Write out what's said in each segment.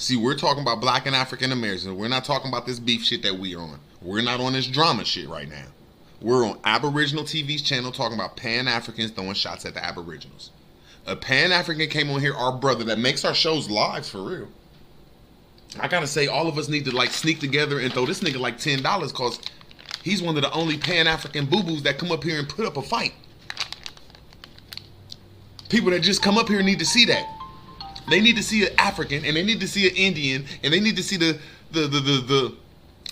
See, we're talking about black and African Americans. We're not talking about this beef shit that we're on. We're not on this drama shit right now. We're on Aboriginal TV's channel talking about Pan-Africans throwing shots at the Aboriginals. A Pan-African came on here, our brother, that makes our shows live for real. I gotta say, all of us need to like sneak together and throw this nigga like $10 because he's one of the only Pan-African boo-boos that come up here and put up a fight. People that just come up here need to see that. They need to see an African, and they need to see an Indian, and they need to see the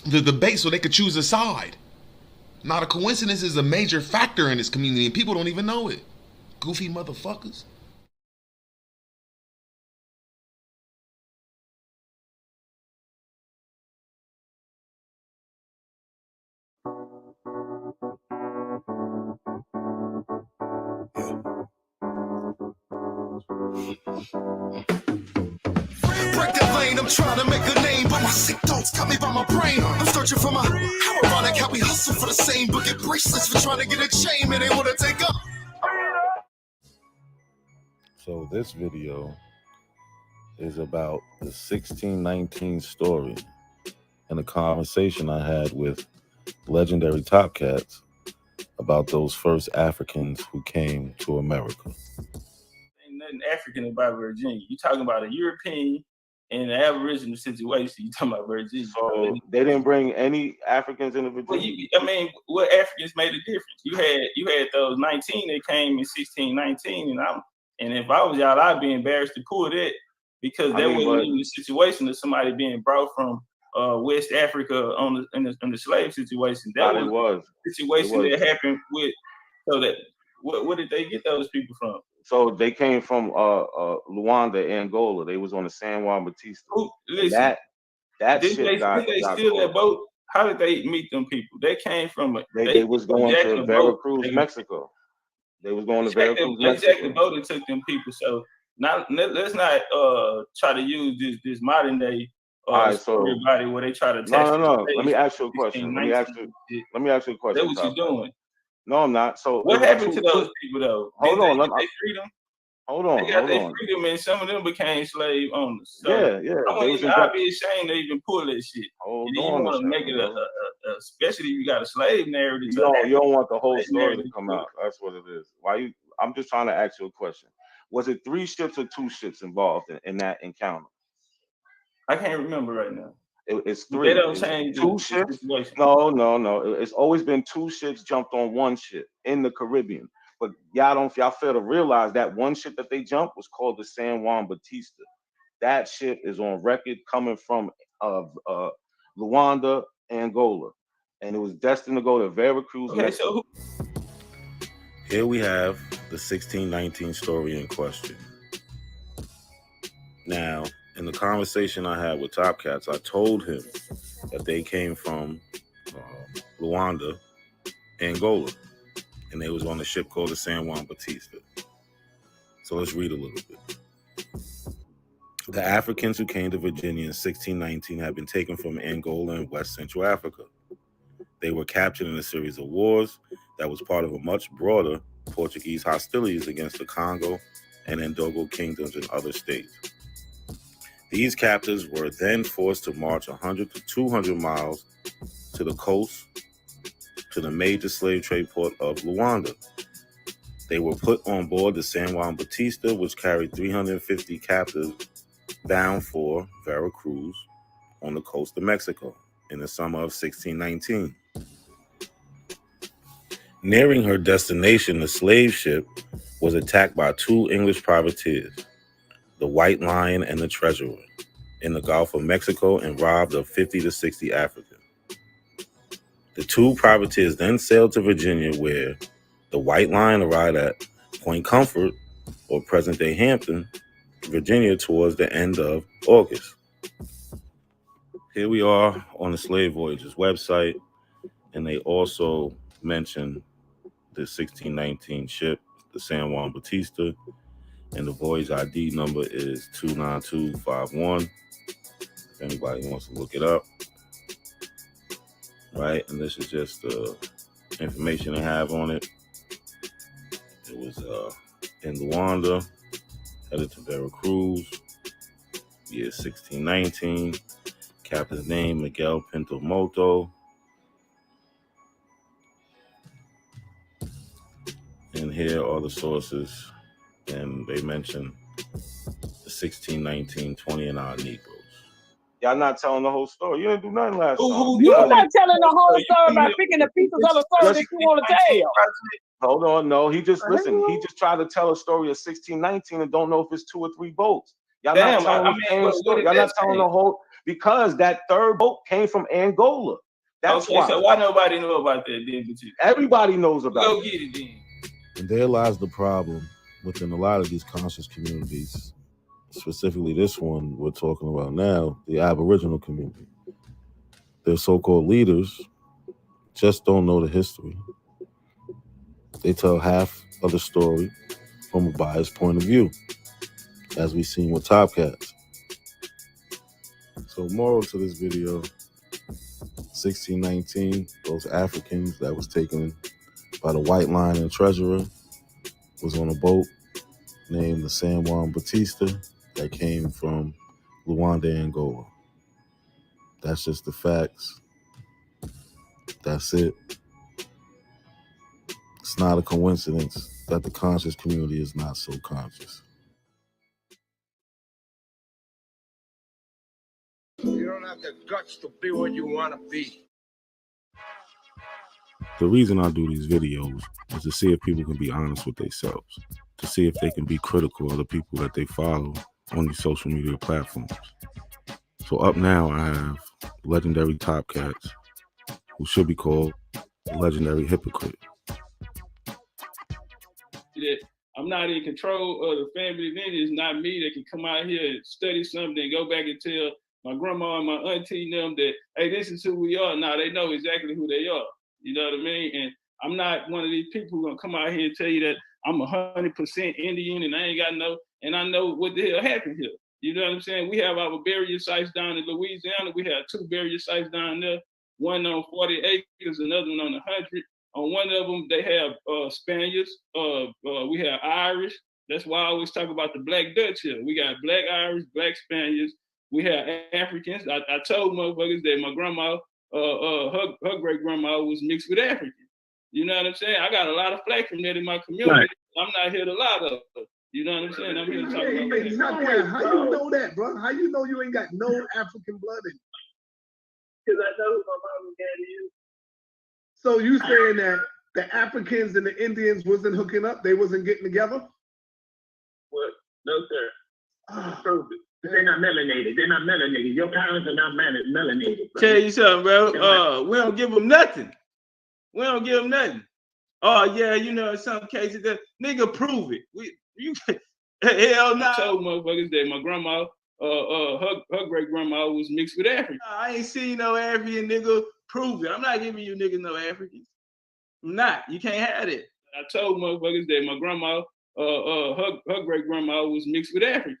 debate so they could choose a side. Not a coincidence is a major factor in this community, and people don't even know it. Goofy motherfuckers. Break that lane, I'm trying to make a name, but my sick thoughts got me by my brain. I'm searching for my how ironic how we hustle for the same, but get bracelets for trying to get a chain, and they want to take up. So this video is about the 1619 story and a conversation I had with legendary Top Cats about those first Africans who came to America. Ain't nothing African about Virginia. You talking about a European and an Aboriginal situation. You talking about Virginia. So they didn't bring any Africans into Virginia? Well, what Africans made a difference? You had those 19 that came in 1619, and if I was y'all, I'd be embarrassed to pull that because that wasn't even the situation of somebody being brought from West Africa in the slave situation. That was a situation that happened with. So that where did they get those people from? So they came from Luanda, Angola. They was on the San Juan Batista. Listen, that did shit they steal that boat? How did they meet them people? They came from they was going to Veracruz, Mexico. They was going to Veracruz, Mexico. They jacked the boat and took them people. So let's not try to use this modern day everybody where they try to No. Let me ask you a question. Let me ask you a question. That's what you're doing. No, I'm not. So what happened to those people though? Hold on. They freed them? Hold on. They got their freedom, and some of them became slave owners. So yeah. I'd be ashamed to even pull that shit. Hold you on. Want to make it especially if you got a slave narrative. You don't want the whole story to come out. That's what it is. I'm just trying to ask you a question. Was it 3 ships or 2 ships involved in that encounter? I can't remember right now. It's 3. They don't change 2 ships. No. It's always been 2 ships jumped on 1 ship in the Caribbean. But y'all fail to realize that 1 ship that they jumped was called the San Juan Batista. That ship is on record coming from Luanda, Angola, and it was destined to go to Veracruz, Mexico. Here we have the 1619 story in question. Now, in the conversation I had with Top Cats, I told him that they came from Luanda, Angola, and they was on a ship called the San Juan Batista. So let's read a little bit. The Africans who came to Virginia in 1619 had been taken from Angola and West Central Africa. They were captured in a series of wars that was part of a much broader Portuguese hostilities against the Congo and Ndogo kingdoms and other states. These captives were then forced to march 100 to 200 miles to the coast to the major slave trade port of Luanda. They were put on board the San Juan Batista, which carried 350 captives bound for Veracruz on the coast of Mexico in the summer of 1619. Nearing her destination, the slave ship was attacked by 2 English privateers, the White Lion and the Treasurer, in the Gulf of Mexico and robbed of 50 to 60 Africans. The 2 privateers then sailed to Virginia, where the White Lion arrived at Point Comfort, or present-day Hampton, Virginia, towards the end of August. Here we are on the Slave Voyages website, and they also mention the 1619 ship, the San Juan Batista, and the voyage ID number is 29251. If anybody wants to look it up. Right, and this is just the information they have on it. It was in Luanda, headed to Veracruz. year 1619. Captain's name, Miguel Pinto Moto. And here are the sources. And they mention the 1619, 20 and our Negroes. Y'all not telling the whole story. You didn't do nothing last time. You're not telling the whole story by picking the pieces of the story that you want to tell. Hold on, no. He just, listen, he just tried to tell a story of 1619 and don't know if it's 2 or 3 boats. Y'all not telling the same story. Y'all not telling the whole, because that third boat came from Angola. That's why. So why nobody know about that then? Everybody knows about it. Go get it then. And there lies the problem within a lot of these conscious communities, specifically this one we're talking about now, the Aboriginal community. Their so-called leaders just don't know the history. They tell half of the story from a biased point of view, as we've seen with Top Cats. So moral to this video, 1619, those Africans that was taken by the White Lion and Treasurer was on a boat named the San Juan Batista that came from Luanda, Angola. That's just the facts. That's it. It's not a coincidence that the conscious community is not so conscious. You don't have the guts to be what you want to be. The reason I do these videos is to see if people can be honest with themselves, to see if they can be critical of the people that they follow on these social media platforms. So up now I have legendary Top Cats, who should be called a legendary hypocrite. That I'm not in control of the family lineage. It's not me that can come out here and study something and go back and tell my grandma and my auntie and them that, hey, this is who we are. Now they know exactly who they are. You know what I mean? And I'm not one of these people who gonna come out here and tell you that I'm 100% Indian and I ain't got no, and I know what the hell happened here. You know what I'm saying? We have our burial sites down in Louisiana. We have 2 burial sites down there, one on 40 acres, another one on 100. On one of them, they have Spaniards. We have Irish. That's why I always talk about the Black Dutch here. We got Black Irish, Black Spaniards. We have Africans. I told motherfuckers that my grandma, her great grandma was mixed with African. You know what I'm saying? I got a lot of flack from that in my community. Right. I'm not here to lie to her. You know what I'm saying? I'm here to talk about that. How you know that, bro? How you know you ain't got no African blood in you? Because I know who my mom and daddy is. So you saying that the Africans and the Indians wasn't hooking up? They wasn't getting together? What? No, sir. Prove it. They're not melanated. They're not melanated. Your parents are not melanated. Bro. Tell you something, bro. We don't give them nothing. We don't give them nothing. Oh yeah, you know, in some cases, that nigga prove it. Hell no. I told motherfuckers that my grandma, her great grandma was mixed with African. I ain't seen no African, nigga. Prove it. I'm not giving you niggas no Africans. I'm not. You can't have it. I told motherfuckers that my grandma, her great grandma was mixed with African.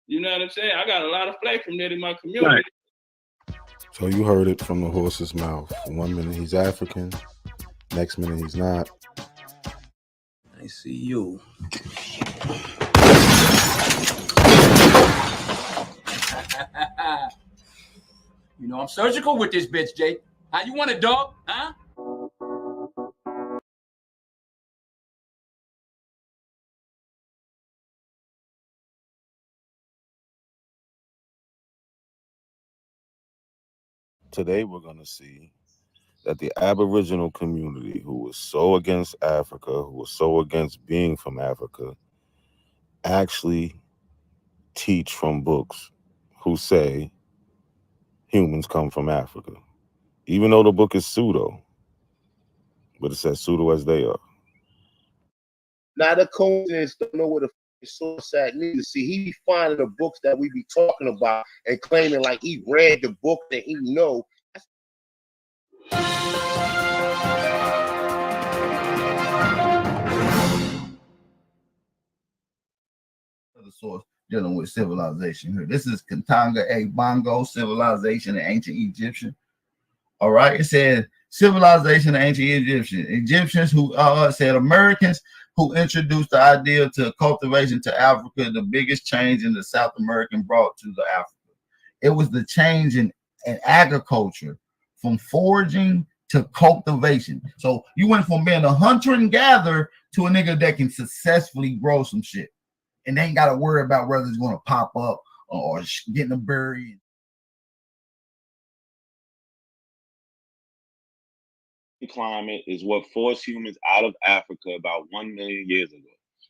You know what I'm saying? I got a lot of flack from that in my community. Right. So you heard it from the horse's mouth. 1 minute he's African, next minute he's not. I see you. You know, I'm surgical with this bitch, Jake. How you want it, dog? Huh? Today we're going to see that the Aboriginal community, who was so against Africa, who was so against being from Africa, actually teach from books who say humans come from Africa. Even though the book is pseudo, but it says pseudo as they are. Not a coincidence, don't know what the source at neither. See, he be finding the books that we be talking about and claiming like he read the book that he know. The source dealing with civilization here. This is Katanga A Bongo, Civilization of Ancient Egyptian. All right, it said civilization of ancient Egyptians. Egyptians who said Americans who introduced the idea to cultivation to Africa, the biggest change in the South American brought to the Africa. It was the change in agriculture from foraging to cultivation. So you went from being a hunter and gatherer to a nigga that can successfully grow some shit. And they ain't got to worry about whether it's going to pop up or getting a berry. Climate is what forced humans out of Africa about 1 million years ago.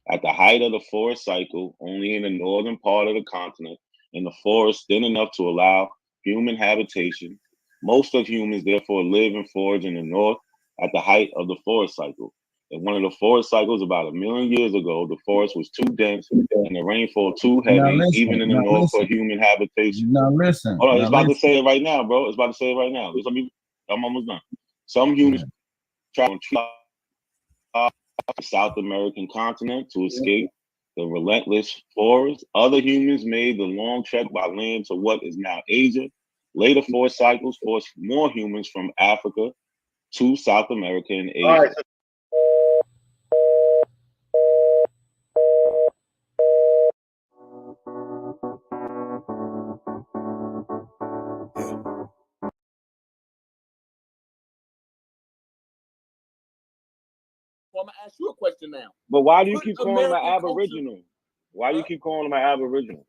At the height of the forest cycle, only in the northern part of the continent, and the forest thin enough to allow human habitation. Most of humans therefore live and forage in the north at the height of the forest cycle. In one of the forest cycles about 1 million years ago, the forest was too dense and the rainfall too heavy, even in the north for human habitation. Now listen. Hold on, it's about to say it right now, bro. It's about to say it right now. I'm almost done. Some humans travel to the South American continent to escape the relentless forest. Other humans made the long trek by land to what is now Asia. Later forest cycles forced more humans from Africa to South America and Asia. All right. I'm gonna ask you a question now. But why do you keep calling them an Aboriginal? Why do you keep calling them an Aboriginal?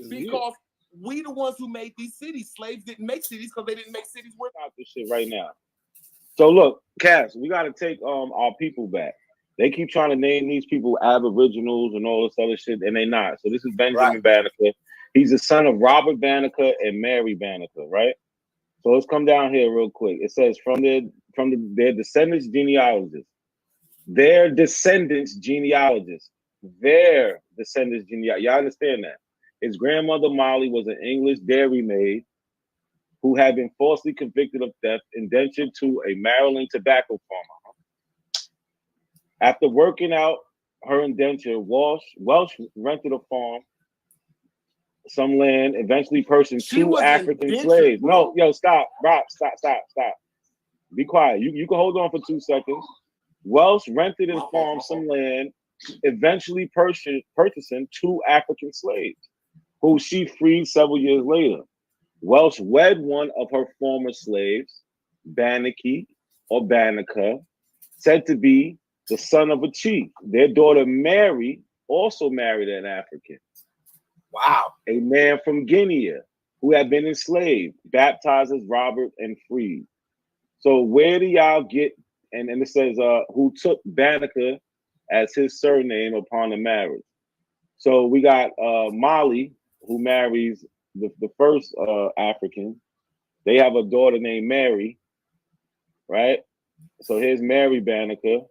Because we the ones who made these cities. Slaves didn't make cities because they didn't make cities worth out this shit right now. So look, Cass, we gotta take our people back. They keep trying to name these people Aboriginals and all this other shit, and they not. So this is Benjamin Banneker. He's the son of Robert Banneker and Mary Banneker, right? So let's come down here real quick. It says from their descendants genealogists. Their descendants genealogists. Y'all understand that? His grandmother Molly was an English dairymaid who had been falsely convicted of theft, indentured to a Maryland tobacco farmer. After working out her indenture, Welsh rented a farm, some land, eventually purchased 2 African slaves. No, yo, stop, Rob, stop. Be quiet. You can hold on for 2 seconds. Welsh rented and farmed some land, eventually purchasing 2 African slaves, who she freed several years later. Welsh wed one of her former slaves, Banneker or Banneker, said to be the son of a chief. Their daughter Mary also married an African. Wow. A man from Guinea who had been enslaved, baptized as Robert and freed. So where do y'all get, and it says who took Banneker as his surname upon the marriage. So we got Molly, who marries the first African. They have a daughter named Mary, right? So here's Mary Banneker.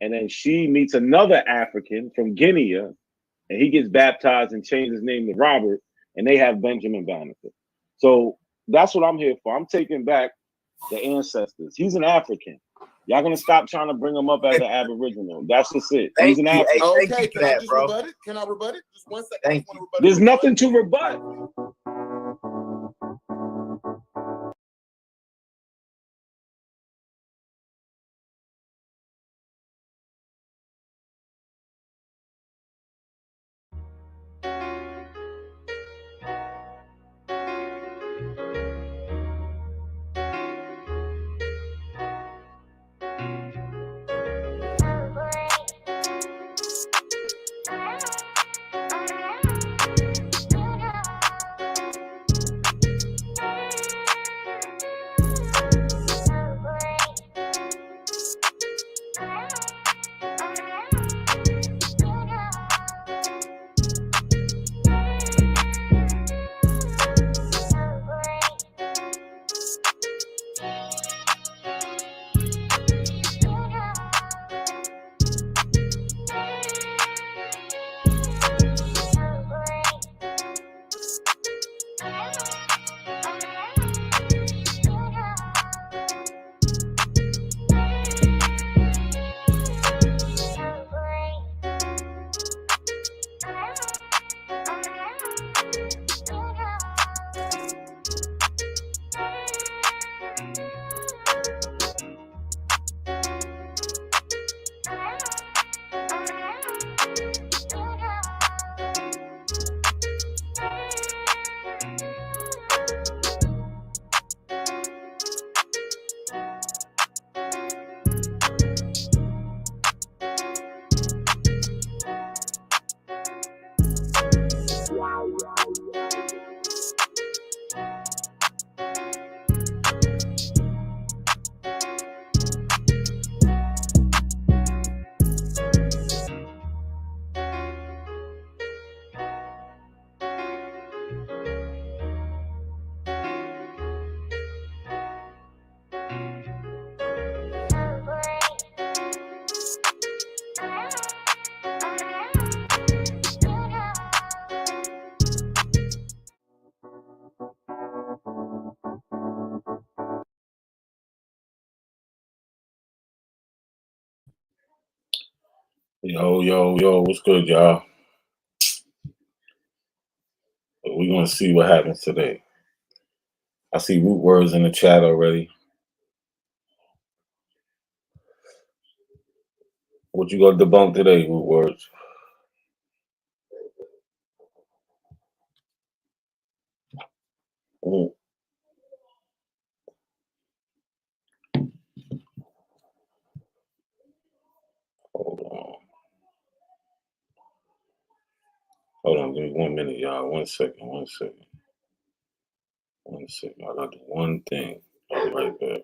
And then she meets another African from Guinea, and he gets baptized and changed his name to Robert, and they have Benjamin Banneker. So that's what I'm here for. I'm taking back the ancestors. He's an African. Y'all gonna stop trying to bring him up as an Aboriginal. That's just it. He's an African. Okay, can I just rebut it? Can I rebut it? Just 1 second. There's nothing to rebut. Yo, what's good, y'all? We're gonna see what happens today. I see root words in the chat already. What you gonna debunk today, root words? Mm. Hold on, give me 1 minute, y'all. 1 second. I got to do one thing. I'll be right back.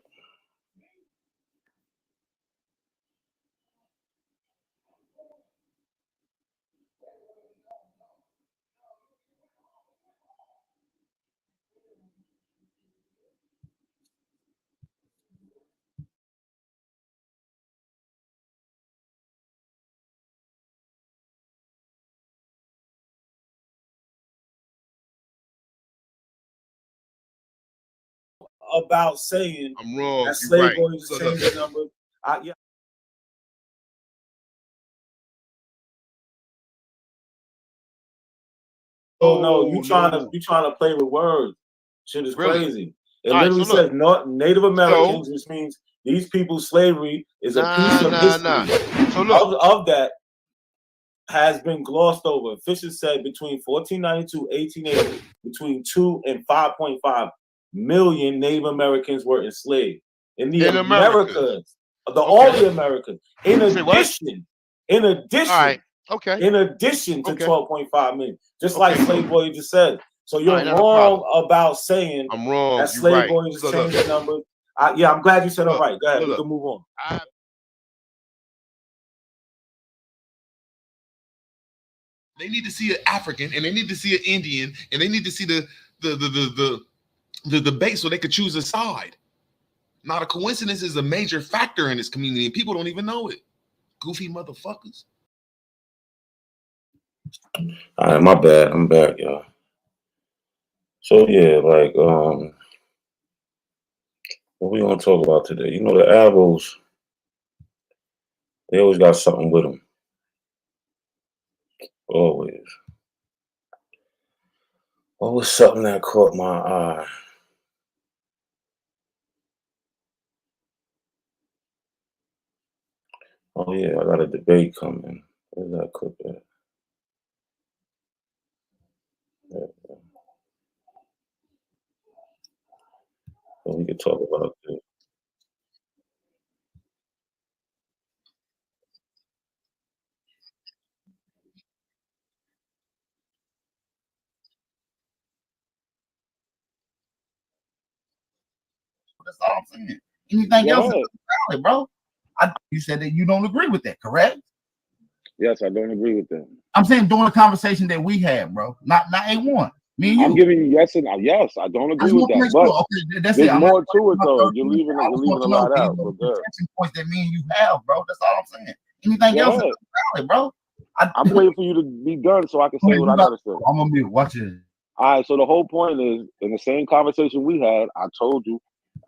About saying I'm wrong. that slave Right. boys changed the number. Yeah. Oh no, you trying to play with words. Shit is crazy. It literally says Native Americans, which means these people's slavery is a piece of history. So of that has been glossed over. Fisher said between 1492 1880, between 2 and 5.5 million Native Americans were enslaved in the Americas. All the Americas. In addition, in addition to 12.5 million, just like Slave Boy just said. So you're wrong about saying I'm wrong. that Slave Boy just changed the number. Yeah, I'm glad you said it right. Go ahead, we can move on. They need to see an African, and they need to see an Indian, and they need to see the debate so they could choose a side. Not a coincidence is a major factor in this community, and people don't even know it. Goofy motherfuckers. All right, my bad. I'm back, y'all. So yeah, like what we gonna talk about today? You know, the Avos, they always got something with them. Always. What was something that caught my eye? Oh yeah, I got a debate coming. Where's that clip at? So we can talk about it. That's all I'm saying. Anything else is valid, bro. You said that you don't agree with that, correct? Yes, I don't agree with that. I'm saying during the conversation that we had, bro. Not A1. Me and you. I'm giving you yes and yes. I don't agree with that. But that's there's it. more to it though. You're leaving a lot out. Points that me and you have, bro. That's all I'm saying. Anything else is valid, bro. I'm waiting for you to be done so I can say what I gotta say. I'm gonna mute. Watch it. All right. So the whole point is, in the same conversation we had, I told you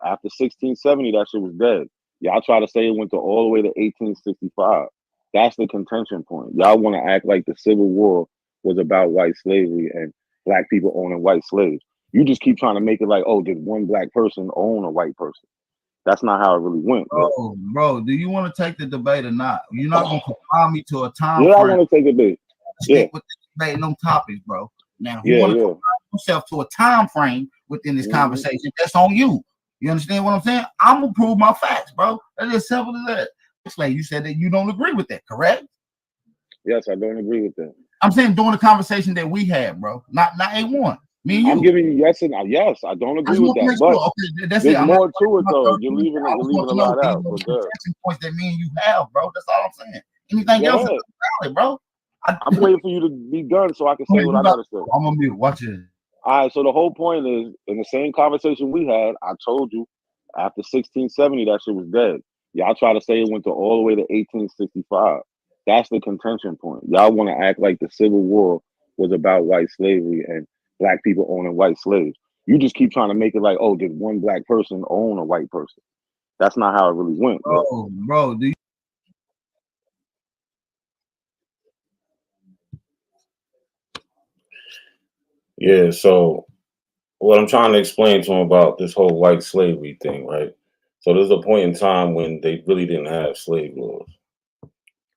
after 1670 that shit was dead. Y'all try to say it went all the way to 1865. That's the contention point. Y'all want to act like the Civil War was about white slavery and black people owning white slaves. You just keep trying to make it like, oh, did one black person own a white person? That's not how it really went, bro. Bro, do you want to take the debate or not? You're not going to confine me to a time frame. I want to take a debate. Stick with the debate, no topics, bro. Now, you want to confine yourself to a time frame within this conversation, that's on you. You understand what I'm saying? I'm going to prove my facts, bro. That's as simple as that. It's like you said that you don't agree with that, correct? Yes, I don't agree with that. I'm saying during the conversation that we had, bro. Not A1. Me and you. I'm giving you yes and yes. I don't agree with that. But there's more to it though. You're leaving a lot out. Points that me and you have, bro. That's all I'm saying. Anything else is valid, bro. I'm waiting for you to be done so I can say what I gotta say. I'm gonna mute. Watch it. All right. So the whole point is, in the same conversation we had, I told you after 1670 that shit was dead. Y'all try to say it went all the way to 1865. That's the contention point. Y'all want to act like the Civil War was about white slavery and black people owning white slaves. You just keep trying to make it like, oh, did one black person own a white person? That's not how it really went, bro. Bro, do you Yeah, so what I'm trying to explain to him about this whole white slavery thing, right? So there's a point in time when they really didn't have slave laws,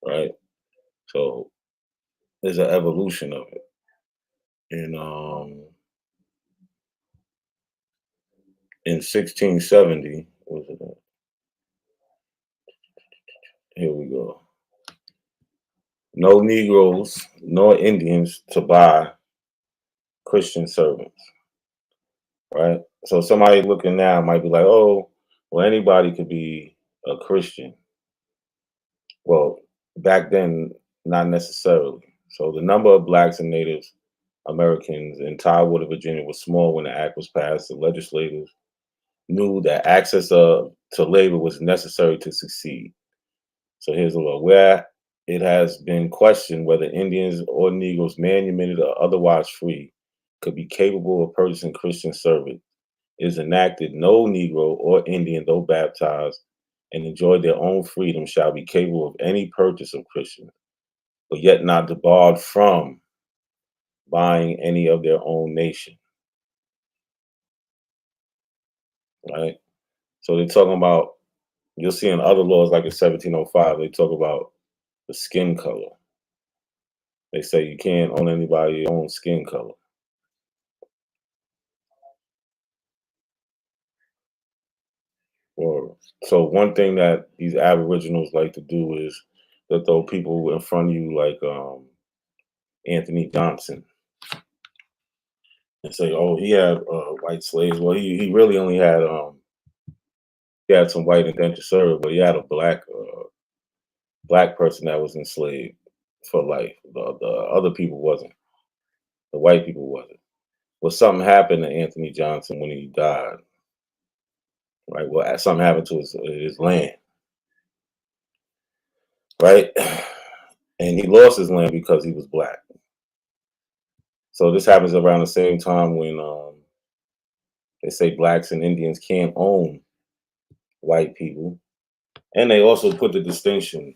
right? So there's an evolution of it. And in 1670, what was it? Here we go. No Negroes nor Indians to buy Christian servants, right? So somebody looking now might be like, oh, well, anybody could be a Christian. Well, back then, not necessarily. So the number of blacks and Native Americans in Tidewater, Virginia was small when the act was passed. The legislators knew that access to labor was necessary to succeed. So here's a law. Where it has been questioned whether Indians or Negroes, manumitted or otherwise free, could be capable of purchasing Christian servants, it is enacted no Negro or Indian, though baptized and enjoyed their own freedom, shall be capable of any purchase of Christians, but yet not debarred from buying any of their own nation. Right? So they're talking about, you'll see in other laws like in 1705, they talk about the skin color. They say you can't own anybody's own skin color. So one thing that these Aboriginals like to do is that throw people in front of you like Anthony Johnson and say, oh, he had white slaves. Well, he really only had some white indentured servants, but he had a black person that was enslaved for life. The other people wasn't. The white people wasn't. Well, something happened to Anthony Johnson when he died. Right. Well, something happened to his land. Right. And he lost his land because he was black. So this happens around the same time when they say blacks and Indians can't own white people. And they also put the distinction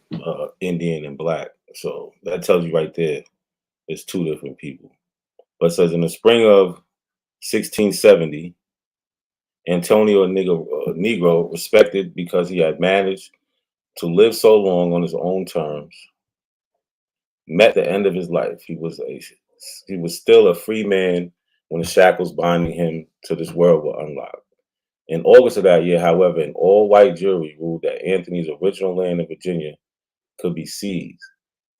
Indian and black. So that tells you right there it's two different people. But it says in the spring of 1670, Antonio Negro, respected because he had managed to live so long on his own terms, met the end of his life. He was still a free man when the shackles binding him to this world were unlocked. In August of that year, however, an all-white jury ruled that Anthony's original land in Virginia could be seized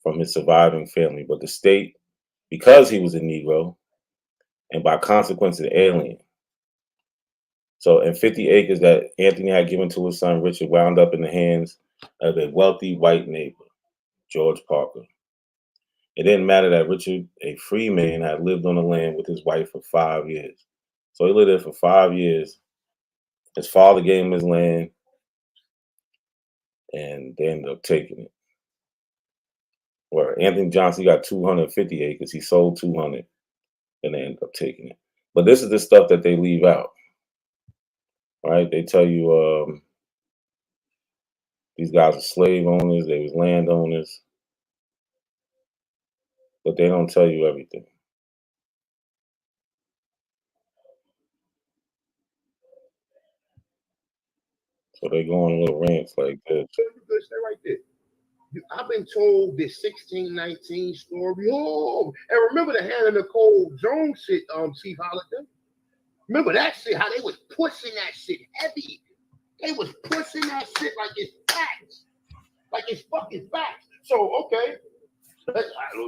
from his surviving family, but the state, because he was a Negro, and by consequence an alien. So, and 50 acres that Anthony had given to his son Richard wound up in the hands of a wealthy white neighbor, George Parker. It didn't matter that Richard, a free man, had lived on the land with his wife for 5 years. So he lived there for 5 years. His father gave him his land, and they ended up taking it. Where Anthony Johnson got 250 acres, he sold 200, and they ended up taking it. But this is the stuff that they leave out. Right? They tell you these guys are slave owners, they was landowners, but they don't tell you everything. So they go on little rants like this. Right there. I've been told this 1619 story. Oh, and remember the Hannah Nicole Jones shit, Chief Holiday? Remember that shit, how they was pushing that shit heavy. They was pushing that shit like it's facts. Like it's fucking facts. So, okay,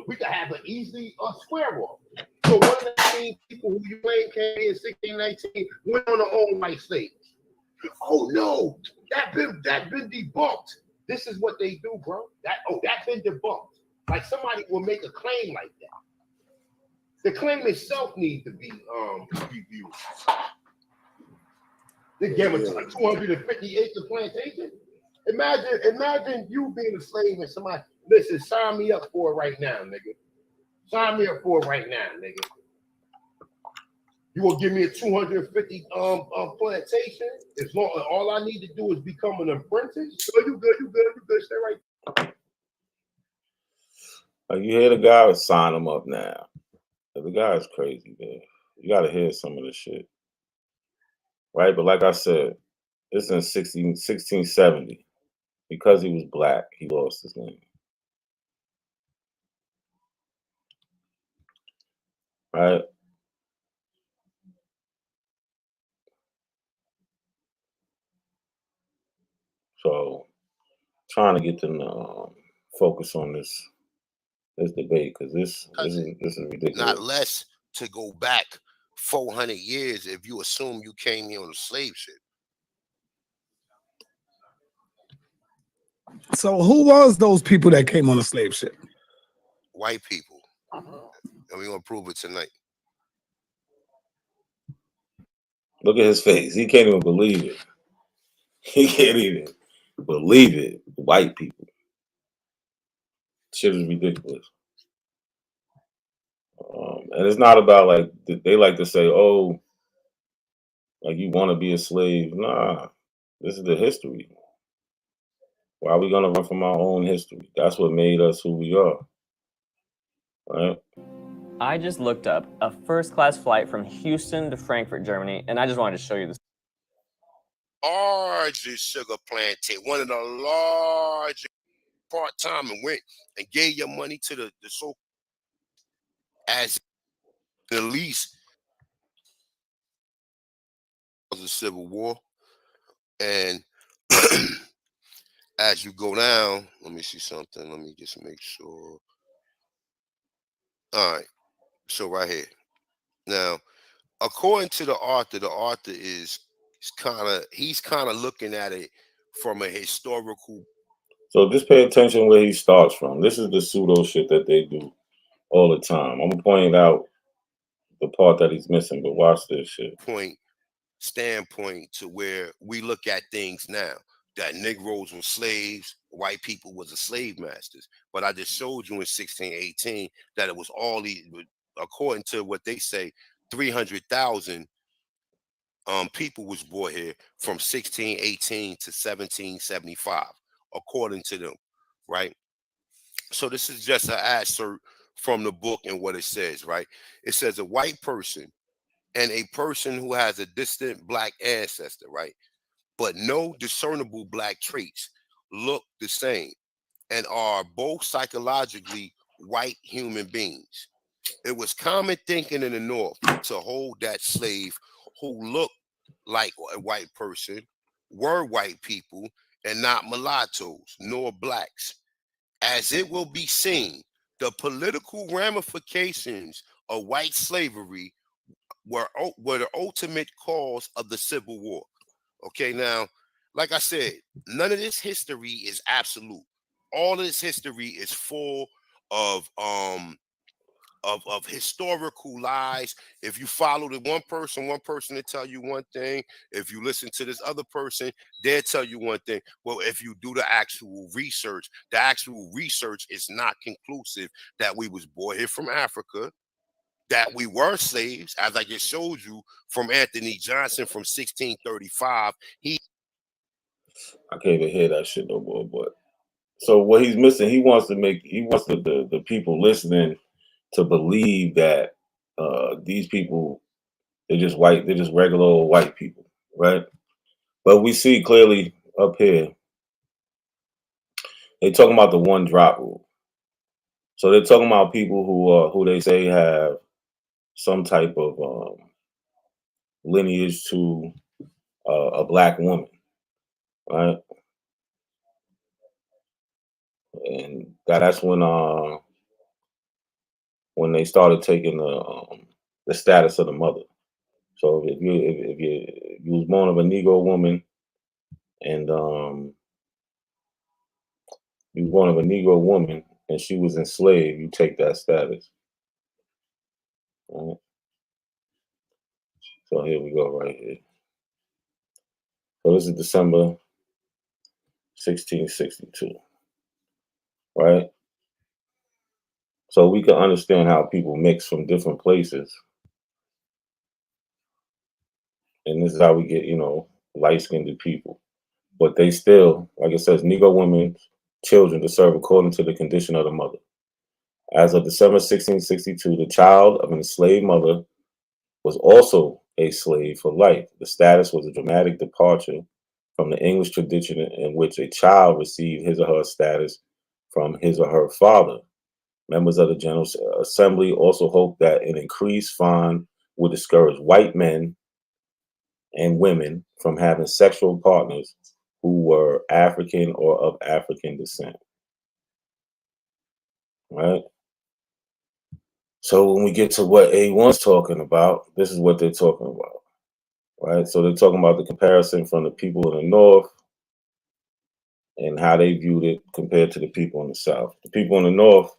we can have an easy square off. So one of the main people who you ain't came in 1619 went on their own white slaves. Oh no, that been debunked. This is what they do, bro. That's been debunked. Like somebody will make a claim like that. The claim itself needs to be reviewed. They gave it like 250 acre plantation. Imagine you being a slave and somebody, listen, sign me up for it right now, nigga. Sign me up for it right now, nigga. You will give me a 250 plantation. As long as all I need to do is become an apprentice. So you good, stay right. Like you hear the guy sign him up now. The guy's crazy, man. You gotta hear some of this shit, right? But like I said, this is in 1670. Because he was black, he lost his name. Right? So, trying to get them to focus on this debate because this is ridiculous. Not less to go back 400 years if you assume you came here on a slave ship. So who was those people that came on a slave ship? White people. And we're going to prove it tonight. Look at his face. He can't even believe it. He can't even believe it. White people. Shit is ridiculous. And it's not about like, they like to say, oh, like you want to be a slave. Nah, this is the history. Why are we going to run from our own history? That's what made us who we are. Right? I just looked up a first-class flight from Houston to Frankfurt, Germany, and I just wanted to show you this. Largest sugar plantation, one of the largest part-time, and went and gave your money to the so as the least of the Civil War. And as you go down, let me see something. Let me just make sure. All right. So right here. Now, according to the author is he's kind of looking at it from a historical. So just pay attention where he starts from. This is the pseudo shit that they do all the time. I'm pointing out the part that he's missing, but watch this shit. Standpoint to where we look at things now. That Negroes were slaves, white people was the slave masters. But I just showed you in 1618 that it was all these, according to what they say, 300,000 people was brought here from 1618 to 1775, according to them, right? So this is just an excerpt from the book and what it says, right? It says a white person and a person who has a distant black ancestor, right? But no discernible black traits, look the same, and are both psychologically white human beings. It was common thinking in the North to hold that slave who looked like a white person were white people and not mulattoes nor blacks. As it will be seen, the political ramifications of white slavery were the ultimate cause of the Civil War. Okay, now, like I said, none of this history is absolute. All of this history is full of historical lies. If you follow the one person will tell you one thing. If you listen to this other person, they'll tell you one thing. Well, if you do the actual research is not conclusive that we was born here from Africa, that we were slaves, as I just showed you from Anthony Johnson from 1635. I can't even hear that shit no more. But so what he's missing, he wants the people listening to believe that these people, they're just white, they're just regular old white people, right? But we see clearly up here, they talking about the one drop rule. So they're talking about people who they say have some type of lineage to a black woman, right? And that's when they started taking the status of the mother. So if you was born of a Negro woman and you was born of a Negro woman and she was enslaved, you take that status. Right? So here we go right here. So this is December 1662, right? So we can understand how people mix from different places. And this is how we get, light-skinned people. But they still, like it says, Negro women, children to serve according to the condition of the mother. As of December 1662, the child of an enslaved mother was also a slave for life. The status was a dramatic departure from the English tradition in which a child received his or her status from his or her father. Members of the General Assembly also hoped that an increased fine would discourage white men and women from having sexual partners who were African or of African descent. Right? So when we get to what A1's talking about, this is what they're talking about. Right? So they're talking about the comparison from the people in the North and how they viewed it compared to the people in the South. The people in the North,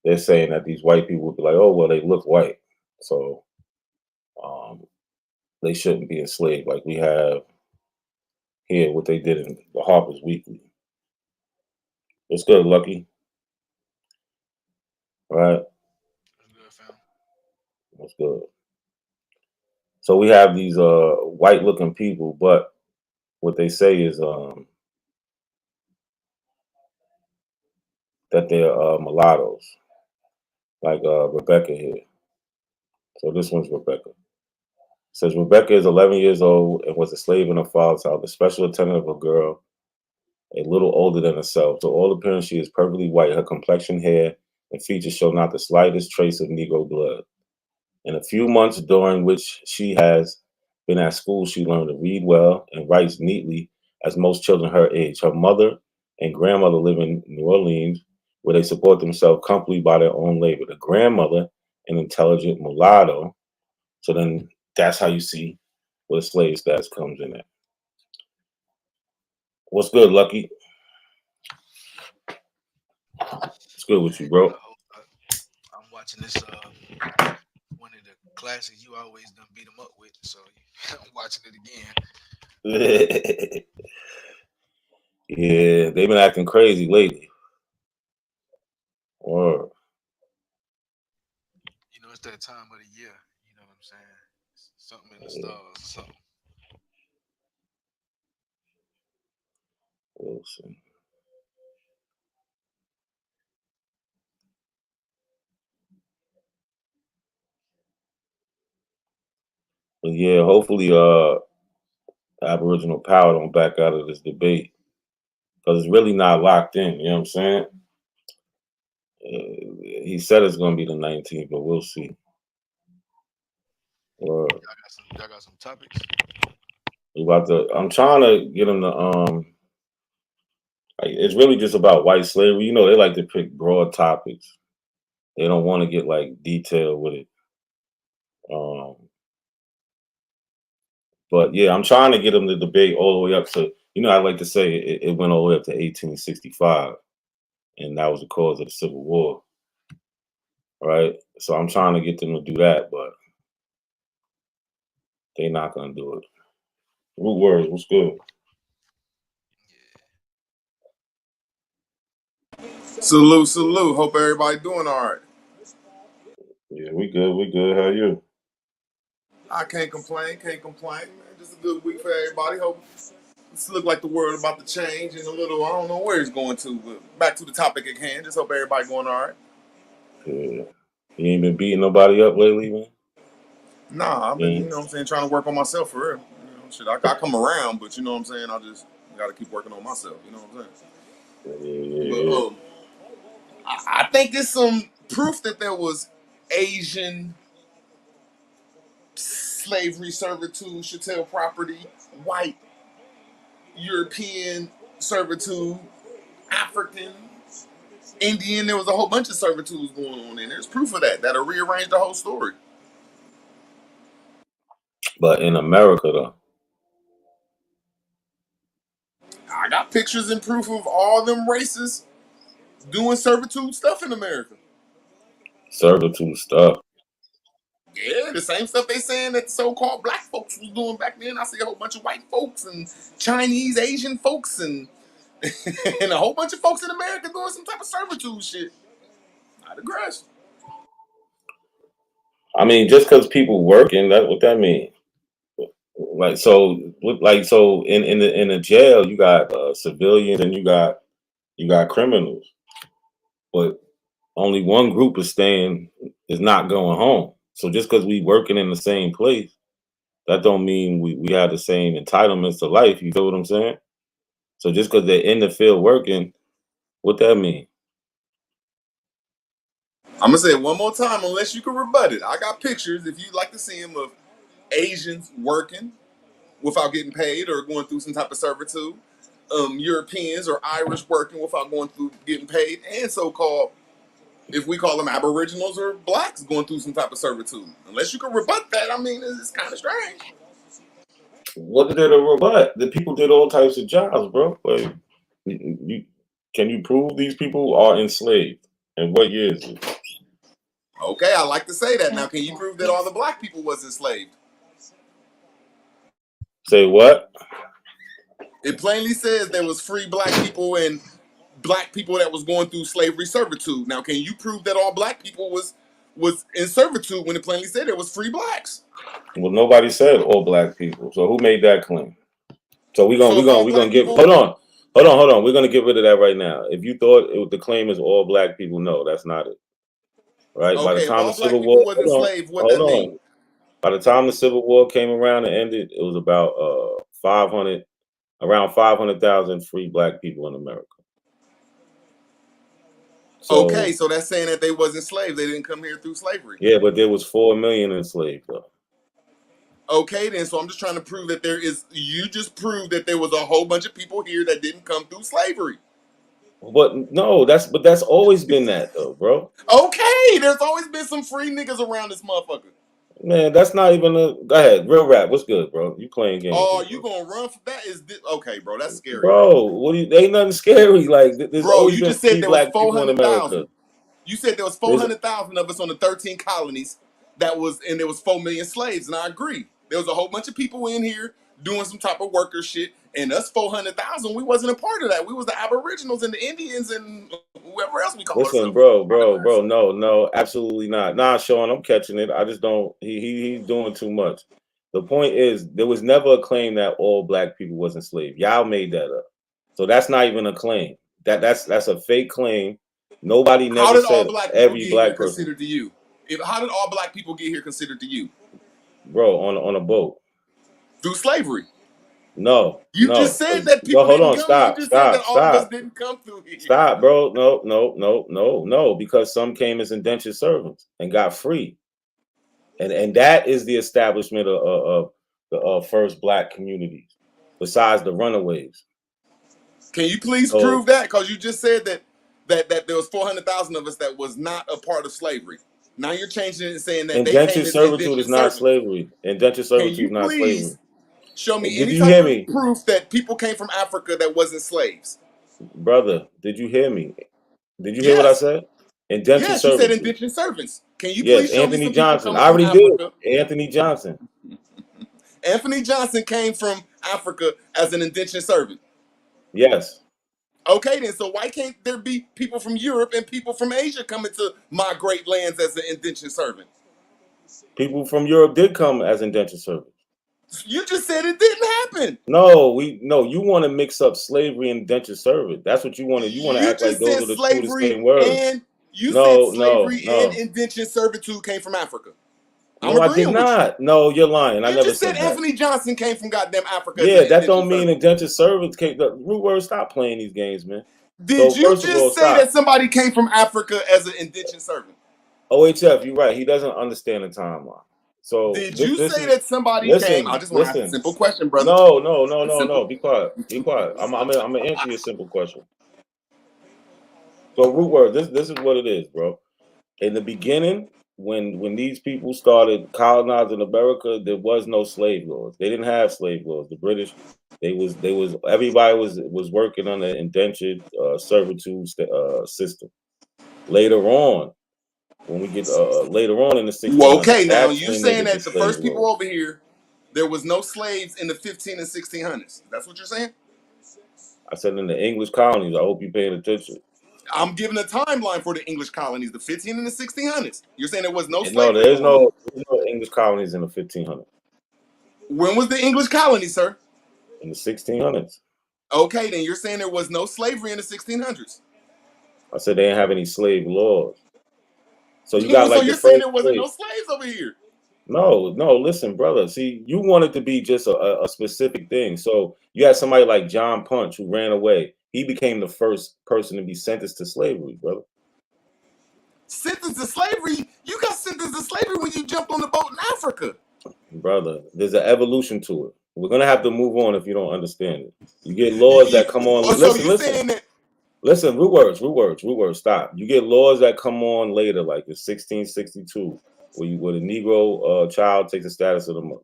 they're saying that these white people would be like, oh, well, they look white, so they shouldn't be enslaved. Like we have here, what they did in the Harper's Weekly. It's good, Lucky. Right? That's good. So we have these white-looking people, but what they say is that they're mulattoes, like Rebecca here. So this one's Rebecca. It says Rebecca is 11 years old and was a slave in her father's house, the special attendant of a girl a little older than herself. To all appearance, she is perfectly white. Her complexion, hair, and features show not the slightest trace of Negro blood. In a few months during which she has been at school, she learned to read well and writes neatly as most children her age. Her mother and grandmother live in New Orleans, where they support themselves comfortably by their own labor. The grandmother, an intelligent mulatto. So then that's how you see where the slave status comes in at. What's good, Lucky? What's good with you, bro? I'm watching this one of the classics you always done beat them up with, so I'm watching it again. Yeah, they've been acting crazy lately. Or you know, it's that time of the year. You know what I'm saying? Something in the stars. Something. Wilson. But yeah, hopefully Aboriginal power don't back out of this debate, because it's really not locked in, you know what I'm saying? He said it's going to be the 19th, but we'll see. Y'all got some topics? I'm trying to get them to like, it's really just about white slavery. You know, they like to pick broad topics. They don't want to get like detailed with it. But yeah, I'm trying to get them to debate all the way up to, you know, I like to say it went all the way up to 1865, and that was the cause of the Civil War. Right? So I'm trying to get them to do that, but they're not gonna do it. Root words, what's good? Salute, salute. Hope everybody doing all right. Yeah, we good. How you? I can't complain, man. Just a good week for everybody. Hope this look like the world about to change in a little. I don't know where it's going to, but back to the topic at hand. Just hope everybody going all right. Yeah. You ain't been beating nobody up lately, man? Nah, I've been, you know what I'm saying, trying to work on myself for real. You know, shit, I come around, but you know what I'm saying, I just got to keep working on myself. You know what I'm saying? But I think it's some proof that there was Asian slavery, servitude, chattel property, white, European servitude, African, Indian. There was a whole bunch of servitudes going on, and there's proof of that. That'll rearrange the whole story. But in America, though, I got pictures and proof of all them races doing servitude stuff in America. servitude stuff. Yeah, the same stuff they saying that the so-called black folks was doing back then. I see a whole bunch of white folks and Chinese, Asian folks and and a whole bunch of folks in America doing some type of servitude shit. I digress. I mean, just because people working, that what that mean? Like so in the jail, you got civilians and you got criminals, but only one group is not going home. So just because we working in the same place, that don't mean we have the same entitlements to life. You feel what I'm saying? So just because they're in the field working, what that mean? I'm gonna say it one more time, unless you can rebut it. I got pictures, if you'd like to see them, of Asians working without getting paid or going through some type of servitude. Europeans or Irish working without going through getting paid, and so-called, if we call them Aboriginals or blacks, going through some type of servitude. Unless you can rebut that, I mean, it's kind of strange. What did it rebut? The people did all types of jobs, bro. Like, can you prove these people are enslaved? And what year is it? Okay, I like to say that. Now, can you prove that all the black people was enslaved? Say what? It plainly says there was free black people and black people that was going through slavery servitude. Now, can you prove that all black people was in servitude when it plainly said there was free blacks? Well, nobody said all black people. So who made that claim? So we're gonna give. Hold on. We're gonna get rid of that right now. If you thought the claim is all black people, no, that's not it. Right? Okay, By the time the Civil War, was enslaved, what that mean? By the time the Civil War came around and ended, it was about around 500,000 free black people in America. So, okay, so that's saying that they wasn't slaves. They didn't come here through slavery. Yeah, but there was 4 million enslaved though. Okay, then, so I'm just trying to prove that you just proved that there was a whole bunch of people here that didn't come through slavery. But no, that's always been that though, bro. Okay, there's always been some free niggas around this motherfucker. Man, that's not even a. Go ahead, real rap. What's good, bro? You playing games? Oh, you gonna run for that? Okay, bro? That's scary, bro. What do you? Ain't nothing scary. Like there's bro, always you been just said there was black people in America. You said there was 400,000 of us on the 13 colonies. And there was 4 million slaves, and I agree. There was a whole bunch of people in here doing some type of worker shit, and us 400,000, we wasn't a part of that. We was the Aboriginals and the Indians and whoever else we call ourselves. Listen, bro, no, absolutely not. Nah, Sean, I'm catching it. I just don't. He's doing too much. The point is, there was never a claim that all black people was enslaved. Y'all made that up, so that's not even a claim. That's a fake claim. Nobody never said every black person. Considered to you? How did all black people get here considered to you? Bro, on a boat. Through slavery. No. You just said that people didn't come. You just said that all of us didn't come through here. Stop, bro. No. Because some came as indentured servants and got free. And that is the establishment of the first black communities, besides the runaways. Can you please prove that? Because you just said that there was 400,000 of us that was not a part of slavery. Now you're changing it and saying that indentured servitude is not slavery. Indentured servitude is not slavery. Show me any type of proof that people came from Africa that wasn't slaves. Brother, did you hear me? Did you hear what I said? Indentured servitude. You said indentured servants. Can you please show Anthony me some Johnson. people I already did. Anthony Johnson. Anthony Johnson came from Africa as an indentured servant. Yes. Okay, then. So why can't there be people from Europe and people from Asia coming to my great lands as an indentured servant? People from Europe did come as indentured servants. You just said it didn't happen. No, you want to mix up slavery and indentured servant. That's what you want to. You want to act like those are the two the same words. And you said slavery and indentured servitude came from Africa. No, I did not. No, you're lying. I never just said Anthony Johnson came from goddamn Africa. Yeah, that don't mean indentured servants came. The root word, stop playing these games, man. Did you just say that somebody came from Africa as an indentured servant? OHF, you're right. He doesn't understand the timeline. So did you say that somebody came? I just want to ask a simple question, brother. No. Be quiet. I'm gonna answer your simple question. So root word, this is what it is, bro. In the beginning, when these people started colonizing America, there was no slave laws. They didn't have slave laws. The British, everybody was working on the indentured servitude system. Later on, when we get later on in the 1600s. Well, okay, now you're saying that the first people over here, there was no slaves in the 15 and 1600s. That's what you're saying? I said in the English colonies. I hope you're paying attention. I'm giving a timeline for the English colonies, the 15 and the 1600s. You're saying there was no slaves? No, there's no English colonies in the 1500s. When was the English colony, sir? In the 1600s. Okay, then you're saying there was no slavery in the 1600s. I said they didn't have any slave laws. So you got like so the you're saying first there wasn't slave. no slaves over here? No, listen, brother. See, you wanted to be just a specific thing. So you had somebody like John Punch who ran away. He became the first person to be sentenced to slavery, brother. Sentenced to slavery? You got sentenced to slavery when you jumped on the boat in Africa. Brother, there's an evolution to it. We're gonna have to move on if you don't understand it. You get laws that come on. So Listen, you saying that? Listen, root words, stop. You get laws that come on later, like in 1662, where the Negro child takes the status of the mother.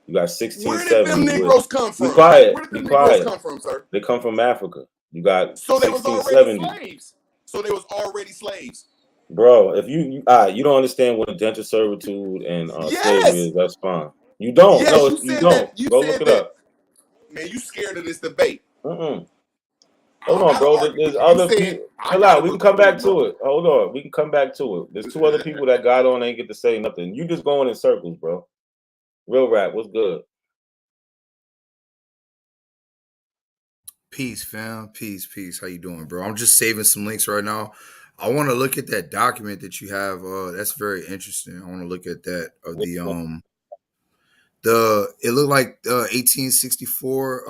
You got 1670. Where did them Negroes come from? Be quiet. Where did Be them Negroes quiet. come from, sir? They come from Africa. You got So they was already 1670. slaves. So they was already slaves. Bro, if you don't understand what indentured servitude and slavery Yes. is, that's fine. You don't. Yes, No, you you said don't. that. You Go said look it that. up. Man, you scared of this debate. Hold I don't on, gotta bro. argue There's with you. other You said people. I Chill gotta out. We can come agree, back bro. to it. Hold on. We can come back to it. There's two other people that got on ain't get to say nothing. You just going in circles, bro. Real rap. What's good? Peace, fam. Peace. How you doing, bro? I'm just saving some links right now. I want to look at that document that you have. That's very interesting. I want to look at that of the it looked like 1864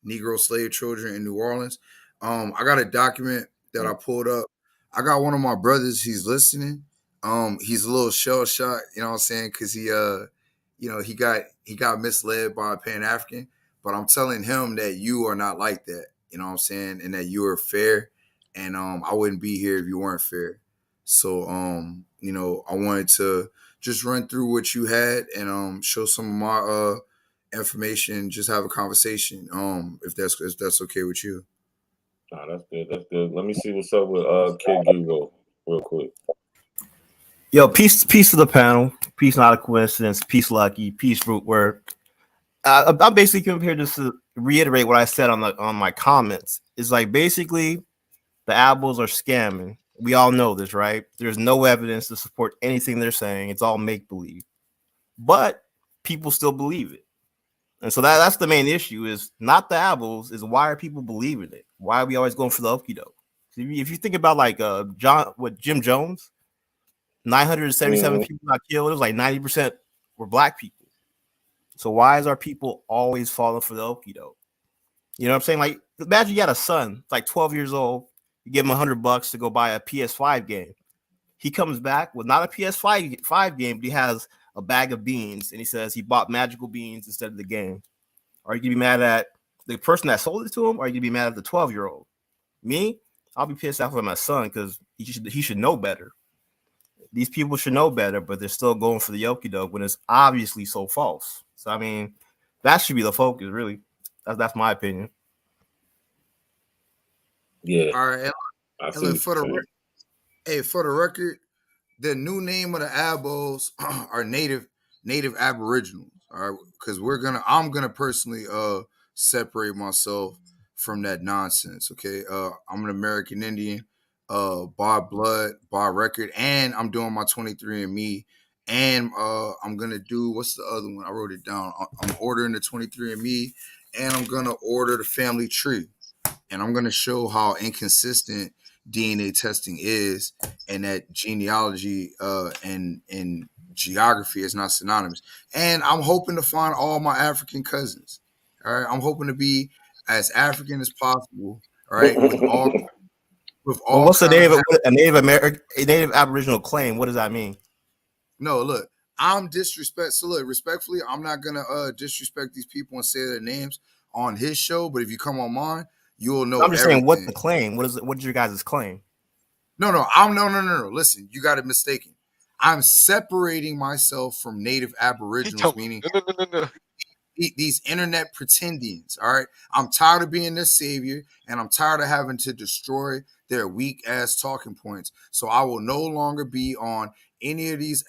Negro slave children in New Orleans. I got a document that I pulled up. I got one of my brothers. He's listening. He's a little shell shocked. You know what I'm saying? Because he got misled by a Pan African. But I'm telling him that you are not like that. You know what I'm saying? And that you are fair. And I wouldn't be here if you weren't fair. So I wanted to just run through what you had and show some of my information, just have a conversation. If that's okay with you. Nah, that's good. That's good. Let me see what's up with Kid Gigo real quick. Yo, peace to the panel. Peace, not a coincidence. Peace, lucky. Peace, root word. I'm basically here just to reiterate what I said on my comments. It's like basically the Abels are scamming. We all know this, right? There's no evidence to support anything they're saying. It's all make believe, but people still believe it, and so that's the main issue. Is not the Abels. Is why are people believing it? Why are we always going for the okie doke? If you think about like Jim Jones, 977 people got killed. It was like 90% were black people. So why is our people always falling for the okie doke? You know what I'm saying? Like, imagine you got a son, like 12 years old. You give him $100 to go buy a PS5 game. He comes back with not a PS5 game, but he has a bag of beans, and he says he bought magical beans instead of the game. Are you gonna be mad at the person that sold it to him, or are you gonna be mad at the 12-year-old? Me, I'll be pissed off at my son because he should know better. These people should know better, but they're still going for the okie doke when it's obviously so false. So I mean, that should be the focus, really. That's my opinion. Yeah. All right. And look, for the record, the new name of the Abos are native Aboriginals. All right, because I'm gonna personally separate myself from that nonsense. Okay, I'm an American Indian, by blood, by record, and I'm doing my 23andMe, and I'm gonna do what's the other one? I wrote it down. I'm ordering the 23andMe, and I'm gonna order the family tree, and I'm gonna show how inconsistent DNA testing is, and that genealogy and geography is not synonymous. And I'm hoping to find all my African cousins. All right, I'm hoping to be as African as possible. All right, with all Well, what's kind of a Native Aboriginal claim? What does that mean? No, look, I'm disrespect. So look, respectfully, I'm not gonna disrespect these people and say their names on his show. But if you come on mine, you'll know. I'm just saying, what's the claim? What is it? What is your guys' claim? No. Listen, you got it mistaken. I'm separating myself from Native Aboriginals, meaning these internet pretendians. All right, I'm tired of being their savior, and I'm tired of having to destroy their weak ass talking points. So I will no longer be on any of these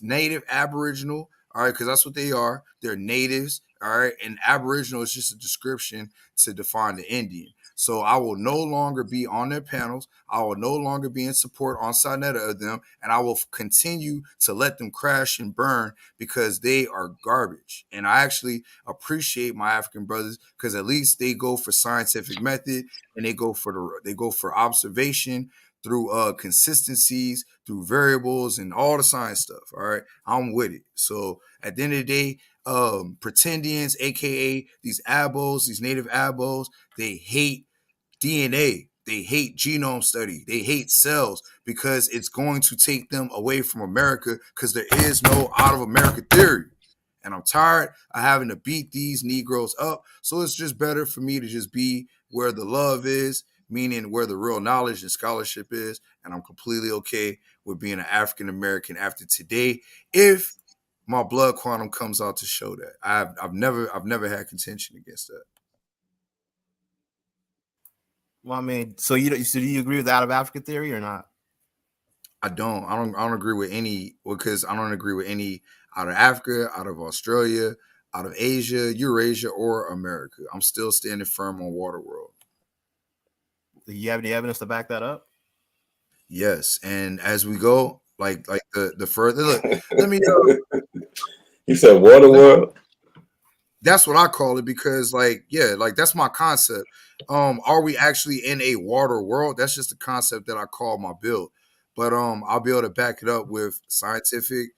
native Aboriginal. All right, because that's what they are. They're natives. All right, and Aboriginal is just a description to define the Indian. So I will no longer be on their panels. I will no longer be in support on Sinetta of them, and I will continue to let them crash and burn because they are garbage. And I actually appreciate my African brothers because at least they go for scientific method and they go for observation through consistencies, through variables, and all the science stuff. All right, I'm with it. So at the end of the day, pretendians, aka these abos, these native abos, they hate DNA. They hate genome study. They hate cells because it's going to take them away from America because there is no out of America theory. And I'm tired of having to beat these Negroes up. So it's just better for me to just be where the love is, meaning where the real knowledge and scholarship is. And I'm completely okay with being an African American after today, if my blood quantum comes out to show that. I've never had contention against that. Well, I mean, so do you agree with the out of Africa theory or not? I don't agree with any, because I don't agree with any out of Africa, out of Australia, out of Asia, Eurasia, or America. I'm still standing firm on Waterworld. Do you have any evidence to back that up? Yes, and as we go, like the further, look, let me. You said Waterworld. That's what I call it, because that's my concept. Are we actually in a water world? That's just a concept that I call my build. But I'll be able to back it up with scientific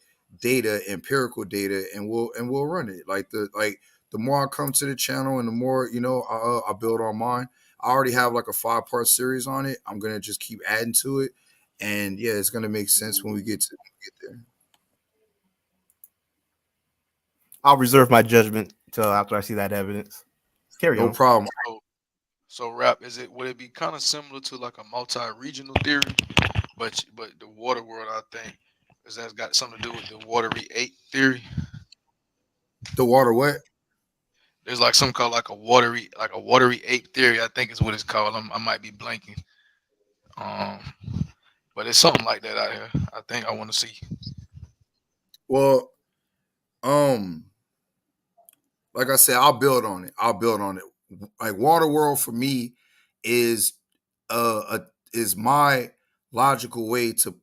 data, empirical data, and we'll run it. The more I come to the channel and the more I build on mine. I already have like a 5-part series on it. I'm gonna just keep adding to it, and yeah, it's gonna make sense when we get there. I'll reserve my judgment till after I see that evidence. Carry on. No problem. So Rap, would it be kind of similar to like a multi-regional theory, but the water world, I think, because that's got something to do with the watery ape theory. The water what? There's like something called like a watery ape theory, I think is what it's called. I might be blanking. But it's something like that out here. I think I want to see. Well, like I said, I'll build on it. Like Waterworld for me is my logical way to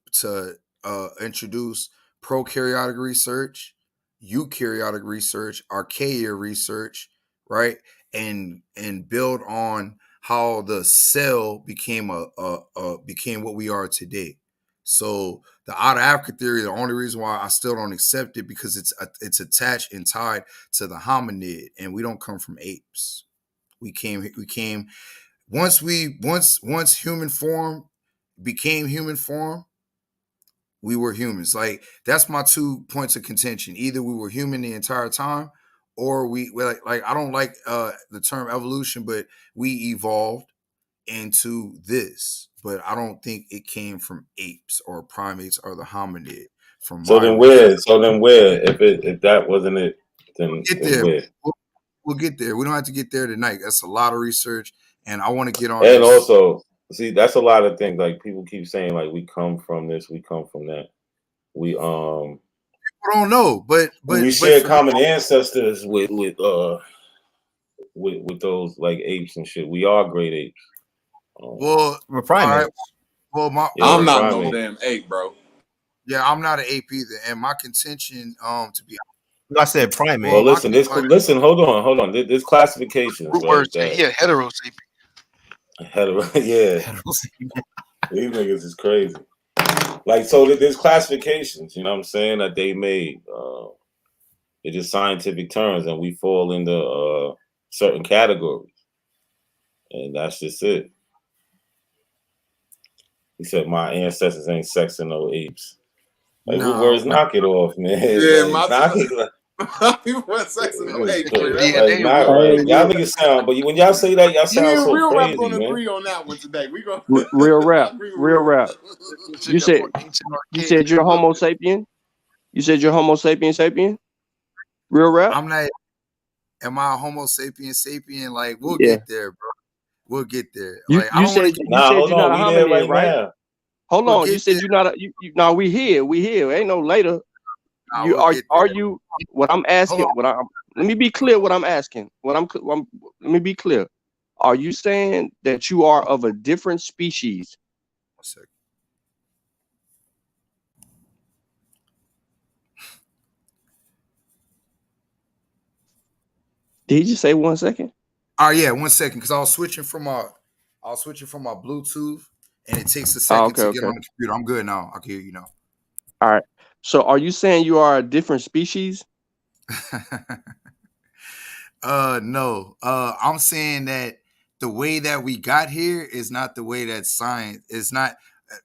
introduce prokaryotic research, eukaryotic research, archaea research, right? And build on how the cell became became what we are today. So the out of Africa theory, the only reason why I still don't accept it, because it's attached and tied to the hominid, and we don't come from apes. We came once human form became human form, we were humans. Like, that's my 2 points of contention. Either we were human the entire time, or we I don't like the term evolution, but we evolved into this. But I don't think it came from apes or primates or the hominid. So then where? If that wasn't it, then get there. Where? We'll get there. We don't have to get there tonight. That's a lot of research, and I want to get on. And also, see, that's a lot of things. Like, people keep saying, like, we come from this, we come from that. We people don't know, but we share common ancestors with those like apes and shit. We are great apes. Well, we're primates. Well, I'm not no damn ape, bro. Yeah, I'm not an ape either, and my contention, to be I said primate. Well, listen, hold on. There's classifications. Yeah, heterosapien. Yeah. These niggas is crazy. Like, so there's classifications, you know what I'm saying, that they made. It's just scientific terms, and we fall into certain categories. And that's just it. He said, my ancestors ain't sexing no apes. Like, what words? Knock it off, man. Yeah, like, knock it. You want sex in no apes? Like, not right. Y'all niggas sound, but when y'all say that, y'all sound so real crazy, rap gonna man. agree on that one today. We gonna real rap. You said you're Homo sapien. You said you're Homo sapien. Real rap. I'm not. Am I a Homo sapien? Like, we'll get there, bro. We'll get there. You said you're not a hominid, right? Now. Hold on. You said you're not a. No, we here. Ain't no later. Are you? What I'm asking. Let me be clear. What I'm asking. Let me be clear. Are you saying that you are of a different species? 1 second. Did he just say 1 second? Yeah, 1 second, because I was switching from my Bluetooth, and it takes a second Okay, to get okay. on the computer. I'm good now. I can hear you now. All right. So are you saying you are a different species? No. I'm saying that the way that we got here is not the way that science is not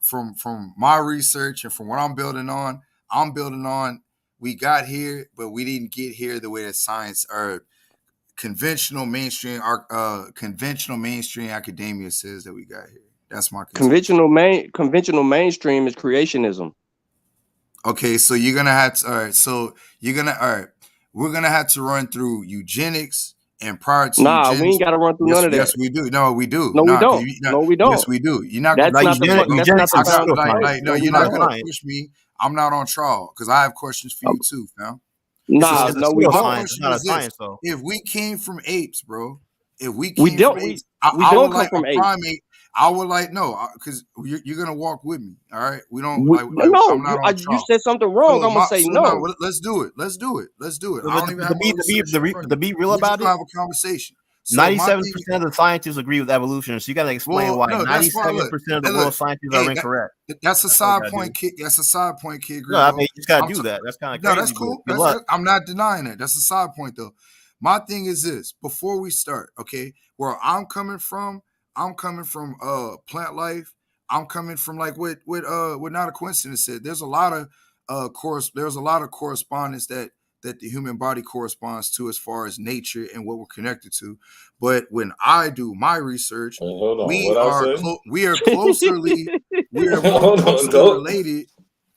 from my research and from what I'm building on. We got here, but we didn't get here the way that science or conventional mainstream academia says that we got here. That's my contention. Conventional mainstream is creationism. Okay, so you're gonna have to. All right, so you're gonna. All right, we're gonna have to run through eugenics, and prior to Nah, we eugenics, ain't got to run through none of that. yes, we do. No, we do. No, we Nah, 'cause don't. you, not, No, we don't. yes, we do. You're not That's gonna. not the fuck. That's not the foundation. No, No, we you're not don't. gonna push me. I'm not on trial because I have questions for you too, fam. Nah, So no, we my don't. question is this: if we came from apes, bro, if we We came don't. from apes, We I don't would come like from a apes. primate. I would like no, because you're gonna walk with me. All right, we don't We, like no, I'm not on you trial. said something wrong. So I'm gonna say now no. let's do it. Let's do it. Let's do it. I don't even To have my research in front of me. be real We're just about gonna it, have a conversation. So my 97% thing, of the scientists agree with evolution. So you got to explain well, why no, that's fine. 97% Look, of the hey, world's scientists hey, are incorrect. that's a That's all you side gotta point, do. kid. That's a side point, kid. No, I Bro. mean, you just got to do that. That's kind of No, crazy. that's cool. But good luck. I'm not denying that. That's a side point, though. My thing is this: before we start, okay, where I'm coming from plant life. I'm coming from like what Not a Coincidence said. There's a lot of correspondence that the human body corresponds to as far as nature and what we're connected to. But when I do my research, hold on. we What I are say? we are more Hold on, closely don't. related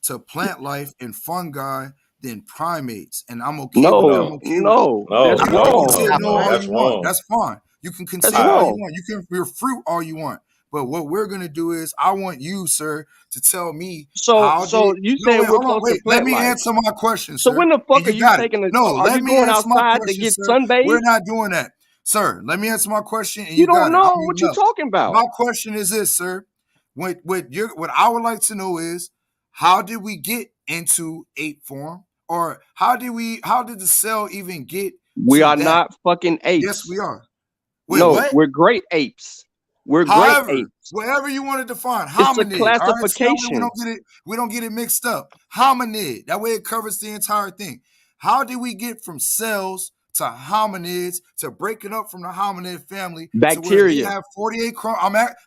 to plant life and fungi than primates, and I'm okay with it. I'm okay with it. That's You wrong. can say no all That's you want. wrong. That's fine. You can That's concede all you wrong. want. You can refute all you want. But what we're gonna do is, I want you, sir, to tell me So you no, saying wait, we're hold on, close to wait. Let plant me life. answer my question, So sir. when the fuck And are you you got it. taking a? No, Are let you me going answer my outside to question, get sir. sunbathed? We're not doing that, sir. Let me answer my question, and You you don't got it. I'm know what muting you're up. talking about. My question is this, sir. What I would like to know is, how did we get into ape form, or how did the cell even get We to are that? not fucking apes. Yes, we are. Wait, No, what? we're great apes. We're great However, apes. whatever you want to define, It's a hominid. All right, so that way classification. we don't get it mixed up. Hominid. That way it covers the entire thing. How did we get from cells to hominids to breaking up from the hominid family to where they Bacteria. have 48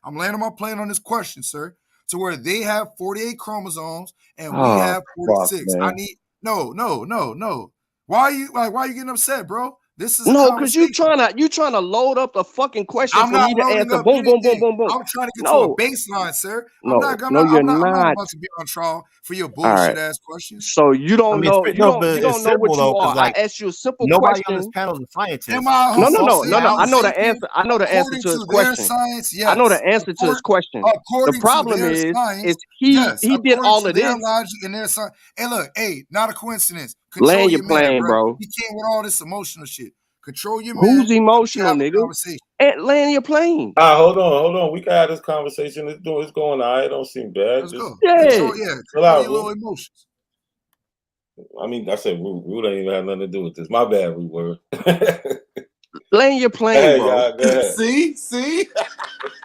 I'm landing my plane on this question, sir. To where they have 48 chromosomes and we Oh have fuck, 46. I man. need no. Why are you getting upset, bro? This is a No, because you conversation. trying to load up a fucking question I'm for not me to loading answer. up Boom, boom, boom, anything. boom, boom. I'm trying to get to a No, baseline, sir. no, you're I'm not not. about to be on trial for your All right. bullshit ass questions. So you I don't mean, know. it's, no, but You don't it's know simple what you though, because are. I like asked you a simple nobody on this question. panel is a Am scientist. I No, falsely I know the Alsatian? answer. I know the answer According to his to their question. science, I know the yes. answer to his question. The According to problem their is science, he yes. did According all to of their this. logic and their science. Hey, look, not a coincidence. Control Land your your man, plane, bro. bro. He came with all this emotional shit. Control your man. Who's We can emotional, have a nigga? conversation. And land your plane. Hold on. We can have this conversation. It's going all right. It don't seem bad. Let's Just go. Yeah. Control out, your little emotions. I mean, I said Root. Root ain't even have nothing to do with this. My bad, Root word. Land your plane, bro. Go ahead. See?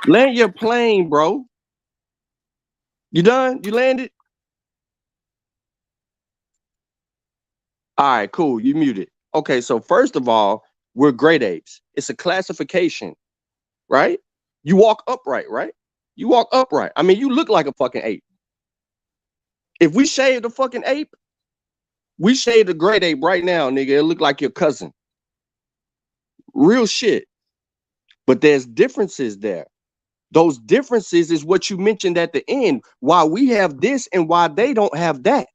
Land your plane, bro. You done? You landed? All right, cool. You muted. Okay, so first of all, we're great apes. It's a classification, right? You walk upright, right? You walk upright. I mean, you look like a fucking ape. If we shaved a fucking ape, we shaved a great ape right now, nigga. It look like your cousin. Real shit. But there's differences there. Those differences is what you mentioned at the end. Why we have this and why they don't have that.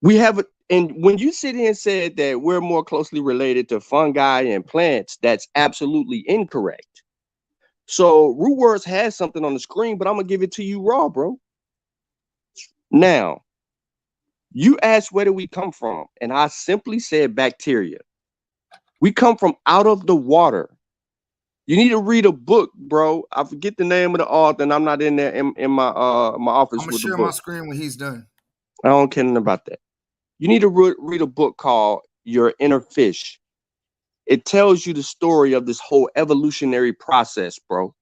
We have, and when you sit here and said that we're more closely related to fungi and plants, that's absolutely incorrect. So Root Words has something on the screen, but I'm gonna give it to you raw, bro. Now, you asked where do we come from, and I simply said bacteria. We come from out of the water. You need to read a book, bro. I forget the name of the author, and I'm not in there in my my office I'm gonna with the share book. my screen when he's done. I don't care nothing about that. You need to read a book called Your Inner Fish. It tells you the story of this whole evolutionary process, bro.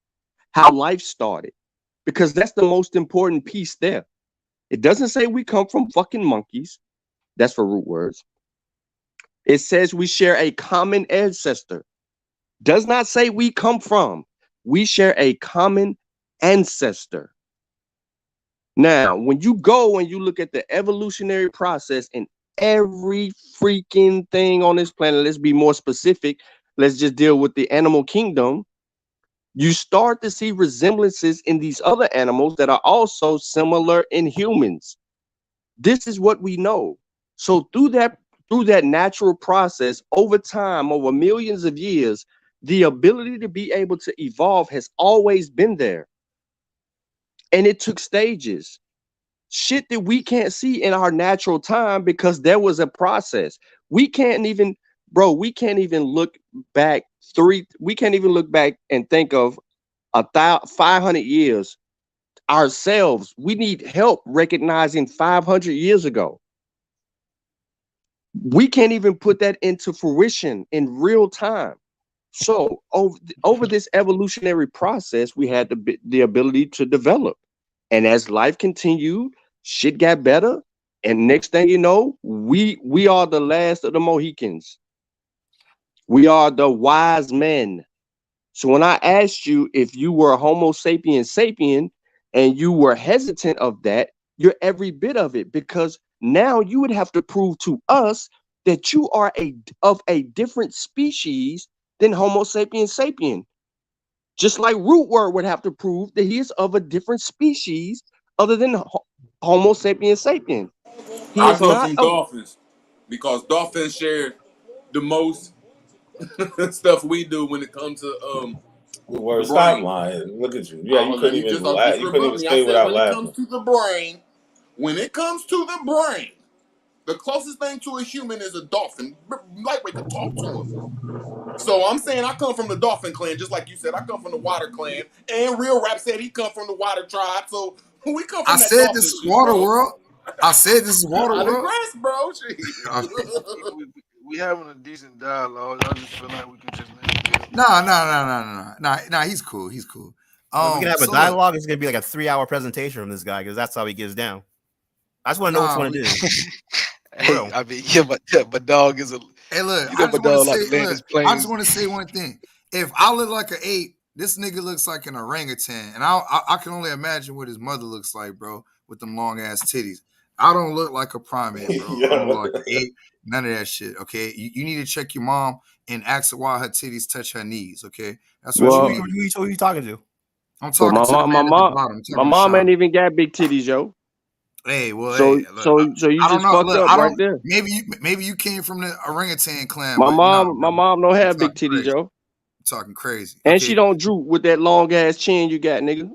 How life started. because that's the most important piece there. It doesn't say we come from fucking monkeys. That's for root words. It says we share a common ancestor. Does not say we come from. We share a common ancestor. Now, when you go and you look at the evolutionary process in every freaking thing on this planet, let's be more specific. Let's just deal with the animal kingdom. You start to see resemblances in these other animals that are also similar in humans. This is what we know. So through that natural process, over time, over millions of years, the ability to be able to evolve has always been there. And it took stages. Shit that we can't see in our natural time because there was a process. We can't even look back and think of 500 years ourselves. We need help recognizing 500 years ago. We can't even put that into fruition in real time. So over this evolutionary process, we had the ability to develop. And as life continued, shit got better. And next thing you know, we are the last of the Mohicans. We are the wise men. So when I asked you if you were a Homo sapiens sapien and you were hesitant of that, you're every bit of it, because now you would have to prove to us that you are of a different species than Homo sapiens sapien. Just like Root Word would have to prove that he is of a different species other than Homo sapiens sapien. He I is come not from dolphins because dolphins share the most stuff we do when it comes to Word, the stop brain. lying. Look at you. Yeah, you couldn't even Just laugh. You couldn't rebut even me. I stay said without when it comes laughing. to the brain, the closest thing to a human is a dolphin. Lightweight could talk to him. So I'm saying I come from the dolphin clan, just like you said. I come from the water clan, and Real Rap said he come from the water tribe. So we come from I that said dolphin this is shit, water bro. world. I said this is water I world. digress, bro. We having a decent dialogue. I just feel like we can just let it go. Nah. He's cool. He's cool. If we can have a So look, dialogue, it's gonna be like a 3-hour presentation from this guy because that's how he gets down. I just want to know which one it is. Hey, I mean, but dog is a. hey, look, You know, my dog like to land his I just planes. want to say one thing. If I look like an ape, this nigga looks like an orangutan, and I can only imagine what his mother looks like, bro, with them long ass titties. I don't look like a primate, bro. I don't look like an ape. None of that shit. Okay, you need to check your mom and ask her why her titties touch her knees. Okay, that's what you need. Who are you talking to? I'm talking to the man at the bottom. My mom ain't even got big titties, yo. Hey, well, so hey, look, so you I don't just know. fucked Look, up I right don't. there. Maybe you came from the orangutan clan. My but mom nah, don't have big titties, crazy. yo. I'm talking crazy. And Okay. she don't droop with that long ass chin you got, nigga.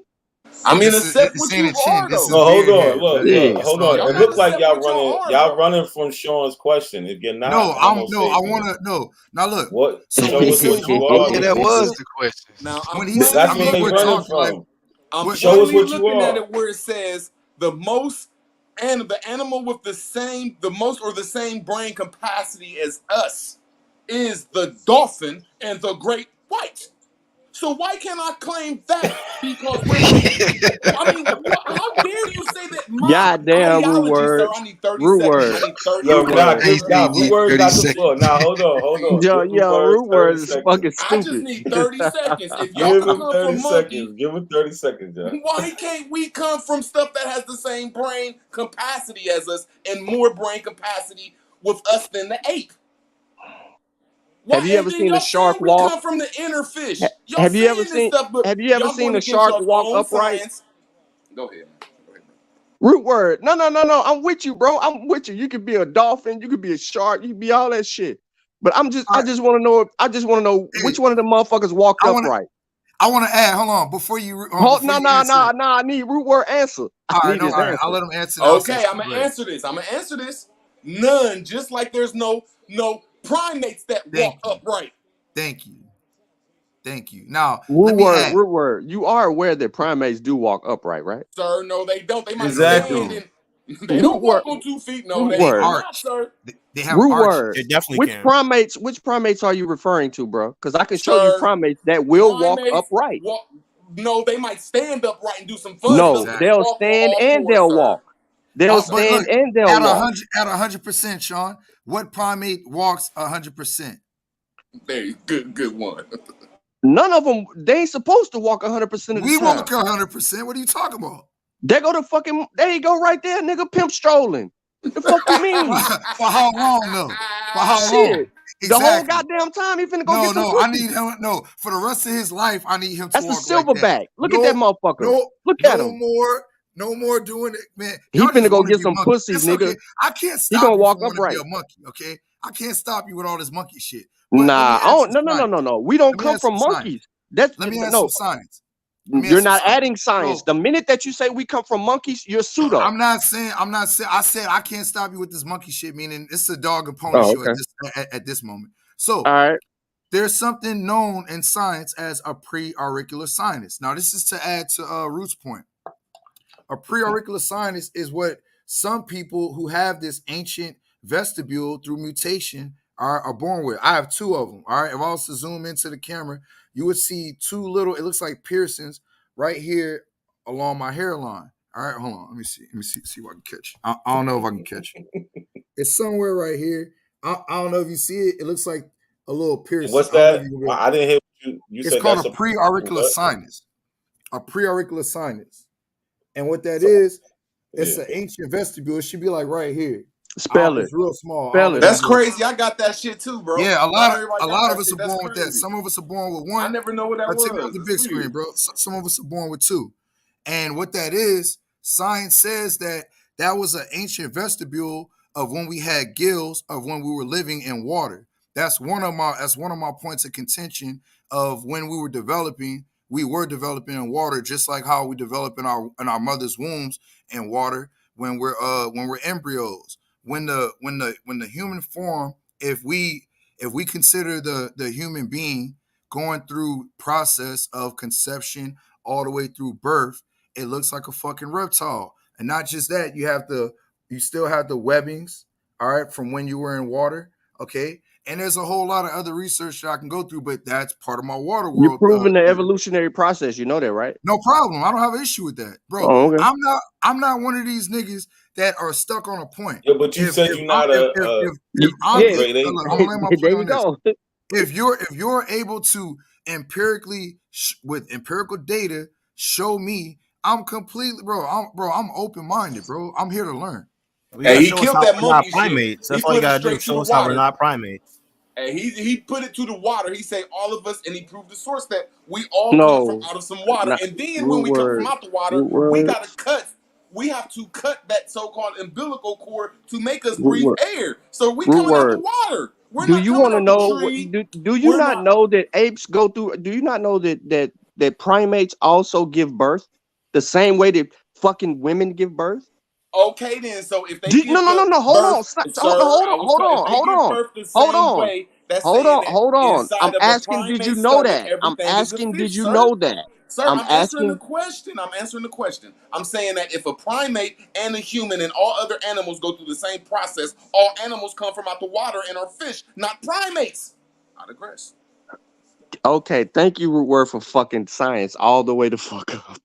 I mean, this accept is, what ain't you a chin. are, This though. is Hold beard on, hair. look, hold on. It looks like y'all bro. running from Sean's question. If you're not, I want to know. Now look. What? So Show us what you are. Yeah, that was the question. Now That's what they running from. I'm Show us plainly what you looking at are. it where it says the most and the animal with the same brain capacity as us is the dolphin and the great white. So why can't I claim that? Because we're I mean, how dare you say that my Goddamn root ideology, sir? words. I need 30 Root seconds. words. I need 30 Look, seconds. root words got the floor. Now hold on. Yo, root words is fucking I just stupid. need 30 seconds. If y'all Give can him come 30 from monkey, seconds. Give him 30 seconds, John. why can't we come from stuff that has the same brain capacity as us and more brain capacity with us than the ape? Have you ever then seen a y'all shark saying we walk? come from the inner fish. Y'all Have you ever saying this seen stuff, but y'all going a against shark your walk own upright? science. Go ahead, man. Root word. No. I'm with you, bro. I'm with you. You could be a dolphin, you could be a shark, you could be all that shit. But I just want to know which one of the motherfuckers walked upright. I want to add. Hold on, before you. No. I need root word answer. All right, Answer. I'll let him answer. Okay, I'm gonna answer this. None. Just like there's no primates that walk upright. Thank you. Now, root word. You are aware that primates do walk upright, right? Sir, no, they don't. They might Exactly. stand and they don't walk on 2 feet. No, they do not, sir. They have root arches. word. They definitely Which can. primates are you referring to, bro? Because I can show you primates that will walk upright. No, they might stand upright and do some fun No, stuff, but they they'll walk on stand all and fours, they'll sir. walk. They'll But look, stand and they'll at walk. 100%, Sean. What primate walks 100%? There, good one. None of them. They ain't supposed to walk 100% of the We time. walk 100%. What are you talking about? There go the fucking. There you go, right there, nigga. Pimp strolling. The fuck you mean? For how long though? For how Shit. long? The whole Exactly. goddamn time he finna go get some No. pussy. I need him. No, for the rest of his life, I need him to That's a walk like that. silverback. Look at that motherfucker. Look at him. No more doing it, man. He Y'all finna just go wanna get be some monkey. pussy, It's nigga. okay. I can't He stop gonna you walk from wanting to be upright. a monkey, okay? I can't stop you with all this monkey shit. But let me Nah, ask I you don't. No. science. We don't Let me come ask from some science. monkeys. That's Let me ask no. some science. Let me You're ask some not science. adding science. So, The minute that you say we come from monkeys, you're pseudo. I'm not saying. I said I can't stop you with this monkey shit. Meaning it's a dog and pony Oh, show okay. at this moment. So, All right. there's something known in science as a pre-auricular sinus. Now, this is to add to Root's point. A pre-auricular sinus is what some people who have this ancient vestibule through mutation are born with. I have two of them. All right. If I was to zoom into the camera, you would see two little, it looks like piercings right here along my hairline. All right, hold on. Let me see if I can catch. I don't know if I can catch it. It's somewhere right here. I don't know if you see it. It looks like a little piercing. What's that? I didn't hear what you It's said. called That's a pre-auricular what? sinus. A pre-auricular sinus. And what that is, it's Yeah. an ancient vestibule. It should be like right here. Spell it. It's real small. Spell it. That's crazy. I got that shit too, bro. Yeah, a Not lot everybody got that of us shit. are That's born with that. crazy. Some of us are born with one. I never know what that I'll take it was. off the It's big weird. screen, bro. Some of us are born with two. And what that is, science says that was an ancient vestibule of when we had gills, of when we were living in water. That's one of my points of contention of when we were developing in water, just like how we develop in our mother's wombs in water when we're embryos. When the human form, if we consider the human being going through process of conception all the way through birth, it looks like a fucking reptile. And not just that, you still have the webbings, all right, from when you were in water, okay? And there's a whole lot of other research that I can go through, but that's part of my water world. You're proving the evolutionary process. You know that, right? No problem. I don't have an issue with that, bro. Oh, okay. I'm not one of these niggas that are stuck on a point. Yeah, but you said you're not There you go. If you're able to empirically with empirical data show me, I'm completely, I'm open-minded, bro. I'm here to learn. Hey, he killed that monkey primates. shit. That's all you gotta do. Show us how we're not primates. And he put it to the water. He say all of us, and he proved the source that we all come from out of some water. And then when we come from out the water, we gotta cut. We have to cut that so-called umbilical cord to make us breathe air. So we coming out the water. We're do not you want to know? Do you not know that apes go through? Do you not know that primates also give birth the same way that fucking women give birth? Okay, then. So if they No. Hold on. Hold on. I'm asking, did you know that? I'm asking, did you know that? Sir, I'm answering the question. I'm saying that if a primate and a human and all other animals go through the same process, all animals come from out the water and are fish, not primates. I digress. Okay, thank you, Root Word, for fucking science all the way to fuck up.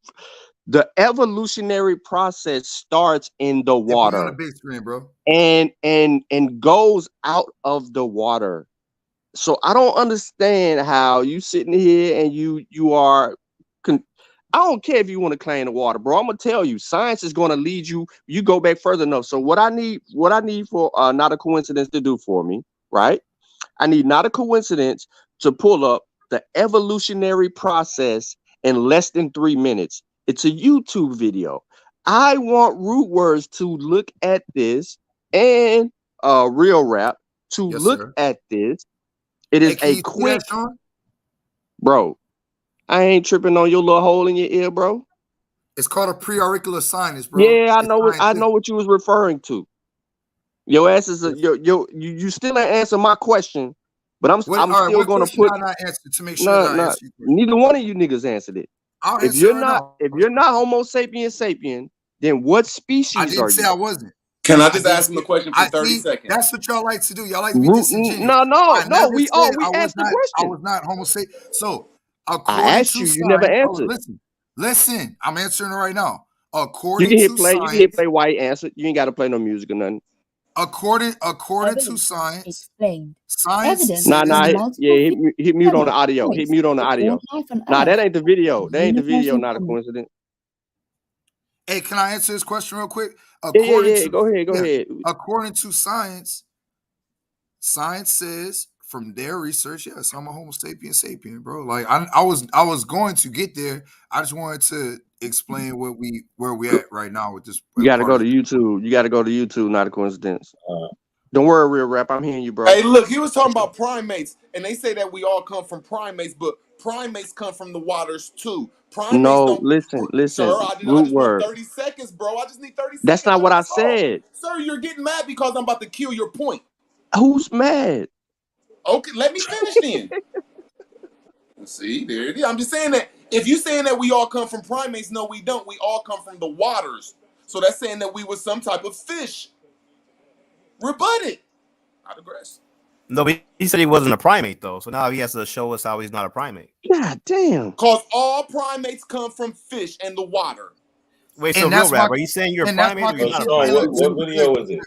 The evolutionary process starts in the water. On the big screen, bro. And goes out of the water. So I don't understand how you sitting here and you are. I don't care if you want to claim the water, bro. I'm gonna tell you, science is gonna lead you. You go back further enough. So what I need for not a coincidence to do for me, right? I need not a coincidence to pull up the evolutionary process in less than 3 minutes. It's a YouTube video. I want Root Words to look at this and Real Rap to look at this. It is a quick, bro. I ain't tripping on your little hole in your ear, bro. It's called a pre-auricular sinus, bro. Yeah, I know it. I know what you was referring to. Your ass is you still ain't answer my question, but I'm still going to put. Not answer to make sure that I answer you. Neither one of you niggas answered it. If you're not Homo sapiens sapien, then what species are you? I didn't say I wasn't. Can I just ask him a question for 30 seconds? That's what y'all like to do. Y'all like to be disingenuous. No. We asked the question. I was not Homo sapien. So According asked to you, you science, never answered. listen. I'm answering it right now. You According can hit to play. You science, can hit play while he answered. You ain't got to play no music or nothing. according to science, explained. science Evidence says Nah, in hit, multiple yeah, hit mute on the audio. Hit mute on the all audio. life on Nah, that Earth ain't the video. That ain't the video. universal Not a common. coincidence. Hey, can I answer this question real quick? Yeah. Go ahead. According to science says from their research, yes, I'm a Homo sapien, bro. Like I was going to get there. I just wanted to explain where we at right now with this. You got to go to YouTube. You got to go to YouTube. Not a coincidence. Don't worry, real rap. I'm hearing you, bro. Hey, look, he was talking about primates, and they say that we all come from primates, but primates come from the waters too. Primates No, don't. listen. Sir, I Root just want word. 30 seconds, bro. I just need 30 That's seconds. not what I That's all. said. Sir, you're getting mad because I'm about to kill your point. Who's mad? Okay, let me finish then. See, there it is. I'm just saying that if you're saying that we all come from primates, no, we don't. We all come from the waters. So that's saying that we were some type of fish. Rebut it. I digress. No, but he said he wasn't a primate though. So now he has to show us how he's not a primate. God damn. Because all primates come from fish and the water. Wait, so real rap, are you saying you're a primate or you're not a primate? What video is it?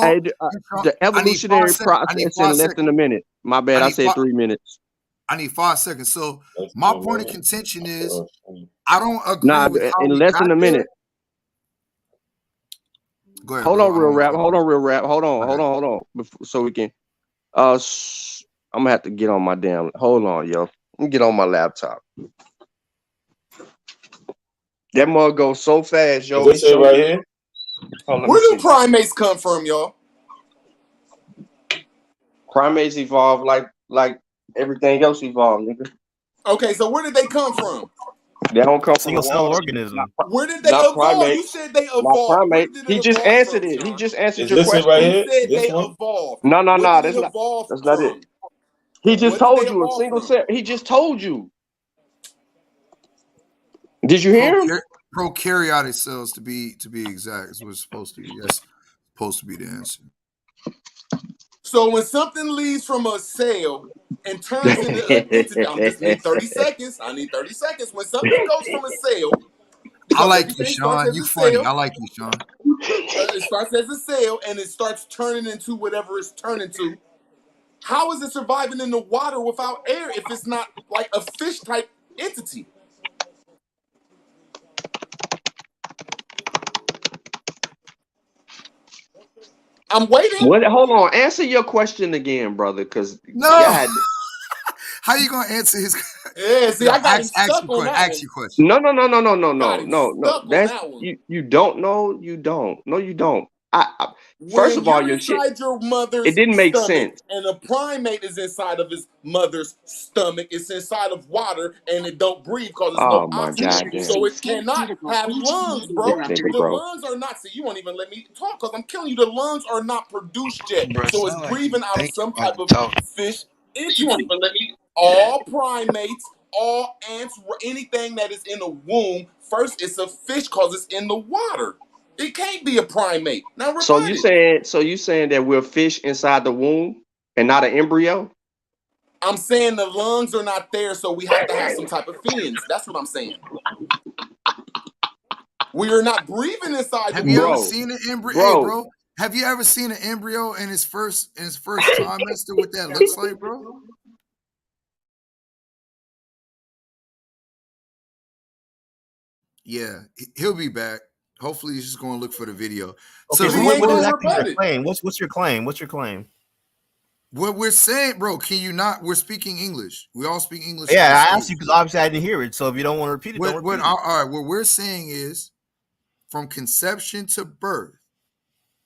Hey, the evolutionary process in less than a minute. My bad. I said 3 minutes. I need 5 seconds. So my point of contention is I don't agree with how in we less got than a minute. Go ahead, Hold on, real rap. Hold on. So we can. I'm gonna have to get on my damn. Hold on, yo. Let me get on my laptop. That mug goes so fast, yo. This it right here. Where do primates come from, y'all? Primates evolve like everything else evolved, nigga. Okay, so where did they come from? They don't come from single cell organism. Where did they evolve? Primate. You said they Not evolved. Where primate. did He it just evolve answered from, it. He Sean? just answered Is your this it question. right He here? said This they one? evolved. No, Where did that's it not. evolve That's not it. from? He just What did told they you a evolve single from? cell. He just told you. Did you hear him? Prokaryotic cells to be exact is what it's supposed to be. That's supposed to be the answer. So when something leaves from a cell and turns into an entity, I just need 30 seconds. I need 30 seconds. When something goes from a cell, I because like you, everything starts Sean. as You a funny. cell. I like you, Sean. It starts as a cell and it starts turning into whatever it's turning to. How is it surviving in the water without air if it's not like a fish type entity? I'm waiting. What? Hold on. Answer your question again, brother. Because No. God. How you gonna answer his? Yeah, see, I got him stuck on that ask one. you question. No. Got him stuck on That's that one. you don't know. You don't. No, you don't. First When of all, you're your shit. inside your mother's It didn't make stomach sense. and a primate is inside of his mother's stomach, it's inside of water and it don't breathe because there's no Oh my oxygen. goddamn. So it cannot have lungs, bro. Nigga, The bro. lungs are not, see, you won't even let me talk because I'm killing you. The lungs are not produced yet. Bro, So it's sound like breathing you out of thinking some while type you of talking. fish entity. All primates, all ants, anything that is in a womb, first it's a fish because it's in the water. It can't be a primate. Now rebut So you it. saying that we're fish inside the womb and not an embryo? I'm saying the lungs are not there, so we have to have some type of fins. That's what I'm saying. We are not breathing inside Have the you ever womb. seen an embryo? Hey, bro. Have you ever seen an embryo in its first trimester? What that looks like, bro? Yeah, he'll be back. Hopefully, he's just going to look for the video. Okay, so what exactly is your claim? What's your claim? What's your claim? What we're saying, bro, can you not? We're speaking English. We all speak English. Yeah, I asked you because obviously I didn't hear it. So if you don't want to repeat it, don't repeat it. All right, what we're saying is from conception to birth,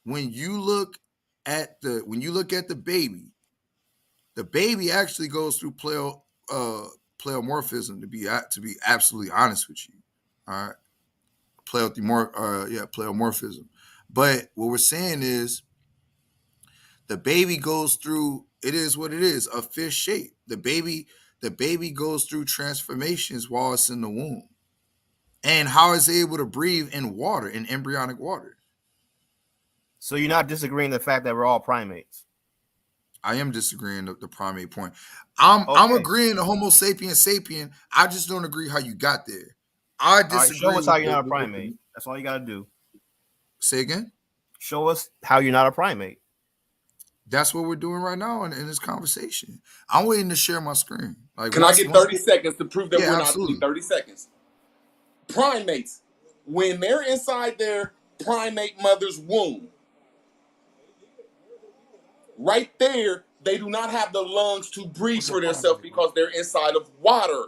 when you look at the baby actually goes through pleomorphism, to be absolutely honest with you. All right. Pleomorphism. But what we're saying is the baby goes through, it is what it is, a fish shape. The baby goes through transformations while it's in the womb. And how is it able to breathe in water, in embryonic water? So you're not disagreeing the fact that we're all primates? I am disagreeing the primate point. I'm agreeing the Homo sapien sapien. I just don't agree how you got there. I disagree. Show us how you're not a primate. That's all you got to do. Say again. Show us how you're not a primate. That's what we're doing right now in this conversation. I'm waiting to share my screen. Like, can I get 30 seconds to prove that we're absolutely. not 30 seconds? Primates, when they're inside their primate mother's womb, right there, they do not have the lungs to breathe for themselves because they're inside of water.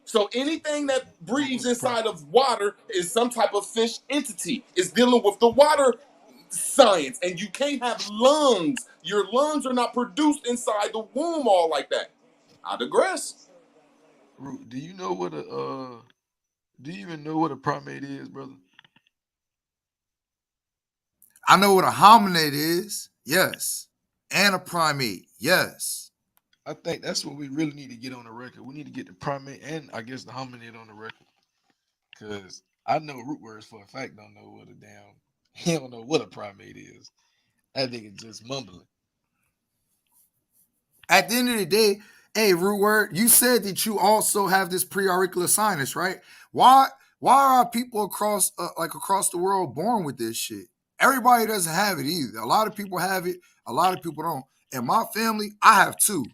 So anything that breathes inside of water is some type of fish entity. It's dealing with the water science, and you can't have lungs. Your lungs are not produced inside the womb all like that. I digress. Do you know what a do you even know what a primate is, brother? I know what a hominid is, yes, and a primate, yes. I think that's what we really need to get on the record. We need to get the primate and I guess the hominid on the record, because I know root words for a fact don't know what a damn he don't know what a primate is. I think it's just mumbling. At the end of the day, hey, root word, you said that you also have this pre-auricular sinus, right? Why are people across the world born with this shit? Everybody doesn't have it either. A lot of people have it, a lot of people don't. In my family, I have two.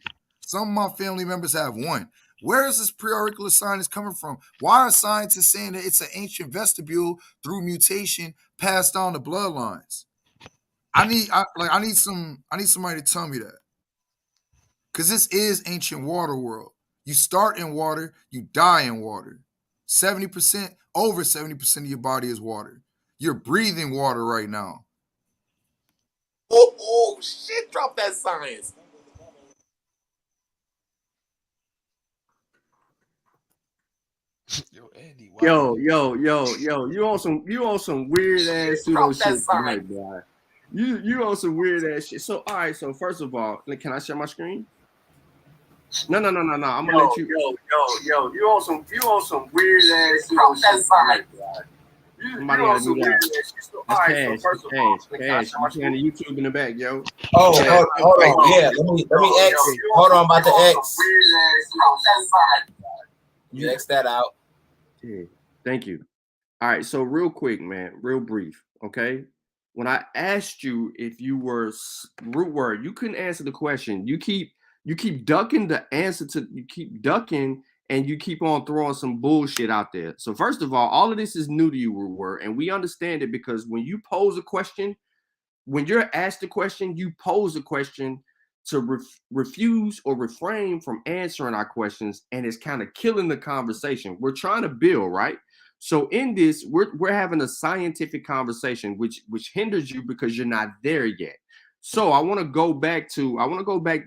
Some of my family members have one. Where is this pre-auricular sinus coming from? Why are scientists saying that it's an ancient vestibule through mutation passed down the bloodlines? I need somebody to tell me that. Because this is ancient water world. You start in water, you die in water. 70%, over 70% of your body is water. You're breathing water right now. Oh shit, drop that science. Yo, you on some weird ass pseudo shit tonight, boy. You on some weird ass shit. So all right, so first of all, can I share my screen? No. I'm gonna let you. Yo, you on some weird ass pseudo shit tonight, boy. Somebody gotta do that. That's cash. I'm playing the YouTube in the back, yo. Oh, yeah. hold on. Yeah, let me X. Hold on, about to X. You X that out. Yeah, thank you. All right, so real quick, man, real brief, okay? When I asked you if you were root word, you couldn't answer the question. You keep ducking the answer to. You keep ducking. And you keep on throwing some bullshit out there. So first of all of this is new to you, root word, and we understand it because when you pose a question, when you're asked a question, you pose a question to refuse or refrain from answering our questions, and it's kind of killing the conversation. We're trying to build, right? So in this, we're having a scientific conversation, which hinders you because you're not there yet. So I want to go back to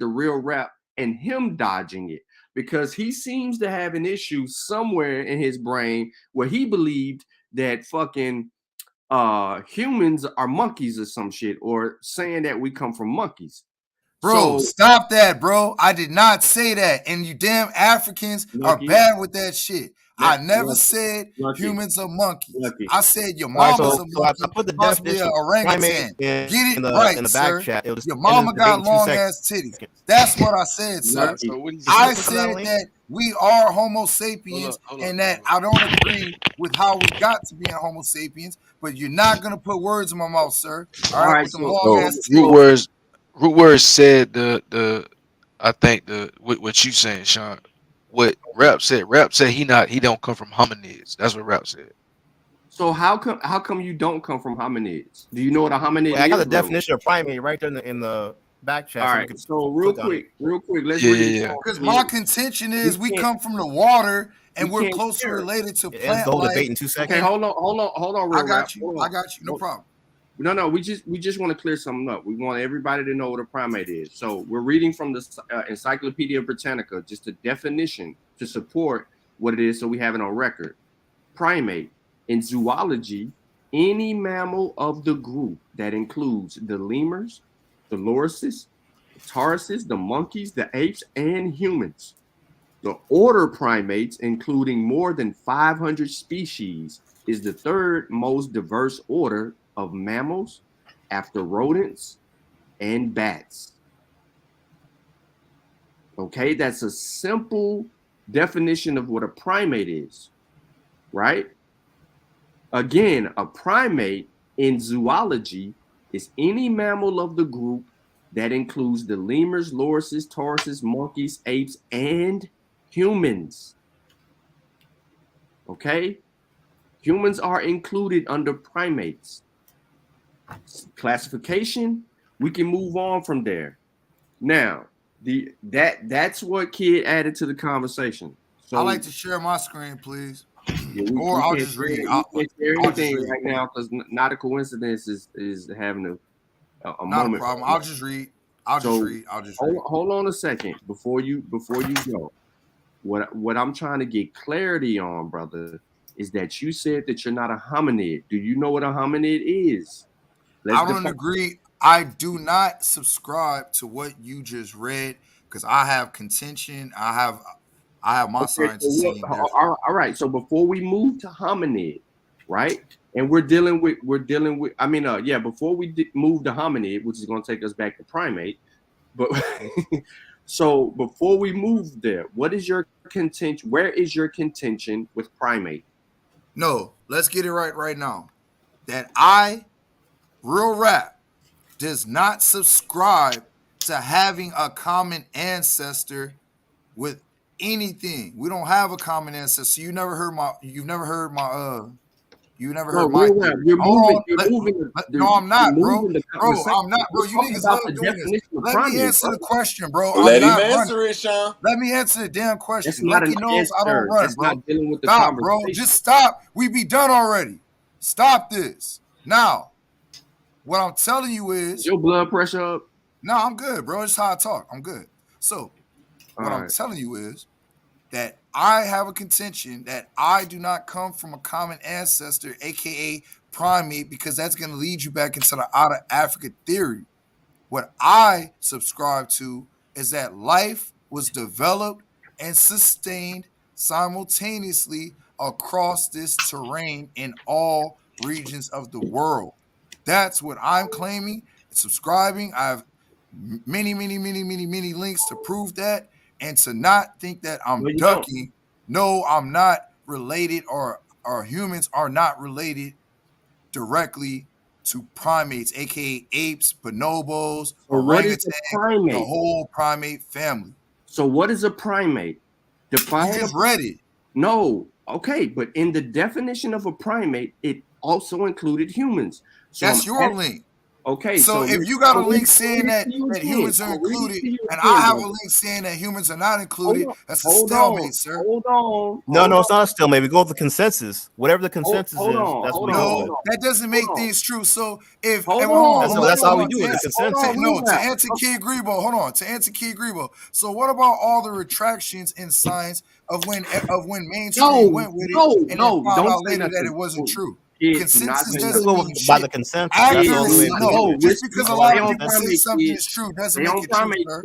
real rap and him dodging it, because he seems to have an issue somewhere in his brain where he believed that fucking humans are monkeys or some shit, or saying that we come from monkeys. Bro, stop that, bro. I did not say that. And you damn Africans are bad with that shit. I never said humans are monkeys. I said your mama's a monkey, possibly an orangutan. Get it right, sir. Your mama got long ass titties. That's what I said, sir. I said that we are Homo sapiens, and that I don't agree with how we got to being Homo sapiens, but you're not gonna put words in my mouth, sir. All right, with some long ass titties. Root words said I think what you saying, Sean. What Rap said he don't come from hominids. That's what Rap said. So how come you don't come from hominids? Do you know what a hominid is? I got the definition of primate right there in the back chat. All right, so real quick, let's read it. Because my contention is we come from the water and we're closely related to plant life. Debate in 2 seconds. Okay, hold on. I got you. No problem. No, we just want to clear something up. We want everybody to know what a primate is. So we're reading from the Encyclopedia Britannica, just a definition to support what it is, so we have it on record. Primate, in zoology, any mammal of the group that includes the lemurs, the lorises, the tauruses, the monkeys, the apes, and humans. The order primates, including more than 500 species, is the third most diverse order of mammals after rodents and bats. Okay, that's a simple definition of what a primate is, right? Again, a primate in zoology is any mammal of the group that includes the lemurs, lorises, tauruses, monkeys, apes, and humans. Okay? Humans are included under primates. Classification, we can move on from there. Now, that's what Kid added to the conversation. So I like to share my screen, please. yeah, Or we I'll can't just share, read. we can't share I'll just anything read. right now because not a coincidence is having a Not a moment. problem. Right I'll now. just read. I'll just read. I'll just read. Hold on a second before you go. What I'm trying to get clarity on, brother, is that you said that you're not a hominid. Do you know what a hominid is? I don't agree. I do not subscribe to what you just read because I have contention. I have my science saying different. All right. So before we move to hominid, right? And we're dealing with. I mean, before we move to hominid, which is going to take us back to primate, but so before we move there, what is your contention? Where is your contention with primate? No, let's get it right now. That I, Real Rap, does not subscribe to having a common ancestor with anything. We don't have a common ancestor. You've never heard my theory. No, I'm not, bro. I'm not, bro. You niggas love doing this. Let me answer the question, bro. Let I'm him not answer running. it, Sean. Let me answer the damn question. That's not Lucky an knows I don't answer. run, That's bro. not dealing with the Stop, bro. conversation. Just stop. We be done already. Stop this. Now, what I'm telling you is your blood pressure up. No, I'm good, bro. It's how I talk. I'm good. So, what I'm telling you is that I have a contention that I do not come from a common ancestor, aka primate, because that's going to lead you back into the out of Africa theory. What I subscribe to is that life was developed and sustained simultaneously across this terrain in all regions of the world. That's what I'm claiming and subscribing. I have many links to prove that, and to not think that I'm ducking. No, I'm not related, or humans are not related directly to primates, aka apes, bonobos, orangutans, the whole primate family. So what is a primate? You just read it. No, okay, but in the definition of a primate, it also included humans. So that's your link. Okay, so if you got a link saying that humans are included, and I have a link saying that humans are not included, that's a stalemate, sir. Hold on. No, it's not a stalemate. We go with the consensus. Whatever the consensus is, that's what we go with. That doesn't make things true. So if that's how we do it. The consensus. To answer Kid Grebo, hold on. To answer Kid Grebo. So what about all the retractions in science of when mainstream went with it and then found out later that it wasn't true? Consensus doesn't mean shit. By the consensus. That's all the way no, just because a lot of people say something is true doesn't make it true, sir.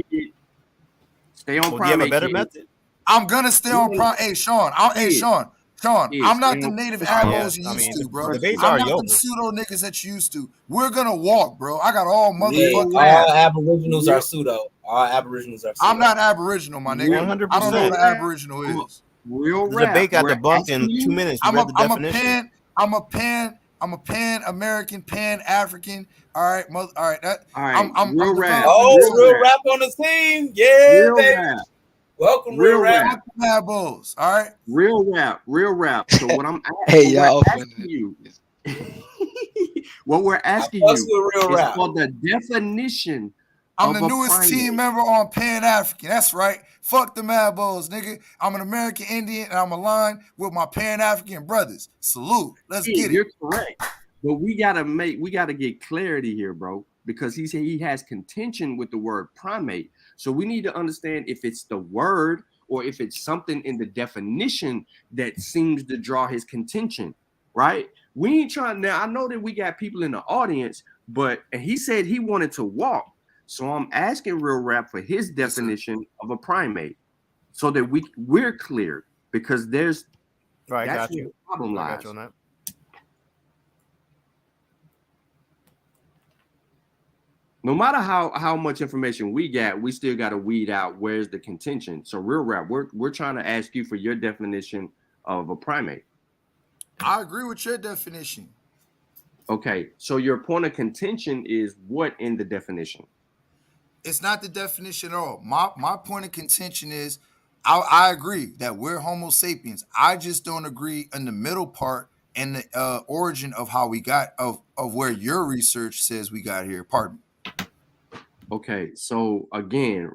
Stay on primate. Do you have a better method? I'm gonna stay on primate. Hey, Sean. I'm not the native Abos you used to, bro. I'm not the pseudo niggas that you used to. We're gonna walk, bro. I got all motherfucking. All Aboriginals are pseudo. All Aboriginals are pseudo. I'm not Aboriginal, my nigga. 100%. I don't know what an Aboriginal is. Real rap. The debate got debunked in 2 minutes. You read the definition. I'm a Pan-American, Pan-African. All right. I'm real rap. Real rap on the team. Yeah, real baby. Rap. Welcome, real rap. All right. Real rap. So what I'm asking you, what we're asking you is for the definition. I'm the newest team member on Pan-African. That's right. Fuck the Mad Bulls, nigga. I'm an American Indian, and I'm aligned with my Pan-African brothers. Salute. Let's get it. You're correct. But we gotta get clarity here, bro, because he has contention with the word primate. So we need to understand if it's the word or if it's something in the definition that seems to draw his contention, right? We ain't trying now. I know that we got people in the audience, but he said he wanted to walk. So I'm asking Real Rap for his definition of a primate, so that we're clear, because that's where the problem lies. no matter how much information we got, we still got to weed out where's the contention. So real rap, we're trying to ask you for your definition of a primate. I agree with your definition. Okay, so your point of contention is what in the definition? It's not the definition at all. My point of contention is I agree that we're Homo sapiens. I just don't agree in the middle part and the origin of how we got of where your research says we got here. Pardon me. Okay, so again,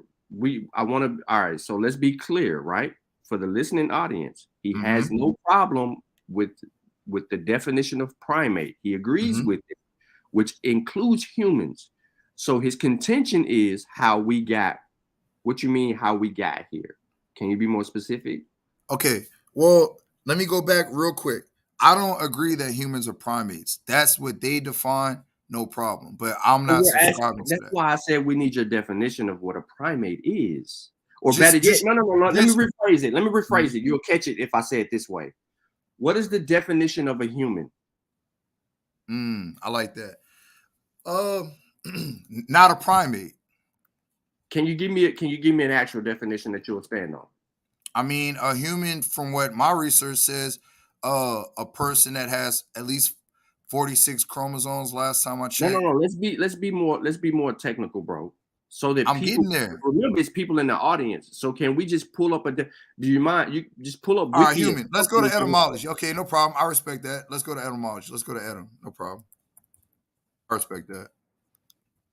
all right, so let's be clear, right? For the listening audience, he has no problem with the definition of primate. He agrees with it, which includes humans. So his contention is how we got. What you mean how we got here? Can you be more specific? Okay, well, let me go back real quick. I don't agree that humans are primates. That's what they define, no problem. But I'm not subscribing to that. That's why I said we need your definition of what a primate is. Or better yet, no. Let me rephrase it. You'll catch it if I say it this way. What is the definition of a human? I like that. Not a primate. Can you give me an actual definition that you'll expand on? I mean, a human, from what my research says, a person that has at least 46 chromosomes. Last time I checked. No. Let's be more technical, bro. So that I'm getting there. Remember, it's people in the audience. So can we just pull up do you mind? You just pull up. All right, human. Let's go to etymology. Okay, no problem. I respect that. Let's go to etymology. Let's go to etym. No problem. I respect that.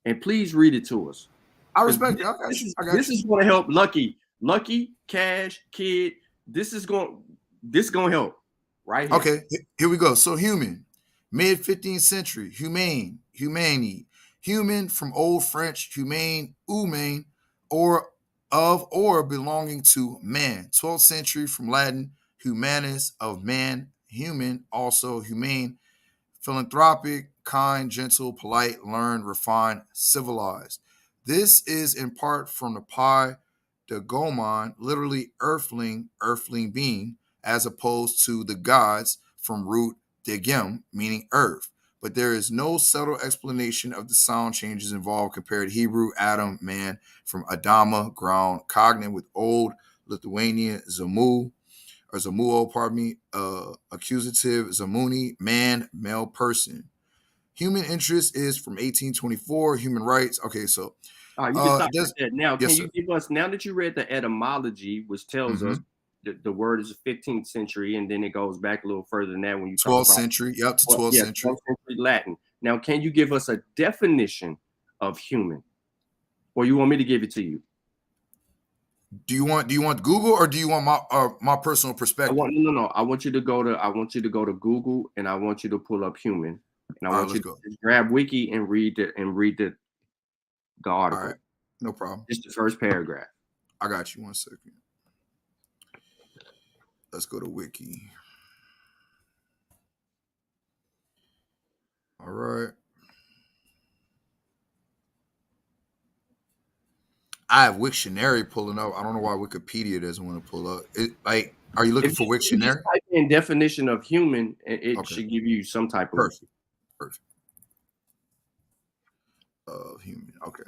And please read it to us. I respect it. This is going to help Lucky, Cash, Kid. This is going to help, right here. Okay, here we go. So human, mid 15th century, humanity, human from Old French, humane, or belonging to man. 12th century from Latin, humanus, of man, human, also humane, philanthropic, kind, gentle, polite, learned, refined, civilized. This is in part from the pi de gomon, literally earthling being, as opposed to the gods from root degem, meaning earth. But there is no subtle explanation of the sound changes involved compared to Hebrew, Adam, man, from Adama, ground, cognate with Old Lithuanian Zamuo, accusative Zamuni, man, male person. Human interest is from 1824, human rights. Okay, so you can stop there. Now, can you give us, now that you read the etymology, which tells us the word is 15th century, and then it goes back a little further than that when you 12th century, to 12th century. 12th century Latin. Now, can you give us a definition of human? Or you want me to give it to you? Do you want Google, or do you want my personal perspective? No. I want you to go to Google, and I want you to pull up human. And I want you to just grab Wiki and read the article. All right, no problem. Just the first paragraph. I got you. 1 second. Let's go to Wiki. All right. I have Wiktionary pulling up. I don't know why Wikipedia doesn't want to pull up. Are you looking for Wiktionary? If type in definition of human, it should give you some type of perfect. Human. Okay.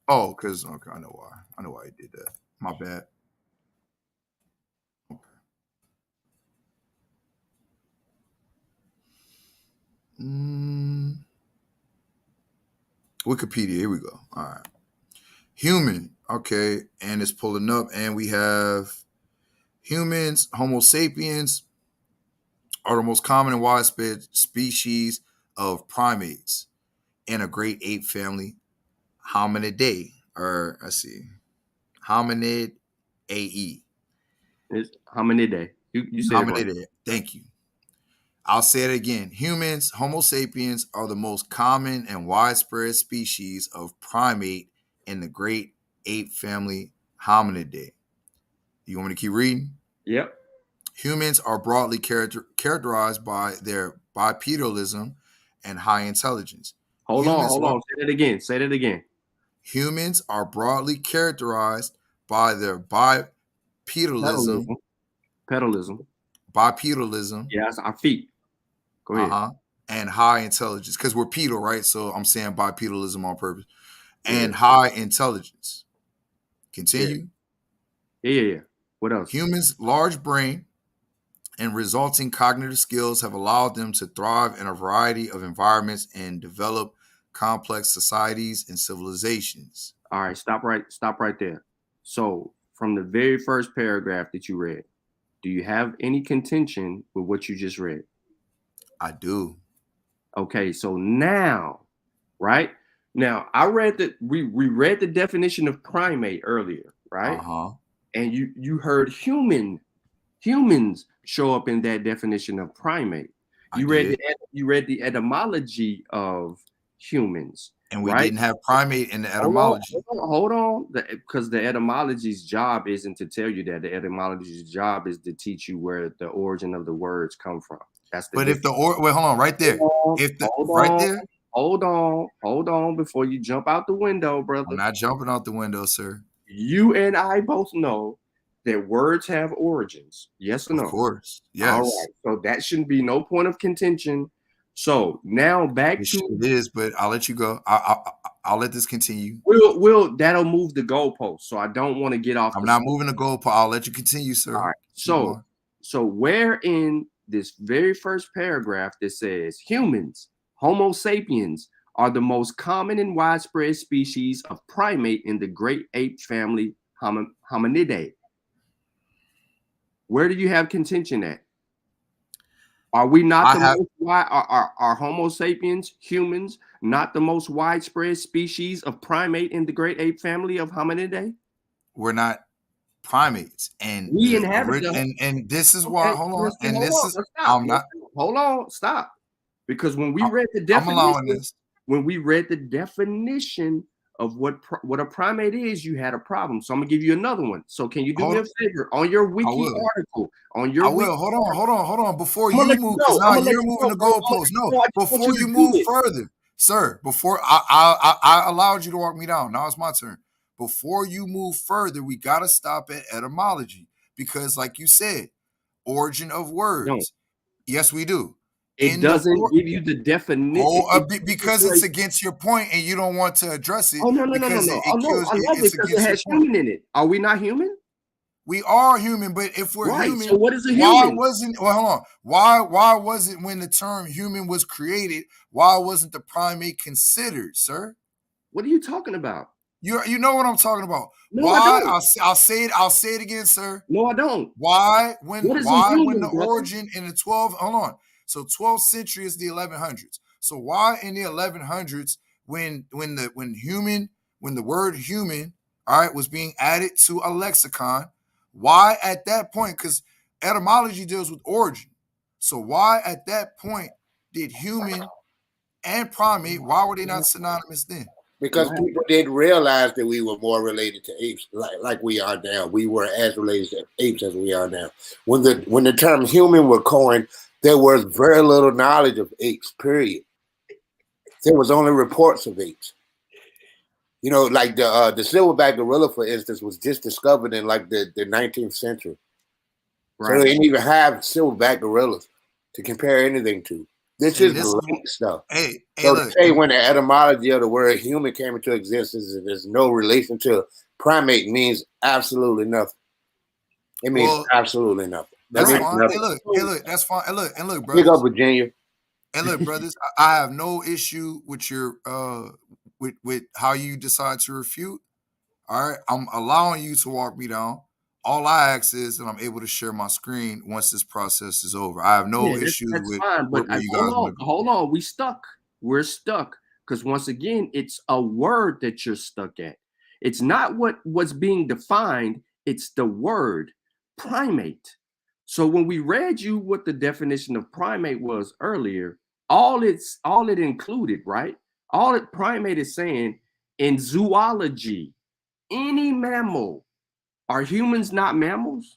Oh, because I know why. I know why he did that. My bad. Okay. Wikipedia. Here we go. All right. Human. Okay, and it's pulling up, and we have humans, Homo sapiens, are the most common and widespread species of primates in a great ape family, Hominidae, or let's see, Hominid AE. It's Hominidae. You said Hominidae. It right. Thank you. I'll say it again. Humans, Homo sapiens, are the most common and widespread species of primate in the great ape family, Hominidae. You want me to keep reading? Yep. Humans are broadly characterized by their bipedalism and high intelligence. Hold on. Say that again. Humans are broadly characterized by their bipedalism. Pedalism. Bipedalism. Yeah, that's our feet. Go ahead. and high intelligence, because we're pedal, right? So I'm saying bipedalism on purpose. And high intelligence. Continue. Yeah. What else? Humans' large brain and resulting cognitive skills have allowed them to thrive in a variety of environments and develop complex societies and civilizations. All right, stop right there. So from the very first paragraph that you read, do you have any contention with what you just read? I do. Okay, so now, right? Now I read that we read the definition of primate earlier, right? And you heard humans show up in that definition of primate. You read the etymology of humans. And we right? didn't have primate in the etymology. Hold on. Because the etymology's job isn't to tell you that. The etymology's job is to teach you where the origin of the words come from. That's the But if the wait, hold on, right there. Hold on before you jump out the window, brother. I'm not jumping out the window, sir. You and I both know that words have origins. Yes or no? Of course. Yes. All right. So that shouldn't be no point of contention. So now back to it is, but I'll let you go. I'll let this continue. Will that'll move the goalpost. So I don't want to get off. I'm not moving the goalpost. I'll let you continue, sir. All right. So where in this very first paragraph that says humans, Homo sapiens, are the most common and widespread species of primate in the great ape family Hominidae. Where do you have contention at? Are we not are Homo sapiens, humans, not the most widespread species of primate in the great ape family of Hominidae? We're not primates, and we inhabit them. And this is why. Hold on. And this is I'm not. Hold on. Stop. Because when we read the definition, I'm allowing this. When we read the definition of what a primate is, you had a problem. So I'm gonna give you another one. So can you do me a favor on your wiki article? On your will. Hold on. Before you move, because now you're moving the goalpost. No, before you move further, sir. Before I allowed you to walk me down. Now it's my turn. Before you move further, we gotta stop at etymology because, like you said, origin of words. No. Yes, we do. It doesn't give you the definition. Because it's against your point and you don't want to address it. Oh, no. I love it because it has human in it. Are we not human? We are human, but if we're human, so what is a human? Hold on. Why wasn't when the term human was created, why wasn't the primate considered, sir? What are you talking about? You know what I'm talking about. No, I don't. I'll say it again, sir. No, I don't. Why when the origin in the 12 hold on. So 12th century is the 1100s. So why in the 1100s when the word human, all right, was being added to a lexicon, why at that point, because etymology deals with origin. So why at that point did human and primate, why were they not synonymous then? Because people didn't realize that we were more related to apes like we are now. We were as related to apes as we are now. When the term human was coined, there was very little knowledge of apes, period. There was only reports of apes. You know, like the silverback gorilla, for instance, was just discovered in like the 19th century. Right. So they didn't even have silverback gorillas to compare anything to. This is late stuff. So to say when the etymology of the word human came into existence, there's no relation to primate means absolutely nothing. It means absolutely nothing. That's fine. Hey, look, that's fine. And look, brothers. Pick up Virginia. And look, brothers, I have no issue with your with how you decide to refute. All right, I'm allowing you to walk me down. All I ask is that I'm able to share my screen once this process is over. I have no issue with fine, but where you guys want to go. Hold on, we're stuck because once again, it's a word that you're stuck at. It's not what's being defined; it's the word primate. So when we read you what the definition of primate was earlier, all it included, right? All that primate is saying in zoology, any mammal. Are humans not mammals?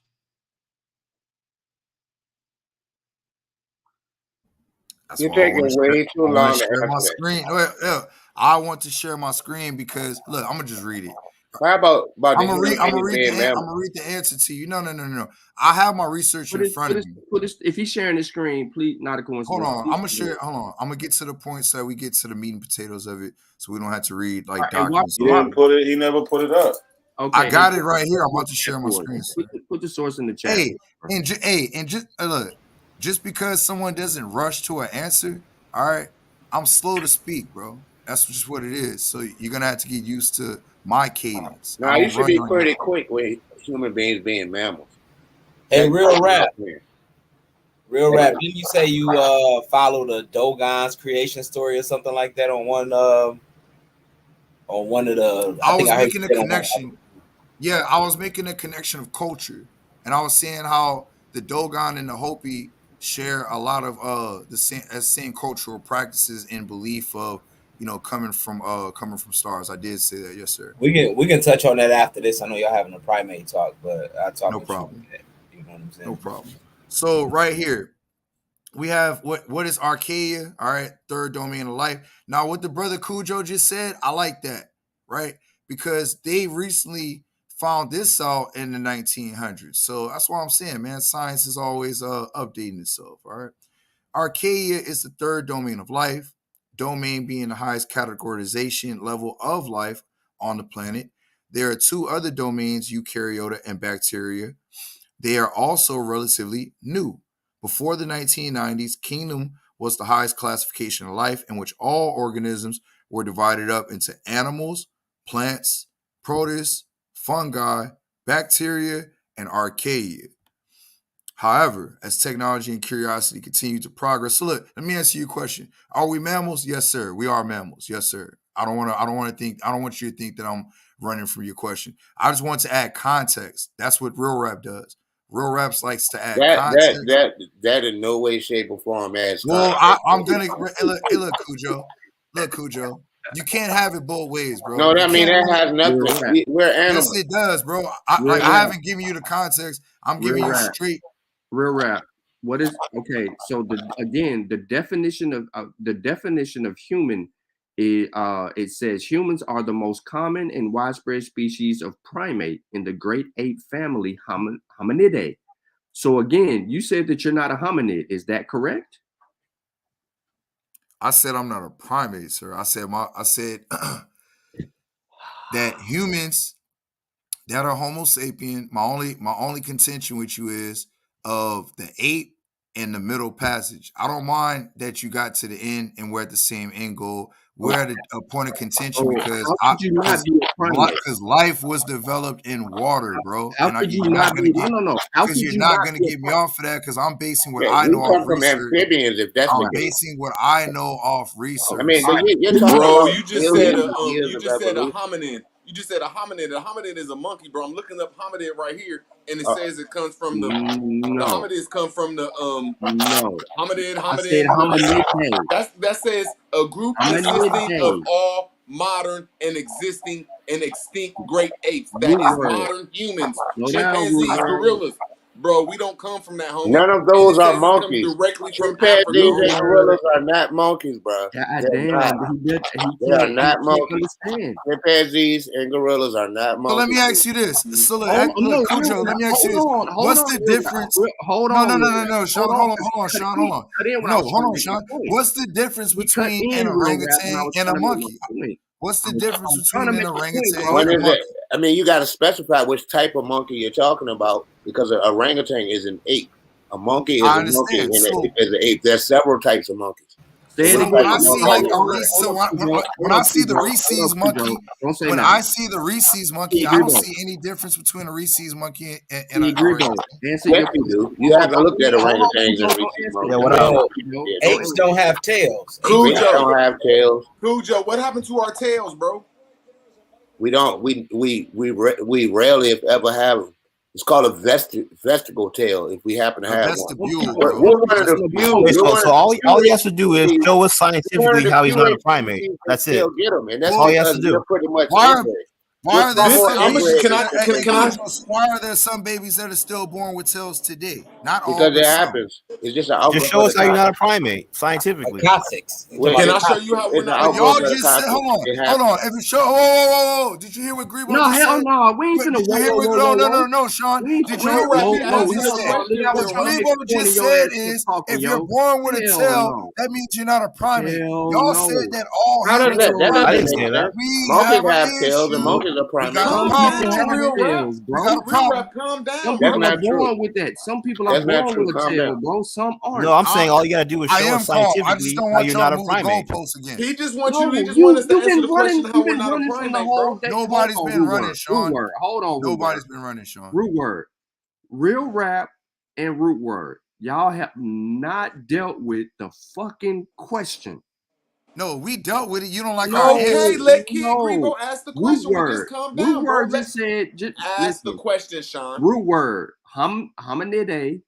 You're taking way too long to share my screen. I want to share my screen because look, I'm gonna just read it. How about I'm the gonna human read. I'm being gonna read being the. I'm mammals? gonna read the answer to you. No. I have my research in front of me. If he's sharing his screen, please, not a coincidence. Hold on. I'm gonna share. Hold on. I'm gonna get to the point so we get to the meat and potatoes of it, so we don't have to read like documents. He didn't put it. He never put it up. Okay, I got it right here. I'm about to share my screen. Put the source in the chat. And just look, just because someone doesn't rush to an answer, all right, I'm slow to speak, bro. That's just what it is. So you're gonna have to get used to my cadence. Now you should be pretty quick with human beings being mammals. Hey, real rap. Real rap. Didn't you say you follow the Dogon's creation story or something like that on one of the? I was making a connection. Yeah, I was making a connection of culture, and I was saying how the Dogon and the Hopi share a lot of the same cultural practices and belief of coming from stars. I did say that, yes, sir. We can touch on that after this. I know y'all having a primate talk, but I talk. No problem. You know what I'm saying? No problem. So right here, we have what is Archaea? All right, third domain of life. Now, what the brother Cujo just said, I like that, right? Because they recently found this out in the 1900s. So that's what I'm saying, man. Science is always updating itself. All right. Archaea is the third domain of life, domain being the highest categorization level of life on the planet. There are two other domains, eukaryota and bacteria. They are also relatively new. Before the 1990s, kingdom was the highest classification of life in which all organisms were divided up into animals, plants, protists, fungi, bacteria, and archaea. However, as technology and curiosity continue to progress, so look, let me answer you a question. Are we mammals? Yes, sir. We are mammals. Yes, sir. I don't want you to think that I'm running from your question. I just want to add context. That's what real rap does. Real raps likes to add context. That in no way, shape, or form adds. Well, I'm gonna look, Cujo. Look, Cujo. You can't have it both ways, bro. No, that has nothing. We're animals. Yes, it does, bro. I haven't given you the context. I'm giving you straight. Real rap. What is okay? So the definition of human is it says humans are the most common and widespread species of primate in the great ape family Hominidae. So again, you said that you're not a hominid. Is that correct? I said I'm not a primate, sir. I said that humans that are Homo sapien. My only contention with you is of the ape and the middle passage. I don't mind that you got to the end and we're at the same end goal. We're at a point of contention because life was developed in water, bro. How could you not be? No. Because you're not going to get me off of that because I'm basing what I know off research. Amphibians, if that's I'm basing what I know off research. I mean, you're bro, talking you just said a hominid. You just said a hominid. A hominid is a monkey, bro. I'm looking up hominid right here, and it says it comes from the hominids come from the hominid. That says a group consisting of all modern and existing and extinct great apes. That is modern humans, chimpanzees, gorillas. Bro, we don't come from that home. None of those are monkeys. Directly from Chimpanzees and gorillas are not monkeys, bro. They are not monkeys. Chimpanzees and gorillas are not monkeys. So let me ask you this. So look, Cujo, let me ask you this. What's the difference? Hold on. No, Sean. Hold on, Sean. Hold on, Sean. What's the difference between an orangutan and a monkey? What's the difference between an orangutan and a monkey? I mean, you got to specify which type of monkey you're talking about because an orangutan is an ape. A monkey is a monkey and is an ape. There's several types of monkeys. So when I see when I see the Reese's monkey, I don't see any difference between a Reese's monkey and an orangutan. Yes, you do. You haven't looked at orangutans and Reese's monkeys. Apes don't have tails. Apes don't have tails. Cujo, what happened to our tails, bro? We don't. We rarely, if ever, have them. It's called a vestigial tail. If we happen to have one, we're one of the few. So all he has to do is show us scientifically how he's not a primate. That's it. Get them, and that's all he has to do. Pretty much. Why are there some babies? Can I? Why are there some babies that are still born with tails today? Not all, Because but it some. happens. It's just an Just outgrowth show of us the how you're not a context. primate scientifically. Coccyx. Can I show you how we're It's an not? outgrowth Y'all of the just said, context. hold It on. happens. If you show, whoa. Did you hear what Grebo No, just hell said? no. We ain't Did finna you hear what? No, Sean. Did you hear what Real rap, Grebo you just answer the said? question What real rap. Grebo just said is, if you're born with a tail, that means you're not a primate. Y'all said that all How does humans that? are That I doesn't didn't primates. make say that. sense. We Monkeys have have an tails, and issue. monkeys are We got primates. a Calm problem, down, Jimmy. real rap. tails, bro. We got a Real problem. rap, calm down, Some That's bro. people are not true. born with that. Some people are That's not born true. with a Calm tail, down. bro. Some aren't. No, I'm saying all you gotta do is I show am us calm. I just scientifically don't how want you're y'all not to a move the primate. goalposts again. He just wants No, you to you've answer been the question running. how You've we're been not a running from the primate, whole bro. day. Nobody's Hold on, been root running, word. Sean. Root word. Hold on, root Nobody's word. been running, Sean. Root word. Real rap and root word. Y'all have not dealt with the fucking question. No, we dealt with it. You don't like No, our answer. Okay, let Kid no. Grebo ask the Root question. We just word. calm Root down, bro. word just said. Ask the Listen. question, Sean. Root word. Hominidae.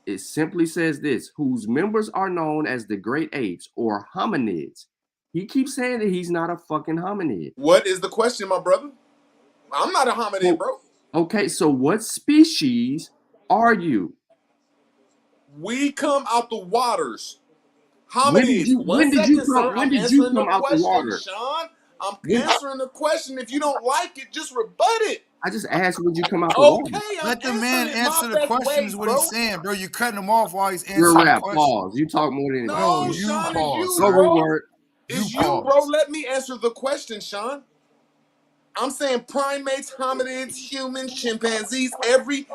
It simply says this: whose members are known as the great apes or hominids. He keeps saying that he's not a fucking hominid. What is the question, my brother? I'm not a hominid, bro. Okay, so what species are you? We come out the waters. When did Hominids. you One second, sir. when I'm did you answering the come out the question, water? Sean. I'm answering the question. If you don't like it, just rebut it. I just asked, would you come out the water? Okay, I'm Let the man answering it answer my the best question way, is what bro. he's saying, bro. You're cutting him off while he's Real answering the rap, question. pause. You talk more than anybody. No, No, you Sean, it's pause, you, Go sir. root bro. word. It's You you, bro. pause. Let me answer the question, Sean. I'm saying primates, hominids, humans, chimpanzees, every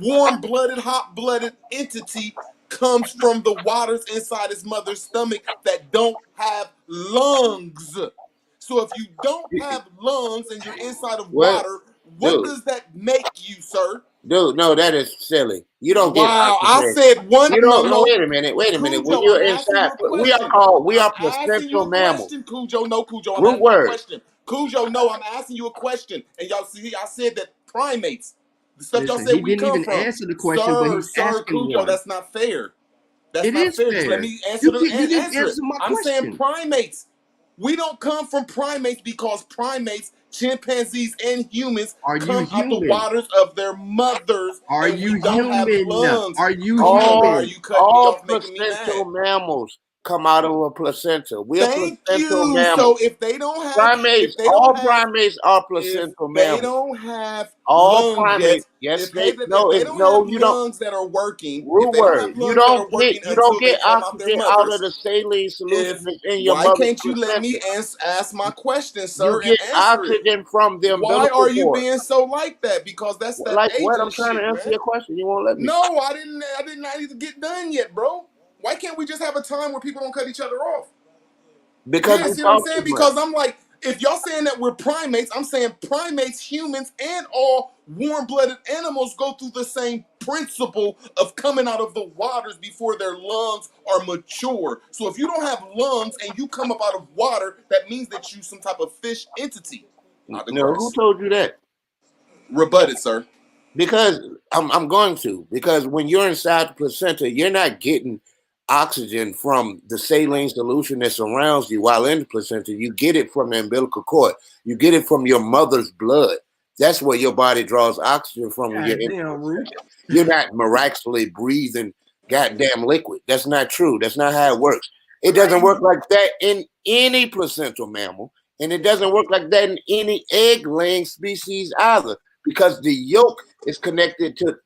warm-blooded, hot-blooded entity comes from the waters inside his mother's stomach that don't have lungs. So if you don't have lungs and you're inside of What? water, what Dude, does that make you, sir? no, that is silly. You don't get Wow, I oxygen. said one. You don't. No, No. wait a minute. When Cujo, you're I'm asking you inside, a we question. are I'm asking you placental a mammals. question, Cujo. No, Cujo, I'm Root asking you a word. question. Cujo, no, I'm asking you a question. And y'all see, I said that primates, the stuff y'all Listen, said he we didn't come even from. answer the question, but he's Sir, asking Cujo, one. that's not fair. That's It not is fair. Just let fair. me answer You didn't answer it. answer my I'm saying question. primates. We don't come from primates because primates, chimpanzees, and humans Are you come out the human? waters of their mothers, Are and we you don't have human? lungs. Are you Cujo, why are human? you cutting me off, making me Placental mad? mammals come out of a placenta. We're Thank placental you. So mammals. if they don't have, Primates, all primates are placental they mammals. don't have All lungs yet, primates, yes, if they they don't have you don't. lungs that are working, if Root they don't word. have lungs that are working You don't until they get come out their oxygen out of mothers, the saline solution if that's in your why mother's can't you let me placenta. ask my question, You sir, and get answer it? oxygen from the Why umbilical are you cord. being so like that? Because that's that Like what? I'm ageist trying to shit, answer man. your question. You won't let me. No, I did not even get done yet, bro. Why can't we just have a time where people don't cut each other off? Because Yeah, we see what I'm talk saying? too much. Because I'm like, if y'all saying that we're primates, I'm saying primates, humans, and all warm-blooded animals go through the same principle of coming out of the waters before their lungs are mature. So if you don't have lungs and you come up out of water, that means that you some type of fish entity. I No, who digress. told you that? Rebut it, sir. Because I'm going to. Because when you're inside the placenta, you're not getting oxygen from the saline solution that surrounds you while in the placenta. You get it from the umbilical cord. You get it from your mother's blood. That's where your body draws oxygen from when you're in the placenta. You're not miraculously breathing goddamn liquid. That's not true. That's not how it works. It doesn't work like that in any placental mammal, and it doesn't work like that in any egg-laying species either, because the yolk is connected to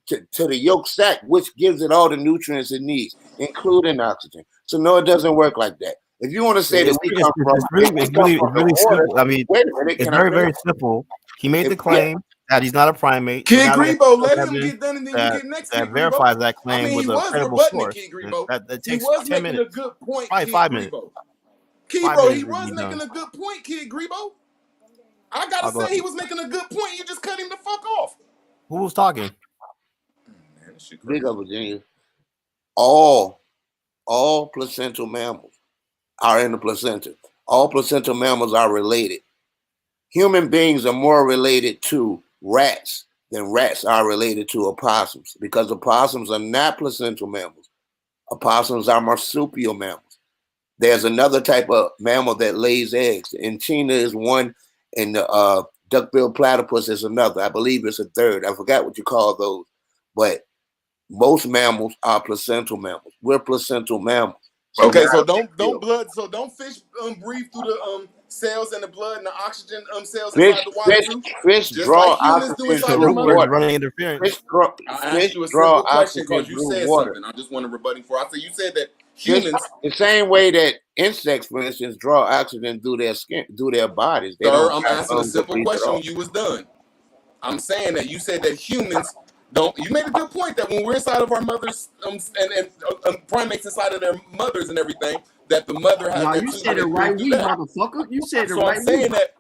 the yolk sac, which gives it all the nutrients it needs, including oxygen. So no, it doesn't work like that. If you want to say that we come from It's really water, simple. I mean, wait a minute, it's can I very finish? simple. He made the claim that he's not a primate. So Kid now we have Grebo, let him evidence get done and then you that get next, that Kid Grebo. verifies that I claim mean, he with a was credible rebutting it, source. Kid Grebo. That He takes was 10 making a minutes, good point, probably Kid 5 minutes. Grebo. 5 Kebro, he minutes would was be making done. a good point, Kid Grebo. I gotta I'll go say, ahead. he was making a good point. You just cut him the fuck off. Who was talking? Man, this shit Big crazy. up, Virginia. All placental mammals are in the placenta. All placental mammals are related. Human beings are more related to rats than rats are related to opossums, because opossums are not placental mammals. Opossums are marsupial mammals. There's another type of mammal that lays eggs. Enchina is one, and the Duck-billed platypus is another. I believe it's a third. I forgot what you call those. But most mammals are placental mammals. We're placental mammals. So Okay, so don't fish breathe through the cells and the blood and the oxygen cells inside the water too? Fish Just draw like humans do oxygen inside through the mother. water. I asked you a simple question because you said something. I just want to rebutting for. I said you said that humans, the same way that insects, for instance, draw oxygen through their skin, through their bodies. They sir, don't I'm have asking a lungs to simple breathe it question off. when you was done. I'm saying that you said that humans don't. You made a good point that when we're inside of our mothers and primates inside of their mothers and everything, that the mother has Nah, that you too. said it right, we motherfucker. You said it So right. I'm saying that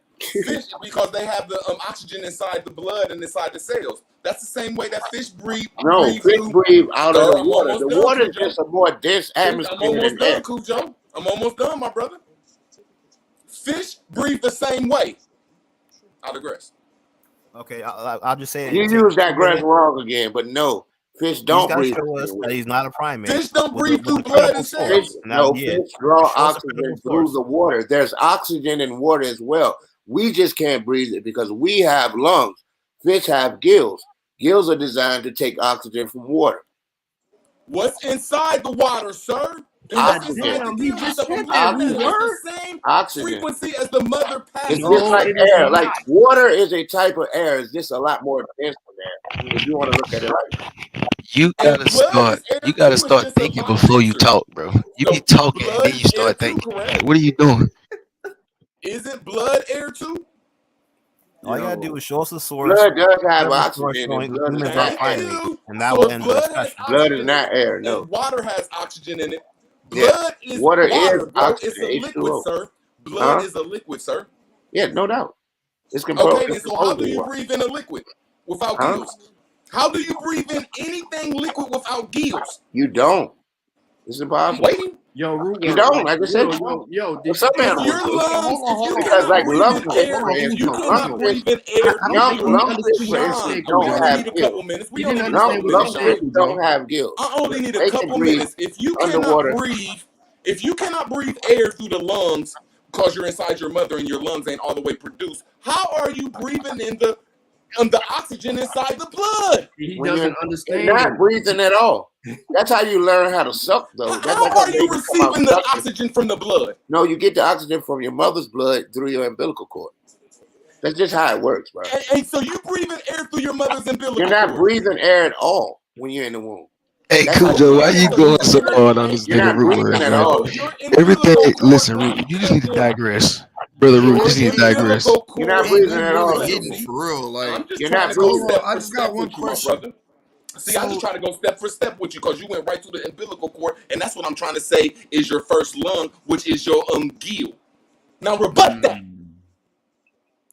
fish, because they have the oxygen inside the blood and inside the cells. That's the same way that fish breathe. No, fish breathe out of the water. The water is Cujo. just a more dense atmosphere. I'm almost than air. done, Cujo. I'm almost done, my brother. Fish breathe the same way. I digress. Okay, I'll just say it. You use that grass wrong again, but no, fish don't breathe. Show us that he's not a primate. Fish don't with breathe the through blood and source. cells. No, Yeah. fish draw Show us a oxygen credible through source. the water. There's oxygen in water as well. We just can't breathe it because we have lungs. Fish have gills. Gills are designed to take oxygen from water. What's inside the water, sir? Oxygen. He just said that. It's the same Oxygen. frequency as the mother passes. It's just like air. Like water is a type of air. It's just a lot more dense than air. If you want to look at it like that. You gotta start thinking before you talk, bro. You be talking and then you start thinking. Like, what are you doing? Isn't blood air too? All you gotta do is show us the source. Blood does have whatever oxygen, source and showing blood is humans not are primates, and that So will if end the blood has discussion. Blood is not air, and no. water has oxygen in it. Yeah. Blood is Water water, is bro. oxygen, It's a liquid, H2O. sir. Blood Huh? is a liquid, sir. Yeah, no doubt. It's composed. Okay, then so how do you breathe in a liquid without Huh? gills? How do you breathe in anything liquid without gills? You don't. It's impossible. Waiting. Yo, Root You Word, don't. Like I said, yo, well, some animals Your do. lungs, if you Because cannot like breathe lung in fish, air, for if instance, you cannot breathe in air, lung fish, for Sean, instance, we don't only have need a couple gills. minutes. We You only didn't need a understand couple what Lung you minutes. fish said, don't Cujo. have gills. I only need a They can couple breathe minutes. If you underwater. cannot breathe, if you cannot breathe air through the lungs because you're inside your mother and your lungs ain't all the way produced, how are you breathing in the oxygen inside the blood? He When doesn't you're understand. not breathing at all. That's how you learn how to suck, though. That's How like are a you baby come out receiving the sucking. oxygen from the blood? No, you get the oxygen from your mother's blood through your umbilical cord. That's just how it works, bro. And so you breathing air through your mother's umbilical You're not cord. breathing air at all when you're in the womb. Hey, That's how Cujo, why you you going so hard on this You're nigga not Root breathing Word, at man? all. Everything, listen, Root, you just need to digress. Brother Root, you just need to digress. You're not Hey, breathing we at all. really hitting for real. Like, I'm just You're trying not to go breathing. step I for just got step one with you, my question. brother. See, I just try to go step for step with you because you went right to the umbilical cord, and that's what I'm trying to say is your first lung, which is your gill. Now rebut that.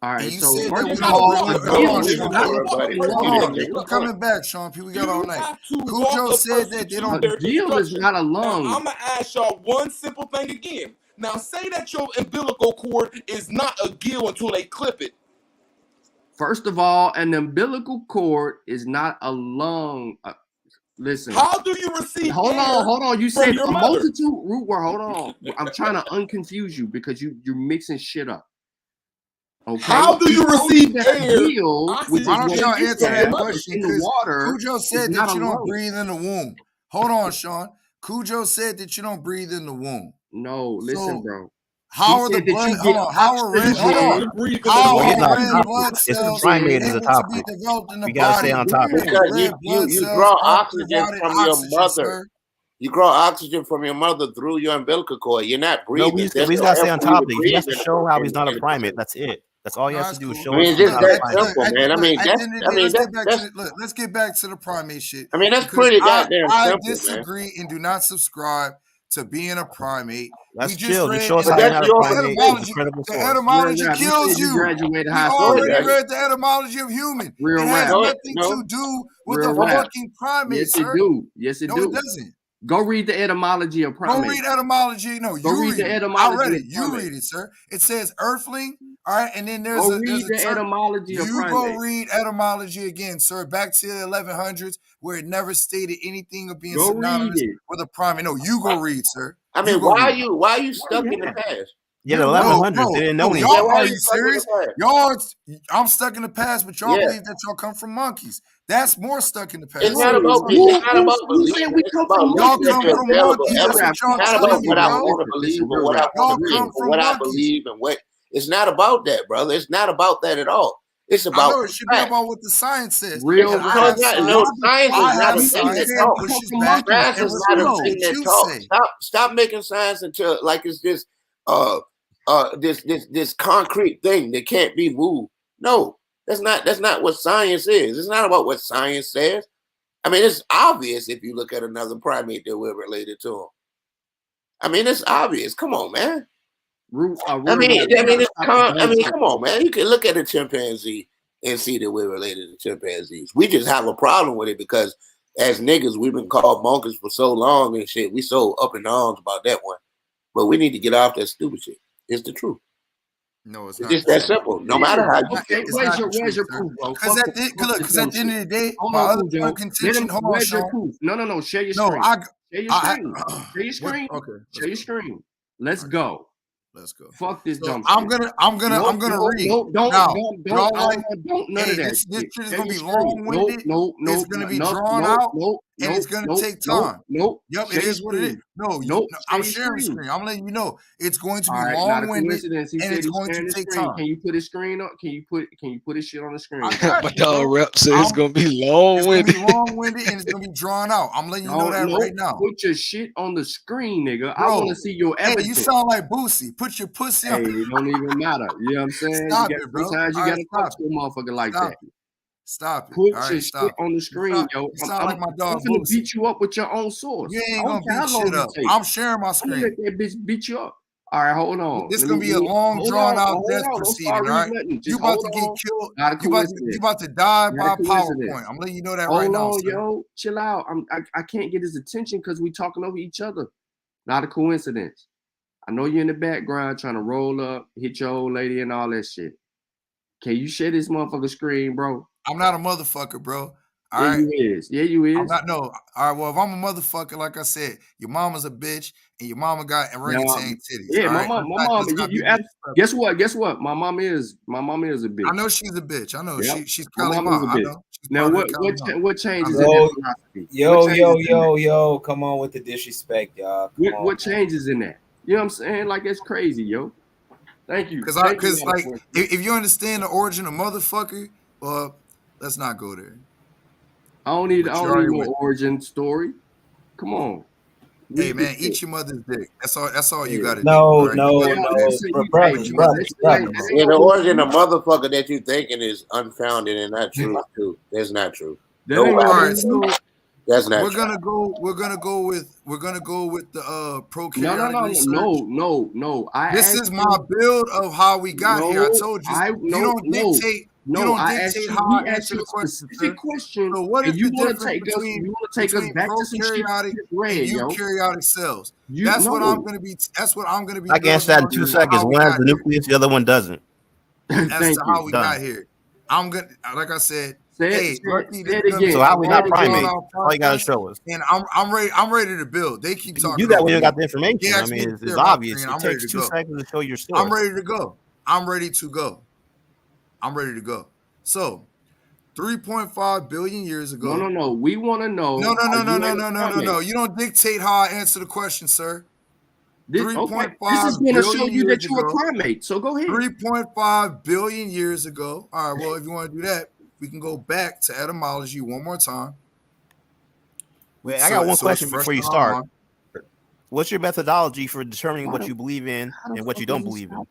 All right, and you so said that first we of don't all, breathe. a Hold gill on, is Sean. not Hold Hold on. We're coming back, Sean P. We got all night. Cujo said that they don't. a gill is not a lung. Now, I'm going to ask y'all one simple thing again. Now, say that your umbilical cord is not a gill until they clip it. First of all, an umbilical cord is not a lung. Listen. How do you receive Hold on. You from said your a mother? multitude. Root word. Hold on. I'm trying to unconfuse you because you're mixing shit up. Okay. How do you receive air? Gill, which is Why don't what y'all you answer said, that question? in the Because water. Cujo said is that not you a don't lung. breathe in the womb. Hold on, Sean. Cujo said that you don't breathe in the womb. No, listen, So, bro. How are the said that blood? you Hold get on. How are red? Hold on. oxygen. How Well, he's are not red topic. blood It's the cells primate is a able to topic. be developed in the We gotta body? stay on topic. Because Red blood you cells draw are oxygen provided from your oxygen, mother. sir. You draw oxygen from your mother through your umbilical cord. You're not No, breathing. we There's just no gotta stay air on for you to topic. He breathe has to in show how he's in not a the primate. That's it. That's all he has to do is show I us mean, he's just not a that primate. simple, man. I mean, Let's get back that's. to let's get back to the primate shit. I mean, that's Because pretty goddamn I simple, man. disagree and do not subscribe to being a primate. That's We chill. just Just read show us and how you're that's not a your primate. opinion. It's a credible the source. etymology Real rap. You kills said you you. graduated We high school. already Daddy. read the etymology of human. Real It has rap. nothing to do with Real a rap. fucking primate, Yes, sir. it do. Yes, it No, do. it doesn't. Go read the etymology of Go primate. read etymology. No, Go you read read the it. I etymology read of it. You primate. read it, sir. It says earthling. All right, and then there's Go a read the term. etymology of You go primate. read etymology again, sir. Back to the 1100s, where it never stated anything of being Go read synonymous it. with a primate. No, you go read, sir. I mean, You go why read. are you stuck in the past? Yeah, the 1100s. They didn't know anything. Y'all, are you serious? Y'all, I'm stuck in the past, but y'all Yeah. believe that y'all come from monkeys. That's more stuck in the past. It's not about me. It's not about believing. we It's come about from looking monkeys? at Y'all the come from available monkeys. evidence. That's what y'all It's not telling about me, what I bro. want to believe or what I Y'all want to come think or from what I monkeys. believe and what. It's not about that, brother. It's not about that at all. It's I about know it should be fact. about what the science says. Real And I no, have it's not. science. No, science is I not have a thing that science that talks. pushes back Science and is not a refutes thing what that you talks. say. Stop making science into like it's this this concrete thing that can't be moved. No, that's not what science is. It's not about what science says. I mean, it's obvious if you look at another primate that we're related to them. I mean, it's obvious. Come on, man. I mean, come on, man. You can look at a chimpanzee and see that we're related to chimpanzees. We just have a problem with it because as niggas, we've been called monkeys for so long and shit. We so up in arms about that one. But we need to get off that stupid shit. It's the truth. No, it's It's not just that simple. No matter how you feel. Where's your proof, bro? Because at the end of the day, Hold my on, other Cujo. point of contention. Hold on, Where's your Sean. proof? No. Share your No, screen. Share your screen. Share your screen. Okay. Share your screen. Let's go. Let's go. Fuck this dumb I'm shit. gonna read. Don't Now, none hey, of that this shit. shit is Share gonna your be screen. long-winded. It's gonna be drawn out, and it's gonna take time. Yep, it is what it is. No, I'm sharing the screen. I'm letting you know it's going to be All right, not a long-winded, coincidence. He and said it's he's going sharing to the take screen. time. Can you put his screen up? Can you put his shit on the screen? My dog rep said it's gonna be long It's gonna winded. be long-winded and it's gonna be drawn out. I'm letting you know that right now. Put your shit on the screen, nigga. I Bro, want to see your hey, evidence. you sound like Boosie. Put your pussy on. Hey, it don't even matter. You know what I'm saying? Stop it, bro. Sometimes you All right, gotta talk to a motherfucker like Stop that. Stop it. Put All your right, stop shit on the screen, yo. You sound like my dog I'm finna Boosie. beat you up with your own source. You I ain't don't gonna care how beat long shit you up. take. I'm sharing my I'm gonna let screen. that bitch beat you up. All right, hold on. This gonna be a long, drawn out death Don't proceeding. start All right, reading nothing. you Just about hold to get on. killed. Not a You coincidence. about to die by Not a coincidence. PowerPoint. I'm letting you know that right Hold now, on, sir. yo. Chill out. I can't get his attention because we talking over each other. Not a coincidence. I know you're in the background trying to roll up, hit your old lady and all that shit. Can you share this motherfucker screen, bro? I'm not a motherfucker, bro. All Yeah, right. you is. Yeah, you is. I'm not. No. All right. Well, if I'm a motherfucker, like I said, your mama's a bitch, and your mama got orangutan titties. Yeah, all my right? mom. Let's not be disrespectful. Guess what? My mom is a bitch. I know she's a bitch. I know Yep. she's My Cali mom is Ma. a I bitch. know. She's Now part what of the Cali Ma. what changes I in know. that philosophy? Yo, come on with the disrespect, y'all. What changes in that? You know what I'm saying? Like that's crazy, yo. Thank you. Because Thank you, if you understand the origin of motherfucker, well, let's not go there. I don't need But you're already no with me. origin story. Come on. Hey man, eat your mother's dick. That's all you gotta do. No, all right? no, You gotta no, do that. brothers. Yeah, the origin of motherfucker that you thinking is unfounded and not true too. That's not true. All right, so that's not we're true. gonna go with the prokaryotic research. No. This is my build of how we got here. I told you. You don't dictate how I answer the question, sir. So what is the difference between prokaryotic and eukaryotic cells? That's what I'm gonna be. That's what I'm gonna be. I can answer that in 2 seconds. One has the nucleus, the other one doesn't. As to how we got here. I'm gonna, like I said, say it again. So how we not primate? All you gotta show us. And I'm ready. I'm ready to build. They keep talking. You do that when you over got me. the information. They I asked me mean, to it's clear my obvious. screen. It I'm ready takes to 2 go. seconds to show your story. I'm ready to go. I'm ready to go. I'm ready to go. So, 3.5 billion years ago. No. We want to know. No. You don't dictate how I answer the question, sir. 3.5 This is going to show billion you that years you're a ago. primate. So go ahead. 3.5 billion years ago. All right. Well, if you want to do that, we can go back to etymology one more time. Wait, I got one question before you start. What's your methodology for determining what you believe in and what you don't believe in?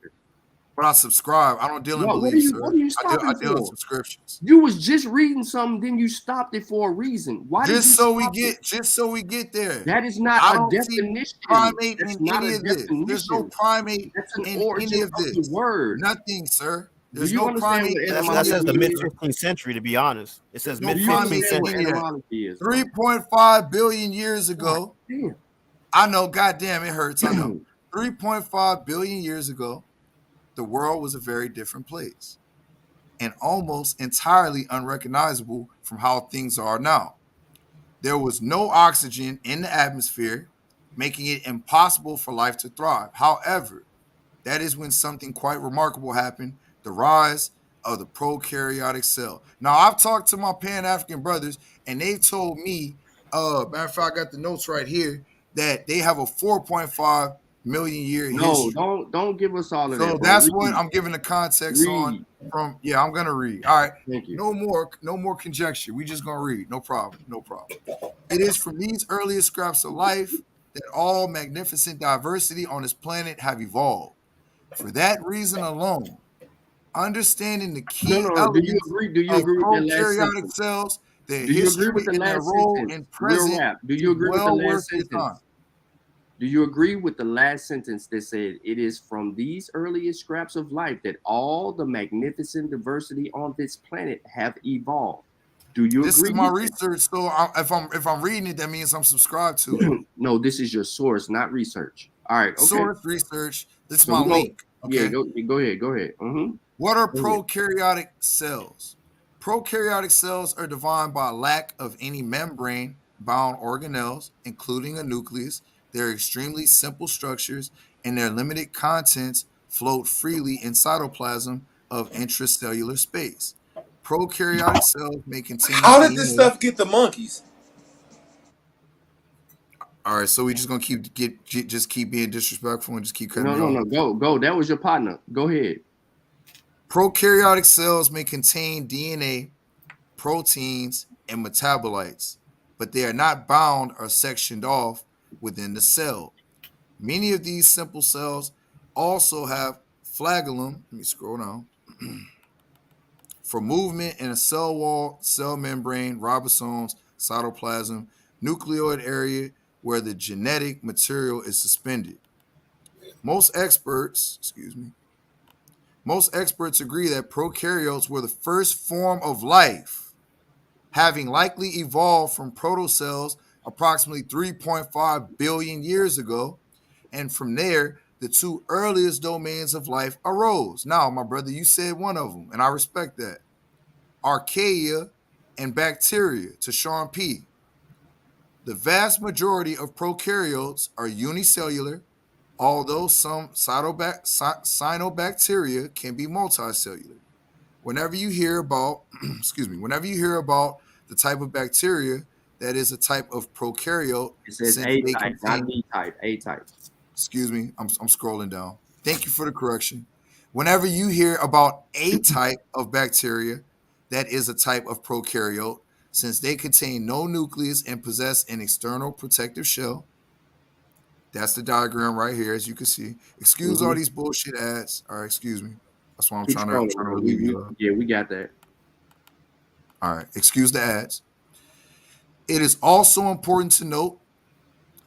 But I subscribe. I don't deal in beliefs, sir. What are you stopping I deal in for? subscriptions. You was just reading something, then you stopped it for a reason. Why did you so we get there. That is not a definition. Primate That's in not any a of this. definition. There's no primate That's an in origin any of of this. the word. Nothing, sir. There's Do you no understand primate. That says the mid 15th century. To be honest, it says mid 15th century. 3.5 billion years ago. Damn. I know. Goddamn, it hurts. I know. 3.5 billion years ago, the world was a very different place and almost entirely unrecognizable from how things are now. There was no oxygen in the atmosphere, making it impossible for life to thrive. However, that is when something quite remarkable happened, the rise of the prokaryotic cell. Now, I've talked to my Pan-African brothers, and they told me, matter of fact, I got the notes right here, that they have a 4.5 million year No, history. don't give us all of that. So Bro. that's Read. what I'm giving the context on from. Yeah, I'm gonna read. All right. Thank you. No more conjecture. We just gonna read. No problem. No problem. It is from these earliest scraps of life that all magnificent diversity on this planet have evolved. For that reason alone, understanding the key No. Do you elements agree? Do you of agree with that last prokaryotic sentence? cells, their Do you agree with history, the and their last role sentence? in Real present rap. Do you is agree with the well worth last your sentence? time. Do you agree with the last sentence that said it is from these earliest scraps of life that all the magnificent diversity on this planet have evolved? Do you This agree is my with research, so if I'm reading it, that means I'm subscribed to it. No, this is your source, not research. All right, okay. Source research. This is So my we go- link. Okay. Yeah, go ahead. Mm-hmm. What are Go ahead. prokaryotic cells? Prokaryotic cells are defined by lack of any membrane-bound organelles, including a nucleus. They're extremely simple structures, and their limited contents float freely in cytoplasm of intracellular space. Prokaryotic cells may contain How did this DNA. stuff get the monkeys? All right, so we just gonna keep being disrespectful and just keep cutting me off. No. Go. That was your partner. Go ahead. Prokaryotic cells may contain DNA, proteins, and metabolites, but they are not bound or sectioned off within the cell. Many of these simple cells also have flagellum. Let me scroll down. For movement in a cell wall, cell membrane, ribosomes, cytoplasm, nucleoid area where the genetic material is suspended. Most experts agree that prokaryotes were the first form of life, having likely evolved from protocells approximately 3.5 billion years ago, and from there, the two earliest domains of life arose. Now, my brother, you said one of them, and I respect that. Archaea and bacteria, to Sean P. The vast majority of prokaryotes are unicellular, although some cyanobacteria can be multicellular. Whenever you hear about, the type of bacteria that is a type of prokaryote, It says since A they type, contain, not B type. A type. excuse me, I'm scrolling down. Thank you for the correction. Whenever you hear about a type of bacteria that is a type of prokaryote, since they contain no nucleus and possess an external protective shell. That's the diagram right here, as you can see. Excuse all these bullshit ads. All right, excuse me. That's why I'm trying to relieve you. Yeah, we got that. All right, excuse the ads. It is also important to note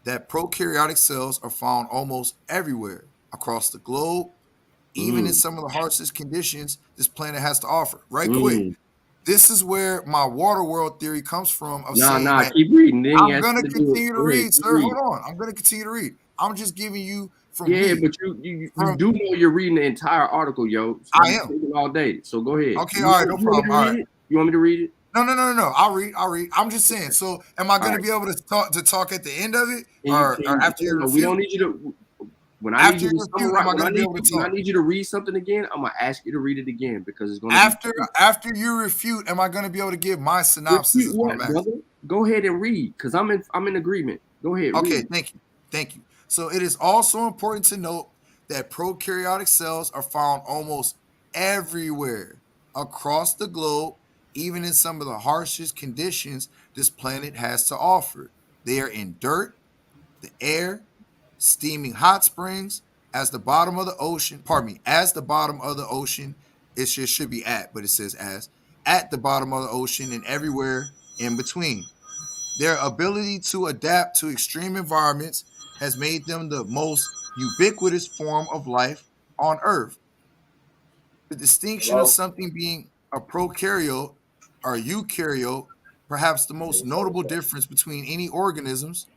that prokaryotic cells are found almost everywhere across the globe, even in some of the harshest conditions this planet has to offer. Right quick. This is where my water world theory comes from of saying that keep reading. I'm going to continue to read, sir. Hold on. I'm going to continue to read. I'm just giving you from Yeah, me. but you do know you're reading the entire article, yo. So I am. taking all day. So go ahead. Okay, all right, no problem. All right. You want me to read it? No. I'll read. I'm just saying. So am I going to be able to talk at the end of it? Or after you refute? We don't need you to. When I need you to summarize, when I need you to read something again, I'm gonna ask you to read it again because it's gonna after you refute. Am I gonna be able to give my synopsis? Is what I'm asking. Brother? Go ahead and read because I'm in agreement. Go ahead. Okay, read. thank you. So it is also important to note that prokaryotic cells are found almost everywhere across the globe, even in some of the harshest conditions this planet has to offer. They are in dirt, the air, steaming hot springs, as the bottom of the ocean, it should be at, but it says at the bottom of the ocean and everywhere in between. Their ability to adapt to extreme environments has made them the most ubiquitous form of life on Earth. The distinction of something being a prokaryote or eukaryote, perhaps the most notable difference between any organisms,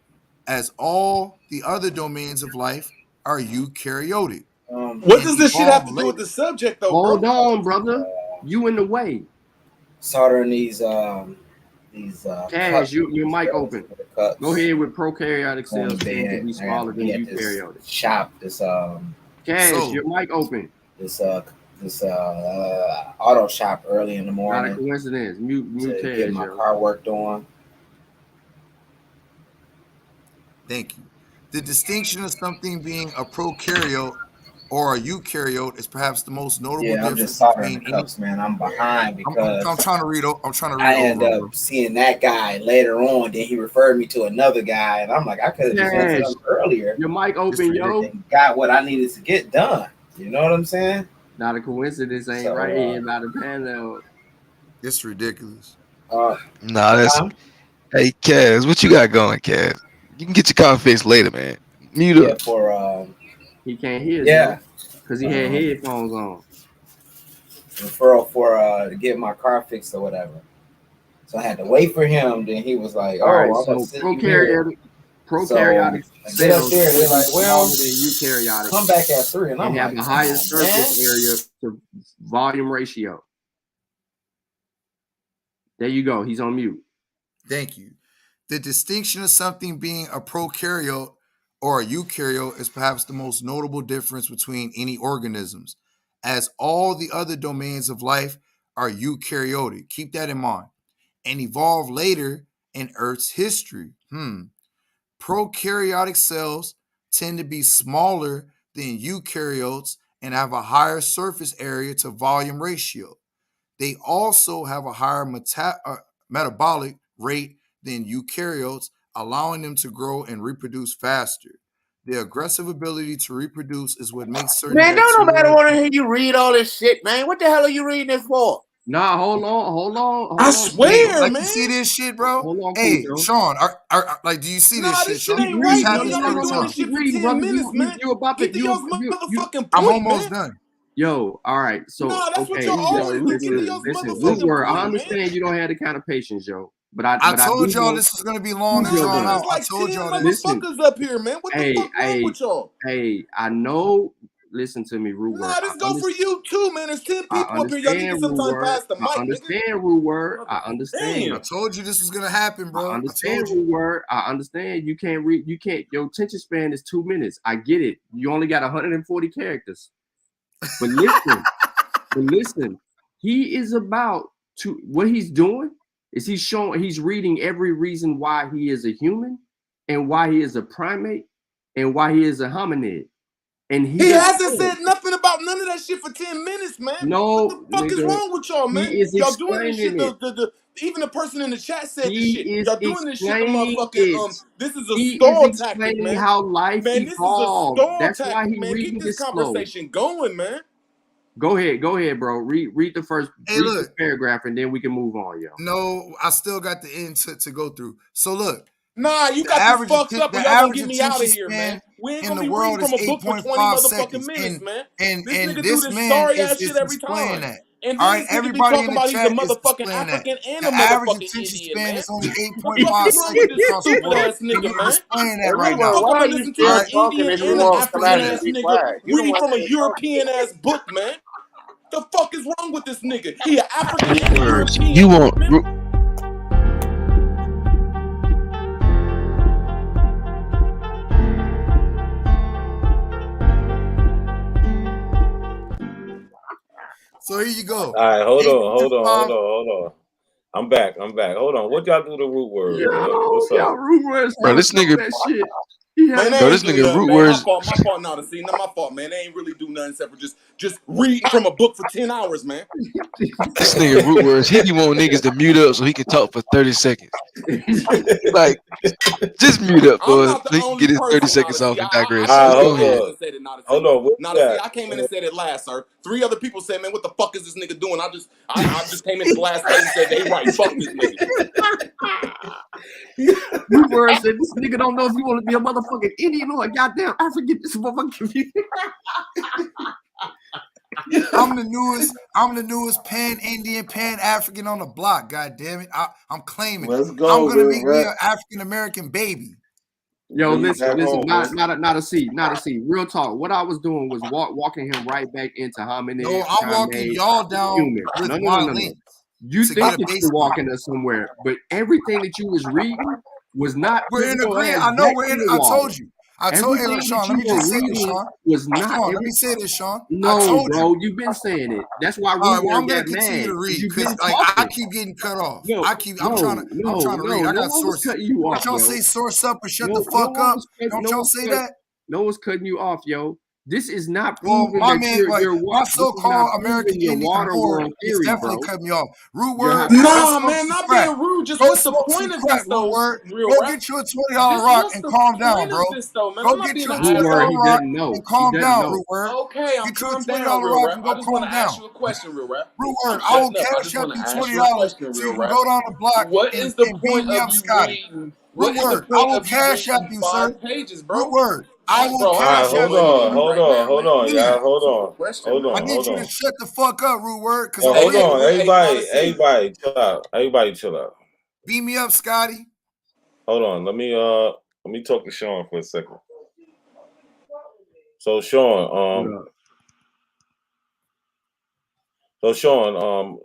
as all the other domains of life are eukaryotic. What does this shit have to do with the subject, though, bro? Hold on, brother. You in the way. Soldering these Cash, your mic open. Go ahead with prokaryotic cells tend to be smaller than eukaryotic. Shop this Cash, your mic open. This auto shop early in the morning. Not a coincidence. Mute to Cash. get my car worked on. Thank you. The distinction of something being a prokaryote or a eukaryote is perhaps the most notable Yeah, I'm difference just soldering between the cups, man. I'm behind because I'm trying to read. I'm trying to read. I end up seeing that guy later on. Then he referred me to another guy, and I'm like, I could have just went to him earlier. Your mic open, yo. Got what I needed to get done. You know what I'm saying? Not a coincidence. Ain't right here. Not a panel. It's ridiculous. Nah, that's hey, Kaz. What you got going, Kaz? You can get your car fixed later, man. Mute up. For he can't hear. Yeah, because he had headphones on. Referral for to get my car fixed or whatever. So I had to wait for him. Then he was like, "Oh, all right, I'm so gonna sit you here." prokaryotic Get up there. They're like, "Well, eukaryotic. come back at 3," and I'm have like, a higher surface area to volume ratio. There you go. He's on mute. Thank you. The distinction of something being a prokaryote or a eukaryote is perhaps the most notable difference between any organisms, as all the other domains of life are eukaryotic. Keep that in mind. And evolved later in Earth's history. Prokaryotic cells tend to be smaller than eukaryotes and have a higher surface area to volume ratio. They also have a higher metabolic rate than eukaryotes, allowing them to grow and reproduce faster. Their aggressive ability to reproduce is what makes certain Man, don't nobody bacteria- want to hear you read all this shit, man. What the hell are you reading this for? Nah, hold on. I swear, like, man. You see this shit, bro? Hold on, hey, Cujo. Sean, are like, do you see this shit, Sean? Keep This reading. happens No, every hold on. time. Keep reading, brother. You about to motherfucking I'm point, almost man. done. Yo, all right. So Nah, that's what okay, y'all yo, always do. Get to your listen. motherfucking Rootword, point, I understand you don't have the kind of patience, yo. But I told do y'all know- this was gonna be long and Cujo, drawn though. out. There's like I told 10 y'all motherfuckers this. up here, man. What the fuck wrong with y'all? Hey, I know. Listen to me, Rootword. Nah, this go for you too, man. There's 10 people up here. Y'all need to sometime pass the mic, I understand, Rootword. I understand. I told you this was gonna happen, bro. I understand, Rootword. I understand. You can't read. You can't. Your attention span is 2 minutes. I get it. You only got 140 characters. But listen. He is about to. What he's doing is he's reading every reason why he is a human, and why he is a primate, and why he is a hominid. And He hasn't said nothing about none of that shit for 10 minutes, man. No, what the fuck is wrong with y'all, man? he is Y'all doing this shit. explaining Even the person in the chat said He this shit. is Y'all doing this shit, the explaining motherfucking it. this is a He stall is tactic, explaining man. how life Man, this is a evolved. stall That's why tactic, he man. reading Keep this slow. conversation going, man. Go ahead, bro. Read the first this paragraph, and then we can move on, yo. No, I still got the end to go through. So look. Nah, you got this fucked up, and y'all gonna get me out of here, man. We ain't gonna be reading from a book for 20 motherfucking minutes, man. This nigga do this sorry ass shit every time. And then this nigga be talking about he's a motherfucking African and a motherfucking Indian, man. Is only What the fuck is wrong with this stupid ass nigga, man? Why the fuck am I listening to an Indian and an African ass nigga reading from a European ass book, man? The fuck is wrong with this nigga? He an African and a European. You want So here you go. All right, hold on. I'm back. Hold on. What y'all do to root word? What's up? Root words, bro, this nigga. Man, this nigga root words. My fault now. See, not my fault, man. They ain't really do nothing except for just reading from a book for 10 hours, man. This nigga root words. He want niggas to mute up so he can talk for 30 seconds. Like, just mute up, boy. So he can get his 30 seconds off and digress. Go ahead. Hold on. See, I came in and said it last, sir. 3 other people said, man, what the fuck is this nigga doing? I just came in the last page and said, they right, fuck this nigga. Rootword said this nigga don't know if you want to be a motherfucking Indian or a goddamn African. This motherfucking I'm the newest pan-Indian, pan-African on the block. God damn it. I'm claiming. Let's go. I'm gonna make me an African-American baby. Yo, listen, not a C. Real talk. What I was doing was walking him right back into hominid. No, I'm walking y'all down with my link. You think that you're walking us somewhere, but everything that you was reading was not. We're in agreement. I know we're in. I told you. I told you, Everything Sean, that let you me were just say this, reading Sean. was not. Sean, let me say this, Sean. I No, told bro, you. you've been saying it. That's why All right, well, I'm Rootwork gonna got continue mad to read you've because been like I talking. keep getting cut off. No, I'm trying to read. I no got one was sources. cutting you off, Don't y'all yo. say source up and shut No, the fuck up. Don't y'all say that? No one's cutting you off, yo. This is not Well, proving my that man, like you're my this is not so-called American proving your Indian water lord world is theory, definitely bro. cut me off. Root You're word, hypothetical. go Nah, smoke man, some not crack. being rude. Just Go what's the smoke some point of crack, this, root though, word. real Go rap? get you a $20 Just rock what's and the calm down, point bro. of this, though, man? Go I'm not get being you an a Root word, he $20 asshole. rock doesn't know. and He calm doesn't down, know. root word. Okay, I'm Get you a calmed $20 down, real rock rap. and I go just want calm to down. ask you a question, real rap. Root I'm word, I will shutting up. I cash just up want to you ask $20 you a question, so you real can rap. go down the block What and is the beam point me of up, you Scotty. reading? Root What is the word, I point will of you cash app reading you, 5 sir. pages, Root bro? word, I will Bro, All I'm right, not cash app hold going you into on, you hold right on, now, hold man. on, $20. y'all, hold Simple on, question, hold bro. I on, need hold you to on. shut the fuck up, root word, because Yo, I'm hold Hey, on, angry. hey, Montecito. everybody, chill out. Everybody, chill out. Beam me up, Scotty. Hold on, let me talk to Sean for a second. So Sean,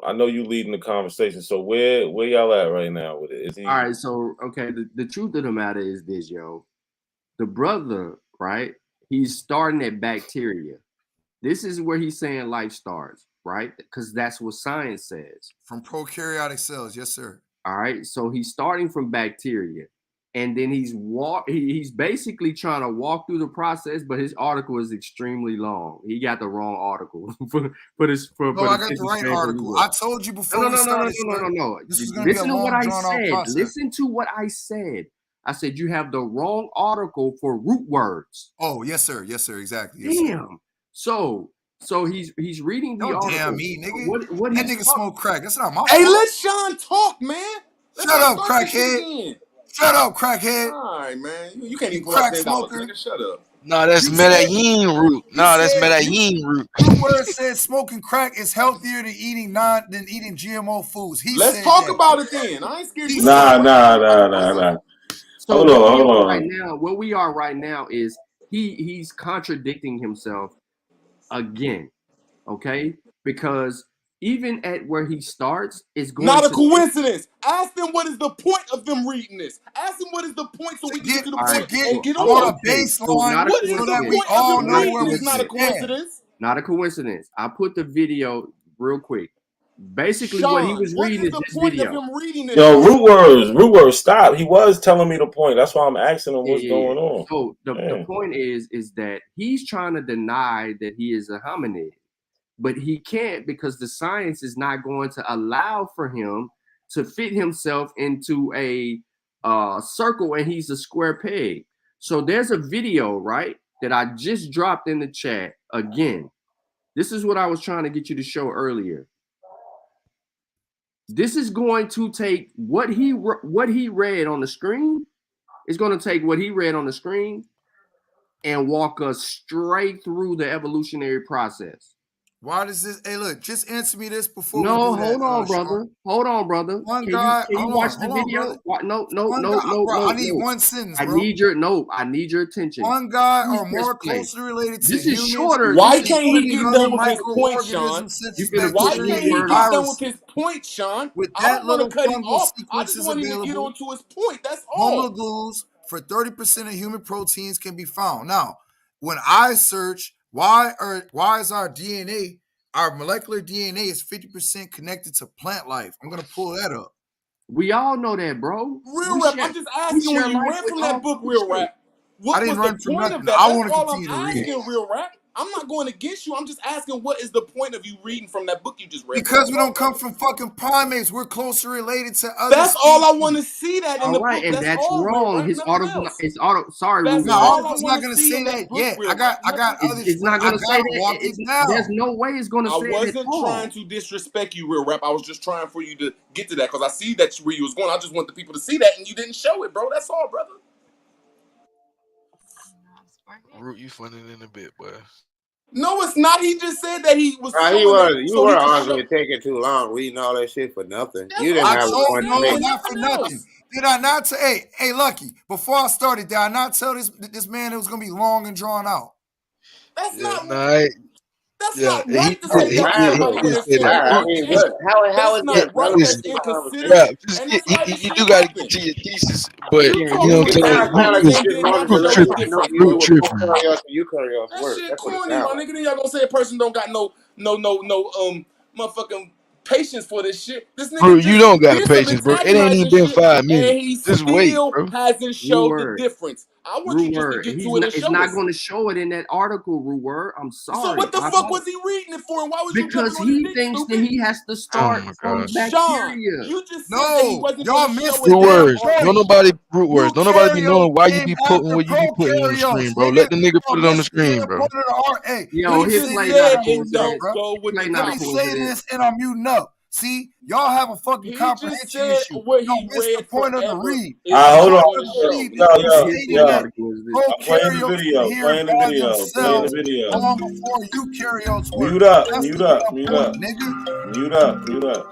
I know you leading the conversation. So where y'all at right now with it? Is he? All right, so okay, the truth of the matter is this, yo. The brother, right? He's starting at bacteria. This is where he's saying life starts, right? Because that's what science says. From prokaryotic cells, yes, sir. All right, so he's starting from bacteria, and then he's basically trying to walk through the process, but his article is extremely long. He got the wrong article for this for No, the I got the right article. I told you before we started, sir. This is going to be a Listen to what long, I drawn-out said. process. Listen to what I said. I said you have the wrong article for root words. Oh, yes, sir. Yes, sir. Exactly. Yes, sir. Damn. So he's reading the Don't article. damn me, nigga. What that nigga smoke crack. That's not my Hey, fault. let Sean talk, man. Let's Shut not up, start this shit crackhead. again. Shut up, crackhead. All right, man. You can't You even pull out crack $10, smoker. nigga. Shut up. No, that's You said- Medellin root. you No, that's said- Medellin root. Root word said smoking crack is healthier than eating GMO foods. Let's said talk that. about it then. I ain't scared to Nah. So Hold on. right now, where we are right now is he's contradicting himself again. Okay, because even at where he starts is going Not a to coincidence. Ask them what is the point of them reading this. Ask them what is the point so we can get to the point and get on on. a baseline What is so the that we point all of them know reading where this? we Not a stand. coincidence. Not a coincidence. I put the video real quick. Basically, Sean, what he was reading is the this point video. of him reading this? Yo, root words, stop. He was telling me the point. That's why I'm asking him what's going on. So the point is that he's trying to deny that he is a hominid, but he can't because the science is not going to allow for him to fit himself into a circle, and he's a square peg. So there's a video, right, that I just dropped in the chat again. This is what I was trying to get you to show earlier. This is going to take what he read on the screen. It's going to take what he read on the screen and walk us straight through the evolutionary process. Why does this? Hey, look, just answer me this before No, we do that. hold on, brother. Hold on, brother. One Can guy, you watch the video? No. I need one sentence, I bro. need your attention. One guy Please are press more play. closely related to This is humans. shorter. Why This is can't he than get other done with his point, Sean? microorganisms such as Why bacteria can't he and get done with viruses. his point, Sean? With I that don't want to little cut him fungal off. I just sequences want him to get available, on to his point. That's all. homologues for 30% of human proteins can be found. Now, when I search why is our DNA, our molecular DNA is 50% connected to plant life. I'm gonna pull that up. We all know that, bro. Real rap. I'm just asking when you read from that book, Real Rap. What was the point of that? That's all I'm asking, Real Rap. I'm not going against you. I'm just asking what is the point of you reading from that book you just read? Because we don't come from fucking primates. We're closer related to other That's all I want to see that in the book. And that's wrong. His article, Sorry, Ruben. No, article's not going to say that yet. I got others. It's not going to say that. Walk it down. There's no way it's going to say it. I wasn't trying to disrespect you, Real Rap. I was just trying for you to get to that because I see that's where you was going. I just want the people to see that, and you didn't show it, bro. That's all, brother. Root, you funny in a bit, boy. No, it's not. He just said that he was. You were honestly taking too long reading all that shit for nothing. You didn't have a point to make. Not for nothing. Did I not tell? Hey, Lucky. Before I started, did I not tell this man it was gonna be long and drawn out? That's not. That's Yeah, not right to he say that to somebody when did they're say full of that. I mean, content. how That's is not that right. relevant That's to the inconsiderate. Yeah, conversation? just And that's why this you shit do got to get happened. to your thesis, but You you Yeah, know talking what I'm with saying. sounds content like Root you and just did not running the show tripping, the line. You know, difference, root bro. tripping. eukaryotes and eukaryotes That work. shit That's what it corny, sounds my like. nigga. Then y'all gonna say a person don't got no motherfucking patience for this shit. This Bro, nigga you just don't got a did some patience, bro. It ain't even antagonizing been shit 5 and minutes. he Just wait, still bro. hasn't Rude showed the word. difference. I want you Rude just to word. get to it and It's show not us. going to show it in that article, Rude word. I'm So sorry. what the fuck was he reading it for and why was you jumping Because on his he dick, thinks that stupid? he has to Oh start my from god. Sean, bacteria. you just said that he No, wasn't y'all gonna missed show the it Root in the damn words. article. Don't point. nobody root words. Don't nobody be Eukaryotes knowing why you came be putting after what you be putting on the prokaryotes, screen, bro. nigga. Let the nigga put Y'all it on the missed the screen, damn bro. point of the art. Hey, Yo, let He me his just say play this not and said a I'm it muting up, don't coincidence. bro. go His with play the Let not a me say content. coincidence. this and I'm muting up. See, y'all have a fucking He just comprehension said issue. what Y'all he missed the read point of the forever read. is The Hold not on, point going of to the show. read yo, literally yo, His stated play yo. not that a coincidence. I'm playing the prokaryotes were video. here Playing the by video. Playing the themselves video. long before eukaryotes were. Mute up. That's Mute the up. damn Mute point, up. nigga. Mute up. Mute up.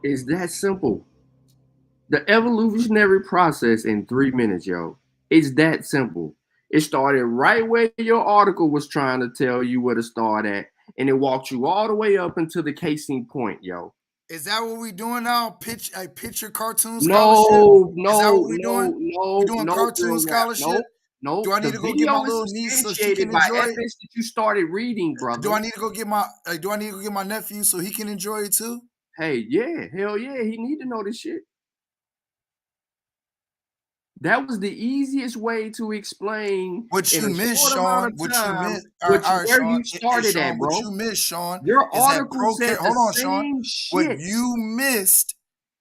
It's that simple. The evolutionary process in 3 minutes, yo. It's that simple. It started right where your article was trying to tell you where to start at, and it walked you all the way up until the casing point, yo. Is that what we doing now? Picture cartoon scholarship? No, Is that no, what we doing? no, We no, doing no, cartoon real rap. scholarship? No, no. Do I The need to go get video my is little niece so she substantiated can by enjoy it? evidence that you started reading, brother. Do I need to go get my nephew so he can enjoy it too? Hey, yeah, hell yeah, he need to know this shit. That was the easiest way to explain What in you a missed, short Sean, amount of what you time missed, all right, where Sean, you started Sean, at, what bro. you missed, Sean, Your is that article said the hold on, Sean. same What shit. you missed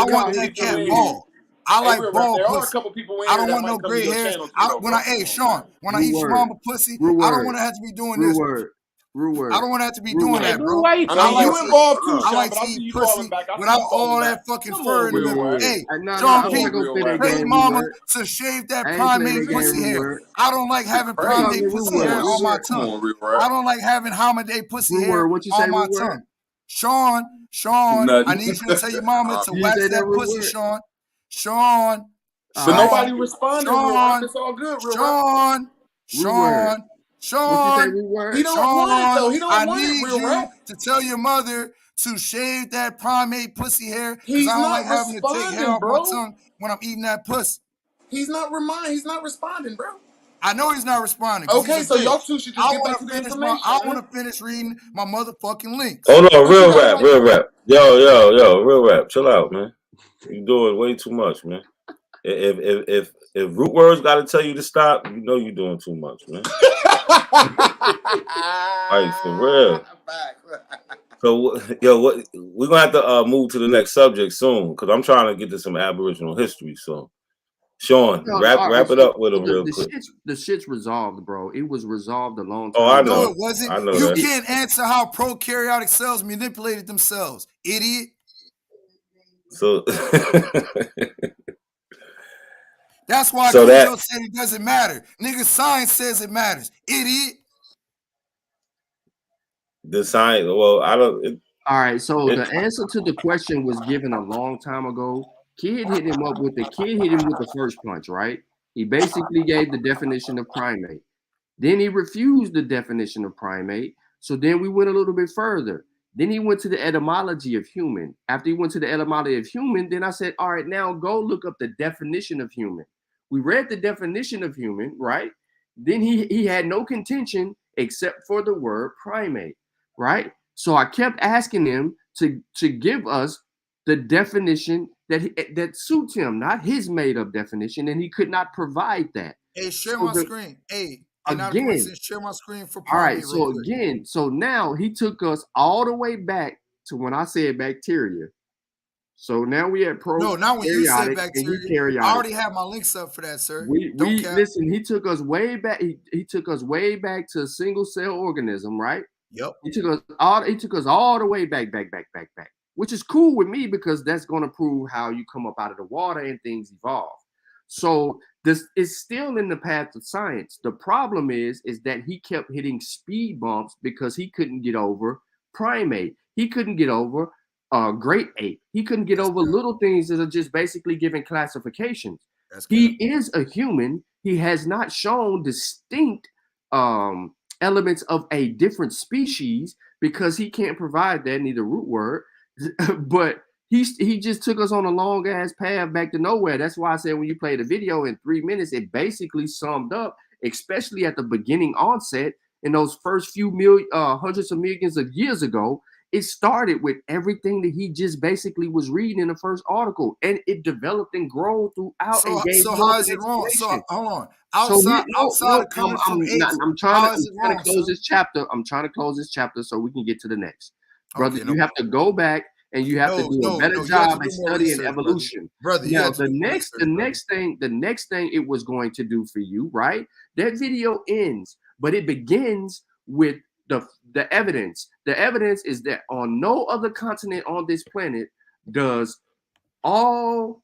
I want that cat bald. I like bald There are a pussy. couple people in I here don't that want might no come to gray your hairs. channel too, Hey, Sean, when I eat mama pussy, I don't want to have to be doing this. I don't want to have to be doing that, bro. I mean, you involved too, I Sean, like but to I see eat you pussy falling back. I see without you falling all back. that fucking Come fur on, in the real middle. rap. Hey, I'm Sean P, gonna play that pay game, mama Reword. to shave that I ain't playing primate that pussy game, hair. Reword. I don't like having primate pussy hair on my tongue. I don't like having homide pussy hair on my tongue. Sean, I need you to tell your mama to wax that pussy, Sean. Sean. But nobody responded, real rap. It's all good, real rap. Sean. He don't want it though. He don't want it, real rap. To tell your mother to shave that primate pussy hair because He's I don't not like having to take hair responding, off bro. my tongue when I'm eating that pussy. He's not responding, bro. I know he's not responding. Okay, so y'all two should just get back to the information. I want to finish reading my motherfucking links. Hold on, real rap. Yo, real rap. Chill out, man. You doing way too much, man. If root words got to tell you to stop, you know you're doing too much, man. Like for real. So yo, what we're gonna have to move to the next subject soon because I'm trying to get to some Aboriginal history. So, Sean, wrap it up with him real quick. The shit's resolved, bro. It was resolved a long Oh, time I ago. know. No, it wasn't. I know You that. can't answer how prokaryotic cells manipulated themselves, idiot. So that's why so Cujo said it doesn't matter. Nigga, science says it matters, idiot. The science. Well, I don't. All right, so the answer to the question was given a long time ago. Kid hit him with the first punch, right? He basically gave the definition of primate. Then he refused the definition of primate. So then we went a little bit further. Then he went to the etymology of human. After he went to the etymology of human, then I said, all right, now go look up the definition of human. We read the definition of human, right? Then he had no contention except for the word primate, right? So I kept asking him to give us the definition that suits him, not his made-up definition, and he could not provide that. Hey, share my screen. Hey, again, share my screen for all right. primate. So again, so now he took us all the way back to when I said bacteria. So now we at No, not when you said bacteria. I already have have my links up for that, sir. We listen. He took us way back. He took us way back to a single cell organism, right? Yep. He took us all the way back, which is cool with me because that's going to prove how you come up out of the water and things evolve. So this is still in the path of science. The problem is that he kept hitting speed bumps because he couldn't get over primate. He couldn't get over great ape. He couldn't get over little things that are just basically giving classifications. He is a human. He has not shown distinct elements of a different species because he can't provide that, neither root word, but he just took us on a long ass path back to nowhere. That's why I said when you play the video in 3 minutes, it basically summed up, especially at the beginning onset in those first few hundreds of millions of years ago. It started with everything that he just basically was reading in the first article, and it developed and grew throughout. So how is it wrong? So hold on. Outside of coming from apes, I'm trying to close this chapter. I'm trying to close this chapter so we can get to the next. Brother, you have to go back and you have to do a better job at studying evolution. Brother, now the next thing it was going to do for you, right? That video ends, but it begins with the evidence. The evidence is that on no other continent on this planet does all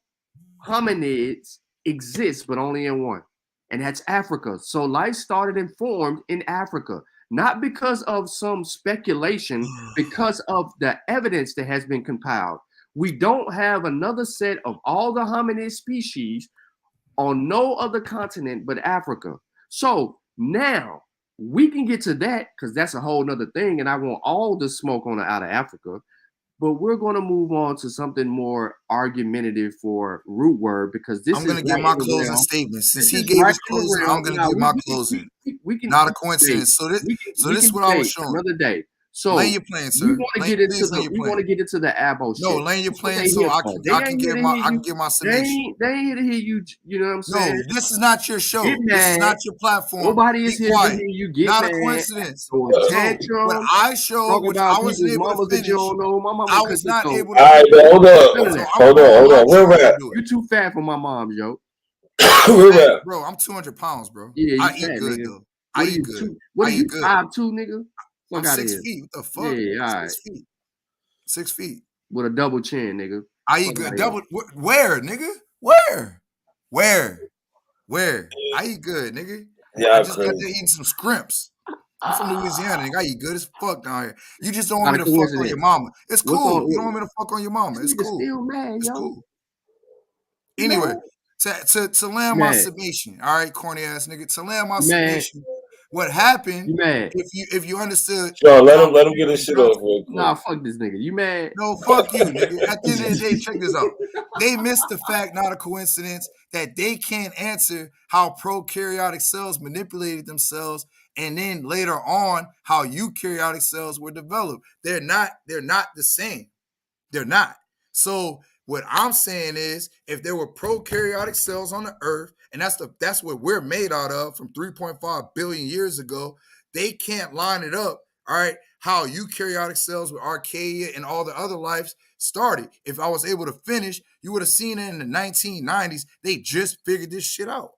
hominids exist, but only in one, and that's Africa. So life started and formed in Africa, not because of some speculation, because of the evidence that has been compiled. We don't have another set of all the hominid species on no other continent but Africa. So now we can get to that because that's a whole nother thing, and I want all the smoke on out of Africa. But we're going to move on to something more argumentative for root word because this I'm going to give my closing statement. Since he gave his closing, I'm going to give my closing. We can not a coincidence. So this is what I was showing. Another day. So lay your plan, sir. We want to get into the abo shit. No, lay your plan so I can give my submission. They ain't here to hear you. You know what I'm saying? No, this is not your show. This is not your platform. Nobody is here to hear you get not mad. A coincidence. So what I showed, which I wasn't able to finish, I was not able to. All right, hold on. We'll wrap. You're too fat for my mom, yo. Bro, I'm 200 pounds, bro. Yeah, I eat good, though. I eat good. What are you, 5'2", nigga? I'm 6 feet. What the fuck? Yeah, all right. 6 feet. 6 feet. With a double chin, nigga. I eat good. Double. Where, nigga? Where? I eat good, nigga. Yeah, I just got there eating some scrimps. I'm from Louisiana, nigga. I eat good as fuck down here. You just don't want me to fuck on your mama. It's cool. You don't want me to fuck on your mama. It's cool. Still mad, it's yo. cool. Anyway, to land my summation, all right, corny ass nigga. To land my summation, what happened? If you understood, yo, let him get his shit off real quick. Nah, fuck this nigga. You mad? No, fuck you, nigga. At the end of the day, check this out. They missed the fact, not a coincidence, that they can't answer how prokaryotic cells manipulated themselves, and then later on how eukaryotic cells were developed. They're not the same. They're not. So What I'm saying is, if there were prokaryotic cells on the earth, and that's what we're made out of from 3.5 billion years ago, they can't line it up, all right, how eukaryotic cells with archaea and all the other lives started. If I was able to finish, you would have seen it in the 1990s. They just figured this shit out.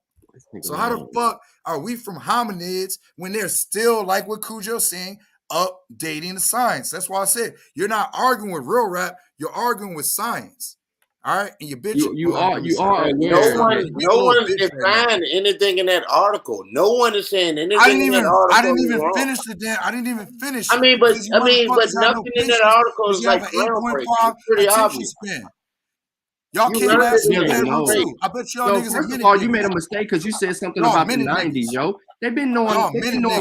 So how the fuck are we from hominids when they're still, like what Cujo's saying, updating the science? That's why I said you're not arguing with real rap, you're arguing with science. All right, and you bitch. You are aware. No one defined anything in that article. No one is saying anything in that article. I didn't even finish the damn. I didn't even finish. I mean, but nothing in that article is like groundbreaking. It's pretty obvious. Y'all came last week. I bet y'all niggas first of all, you made a mistake because you said something about the 90s, yo. They've been knowing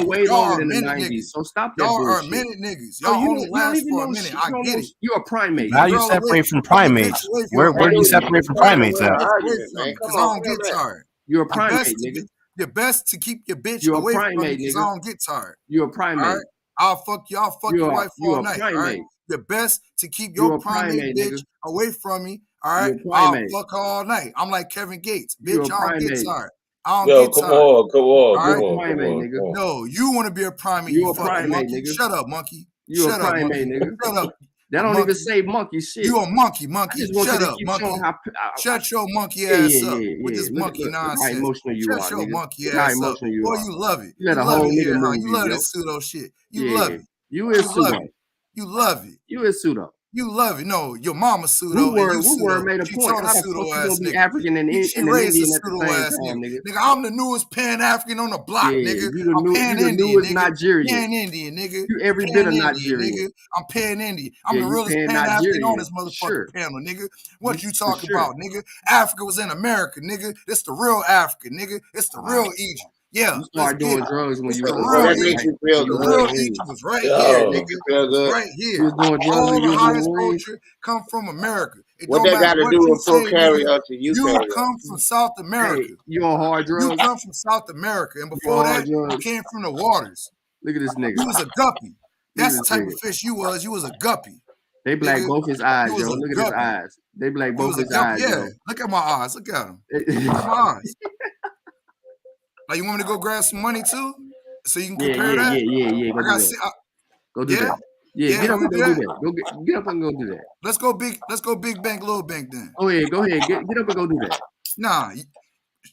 way longer than the 90s. So stop that bullshit. Y'all are minute niggas. Y'all only last for a minute. I get it. You're a primate. How you separate from primates? Where do you separate from primates at? Because I don't get tired. You're a primate, nigga. You're best to keep your bitch away from me because I don't get tired. You're a primate. I'll fuck y'all. Fuck your wife all night. All right. You're best to keep your primate bitch away from me. All right, I'll fuck her all night. I'm like Kevin Gates, bitch. I don't get tired. I don't get tired. Come on. No, you want to be a primate? You a primate, monkey. nigga. Shut up, monkey. You a primate, nigga. Shut up. That don't even say monkey shit. You a monkey. Shut up, monkey. Shut your monkey ass up with this monkey nonsense. How emotional you are, Shut your nigga. monkey ass up. Boy, you love it. You love this pseudo shit. You love it. You is pseudo. You love it. You is pseudo. You love it. No, your mama pseudo. Word made a point. How the fuck you gonna be African and Indian at the same time, nigga? Nigga, I'm the newest Pan-African on the block, nigga. You the newest Nigerian. Pan-Indian, nigga. You every bit of Nigerian. Nigga. I'm Pan-Indian. I'm the realest Pan-African on this motherfucking panel, nigga. What you talking about, nigga? Africa was in America, nigga. It's the real Africa, nigga. It's the real Egypt. Yeah, you started doing drugs when you were that makes you feel good. The real Egypt was right here, nigga. Right here. All the highest culture come from America. What that got to do with prokaryotes and eukaryotes? You come from South America. Hey, you on hard drugs? You come from South America, and before that, you came from the waters. Look at this nigga. You was a guppy. That's the type of fish you was. You was a guppy. They black both his eyes, yo. Look at his eyes. They black both his eyes. Yeah, look at my eyes. Look at them. Look at my eyes. Like, you want me to go grab some money too, so you can compare that? Yeah. Go do that. Yeah, get up and go do that. Get up and go do that. Let's go big bank, little bank then. Oh yeah, go ahead. Get up and go do that. Nah,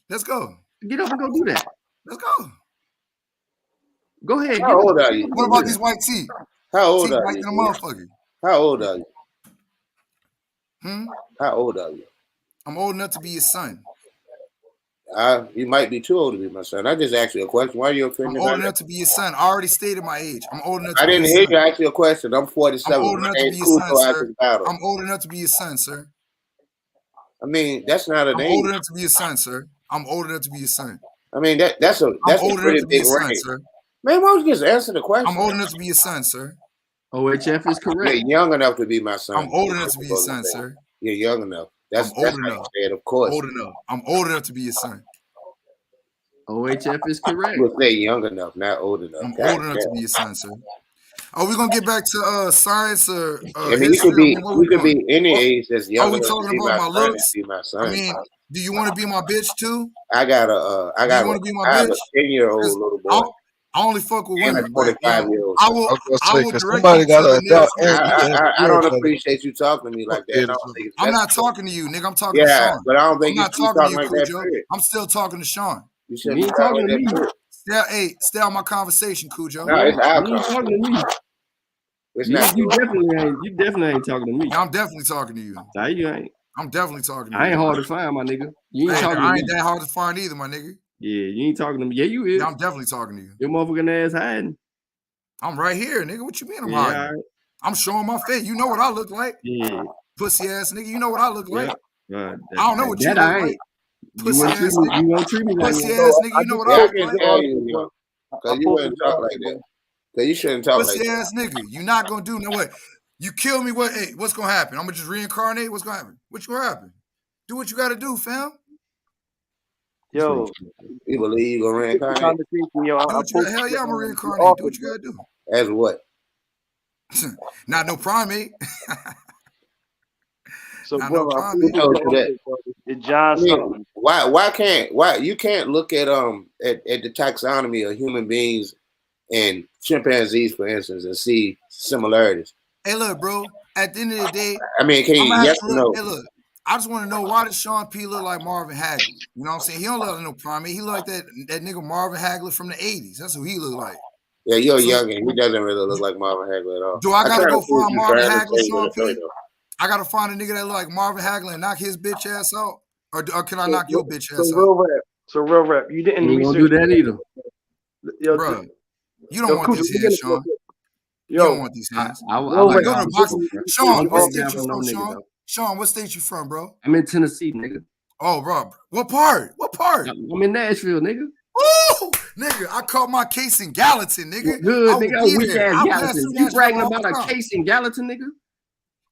let's go. Get up and go do that. Let's go. Go ahead. How old are you? What about these white teeth? How old are you? Motherfucker. How old are you? How old are you? I'm old enough to be your son. You might be too old to be my son. I just asked you a question. Why are you offended? I'm old enough to be your son. I already stated my age. I'm old enough. I didn't hear you ask you a question. I'm 47. I'm old enough to be your son, sir. I'm old enough to be your son, sir. I mean, that's not an age. I'm old enough to be your son, sir. I'm old enough to be your son. I mean, that's a pretty big range. Sir. Man, why don't you just answer the question? I'm old enough to be your son, sir. OHF is correct. You're young enough to be my son. I'm old enough to be your son, sir. You're young enough. That's old enough. Said, of course. Old enough. I'm old enough to be your son. OHF is correct. We'll say young enough, not old enough. I'm old enough to be your son, sir. Are we gonna get back to science or? I mean, you could be any age that's young. Are we talking about my looks? Be my son. I mean, do you want to be my bitch too? I got a 10-year-old little boy. I only fuck with women. 25-year-old. I will direct somebody got a I don't appreciate you talking to me like that. I'm not talking to you, nigga. I'm talking to Sean. But I don't think I'm not talking to you, like Cujo. I'm still talking to Sean. You ain't talking to me. Stay on my conversation, Cujo. No, it's our you ain't talking to me. You definitely ain't talking to me. I'm definitely talking to you. Nah, you ain't. I'm definitely talking to you. I ain't hard to find, my nigga. You ain't talking to me. I ain't that hard to find either, my nigga. Yeah, you ain't talking to me. Yeah, you is. Yeah, I'm definitely talking to you. Your motherfucking ass hiding. I'm right here, nigga. What you mean I'm hiding? Right. I'm showing my face. You know what I look like. Yeah. Pussy ass nigga. You know what I look like. I don't know what you look like. Pussy ass nigga. You won't treat me like pussy ass nigga. You know what I look like. Because you wouldn't talk like that. Because you shouldn't talk like that. Pussy ass nigga. You're not going to do no way. You kill me, what? Hey, what's going to happen? I'm going to just reincarnate? What's going to happen? What's going to happen? Do what you got to do, fam. Yo. You believe you're going to reincarnate? Hell yeah, I'm going to reincarnate. Do what you got to do. As what? Not no primate. So, Not bro, no I primate. put it John something. Why you can't look at the taxonomy of human beings and chimpanzees, for instance, and see similarities? Hey, look, bro. At the end of the day, I mean, can I'm you gonna have yes to or look. no? Hey, look. I just want to know, why does Sean P look like Marvin Hagler? You know what I'm saying? He don't look like no primate. He look like that nigga Marvin Hagler from the '80s. That's who he look like. Yeah, you're So, young and he doesn't really look like Marvin Hagler at all. do I gotta try go to see if find you Marvin trying to Hagler, say Sean what P? though. I gotta find a nigga that look like Marvin Hagler and knock his bitch ass out, or can I knock your bitch So ass out, real rap. You didn't You ain't gonna do research that either. bro? You don't want these hands, Sean. You don't want these hands. I real like rap. Go to all the the boxing. smoke, bro. I Sean, don't what take state down you from no from, nigga Sean? though. Sean, what state you from, bro? I'm in Tennessee, nigga. Oh, bro. What part? What part? I'm in Nashville, nigga. Ooh, nigga, I caught my case in Gallatin, nigga. Good, I will nigga. be Weak there. ass I pass Gallatin. through You Nashville bragging all about the a time. case in Gallatin, nigga?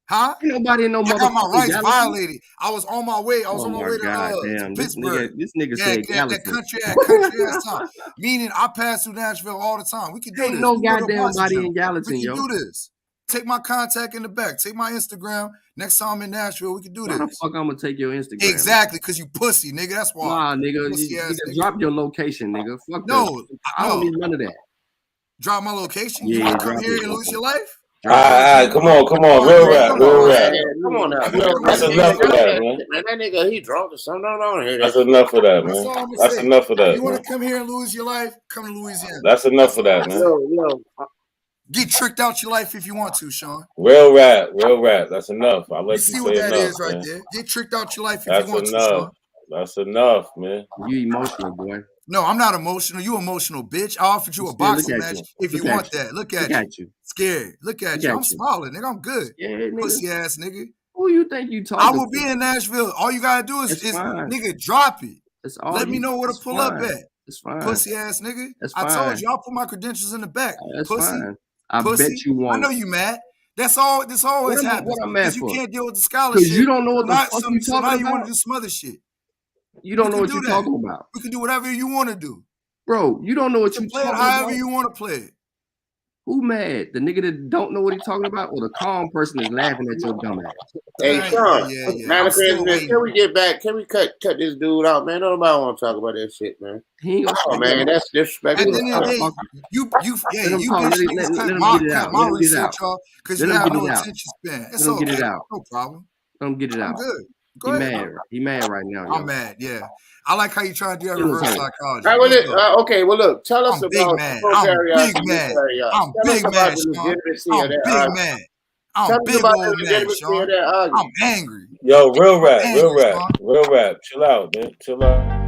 Huh? Ain't nobody in no I got my motherfucking rights Gallatin. violated. I was on my way. I was Oh on my my way god, to damn! This Pittsburgh. nigga Yeah, said that Gallatin. country ass town. Meaning I pass through Nashville all the time. We can do Ain't this. no We can go to a goddamn boxing body gym. in Gallatin, We can yo. do this. Take my contact in the back. Take my Instagram. Next time I'm in Nashville, we can do Why the this. fuck I'm gonna take your Instagram? Exactly, because you pussy, nigga. That's why. Nah, nigga, Pussy ass nigga, nigga. drop your location, nigga. Fuck No, that. I don't need none of that. Drop my location. You Yeah, want to come drop here it. and lose your life? All right, come on, real rap, real rap. Come on now. That's enough of that, man. Man, that nigga, he drunk or something. I don't hear that. That's enough of that, That's man. all I'm gonna That's say. enough of that, You want man. to come here and lose your life? Come to Louisiana. That's enough of that, man. Yo. Get tricked out your life if you want to, Sean. Real rap. That's enough. I'll let You you see say what that enough, is right man. there. Get tricked out your life if That's you want to, enough. Sean. That's enough, man. You emotional, boy. No, I'm not emotional. You emotional, bitch. I offered you a boxing match if you want that. Look at you. Scared. Look at you. I'm smiling, nigga. I'm good. Pussy ass nigga. Who you think you talking I will to? be in Nashville. All you gotta do is nigga, drop it. That's all. Let me know where to pull up at. It's fine. Pussy ass nigga. That's I fine. told you I'll put my credentials in the back. That's Pussy. fine. I Pussy. bet you won't. I know you mad. That's all. This always What happens I'm mad because you for? can't deal with the scholarship. Because you don't know what the fuck you So now talking you want about. to do some other shit. You don't know what do you're that. talking about, We can do whatever you want to do. bro. You don't know what you play it talking however about. you want to play it. Who mad? The nigga that don't know what he's talking about, or the calm person is laughing at your dumb ass? Hey, Sean. I'm still Can waiting. we get back? Can we cut this dude out, man? Nobody want to talk about that shit, man. He ain't gonna Oh man, that's disrespectful. At the end of the day, you bitch niggas cut my research off because you have no attention span. It's okay. Get it out. No problem. Let him get it I'm out. good. Go ahead. He mad right now. I'm mad. Yeah, I like how you trying to do that reverse psychology. All right, okay, well look, tell us I'm big about mad. prokaryotes I'm big and mad. eukaryotes. I'm Tell big us mad, about the Sean. legitimacy I'm of that big argument. mad. I'm Tell us big about the old mad, legitimacy Sean. of that argument. I'm angry. Yo, real rap, angry, Sean. real rap. Chill out, man. Chill out.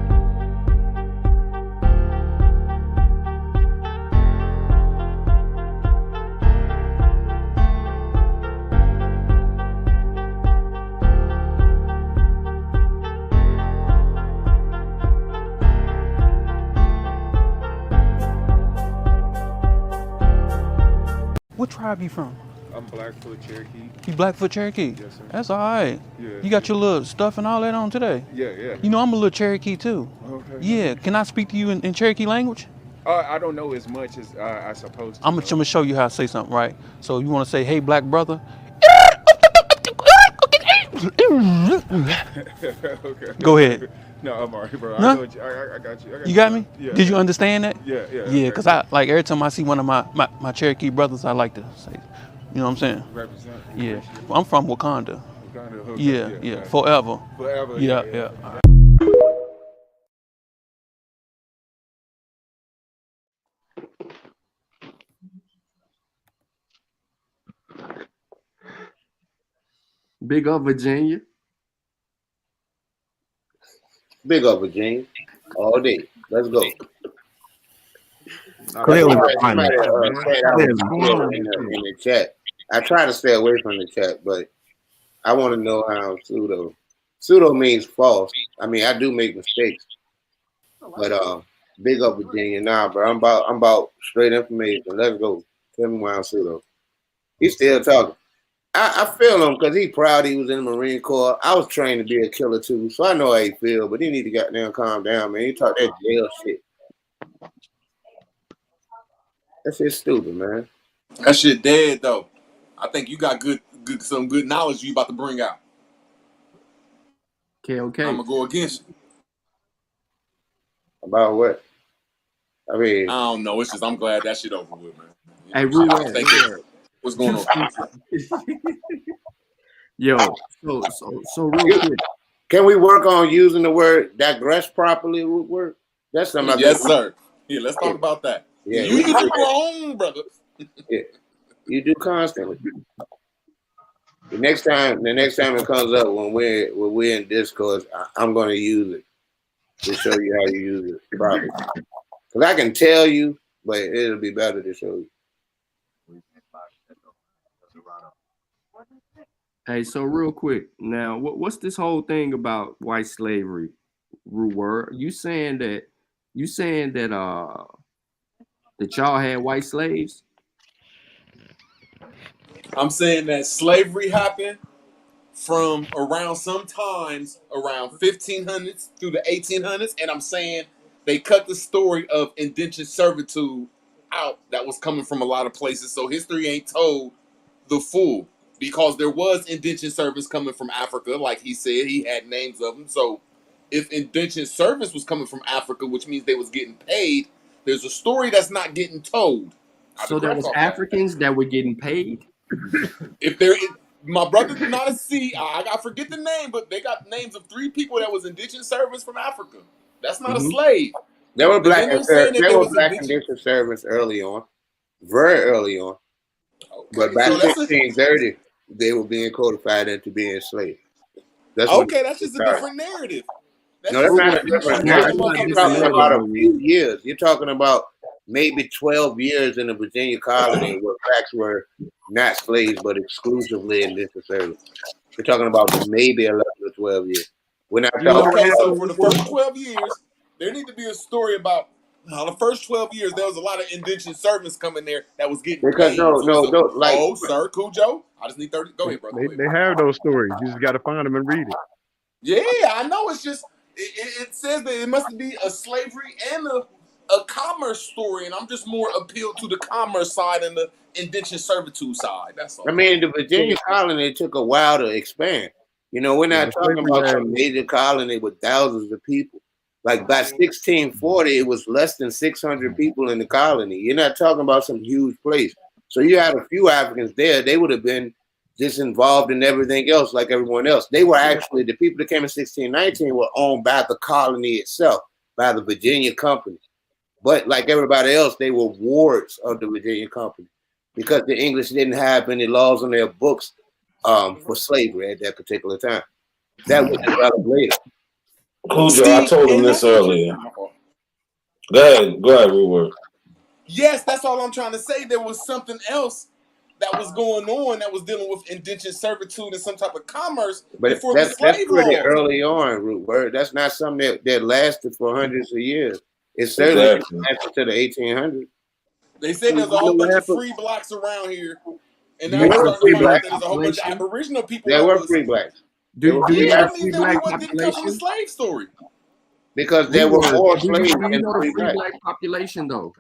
What tribe you from? I'm Blackfoot Cherokee. You Blackfoot Cherokee? Yes, sir. That's all right. Yeah. You got your little stuff and all that on today? Yeah. You know, I'm a little Cherokee too. Okay. Yeah. Can I speak to you in Cherokee language? I don't know as much as I supposed to. I'm gonna show you how to say something, right? So you want to say, "Hey, black brother." Okay. Go ahead. No, I'm all right, bro. No? I got you. You got me? Yeah. Did you understand that? Yeah. Yeah, because I like every time I see one of my Cherokee brothers, I like to say, you know what I'm saying? Represent. Yeah. Well, I'm from Wakanda. Wakanda, okay, Yeah. Forever. Forever. Yeah. Big up Virginia. Big up Virginia. All day. Let's go. Clearly, in the chat. I try to stay away from the chat, but I want to know how pseudo. Pseudo means false. I mean, I do make mistakes, but big up Virginia. Nah, bro, I'm about straight information. Let's go. Tell me why I'm pseudo. He's still talking. I feel him because he's proud he was in the Marine Corps. I was trained to be a killer too, so I know how he feel. But he need to goddamn calm down, man. He talk that jail shit. That shit's stupid, man. That shit dead though. I think you got some good knowledge you about to bring out. Okay. I'm gonna go against you. About what? I mean, I don't know. It's just I'm glad that shit over with, man. You know, Hey, shit, I was thinking, what's going You on? Yo, so real quick. Can we work on using the word digress properly? Word? That's something. Yes, sir. Yeah, let's talk about that. Yeah, you use it wrong, brother. Yeah, you do constantly. The next time it comes up when we're in discourse, I'm going to use it to show you how you use it properly. Because I can tell you, but it'll be better to show you. Hey, so real quick, now what's this whole thing about white slavery, Root Word? You saying that that y'all had white slaves? I'm saying that slavery happened from around sometimes around 1500s through the 1800s, and I'm saying they cut the story of indentured servitude out that was coming from a lot of places, so history ain't told the full, because there was indentured service coming from Africa, like he said, he had names of them. So if indentured service was coming from Africa, which means they was getting paid, there's a story that's not getting told. So there was Africans that were getting paid? If there is, my brother did not see, I forget the name, but they got names of 3 people that was indentured service from Africa. That's not a slave. There were black indentured indentured servants early on, very early on. But by 1630, they were being codified into being slaves. That's just a different narrative. No, that's not a different narrative. You're talking about a few years. You're talking about maybe 12 years in the Virginia colony where blacks were not slaves, but exclusively indentured service. We're talking about maybe 11 or 12 years. We're not talking Okay, so for the first 12 years, there need to be a story about the first 12 years, there was a lot of indentured servants coming there that was getting paid. Like, sir, Cujo, I just need 30. Go ahead, brother. They have those stories. You just got to find them and read it. Yeah, I know. It's just, it says that it must be a slavery and a commerce story, and I'm just more appealed to the commerce side and the indentured servitude side. That's all. I mean, the Virginia colony took a while to expand. You know, we're not talking about some major colony with thousands of people. Like by 1640, it was less than 600 people in the colony. You're not talking about some huge place. So you had a few Africans there. They would have been just involved in everything else like everyone else. They were actually, the people that came in 1619 were owned by the colony itself, by the Virginia Company. But like everybody else, they were wards of the Virginia Company because the English didn't have any laws on their books for slavery at that particular time. That was developed later. Cujo, I told him this earlier. Go ahead, Ruward. Yes, that's all I'm trying to say. There was something else that was going on that was dealing with indentured servitude and some type of commerce before the slave law. That's pretty early on, Rootword. That's not something that lasted for hundreds of years. It certainly lasted to the 1800s. They said there's a whole bunch of free blacks around here, and now we're starting to find out that there's a whole bunch of Aboriginal people. There were free blacks. Do you have free black population? The slave story. Because there were more slaves than free black population, though.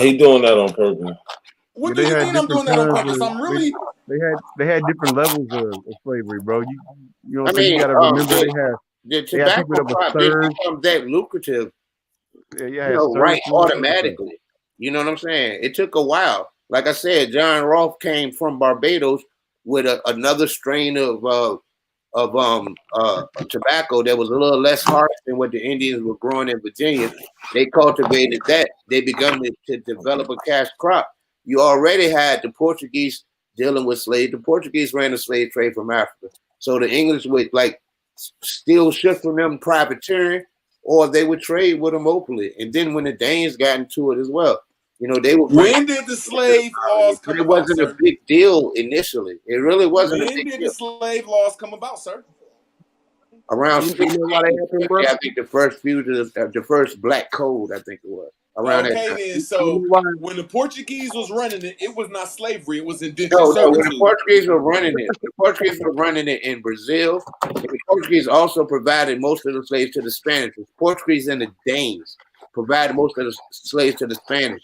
He doing that on purpose. What do you mean I'm doing that on purpose? I'm really. They had different levels of slavery, bro. You know, you got to remember the tobacco crop didn't become that lucrative. Right automatically. You know what I'm saying? It took a while. Like I said, John Rolfe came from Barbados with another strain of tobacco that was a little less harsh than what the Indians were growing in Virginia. They cultivated that. They began to develop a cash crop. You already had the Portuguese dealing with slaves. The Portuguese ran the slave trade from Africa. So the English would still ship from them privateering, or they would trade with them openly. And then when the Danes got into it as well, they were. When did the slave laws come about? It wasn't a big deal initially. It really wasn't a big deal. When did the slave laws come about, sir? Around 1640, I think the first fugitive, the first black code, I think it was. Around that time. Then, so when the Portuguese was running it, it was not slavery, it was indentured servitude. No, when the Portuguese were running it, the Portuguese were running it in Brazil. And the Portuguese also provided most of the slaves to the Spanish. The Portuguese and the Danes provided most of the slaves to the Spanish.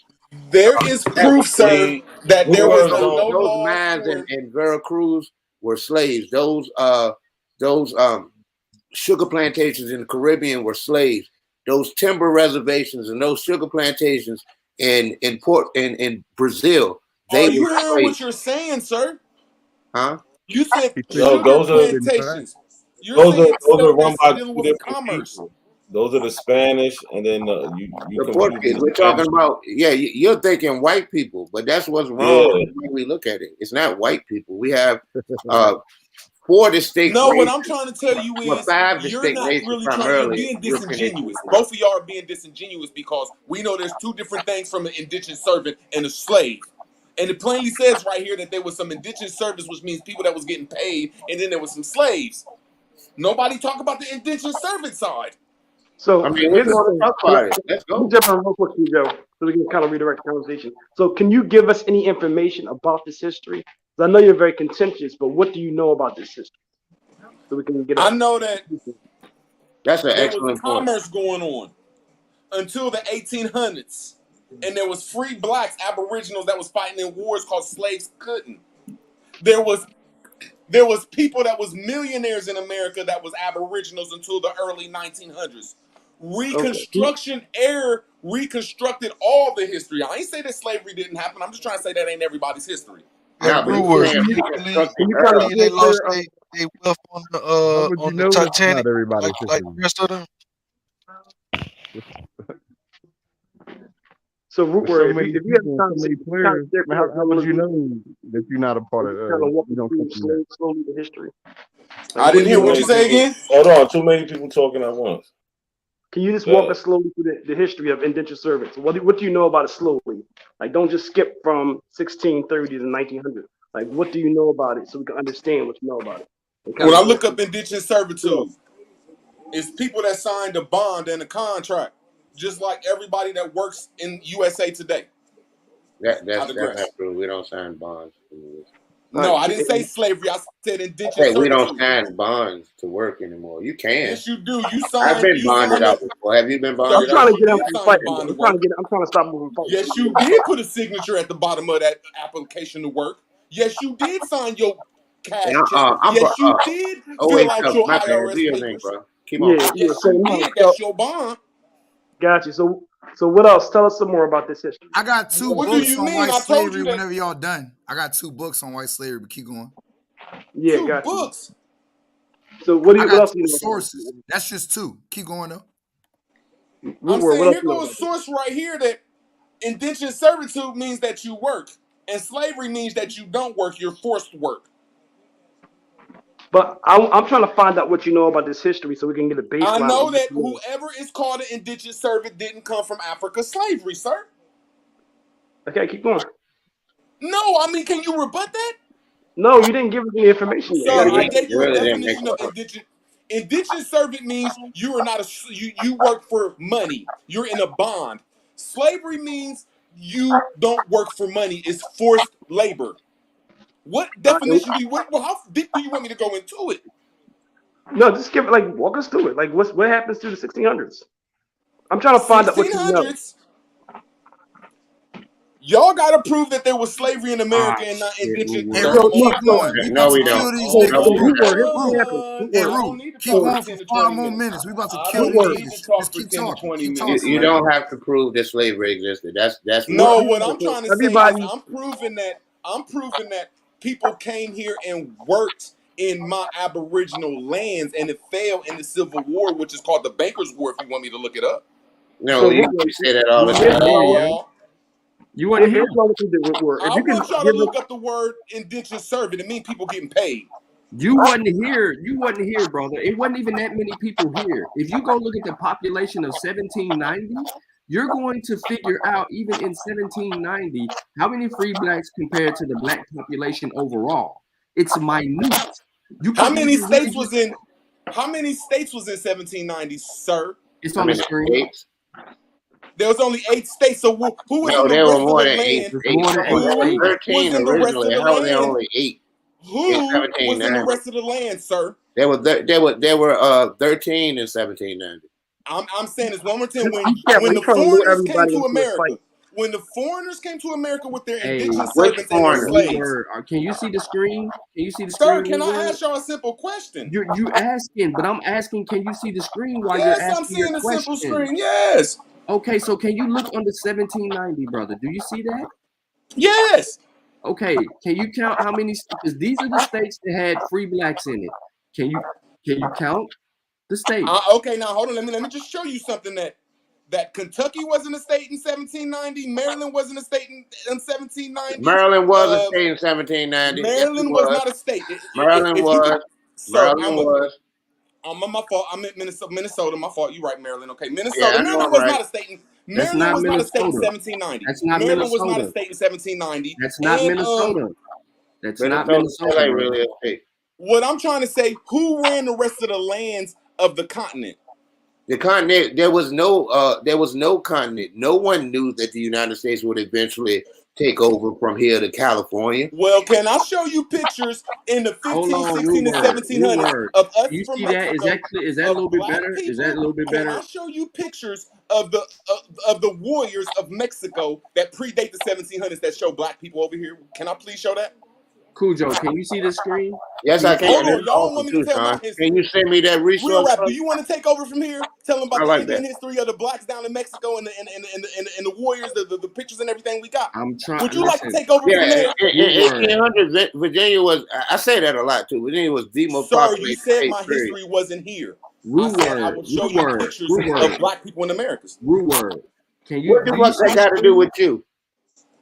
There is proof, sir, that there was those mines in Veracruz were slaves. Those sugar plantations in the Caribbean were slaves. Those timber reservations and those sugar plantations in Brazil, they Are you were hearing slaves. what you're saying, sir? Huh? You said No, sugar those are plantations. You're saying stuff run that's by dealing two with different commerce. people. Those are the Spanish, and then you The confuse Portuguese. the We're talking Spanish. about, yeah, you're thinking white people, but that's what's wrong Yeah. with the way we look at it. It's not white people. We have 4 distinct No, what races. I'm trying to tell you Well, is 5 you're distinct not races, really you're primarily being European and disingenuous. Indian. Both of y'all are being disingenuous because we know there's 2 different things from an indentured servant and a slave. And it plainly says right here that there was some indentured servants, which means people that was getting paid, and then there was some slaves. Nobody talk about the indentured servant side. I mean, we want to talk about it. Let's Let me go. jump in real quick, Joe, so we can kind of redirect the conversation. So, can you give us any information about this history? 'Cause I know you're very contentious, but what do you know about this history? So we can get. I know that That's an there was excellent point. commerce going on until the 1800s, and there was free blacks, aboriginals that was fighting in wars called slaves couldn't. There was people that was millionaires in America that was aboriginals until the early 1900s. Reconstruction era reconstructed all the history. I ain't say that slavery didn't happen. I'm just trying to say that ain't everybody's history. Yeah, but Brewers, you do you believe they lost their wealth on the Titanic, Not everybody's like the rest of them? So, There's Root so Word, many if you have people, time so many to players. How would you know that you're not a part of? kind of walk You us don't through come from that. slowly the history? I didn't hear what you say again. Hold on, too many people talking at once. Can you just walk us slowly through the history of indentured servants? What do you know about it slowly? Like, don't just skip from 1630 to 1900. Like, what do you know about it so we can understand what you know about it? When I look up indentured servitude, it's people that signed a bond and a contract, just like everybody that works in USA today. That's I digress. not true. We don't sign bonds. No, I didn't say slavery. I said indentured Hey, we don't servitude. sign bonds to work anymore. You can. Yes, you do. You signed. I've been bonded out before. Have you been I'm bonded trying out? to get him did from sign fighting. the bond to I'm trying work. to get. I'm trying to stop him from fighting. Yes, you did put a signature at the bottom of that application to work. Yes, you did sign your cash check. Yes, you did fill out your My bad. Do IRS your thing, papers. bro. Keep on. Yes, you did. That's your bond. Got you. So what else? Tell us some more about this history. I got 2 What do books you on mean? white I told slavery you that. whenever y'all done. I got 2 books on white slavery, but keep going. Yeah, 2 got books. You. So what I what got else 2 do you know? sources. That's just 2. Keep going though. I'm saying here goes a source right here that indentured servitude means that you work, and slavery means that you don't work. You're forced to work. But I'm trying to find out what you know about this history so we can get a baseline. I know that whoever is called an indentured servant didn't come from Africa slavery, sir. Okay, keep going. No, I mean, can you rebut that? No, you didn't give us any information yet. Sir, I gave you a definition of indentured. Indentured servant means you are not you work for money. You're in a bond. Slavery means you don't work for money. It's forced labor. What definition do you how deep do you want me to go into it? No, just give it, walk us through it. Like what happens through the 1600s? I'm trying to find out what you know. 1600s. Y'all got to prove that there was slavery in America and not indentured. Hey, Root, keep going. We about to kill these niggas. Hey, Root, keep going for 5 more minutes. We about to kill these niggas. Just keep talking. Keep talking. You don't have to prove that slavery existed. That's no. What I'm trying to say is I'm proving that people came here and worked in my Aboriginal lands, and it failed in the Civil War, which is called the Banker's War. If you want me to look it up. No, you say that all the time. You want to hear? I want y'all to look up the word indentured servant. It means people getting paid. You wasn't here. You wasn't here, brother. It wasn't even that many people here. If you go look at the population of 1790, you're going to figure out, even in 1790, how many free blacks compared to the black population overall. It's minute. How many states was in 1790, sir? It's on the screen. There was only 8 states. So who was in the rest of the land? Who 13 was in the rest of originally. the How are there land? only 8? Who was in the rest of the land, sir? There were 13 in 1790. I'm saying this one more time. When the foreigners came to America, when the foreigners came to America with their Hey, indentured Which servants and their foreigner? slaves. Can you see the screen? Can you see the Sir, screen? can I ask y'all a simple question? You asking, but I'm asking, can you see the screen while you're Yes, I'm asking your seeing a question? simple screen. Yes. Okay, so can you look under 1790, brother? Do you see that? Yes. Okay, can you count how many? Because these are the states that had free blacks in it. Can you count the states? Okay, now hold on. Let me just show you something that Kentucky wasn't a state in 1790. Maryland wasn't a state in 1790. Maryland was a state in 1790. Maryland was not a state. Maryland If you was. could, sir, Maryland was. I'm my fault. I'm in Minnesota. My fault. You right, Maryland. Okay, Minnesota. Yeah, I know Maryland I'm was right. not a state. That's Maryland not was not a state in Minnesota. 1790. That's not Maryland was not a Minnesota. state in 1790. That's not And, Minnesota. That's not Minnesota Minnesota, ain't bro. really a state. What I'm trying to say, who ran the rest of the lands of the continent? The continent, there was no continent. No one knew that the United States would eventually take over from here to California. Well, can I show you pictures in the 15, 16, and 1700s of us You from see that? Is Mexico? that a little bit better? Is that a little bit Can better? I show you pictures of the warriors of Mexico that predate the 1700s that show black people over here? Can I please show that? Cujo, can you see the screen? Yes, I can. Hold on, y'all don't want me to tell my history. Can you send me that resource? Real rap, do you want to take over from here? Tell them about I the like Indian that. history of the blacks down in Mexico and the warriors, the pictures and everything we got. I'm trying. Would you like to take over from Yeah, there? in 1800s, Virginia was. I say that a lot too. Virginia was the most Sir, populated you said state. my history wasn't here. Root I said I word, would show root you word, pictures root of word. black people in the Americas. Root word. Can you? What the fuck that got to do with you?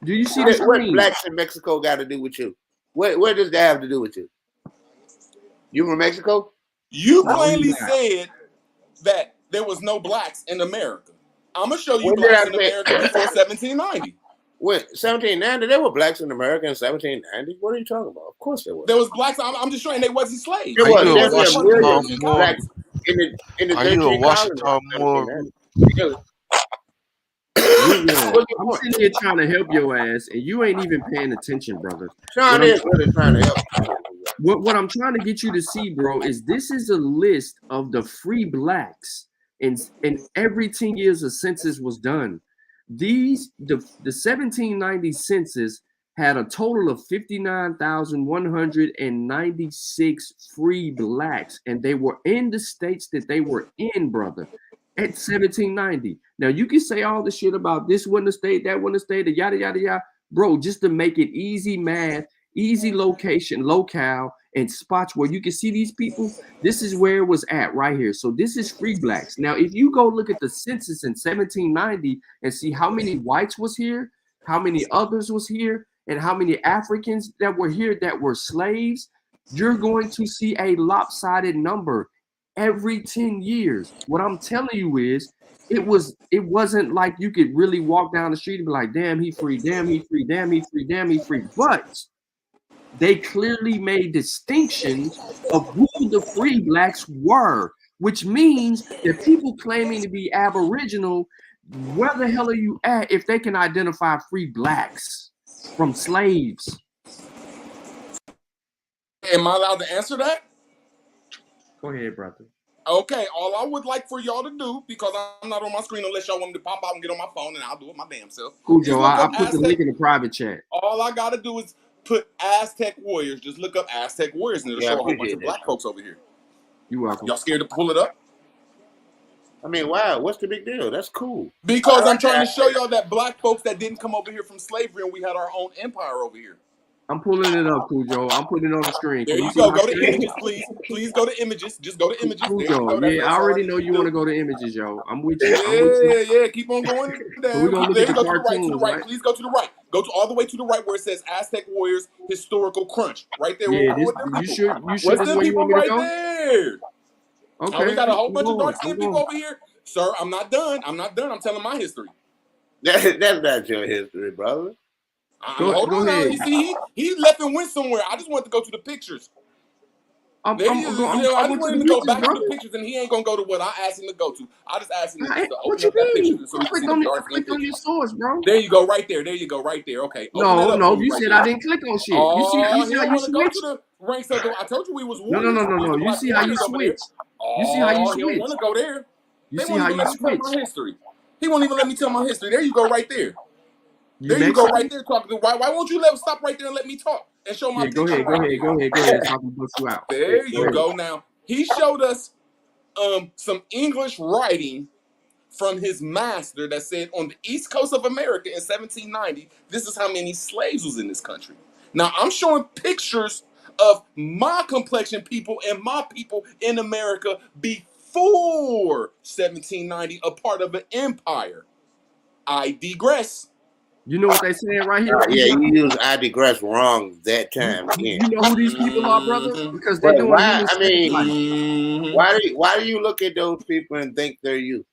Do you see the What screen? blacks in Mexico got to do with you? What does that have to do with you? You from Mexico? You No, plainly he's not. said that there was no blacks in America. I'm gonna show you When did blacks I in say- America before 1790. When 1790, there were blacks in America in 1790. What are you talking about? Of course there was. There was blacks. I'm just showing they wasn't slaves. There They was. wasn't There were part of the millions European of colony. blacks in the Are you a 13 Washington colonies. more? I'm sitting here trying to help your ass, and you ain't even paying attention, brother. Sean is really trying to help. What I'm trying to get you to see, bro, is this is a list of the free blacks, and every 10 years a census was done. The 1790 census had a total of 59,196 free blacks, and they were in the states that they were in, brother, at 1790. Now you can say all the shit about this wasn't a state, that wasn't a state, yada yada yada, bro. Just to make it easy math, easy location, locale, and spots where you can see these people. This is where it was at right here. So this is free blacks. Now, if you go look at the census in 1790 and see how many whites was here, how many others was here, and how many Africans that were here that were slaves, you're going to see a lopsided number every 10 years. What I'm telling you is it wasn't like you could really walk down the street and be like, damn, he free, damn, he free, damn, he free, damn, he free. But they clearly made distinctions of who the free blacks were, which means that people claiming to be Aboriginal, where the hell are you at if they can identify free blacks from slaves? Am I allowed to answer that? Go ahead, brother. Okay, all I would like for y'all to do, because I'm not on my screen unless y'all want me to pop out and get on my phone, and I'll do it my damn self. Cujo, I put the link in the private chat. All I gotta do is put Aztec warriors. Just look up Aztec warriors, and it'll show a whole bunch of black folks over here. You welcome. Y'all scared to pull it up? I mean, wow, what's the big deal? That's cool. Because I'm trying to show y'all that black folks that didn't come over here from slavery, and we had our own empire over here. I'm pulling it up, Cujo. I'm putting it on the screen. There Can you see go. my Go to screen? images, please. Please go to images. Just go to images. There you go. Cujo, That's yeah, I all already need know to you do. want to go to images, yo. I'm with you. I'm with you. Yeah. Keep on going down. So we're gonna look There at you the go, to the right, to the cartoons, right. right? Please go to the right. Go to all the way to the right where it says Aztec Warriors Historical Crunch. Right there. Yeah, with them you people. sure What's this them where you people want me to right go? there? Okay. We got a whole bunch I'm of dark skinned going. people over here. Sir, I'm not done. I'm telling my history. That's not your history, brother. Hold on now. You see, he left and went somewhere. I just wanted to go to the pictures. I just wanted him to go back to the pictures, and he ain't gonna go to what I asked him to go to. I just asked him to open up that picture so we can see the dark skin Click on your pictures. source, bro. There you go, right there. There you go, right there. Okay. Open that up No, for me you right said there. I didn't click on shit. Oh, You see he how don't you want to go to switch? the ranks of the. I told you we was No. warriors. You see how you switch? You see how you He don't switch? want to go there. You They see won't how even you let me tell switch? my history. He won't even let me tell my history. There you go, right there. There you go, right there talking. Why won't you stop right there and let me talk and show my Go picture? ahead, go ahead. So I can bust you out. There you go. Now he showed us some English writing from his master that said on the east coast of America in 1790, this is how many slaves was in this country. Now I'm showing pictures of my complexion people and my people in America before 1790, a part of an empire. I digress. You know what they saying right here? Yeah, you use I digress wrong that time again. You know who these people are, brother? Because they're But doing why? human I sacrifice. mean, why do you look at those people and think they're you?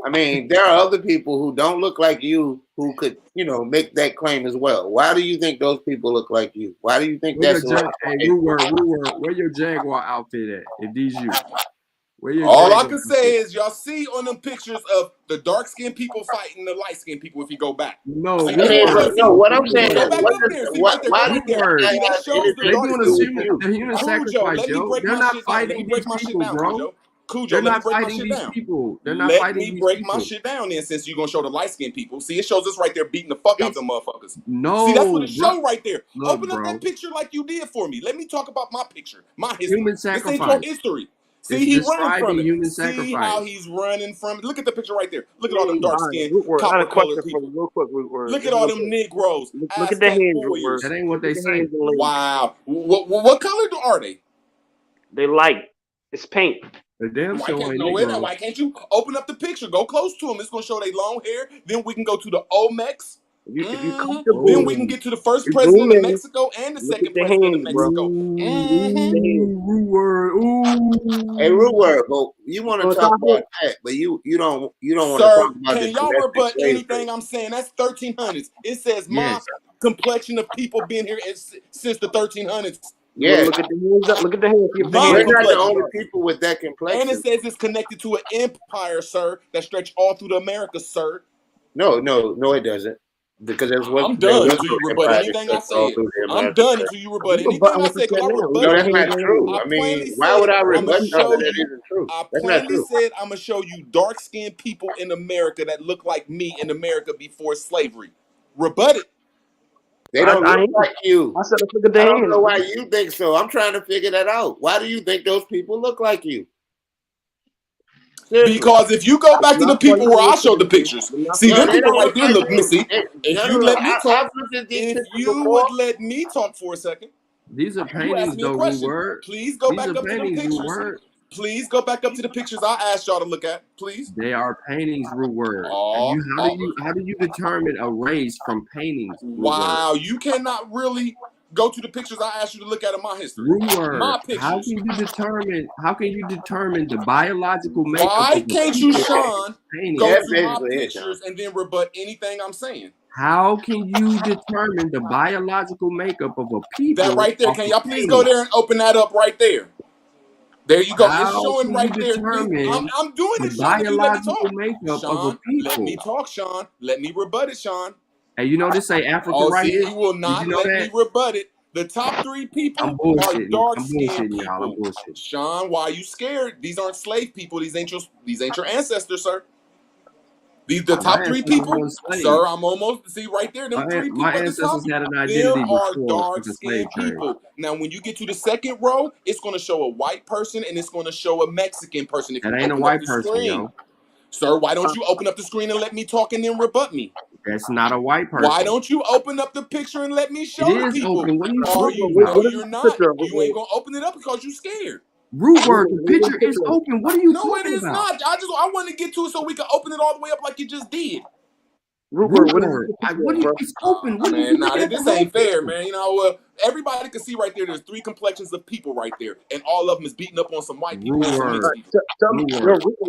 I mean, there are other people who don't look like you who could, make that claim as well. Why do you think those people look like you? Why do you think Where that's where your Jaguar outfit at? If these you, where your All Jaguar I can say is y'all see on them pictures of the dark-skinned people fighting the light-skinned people if you go back. No, see, what I'm saying go is, back up there. See right there, go right there. See, that shows the they doing dark-skinned a human sacrifice, let me yo. break They're my not shit down. Let me fighting break these my shit people, down, bro. Cujo, They're let me not break my fighting shit these down. people. They're not Let fighting me these break people. my shit down then, since you're gonna show the light-skinned people. See, it shows us right there beating the fuck out them motherfuckers. No, see, that's what it show right there. Look, Open up bro. that picture like you did for me. Let me talk about my picture, my history. Human This ain't sacrifice. your history. See, It's he running from describing it. human See sacrifice. how he's running from it. Look at the picture right there. Look at all them dark skinned, I got a copper question colored for people. you, real quick, Rootword. Look at all them Negroes, Look at the Aztec hands, warriors. That ain't what they say. Wow. What color are they? They light. It's paint. The damn Why show can't ain't no way Negro. that? Why can't you open up the picture? Go close to them. It's gonna show they long hair. Then we can go to the Olmecs. If you come Then we can get to the first you president of zoom in, Mexico and the look at second the president of hands, bro. Mexico. Hey, Rootword, but you want to talk about that, but you don't want to Sir, talk about can the y'all domestic rebut slavery. anything I'm saying? That's 1300s. It says my Yes. complexion of people being here since the 1300s. Yeah. Look at the hands. Look at the hands. My We're not the only complexion. people with that And complexion. it says it's connected to an empire, sir, that stretched all through the Americas, sir. No, it doesn't. Because that's what I'm there done was until you no rebut empire anything I that all said. through the I'm Americas. done until you rebut You can anything butt I what say. you Because I said now. rebutted No, it. that's not true. I plainly why would I said I'm rebut gonna show something that you. isn't true? I That's not plainly true. said I'm gonna show you dark-skinned people in America that look like me in America before slavery. Rebut it. They don't look like you. I said, look at the I don't hands. know why you think so. I'm trying to figure that out. Why do you think those people look like you? Seriously. Because if you go back to the people where I showed the pictures, see them they people don't right look there like look you. missy. If you let me I've talk, looked at these if pictures you before. would let me talk for a second, These are you asked paintings, me a though, question. Word. Please go These back are up to them paintings, pictures. Word. Please go back up to the pictures I asked y'all to look at, please. They are paintings, Word. How do you determine a race from paintings? Wow, you cannot really go to the pictures I asked you to look at in my history. Word. My How pictures. can you determine the biological makeup Why of a can't you, people Sean, painting? go to my pictures and then rebut anything I'm saying? How can you determine the biological makeup of a people? That right there. off Can of y'all please paintings? go there and open that up right there? There you go. It's How showing can right you there. Please, determine I'm doing the it, Sean. If you let me biological talk, makeup of a Sean, let me people? talk, Sean. Let me rebut it, Sean. Hey, you know this say Africa Oh, right see, here? you will Did not you know let that? me rebut it. The top three I'm people are bullshitting. dark-skinned Y'all. I'm people. bullshitting. Sean, why are you scared? These aren't slave people. These ain't your ancestors, sir. The My top three ancestors people, weren't slaves. sir. I'm almost see right there. Them three My people at the top. ancestors had an Them identity are before the fucking slave dark-skinned trade. people. Now, when you get to the second row, it's going to show a white person and it's going to show a Mexican person. If That you ain't a open white up the person, screen, yo. sir, why don't you open up the screen and let me talk and then rebut me? That's not a white person. Why don't you open up the picture and let me show It the is people? open. What are you Are talking you? about? No, you're not. You ain't gonna open it up because you're scared. Root word. The picture is open. What are you No, it talking is about? not. I want to get to it so we can open it all the way up like you just did. Root word. It's open. What are you Man, nah, looking at? this The whole ain't fair, picture? man. You know, everybody can see right there. There's three complexions of people right there, and all of them is beating up on some white people and some mixed people.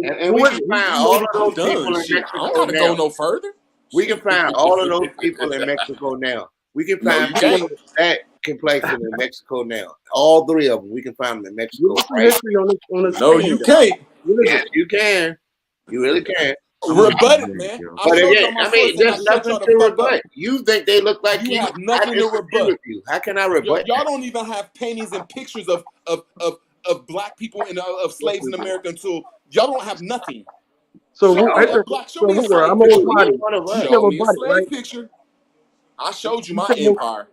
And we can find all of I'm those done. people in Shit, I Mexico don't gotta now. go no further. We can find all of those people in Mexico now. We can No, find you people can't. with that complexion in Mexico now. All three of them, we can find them in Mexico. Right? No, you can't. Yes, you can. You really can. Rebut it, man. I But showed again, y'all my I mean, source and I there's shut nothing y'all the to fuck up. rebut. You think they look like You you? have I nothing to disagree rebut. with you. How can I rebut? Y'all don't even have paintings and pictures of black people and of slaves in America until y'all don't have nothing. So, Show me a so black. Show me a Root, slave I'm picture. on body. You said Show me a rebutted, right? slave picture. I showed you You my said empire.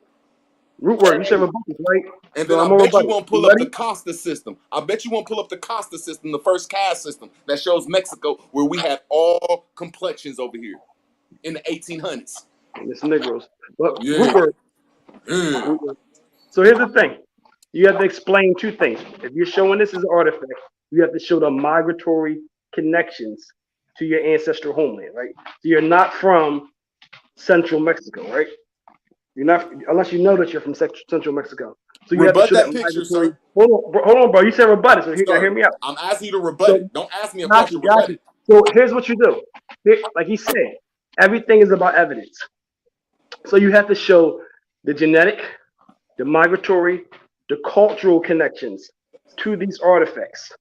root word. You said rebutted, right? And So then I I'm on bet you rebutted. won't You pull up the ready? Costa system. I bet you won't pull up the Costa system, the first caste system that shows Mexico, where we had all complexions over here in the 1800s. It's Negroes. But Yeah. root word. Yeah. Root word. So here's the thing. You have to explain two things. If you're showing this as an artifact, you have to show the migratory connections to your ancestral homeland, right? So you're not from central Mexico, right? You're not, unless you know that you're from central Mexico. So you have to Rebut show that that picture, migratory. sir. Hold on, bro. You said rebut it, so hear Sir, me out. I'm asking you to rebut So it. Don't ask me a got you, question. Rebut it. So here's what you do. Like he said, everything is about evidence. So you have to show the genetic, the migratory, the cultural connections to these artifacts.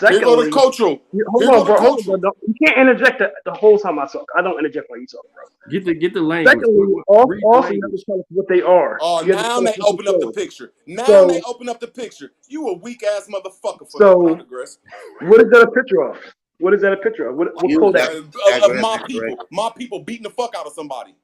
Here go the Secondly, cultural. hold Here on, go the bro. cultural. You can't interject the whole time I talk. I don't interject while you talk, bro. Get the language. Secondly, Read the also you have to language. tell us what they are. Oh, You have to now tell us they what open up the they're picture. Now So, they open up the picture. You a weak ass motherfucker for so digress. what is that a picture of? What is that a picture of? What codex? Of my people. My people beating the fuck out of somebody.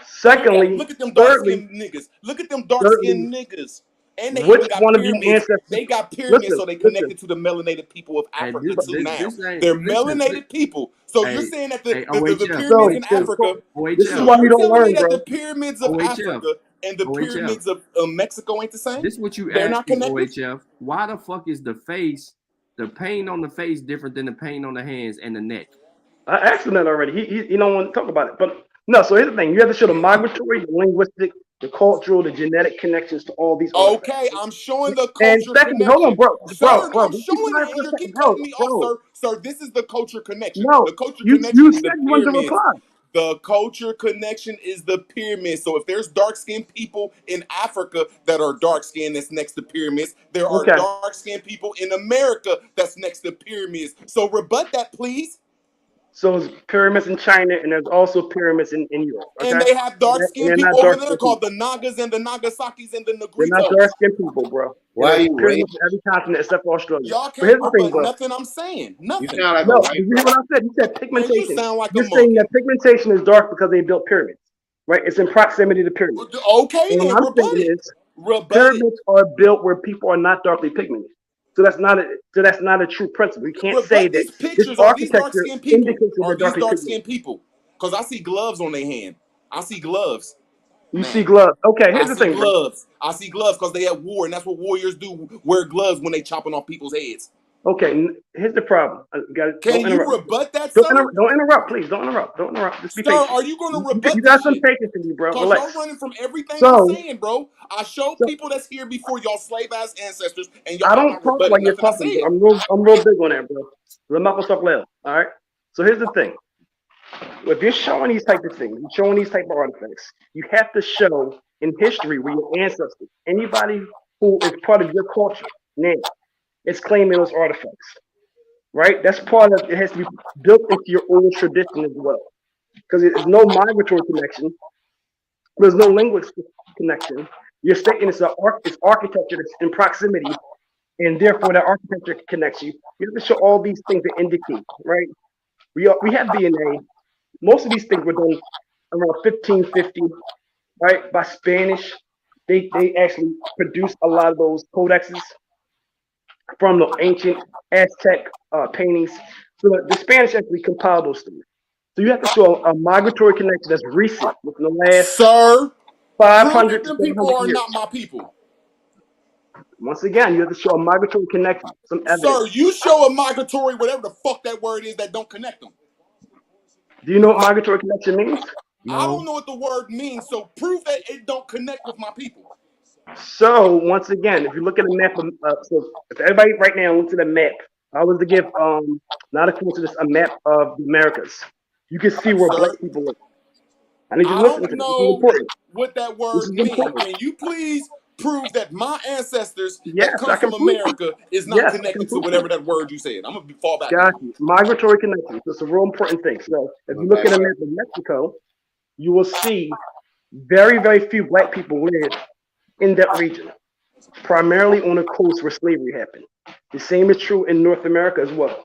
Secondly, Look at them dark thirdly, skinned niggas. Look at them dark skinned niggas. And they which even got one of your pyramids. ancestors? They got pyramids, Listen, so they connected to the melanated people of Africa too now. This ain't. They're Listen. melanated people. So you're Hey, saying that hey, the OHF. pyramids in Africa. This is OHF. why So you you're don't telling me learn, that the bro. pyramids of OHF. Africa and the OHF. pyramids of Mexico ain't the same? This is what you They're not asking, connected? OHF. Why the fuck is the face, the pain on the face different than the pain on the hands and the neck? I asked him that already. He don't want to talk about it. But no, so here's the thing. You have to show the migratory, the linguistic, the cultural, the genetic connections to all these artifacts. Okay, I'm showing the And culture secondly, hold on, connection. bro. I'm Just be showing quiet it for and a you second, keep cutting me off, bro. sir. This is the culture connection. No, The culture you connection is said the you wanted to pyramids. reply. The culture connection is the pyramids. So if there's dark-skinned people in Africa that are dark-skinned that's next to pyramids, there are Okay. dark-skinned people in America that's next to pyramids. So rebut that, please. So there's pyramids in China, and there's also pyramids in Europe. Okay? And they have dark-skinned they're not people over there dark-skinned called people. the Nagas and the Nagasakis and the They're not Negritos. dark-skinned people, bro. Why There's you pyramids in every continent except for Australia. Y'all But here's can't the thing, rebut bro. nothing I'm saying. Nothing. You sound like No, a white you hear what I said? You said Man, you pigmentation. sound like You're a saying monkey. that pigmentation is dark because they built pyramids, right? It's in proximity to pyramids. Okay, And then what I'm rebut saying it. is Rebut it. pyramids are built where people are not darkly pigmented. So that's not a true principle. You can't say Rebut that these this pictures. Are these architecture dark-skinned people? indicates that Are they're these darkly pigmented. dark-skinned people? Because I see gloves on their hand. I see gloves. You see gloves. Okay, here's I the see thing, bro. gloves. I see gloves because they at war, and that's what warriors do: wear gloves when they chopping off people's heads. Okay, here's the problem. Can Don't you interrupt. rebut that, Don't sir? interrupt, please. Don't interrupt. Don't interrupt. Just be Sir, patient. are you going to You rebut got this some shit? patience in you, bro. Because Relax. y'all running from everything I'm So, saying, bro. I showed people that's here before y'all slave-ass ancestors, and I y'all don't not talk while rebutting you're nothing I talking, said. bro. I'm real big on that, bro. I'm not gonna talk loud. All right. So here's the thing. If you're showing these type of things, you're showing these type of artifacts, you have to show in history where your ancestors, anybody who is part of your culture now, is claiming those artifacts. Right? That's part of it. Has to be built into your old tradition as well. Because there's no migratory connection, there's no linguistic connection. You're stating it's architecture that's in proximity, and therefore that architecture connects you. You have to show all these things that indicate, right? We have DNA. Most of these things were done around 1550, right? By Spanish. They actually produced a lot of those codexes from the ancient Aztec paintings. So the Spanish actually compiled those things. So you have to show a migratory connection that's recent within the last Sir, 500 to them people 700 are years. not my people. Once again, you have to show a migratory connection, some evidence. Sir, you show a migratory, whatever the fuck that word is, that don't connect them. Do you know what migratory connection means? I don't know what the word means, so prove that it don't connect with my people. So once again, if you look at a map, so if everybody right now looks at a map, I was to give not a coincidence, a map of the Americas. You can see where black people live. I need you to listen to this. This is important. What that This word is means. important. Can you please prove that my ancestors Yes, that I come can from prove it. America is not Yes, I can connected to prove whatever it. that word you said? I'm gonna fall back. Got you. Migratory connection. So it's a real important thing. So if you look at a map of Mexico, you will see very, very few black people live in that region, primarily on the coast where slavery happened. The same is true in North America as well.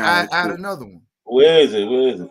add another one. Where is it? Where is it?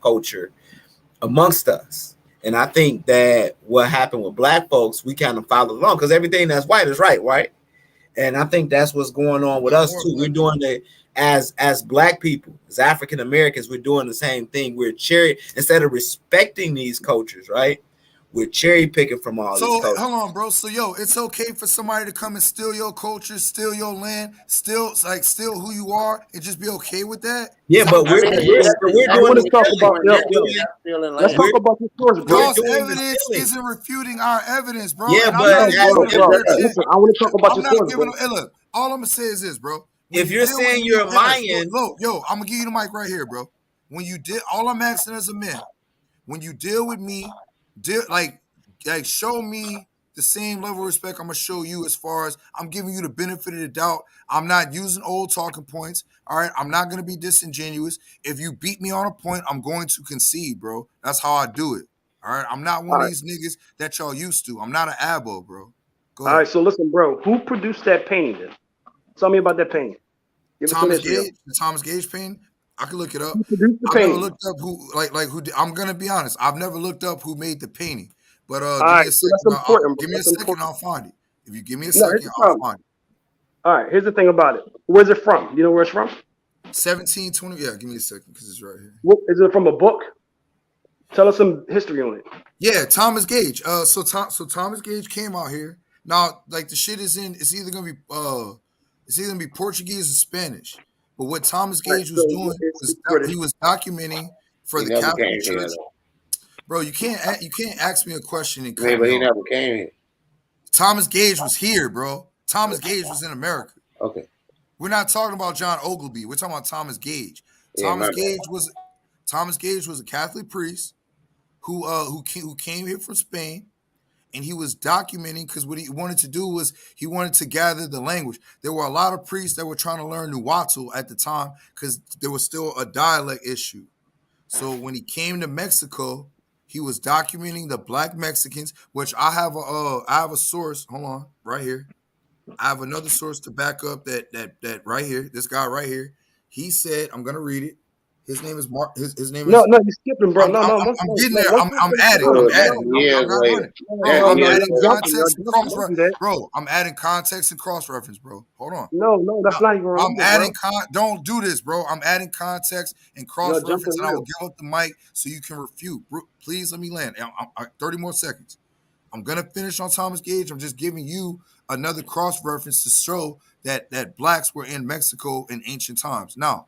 culture amongst us. And I think that what happened with black folks, we kind of followed along because everything that's white is right, right? And I think that's what's going on with us too. We're doing it as Black people, as African Americans. We're doing the same thing. We're instead of respecting these cultures, right? We're cherry picking from all these So cultures. hold on, bro. So yo, it's okay for somebody to come and steal your culture, steal your land, steal who you are, and just be okay with that? Yeah, but we're doing let's talk about let's talk about the source, bro. Y'all's evidence isn't refuting our evidence, bro. Yeah, and but I'm not listen, I want to talk about I'm your not source, giving bro. them. Hey, look, all I'm gonna say is this, bro. When If you're deal saying with you're me, lying, look, yo, I'm gonna give you the mic right here, bro. When you did, all I'm asking as a man, when you deal with me, like show me the same level of respect I'm gonna show you. As far as I'm giving you the benefit of the doubt, I'm not using old talking points. All right, I'm not gonna be disingenuous. If you beat me on a point, I'm going to concede, bro. That's how I do it. All right, I'm not one of these niggas that y'all used to. I'm not an abo, bro. Go ahead. All right, so listen, bro. Who produced that painting then? Tell me about that painting. Thomas Gage, the Thomas Gage painting. I can look it up. Who produced the I've never painting? looked up who. I'm gonna be honest. I've never looked up who made the painting. But All give me right, a so second. that's important, bro. Give me a That's second. important. I'll find it. If you give me a No, here's second, the I'll problem. find it. All right, here's the thing about it. Where's it from? You know where it's from? 1720. Yeah, give me a second because it's right here. What, is it from a book? Tell us some history on it. Yeah, Thomas Gage. So Thomas Gage came out here. Now, like the shit is in. It's either gonna be Portuguese or Spanish. But what Thomas Gage was doing was he was documenting for the Catholic Church. Bro, you can't ask me a question and cut but me he off. never came here. Thomas Gage was here, bro. Thomas Gage was in America. Okay. We're not talking about John Ogilvy. We're talking about Thomas Gage. Thomas Gage was a Catholic priest who came here from Spain, and he was documenting because what he wanted to do was he wanted to gather the language. There were a lot of priests that were trying to learn Nahuatl at the time because there was still a dialect issue. So when he came to Mexico, he was documenting the Black Mexicans, which I have a source. Hold on, right here. I have another source to back up that right here. This guy right here. He said, I'm gonna read it. His name is Mark. His name is. No, you're skipping, bro. I'm getting there. I'm adding. I'm not running. Bro, I'm adding context and cross reference. Bro, I'm adding context and cross reference, bro. Hold on. No, that's not even right. I'm adding don't do this, bro. I'm adding context and cross reference, and I will give up the mic so you can refute. Bro, please let me land. 30 more seconds. I'm gonna finish on Thomas Gage. I'm just giving you another cross reference to show that blacks were in Mexico in ancient times. Now,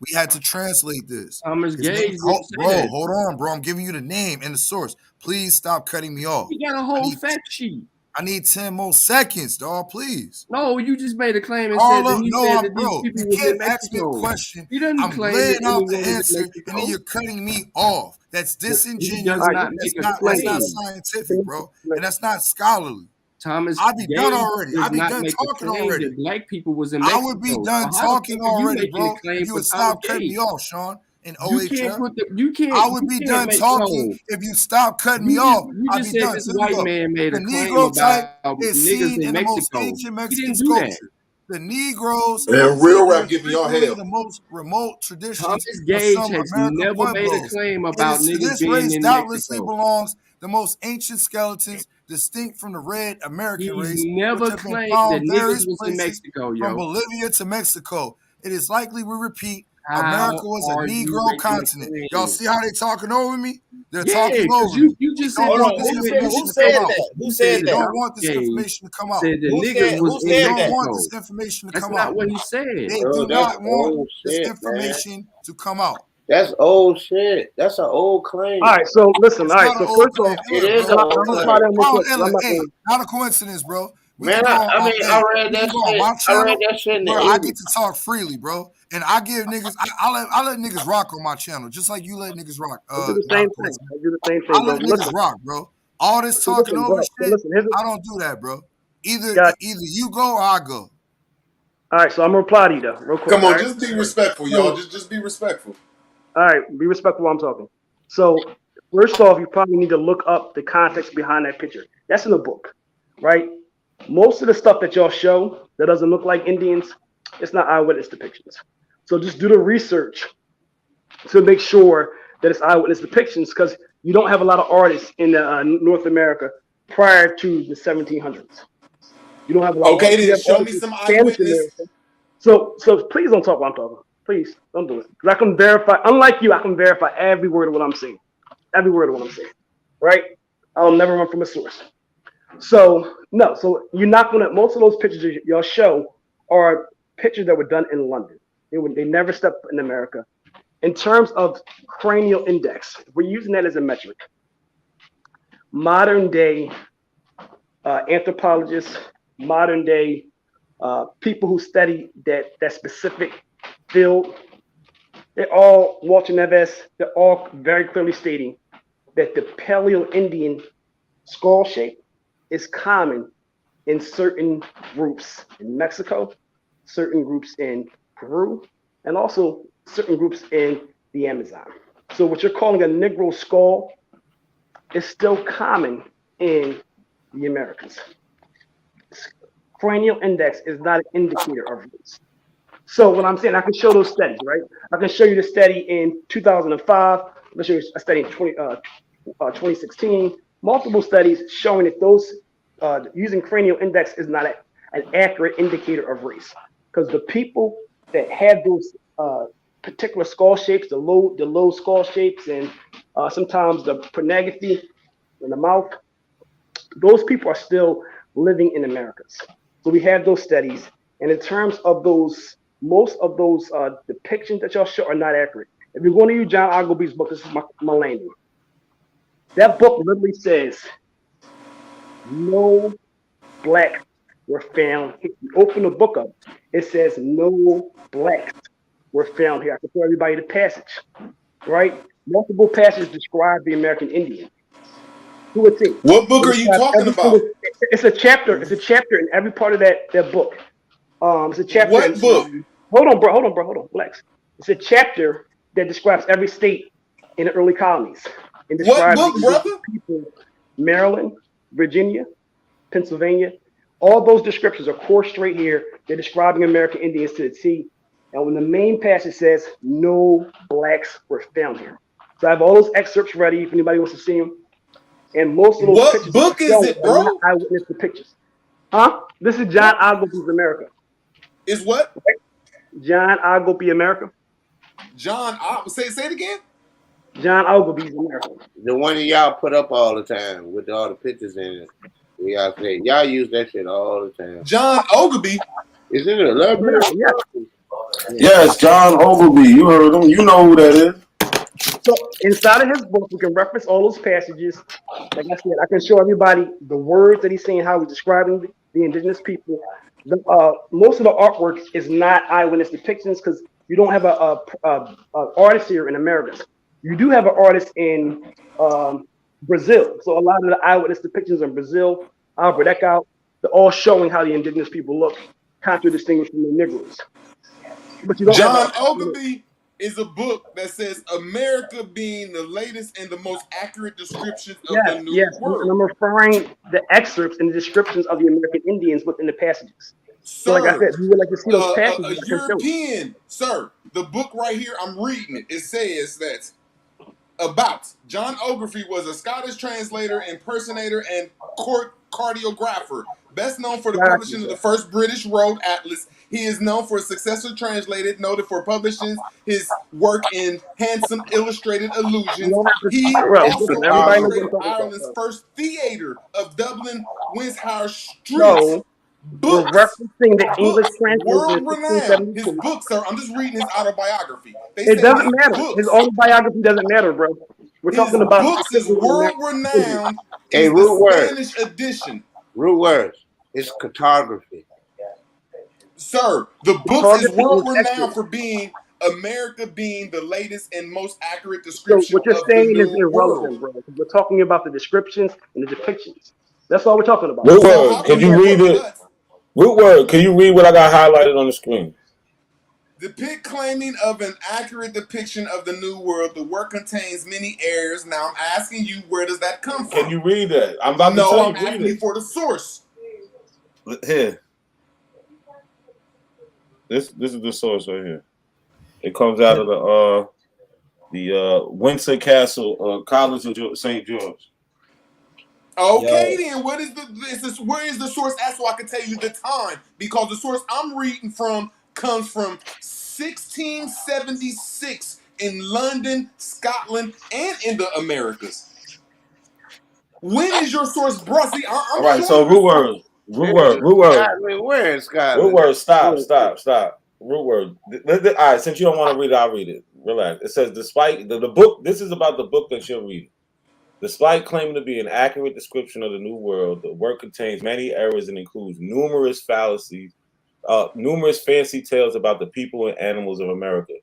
we had to translate this. Thomas Gage. Bro, hold on, bro. I'm giving you the name and the source. Please stop cutting me off. You got a whole fact sheet. I need 10 more seconds, dog. Please. No, you just made a claim and said that you can't ask me a question. I'm laying out the answer, and then you're cutting me off. That's disingenuous. That's not scientific, bro, and that's not scholarly. Thomas, I'll be done already. I'll be done talking already. Black people was in Mexico. I would be done talking already, bro. You would stop cutting me off, Sean. In OHF, I would be done talking if you stop cutting me off. You just said this white man made a claim about niggas in Mexico. Ancient Mexican culture. The Negroes and real rap giving y'all hell. The most remote traditions. Thomas Gage has never made a claim about niggas being in doubtlessly Mexico. belongs the most ancient skeletons distinct from the red American race. He's never claimed that niggas was in Mexico, yo. From Bolivia to Mexico. It is likely we repeat. America was a Negro continent. Y'all see how they talking over me? They're talking over me. You just said who said that? Who said that? They don't want this information to come out. Said the niggas was They in don't Mexico. want this information to That's come not out. what he said. They do not want this information to come out. That's old shit. That's an old claim. All right, so listen. All right, so first off, it is an old claim. Not a coincidence, bro. Man, I read that shit. I read that shit in the 80s. I get to talk freely, bro. And I give niggas, I let niggas rock on my channel, just like you let niggas rock. I do the same thing. I do the same thing, I bro. let niggas rock, bro. All this talking over shit, I don't do that, bro. Either you go or I go. All right, so I'm gonna reply to you though, real quick. Come on, just be respectful, y'all. Just be respectful. All right, be respectful while I'm talking. So first off, you probably need to look up the context behind that picture. That's in the book, right? Most of the stuff that y'all show that doesn't look like Indians, it's not eyewitness depictions. So just do the research to make sure that it's eyewitness depictions, because you don't have a lot of artists in North America prior to the 1700s. You don't have a lot Okay, of you then have show me artists some in Spanish eyewitness. America. So please don't talk while I'm talking. Please don't do it. Because I can verify, unlike you, I can verify every word of what I'm saying. Every word of what I'm saying. Right? I'll never run from a source. So no, so you're not gonna most of those pictures y'all show are pictures that were done in London. They never stepped in America. In terms of cranial index, we're using that as a metric. Modern day anthropologists, modern day people who study that specific field, they're all, Walter Neves, they're all very clearly stating that the Paleo-Indian skull shape is common in certain groups in Mexico, certain groups in Peru, and also certain groups in the Amazon. So what you're calling a Negro skull is still common in the Americas. Cranial index is not an indicator of race. So what I'm saying, I can show those studies, right? I can show you the study in 2005. Let's show you a study in 2016. Multiple studies showing that those using cranial index is not an accurate indicator of race, because the people that have those particular skull shapes, the low skull shapes, and sometimes the pornography in the mouth, those people are still living in Americas. So we have those studies, and in terms of those, most of those depictions that y'all show are not accurate. If you're going to use John Ogilvy's book, this is my landing. That book literally says no blacks were found. If you open the book up, it says no blacks were found here. I can tell everybody the passage, right? Multiple passages describe the American Indian. To a T. What book are you talking about? It's a chapter. It's a chapter in every part of that book. It's a chapter. What book? Hold on, bro. Relax. It's a chapter that describes every state in the early colonies. And describes what book, brother? People, Maryland, Virginia, Pennsylvania. All those descriptions are core straight here. They're describing American Indians to the T. And when the main passage says no blacks were found here. So I have all those excerpts ready if anybody wants to see them. And most of those pictures book is it, bro? are not eyewitness pictures. Huh? This is John Ogilvy's America. Is what? Right? John Ogilvy America. John, say it again. John Ogilvy's America. The one that y'all put up all the time with all the pictures in it. Y'all say y'all use that shit all the time. John Ogilvy. Is it a library? Yeah. Yes, John Ogilvy. You heard him. You know who that is. So inside of his book, we can reference all those passages. Like I said, I can show everybody the words that he's saying, how he's describing the indigenous people. Most of the artwork is not eyewitness depictions because you don't have a artist here in America. You do have an artist in Brazil. So a lot of the eyewitness depictions in Brazil, Albert Eckhout, they're all showing how the indigenous people look, contradistinguished from the Negroes. But you don't John Ogilvy is a book that says America being the latest and the most accurate descriptions of the New World. And I'm referring the excerpts and the descriptions of the American Indians within the passages. Sir, so like I said, you would like to see those passages. A European, sir, the book right here, I'm reading it. It says that about John Ogilvy was a Scottish translator, impersonator, and court cartographer. Best known for the publishing of the first British road atlas, he is known for his successful translated, noted for publishing his work in handsome illustrated allusions. He also illustrated Ireland's first theater of Dublin, Windsor Street. So, we're referencing the English translation. World-renowned. His books, sir. I'm just reading his autobiography. It doesn't matter. His autobiography doesn't matter, bro. We're talking about books is world-renowned. Hey, the root word. Spanish edition. Root words. It's cartography. Sir, the books is world-renowned for being America being the latest and most accurate description. So what you're saying is irrelevant, bro. We're talking about the descriptions and the depictions. That's all we're talking about. Root word. Can you read it? Root word. Can you read what I got highlighted on the screen? Depict claiming of an accurate depiction of the New World. The work contains many errors. Now I'm asking you, where does that come from? Can you read that? I'm about to tell you. I'm asking you for the source. Here. This is the source right here. It comes out of the Windsor Castle College of St. George. Okay, then what is where is the source at so I can tell you the time? Because the source I'm reading from comes from 1676 in London, Scotland, and in the Americas. When is your source brought? See, I'm All right, showing so you the source. root word. Where in Scotland? Root word, stop. Root word. All right, since you don't want to read it, I'll read it. Relax. It says, despite the book, this is about the book that you're reading. Despite claiming to be an accurate description of the New World, the work contains many errors and includes numerous fallacies, numerous fancy tales about the people and animals of America.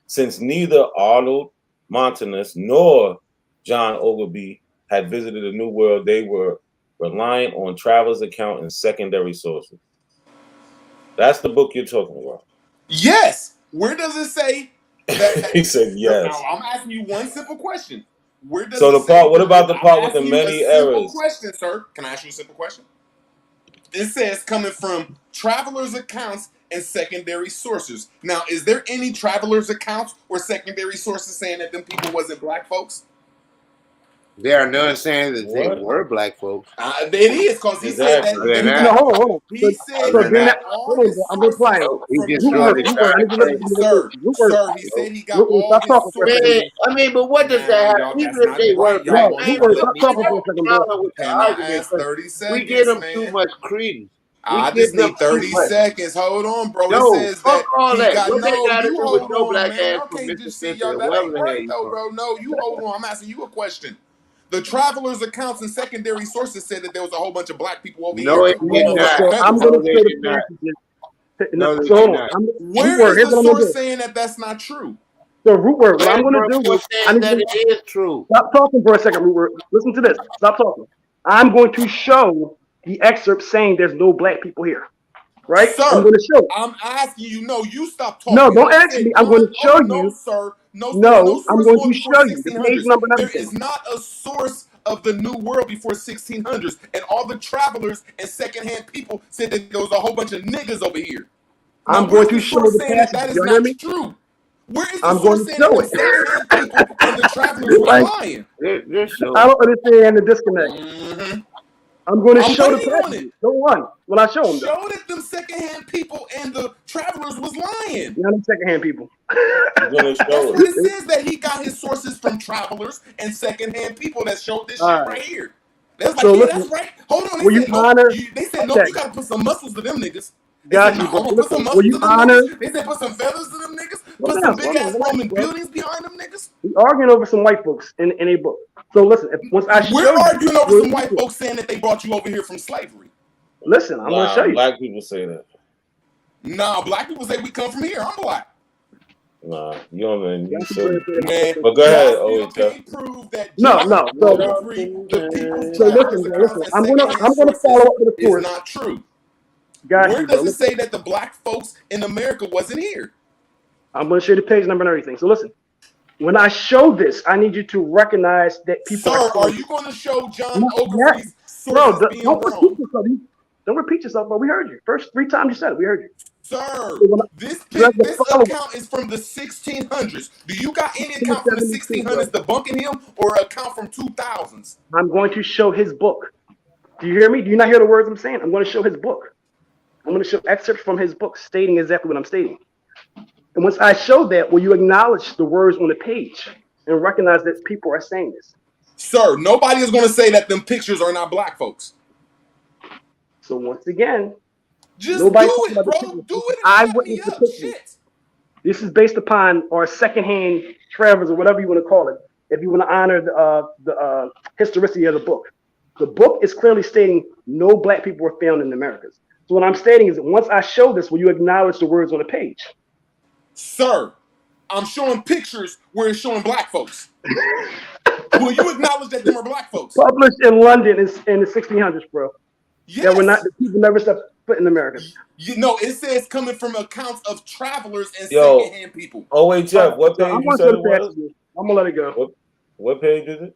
Since neither Arnold Montanus nor John Ogilvy had visited the New World, they were relying on travelers' account and secondary sources. That's the book you're talking about. Yes. Where does it say that? He said yes. Now, I'm asking you one simple question. Where does So it the say? part. What about the part with the asking you many a simple errors? question, sir. Can I ask you a simple question? It says coming from travelers' accounts and secondary sources. Now, is there any travelers' accounts or secondary sources saying that them people wasn't black folks? There are none saying that they were black folks. It is because he said that. They're hold on. He said So he then got that, all hold his on, I'm sources replying. He just Root showed word, his root word. I need to let side. you know. Root word. Sir, he said he got all Stop his talking for a second, sources. bro. Man, I mean, but what does Now, that have? y'all, Even that's if not they were right. Y'all black, No, gonna root have man, to word. let Stop me talking for a talk. second, bro. with the Can I argument, ask 'cause 30 we seconds, give them too man? much credence. We I give just them need too 30 much. seconds. Hold on, bro. It No, says fuck that all he that. got What they no. got to You do with hold your on, black man. ass I from can't just see Mississippi y'all. or That wherever ain't the hell right you though, from? bro. No, you hold on. I'm asking you a question. The travelers' accounts and secondary sources said that there was a whole bunch of black people over No, here it with did No, not. so I'm feathers going No, to on. they show the did not. passages. No, they So did hold on. not. Root Where word. is Here's the what I'm going to source do. saying that that's not true? So root word. What I'm going to Where's do is I saying need that to it is true? stop talking for a second, root word. Listen to this. Stop talking. I'm going to show the excerpt saying there's no black people here. Right? I'm Sir, going to show it. I'm asking you. No, you stop No, talking. don't It ask said me. I'm going John. to show Oh no, you. sir. No, there's no No, I'm source going going to before show you the page 1600s. number and There everything. is not a source of the New World before 1600s, and all the travelers and secondhand people said that there was a whole bunch of niggas over here. Now, I'm going where's to the show source the saying that passage. that is You hear not me? true? Where is the I'm going source to saying that show them it. secondhand people and the travelers was Like, lying? I don't understand the disconnect. Mm-hmm. I'm going to I'm show the waiting on it. passages. Don't run. When I show them, though. Show that them secondhand people and the travelers was lying. None of secondhand people. You're gonna That's show what it. it says, that he got his sources from travelers and secondhand people that showed this All shit right. right here. That's like, So yeah, listen, that's right. Hold on, they will you said no. honor? They said no. Okay, You gotta put some muscles to them niggas. They said got you, no. bro. I'm gonna put some Listen, will muscles you to them honor? niggas. They said put some feathers to them niggas. Slow Put some down, slow big down, ass relax, Roman bro. buildings behind them niggas. We arguing over some white folks in a book. So listen, once I We're show you, arguing over we'll some white do it. folks saying that they brought you over here from slavery. Listen, I'm going to show Nah, you. black people say that. Nah, black people say we come from here. I'm black. Nah, you don't. You Got you, should. Man, But go ahead, y'all still OHF. can't prove that No, John no. Ogilvy, the people's So travelers listen, bro. accounts Listen, and I'm secondhand gonna follow sources up with a is source. not true. Got Where you, bro. does it Listen, say that the black folks in America wasn't here? I'm gonna show you the page number and everything. So listen, when I show this, I need you to recognize that people are Sir, are saying you going to show John no, yeah, Ogilvy's bro. sources being Don't repeat wrong? yourself. Don't repeat yourself, but we heard you. First 3 times you said it, we heard you. Sir, So when you have to this follow account is from the 1600s. Do you got any to the account from the 72, bro. 1600s debunking him or an account from 2000s? I'm going to show his book. Do you hear me? Do you not hear the words I'm saying? I'm going to show his book. I'm going to show excerpts from his book stating exactly what I'm stating. And once I show that, will you acknowledge the words on the page and recognize that people are saying this? Sir, nobody is going to say that them pictures are not black folks. So once again, Just do nobody's talking it, about the bro. pictures. Do it and shut me Eyewitness the up. pictures. Shit. This is based upon our secondhand travels or whatever you want to call it. If you want to honor the historicity of the book, the book is clearly stating no black people were found in the Americas. So what I'm stating is that once I show this, will you acknowledge the words on the page? Sir, I'm showing pictures where it's showing black folks. Will you acknowledge that them are black folks? Published in London in the 1600s, bro. Yes. That were not the people never stepped foot in the Americas. You know, it says coming from accounts of travelers and Yo, secondhand people. OHF, what So page I'm you going to said show it the was? passages. I'm gonna let it go. What page is it?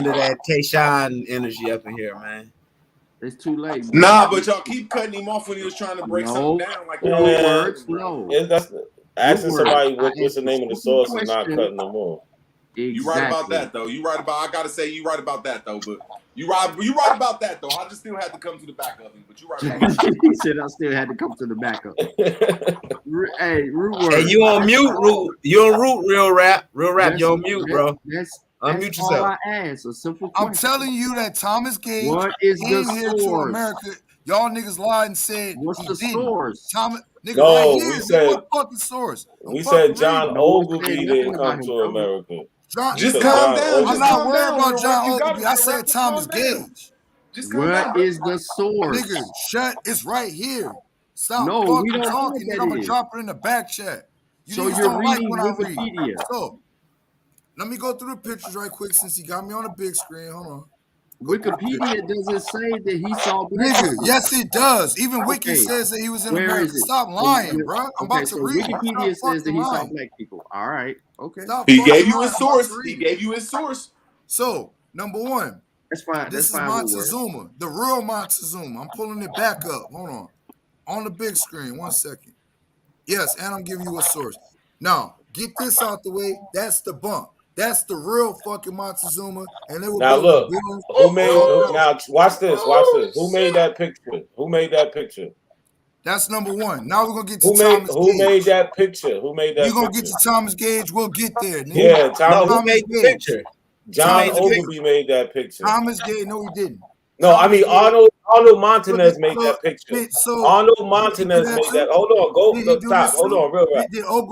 under that Tayshawn energy up in here, man. It's too late. Nah, but y'all keep cutting him off when he was trying to break something down. Like, Words, no. That's Asking somebody what's the name of the source is not cutting them off. Exactly. You right about that though. You right about. I gotta say you right about that though. But you right about that though. I just still had to come to the back of him. But you right about that. He said I still had to come to the backup. Hey, root word. Hey, you on mute, root? You on root? Real rap, you on mute, bro. Unmute yourself. All I ask, a simple question. I'm telling you that Thomas Gage what is came the here source? to America. Y'all niggas lied and said what's the didn't. Source? Thomas, nigga, no, right here. we said what fucking source? We said John Ogilvy didn't come to America. Just calm down. I'm not worried about John Ogilvy. I said Thomas Gage. What is the source? Nigga, shut. It's right here. Stop No, fucking we don't know talking. what Nigga, I'm that gonna is. drop it in the back chat. You So niggas you're don't like reading when I Wikipedia. read. So let me go through the pictures right quick since he got me on the big screen. Hold on. Wikipedia doesn't say that he saw black Nigga, people. yes it does. Even Wiki Okay. says that he was in Where America. is it? Stop lying, bro. I'm about to so read. Wikipedia Stop says that he fucking saw lying. black people. All right. Okay. Stop He fucking gave you lying. his I'm about to source. read. He gave you his source. So, number one. That's fine. This is Montezuma, the real Montezuma. I'm pulling it back up. Hold on the big screen. 1 second. Yes, and I'm giving you a source. Now, get this out the way. That's the bump. That's the real fucking Montezuma. And they were Now look, building who made? Now watch this. Watch this. Who made that picture? Who made that picture? That's number one. Now we're gonna get to Who made? Thomas Who Gage. made that picture? Who made that? We're gonna picture? get to Thomas Gage. We'll get there. Nigga. Yeah, Thomas. Who made the picture? John Ogilvy made that picture. Thomas Gage. No, he didn't. No, I mean Arnold Montanez made that picture. Arnold Montanez made that. Hold on, go stop. Hold on, real rap.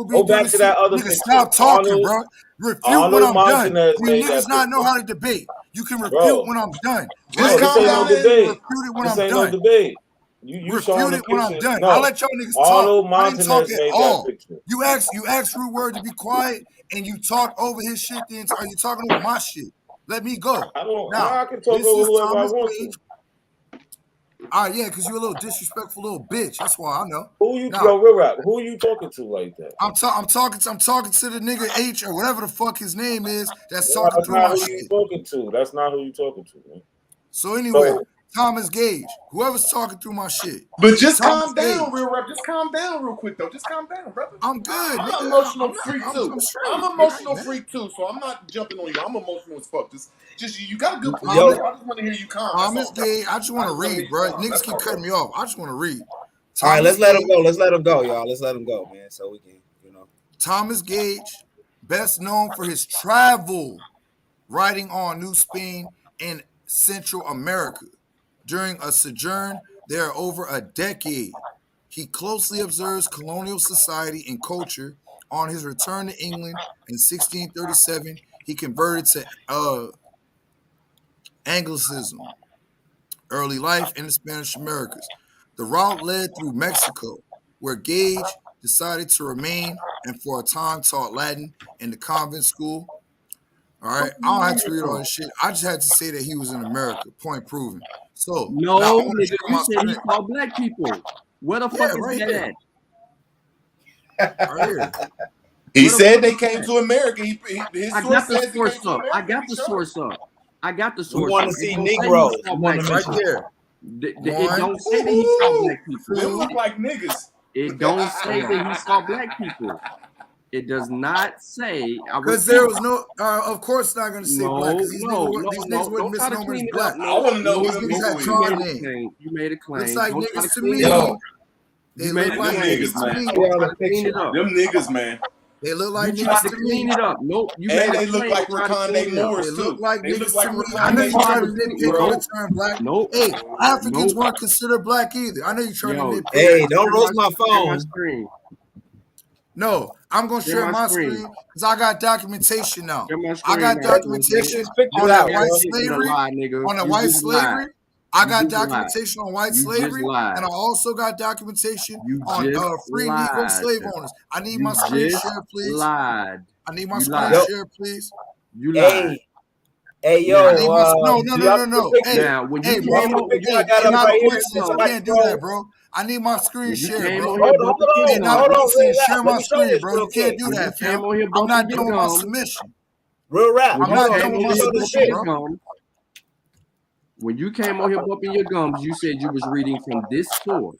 Go back to that other picture. Stop talking, bro. Refute Arnold when I'm Montanez done. You made niggas that not know picture. how to debate. You can refute Bro. when I'm done. Just calm down. This ain't no debate. Refute it when This I'm ain't done. no debate. You showing Refute the it when I'm picture. done. No. I'll let y'all niggas Arnold talk. I didn't talk Montanez at made all. that picture. You asked Rude Word to be quiet, and you talk over his shit. The entire you talking over my shit. Let me go. I can talk over whoever I want to. All right, yeah, because you're a little disrespectful little bitch. That's why I know. Yo, real rap. Who are you talking to like that? I'm talking to the nigga H or whatever the fuck his name is that's No, talking that's through not my who shit. you talking to. That's not who you talking to, man. So anyway, Thomas Gage, whoever's talking through my shit. But just Thomas calm down, Gage. real rap. Just calm down real quick though. Just calm down, brother. I'm good. I'm nigga. an emotional I'm freak not, too. I'm straight. I'm an emotional freak too, so I'm not jumping on you. I'm emotional as fuck. Just you got a good point. Yo, I just want to hear you calm. Thomas Gage, I just want to read, bro. Niggas keep cutting me off. I just want to read. All right, Thomas let's let him Gage- go. Let's let him go, y'all. Let's let him go, man. So we can, Thomas Gage, best known for his travel writing on New Spain in Central America. During a sojourn there over a decade, he closely observes colonial society and culture. On his return to England in 1637, he converted to Anglicanism. Early life in the Spanish Americas. The route led through Mexico, where Gage decided to remain and for a time taught Latin in the convent school. All right, I don't have to read all this shit. I just had to say that he was in America. Point proven. So No, now I wanna nigga, share you my said he screen. saw black people. Where the fuck is right that here. at? Right here. He said they came to America. His I source got the says he source came to up. America. I got the source up. I got the source. we want to up. see It don't say he Negroes. saw We black want to Right people. there. It don't say that he saw black people. Them look like niggas. It don't say that he saw black people. It does not say. Because there was no, of course, it's not going to say black. Because these no, niggas wasn't don't try to misnomering clean as it black. up. I want to know These who them niggas had niggas drawn is. names. You made a claim. Looks like Don't try niggas to clean me. it up. They You look made a like Them claim. niggas, man. Don't try to clean it up. Them niggas, man. They look like You tried niggas to to clean me. it up. Nope. You And made they a look claim. like Try to Raconde clean it up. Moors They look too. like They look niggas like to me. I know Raconde you trying to Moors. nitpick on the term black. Nope. Hey, Africans Nope. weren't considered black either. I know you're trying to nitpick. Hey, don't roast my Share my phone. screen. No, I'm gonna Share share my my screen. screen because I got documentation now. Share my I screen got now. documentation Pictures on out, that white bro. slavery. Lie, nigga. On the You white just lied. slavery. I You got just lied. documentation on white You just slavery, lied. and I also got documentation You on just free Negro lied. slave owners. I need You my screen just share, please. lied. I need my You screen lied. share, please. You lied. Hey, yo, I need my no. do y'all see the picture? Hey, Now, when you hey, You bro. see the came picture over, I got up not right here? questions. So You I can't can do that, scroll. bro. I need my screen when you share, came bro. on here bumping your Hey, gums, not Hold on, listening. real rap. Share Let my me show screen, this bro. real You can't quick. do when you that, came fam. on here I'm bumping not your done with my gums, submission. Real rap. when I'm you not Hold on. done came with on my here Show the bumping submission, shit. your bro. gums, when you came on here bumping your gums, you said you was reading from this source.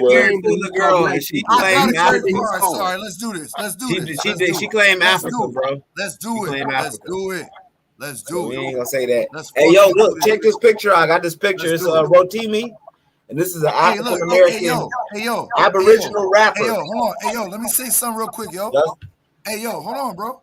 claimed that he the saw girl black and she people. claimed He said that he Africa. saw it. Sorry, let's do this. Let's do this. She claimed Africa, bro. Let's do it. claimed Let's Africa. do it. Let's So do we it. ain't gonna say that. Let's Hey, yo, fucking look, do check this picture. I got this picture. Let's It's do it. Rotimi, and this is an Hey, African look. American Hey, yo. Aboriginal rapper. Hey, yo, hold on. Hey, yo, let me say something real quick, yo. Yes. Hey, yo, hold on, bro.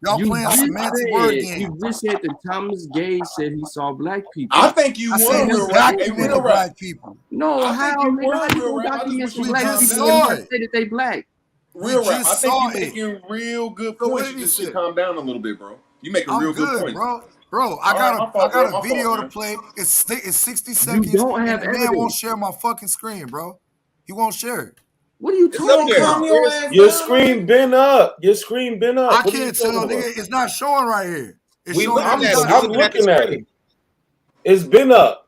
Y'all playing semantic word games. You just said that Thomas Gage said he saw black people. I think you said won, he real rap. Hey, documented real rap. black people. No, I how think you nigga? won, How you real gonna rap. I document just some want black you to people calm and down. you say that they black? Real rap. I think you it. making real good So what points. did You he just say? should calm down a little bit, bro. You making I'm real good good, points. bro. I All got right, my fault, bro. My a video fault, to man. play. It's 60 You seconds, don't and have the man won't evidence. share my fucking screen, bro. He won't share it. What are you talking about? Your screen been up. Your screen been up. I What are you can't tell, talking about? nigga. It's not showing right here. It's showing I'm everybody. looking at it. It's been up.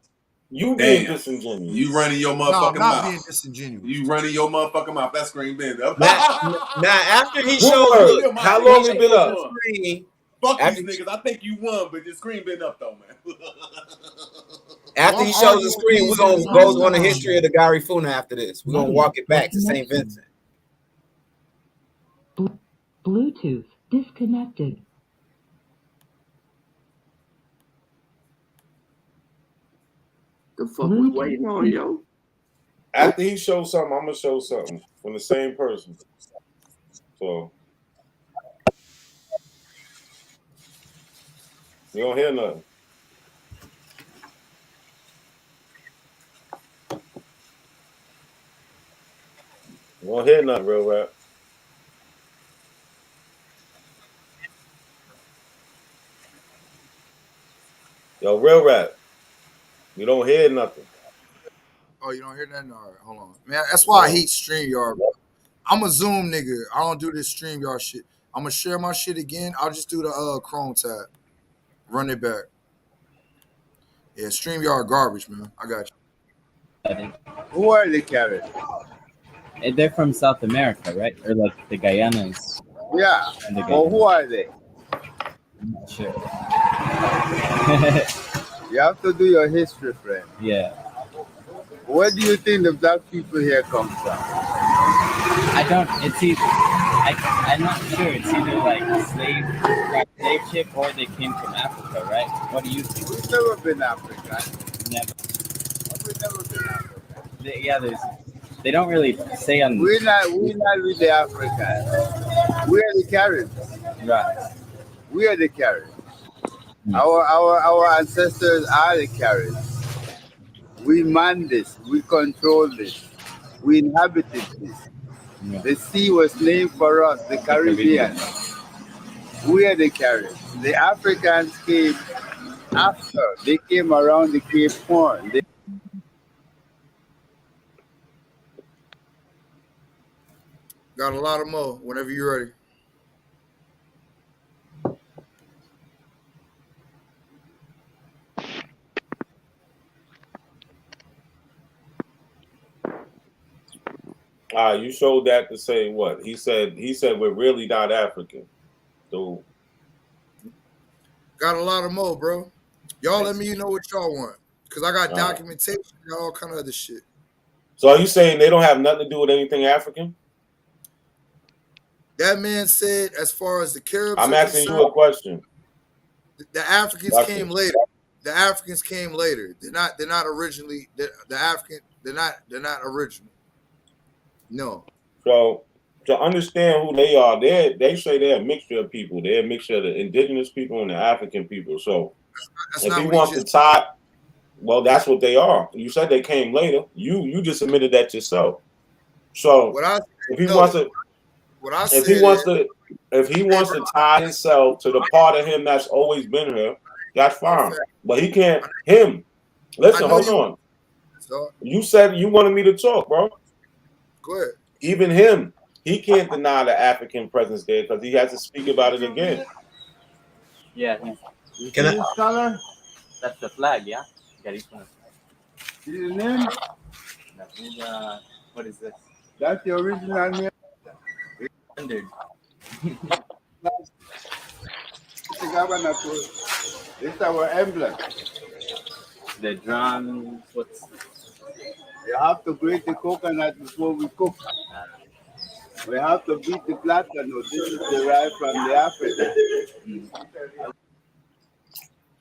You being Damn. disingenuous. You running your No, motherfucking I'm not mouth. being disingenuous. You running your motherfucking mouth. That screen been up. Now after he Good showed, word. look, How after long he it been showed up? the screen, Fuck these niggas. I think you won, but your screen been up though, man. After he shows the screen, we're gonna go on the history of the Garifuna after this. We're gonna walk it back to St. Vincent. Bluetooth disconnected. The fuck we waiting on, yo? After he shows something, I'm gonna show something from the same person. So you don't hear nothing. You won't hear nothing, real rap. Yo, real rap. You don't hear nothing. Oh, you don't hear nothing? All right, hold on. Man, that's why I hate StreamYard, bro. I'm a Zoom nigga. I don't do this StreamYard shit. I'm gonna share my shit again. I'll just do the Chrome tab. Run it back. Yeah, StreamYard garbage, man. I got you. Who are the carrots? They're from South America, right? Or like the Guyanas. Yeah. Well, who are they? I'm not sure. You have to do your history, friend. Yeah. Where do you think the black people here come from? I don't. It's either. I'm not sure. It's either like slave ship, or they came from Africa, right? What do you think? We've never been African. Never. We've never been African. Yeah, they don't really say on. We're not with the Africans. We are the Caribs. Right. We are the Caribs. Our ancestors are the Caribs. We man this. We control this. We inhabited this. Yeah. The sea was named for us, the Caribbean. We are the Caribs. The Africans came after. They came around the Cape Horn. Got a lot of more whenever you're ready. You showed that to say what? He said we're really not African. So got a lot of more, bro. Y'all let me know what y'all want. Cause I got documentation and all kind of other shit. So are you saying they don't have nothing to do with anything African? That man said, as far as the Caribs, I'm asking you a question. The Africans came later. The Africans came later. They're not originally the African. They're not original. No. So to understand who they are, they say they're a mixture of people. They're a mixture of the indigenous people and the African people. So if he wants to tie, well, that's what they are. You said they came later. You just admitted that yourself. So if he wants to tie himself to the part of him that's always been here, that's fine. But he can't. Listen, hold on. You said you wanted me to talk, bro. Go ahead. Even him, he can't deny the African presence there because he has to speak about it again. Yeah. Can this color? That's the flag, yeah? This is the name? That is, what is this? That's the original name. Standard. This is our emblem. The drums, what's... You have to grate the coconut before we cook. We have to beat the plátano. This is derived from the African.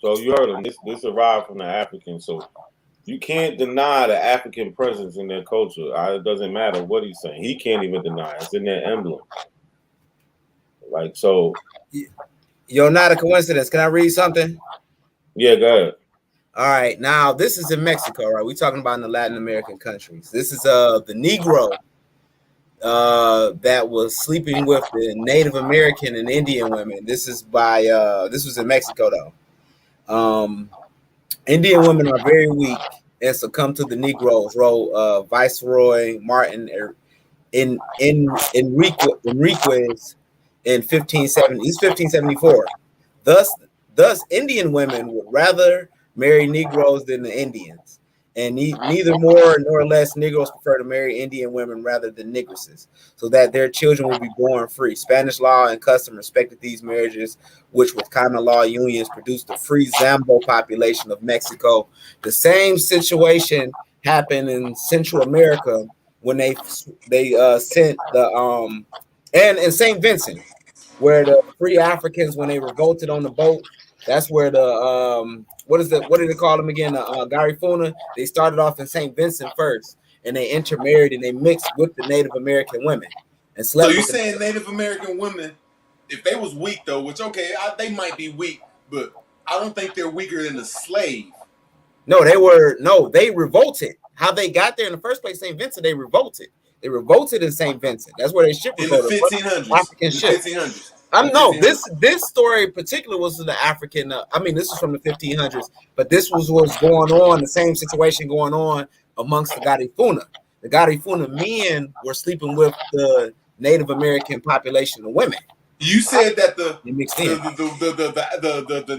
So you heard him. This arrived from the African. So you can't deny the African presence in their culture. It doesn't matter what he's saying. He can't even deny it. It's in their emblem. Like, so. Yo, not a coincidence. Can I read something? Yeah, go ahead. All right, now this is in Mexico, right? We're talking about in the Latin American countries. This is the Negro that was sleeping with the Native American and Indian women. This is by this was in Mexico though. Indian women are very weak and succumb to the Negroes. Viceroy Martin Enriquez in 1574. Thus, Indian women would rather marry Negroes than the Indians. and neither more nor less Negroes prefer to marry Indian women rather than Negresses, so that their children will be born free. Spanish law and custom respected these marriages, which with common law unions produced the free Zambo population of Mexico. The same situation happened in Central America when they sent the and in St. Vincent, where the free Africans, when they revolted on the boat, that's where the what do they call them again? Garifuna. They started off in St. Vincent first, and they intermarried and they mixed with the Native American women and So slept you with them. saying Native American women, if they was weak though, which they might be weak, but I don't think they're weaker than the slave. No, they revolted. How they got there in the first place, St. Vincent, they revolted. They revolted in St. Vincent. That's where they ship was In the go to. 1500s. African ships. 1500s. I know this story in particular was the African. This is from the 1500s, but this was what's going on. The same situation going on amongst the Garifuna. The Garifuna men were sleeping with the Native American population of women. You said that the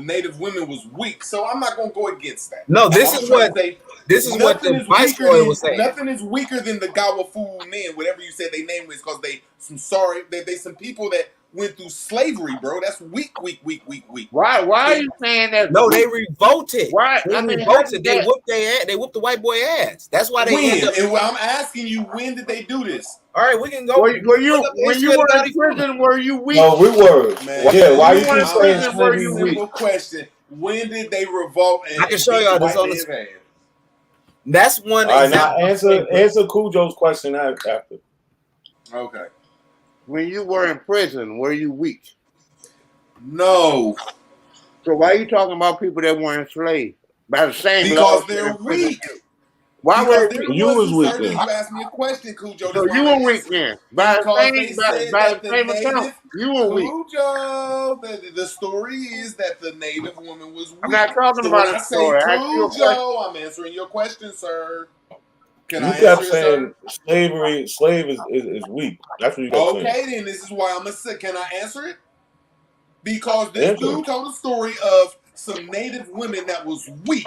Native women was weak, so I'm not gonna go against that. No, this is what the Viceroy was saying. Nothing is weaker than the Gawafu men, whatever you said they name was, because they some people that went through slavery, bro. That's weak. Why are you saying that? No, they revolted. Why? They revolted. They whooped their ass. They whooped the white boy ass. That's why they when? end up. And I'm asking you, when did they do this? All right, we can go. When you were in prison, were you weak? No, we were. Man, yeah, why you keep saying slavery weak? Simple question. When did they revolt? And I can show y'all this on the. That's one example. Now answer Cujo's question after. Okay. When you were in prison, were you weak? No. So why are you talking about people that were enslaved? By the same because they're weak. Why were you was weak then? You asked me a question, Cujo. So you were weak then. By the same account, you were weak. Cujo, the story is that the Native woman was weak. I'm not talking about a story. Cujo, I'm answering your question, sir. You kept saying slave is weak. That's what you kept saying. Okay, then this is why I'm gonna say. Can I answer it? Because this dude told a story of some Native women that was weak.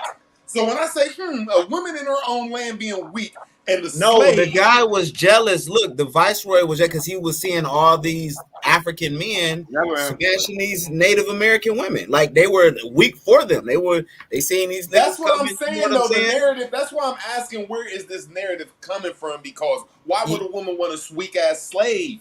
So when I say, a woman in her own land being weak, and the guy was jealous. Look, the Viceroy was there because he was seeing all these African men smashing these Native American women. Like they were weak for them. They seeing these. That's what I'm saying, though. The narrative. That's why I'm asking, where is this narrative coming from? Because why would a woman want a weak ass slave?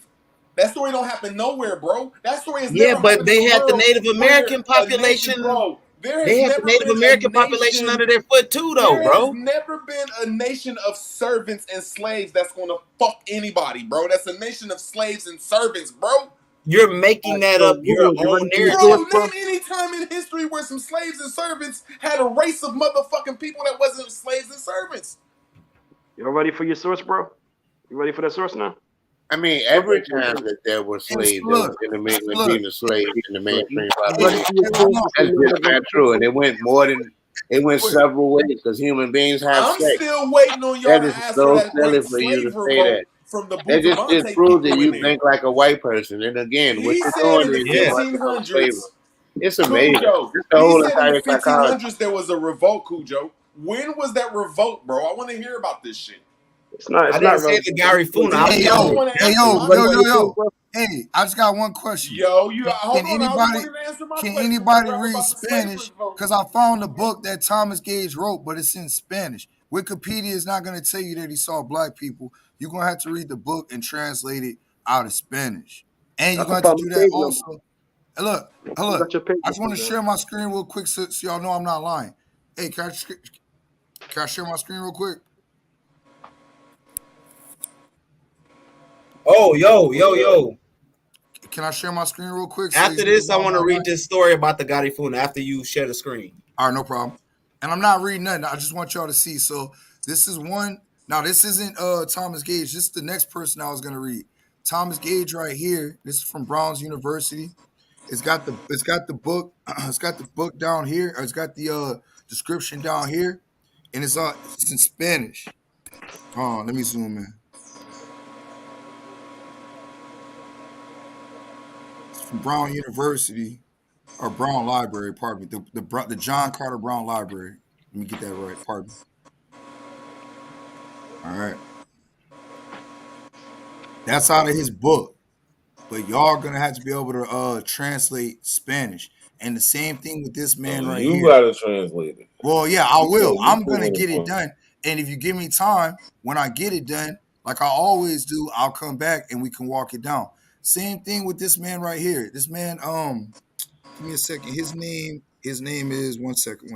That story don't happen nowhere, bro. That story is never but they had the Native American population. Bro, they had the Native American population under their foot too, though, bro. There's never been a nation of servants and slaves that's gonna fuck anybody, bro. That's a nation of slaves and servants, bro. You're making that up your own narrative. Bro, name any time in history where some slaves and servants had a race of motherfucking people that wasn't slaves and servants. You ready for your source, bro? You ready for that source now? I mean, every time that there were slaves, there was intermingling being a slave in the mainstream population. That's just not true, and it went several ways because human beings have sex. I'm still waiting on y'all to answer so that silly for you to say that. From the It just proves that you think like a white person. And again, what you're doing is 1500s. It's amazing. Cujo, it's the whole entire in the 1500s there was a revolt, Cujo. When was that revolt, bro? I want to hear about this shit. I didn't say the Garifuna. Hey, yo. Hey, I just got one question. Can anybody read Spanish? Because I found a book that Thomas Gage wrote, but it's in Spanish. Wikipedia is not going to tell you that he saw black people. You're going to have to read the book and translate it out of Spanish. And you're going to have to do that also. Hey, look. I just want to share my screen real quick so y'all know I'm not lying. Hey, can I share my screen real quick? Oh, yo. Can I share my screen real quick? After this, I want to read this story about the Garifuna after you share the screen. All right, no problem. And I'm not reading nothing. I just want y'all to see. So this is one. Now, this isn't Thomas Gage. This is the next person I was going to read. Thomas Gage right here. This is from Brown's University. It's got the book. It's got the book down here. It's got the description down here. And it's in Spanish. Oh, let me zoom in. From Brown University or Brown Library, pardon me, the John Carter Brown Library. Let me get that right, pardon me. All right. That's out of his book. But y'all gonna have to be able to translate Spanish. And the same thing with this man right You here. gotta translate it. Well, yeah, I will. You I'm gonna proving get it point. done. And if you give me time, when I get it done, like I always do, I'll come back and we can walk it down. Same thing with this man right here. This man, give me a second. His name is one second.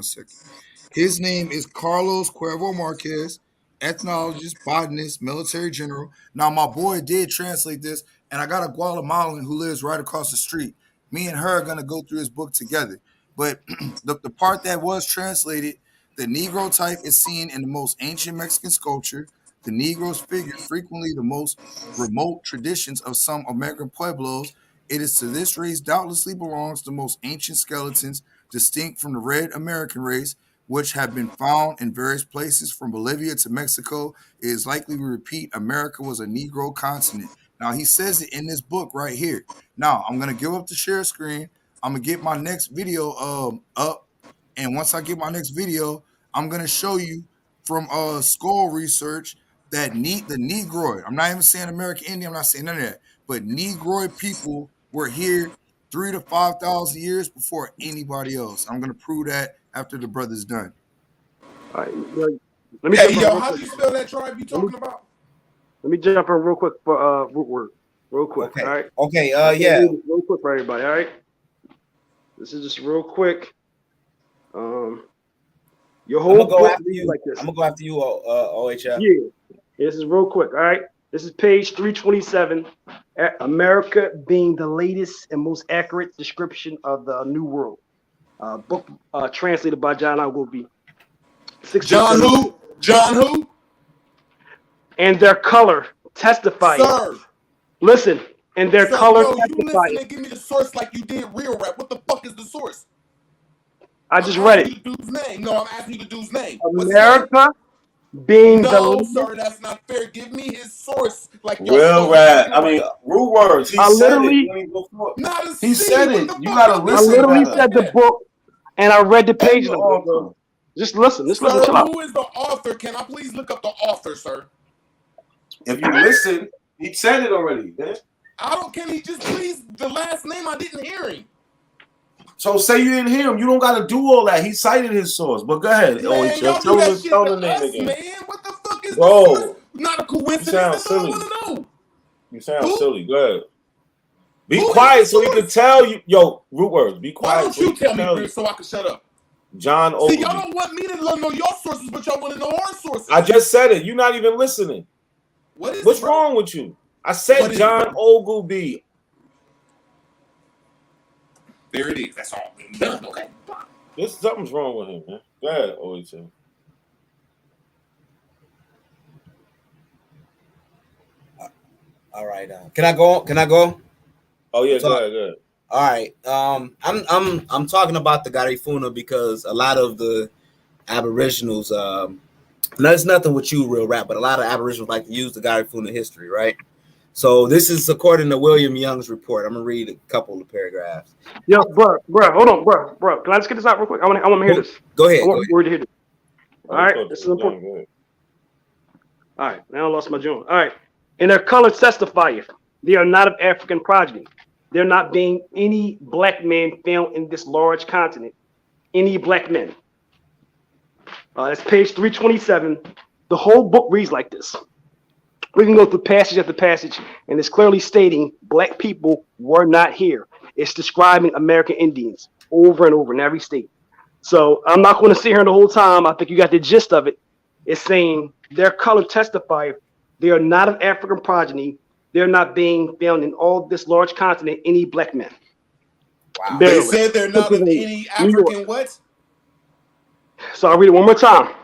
His name is Carlos Cuervo Marquez, ethnologist, botanist, military general. Now, my boy did translate this, and I got a Guatemalan who lives right across the street. Me and her are going to go through his book together. But the part that was translated, the Negro type is seen in the most ancient Mexican sculpture. The Negroes figure frequently the most remote traditions of some American pueblos. It is to this race doubtlessly belongs the most ancient skeletons distinct from the red American race, which have been found in various places from Bolivia to Mexico. It is likely we repeat America was a Negro continent. Now, he says it in this book right here. Now, I'm going to give up the share screen. I'm going to get my next video up. And once I get my next video, I'm going to show you from skull research that the Negroid, I'm not even saying American Indian, I'm not saying none of that, but Negroid people were here 3,000 to 5,000 years before anybody else. I'm going to prove that after the brother's done. All right, let me Hey, yo, how do you spell that tribe you talking about? Let me jump in real quick for root word, real quick. Okay. All right. Okay. Yeah. Real quick for everybody. All right. This is just real quick. Your whole book reads like this. I'm gonna go after you, OHF. Yeah. This is real quick. All right. This is page 327. America being the latest and most accurate description of the New World. Book translated by John Ogilvy. John who? John who? And their color testifies. Sir. Listen, and their Sir, color no, testifies. you listen and give me the source like you did real rap. What the fuck is the source? I just read it. The dude's name. No, I'm asking you the dude's name. America being no, sir, that's not fair. Give me his source. Like Real rap. I mean, root words. He said it. He said it. You gotta listen. I literally said the book, and I read the page number. Just listen. Just listen. Chill out. Who is the author? Can I please look up the author, sir? If you listen, he said it already. Man. Can he just please the last name? I didn't hear him. So say you didn't hear him. You don't got to do all that. He cited his source. But go ahead. Man, y'all do that shit to us, man. What the fuck is this? Not a coincidence. You sound That's all I silly. want to know. You sound silly. Go ahead. Be quiet so he can tell you. Yo, root words. Be quiet. Why don't you tell me, Chris, so I can shut up? John Ogilvy. See, y'all don't want me to know your sources, but y'all want to know our sources. I just said it. You're not even listening. What's wrong with you? I said John Ogilvy. There it is. That's all. Done. Okay. Something's wrong with him, man. Go ahead, OHM. All right. Can I go? Oh yeah, go ahead. All right. I'm talking about the Garifuna because a lot of the Aboriginals, there's nothing with you, real rap, but a lot of Aboriginals like to use the Garifuna history, right? So this is according to William Young's report. I'm gonna read a couple of paragraphs. Yo, bro, hold on, bro. Can I just get this out real quick? I want to hear this. Go ahead. I want to hear this. All right, this is important. All right, now I lost my joint. All right, and their color testifieth they are not of African progeny. There not being any black men found in this large continent. Any black men. That's page 327. The whole book reads like this. We can go through passage after passage, and it's clearly stating black people were not here. It's describing American Indians over and over in every state. So I'm not going to sit here the whole time. I think you got the gist of it. It's saying their color testifies they are not of African progeny. They're not being found in all this large continent any black men. Wow. They said they're not of any African what? So I'll read it one more time.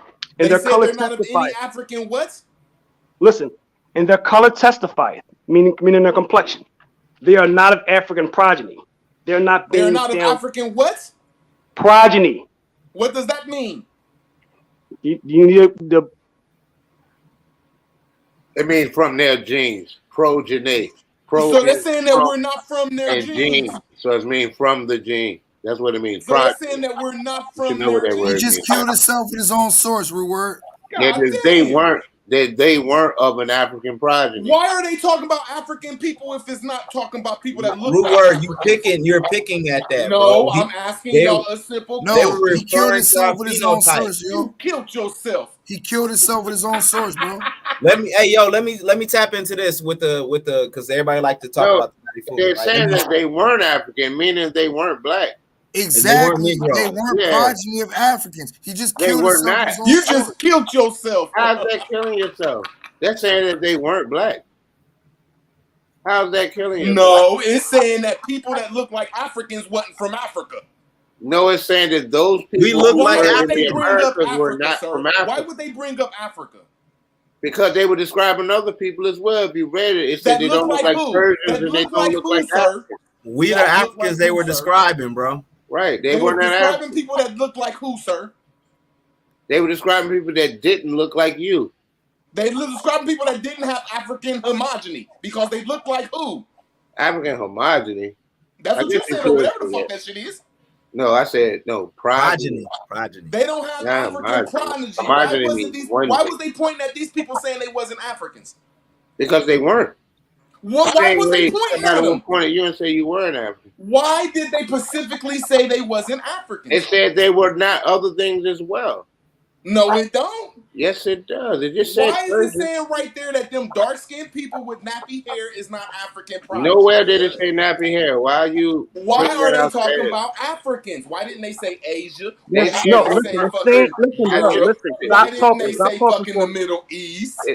And their color testifies. Not of any African what? Listen. And their color testifieth, meaning their complexion. They are not of African progeny. They're not of African what? Progeny. What does that mean? You need the. It means from their genes, progeny. So they're saying that we're not from their genes. So it means from the gene. That's what it means. So they're saying that we're not from their genes. He just killed himself with his own source, Reward. Yeah, they weren't. that they weren't of an African progeny. Why are they talking about African people if it's not talking about people that look Root like word, Africans? you're picking at that, No, bro. I'm asking y'all a simple No, They were he killed referring to our himself with his own phenotype. source, yo. You killed yourself. He killed himself with his own source, bro. Let me tap into this with the because everybody like to talk No, about the 94, they're right? saying that they weren't African, meaning they weren't black. Exactly. They weren't Yeah. progeny of Africans. He just They killed were himself not. with his own You source. just killed yourself. How's that killing yourself? They're saying that they weren't black. How's that killing yourself? No, it's saying that people that look like Africans wasn't from Africa. No, it's saying that those people We look who like were in Why would they the bring up Americas were Africa, not sir? from Africa. Why would they bring up Africa? Because they were describing other people as well. If you read it, it said That they look don't look like like who? Persians That and they look don't like look who, like sir? Africans. We the That look Africans like they who, were sir? describing, bro. Right. They were weren't describing Africans. people that look like who, sir? They were describing people that didn't look like you. They were describing people that didn't have African homogeny because they look like who? African homogeny. That's I what you guess you said, or could whatever the say fuck that. that shit is. No, I said no. Progeny. They don't have Not African homogeny. progeny. Why Homogeny wasn't means these? one Why thing. was they pointing at these people saying they wasn't Africans? Because they weren't. Why was they pointing somebody at will them? point at you and say you weren't African. Why did they specifically say they wasn't Africans? It said they were not other things as well. No, it don't. Yes, it does. It just said Why is it Persian. saying right there that them dark-skinned people with nappy hair is not African progeny? Nowhere did it say nappy hair. Why are you? Why bringing are it they out talking there? about Africans? Why didn't they say Asia? They Why said- didn't they no, say listen, fucking listen, bro, Europe? listen. Why Stop didn't talking, they stop say talking fucking for the me. Middle East?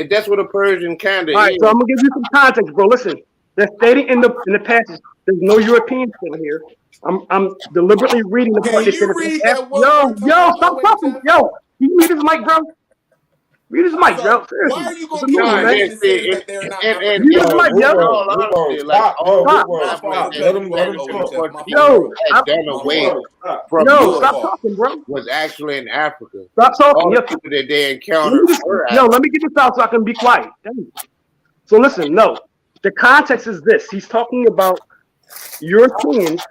That's what a Persian kind of All right, is. so I'm gonna give you some context, bro. Listen, they're stating in the passage there's no Europeans in here. I'm deliberately reading the part Can that said you it's read Af- that one more time, yo, stop talking, OHF? yo. Can you read his mic, bro? Read his mic, Sir, yo. Seriously, why are you it's gonna a kill movie, a man. man that says that they're not African? Read his mic, yo. In all honesty, like all Stop. African Stop. that Yo, had done away from yo, Europe stop talking, bro. was actually in Africa. Stop talking. All Yo, the people that they let encountered me just, were yo, African. let me get this out so I can be quiet. Dang. So listen, no, the context is this. He's talking about Europeans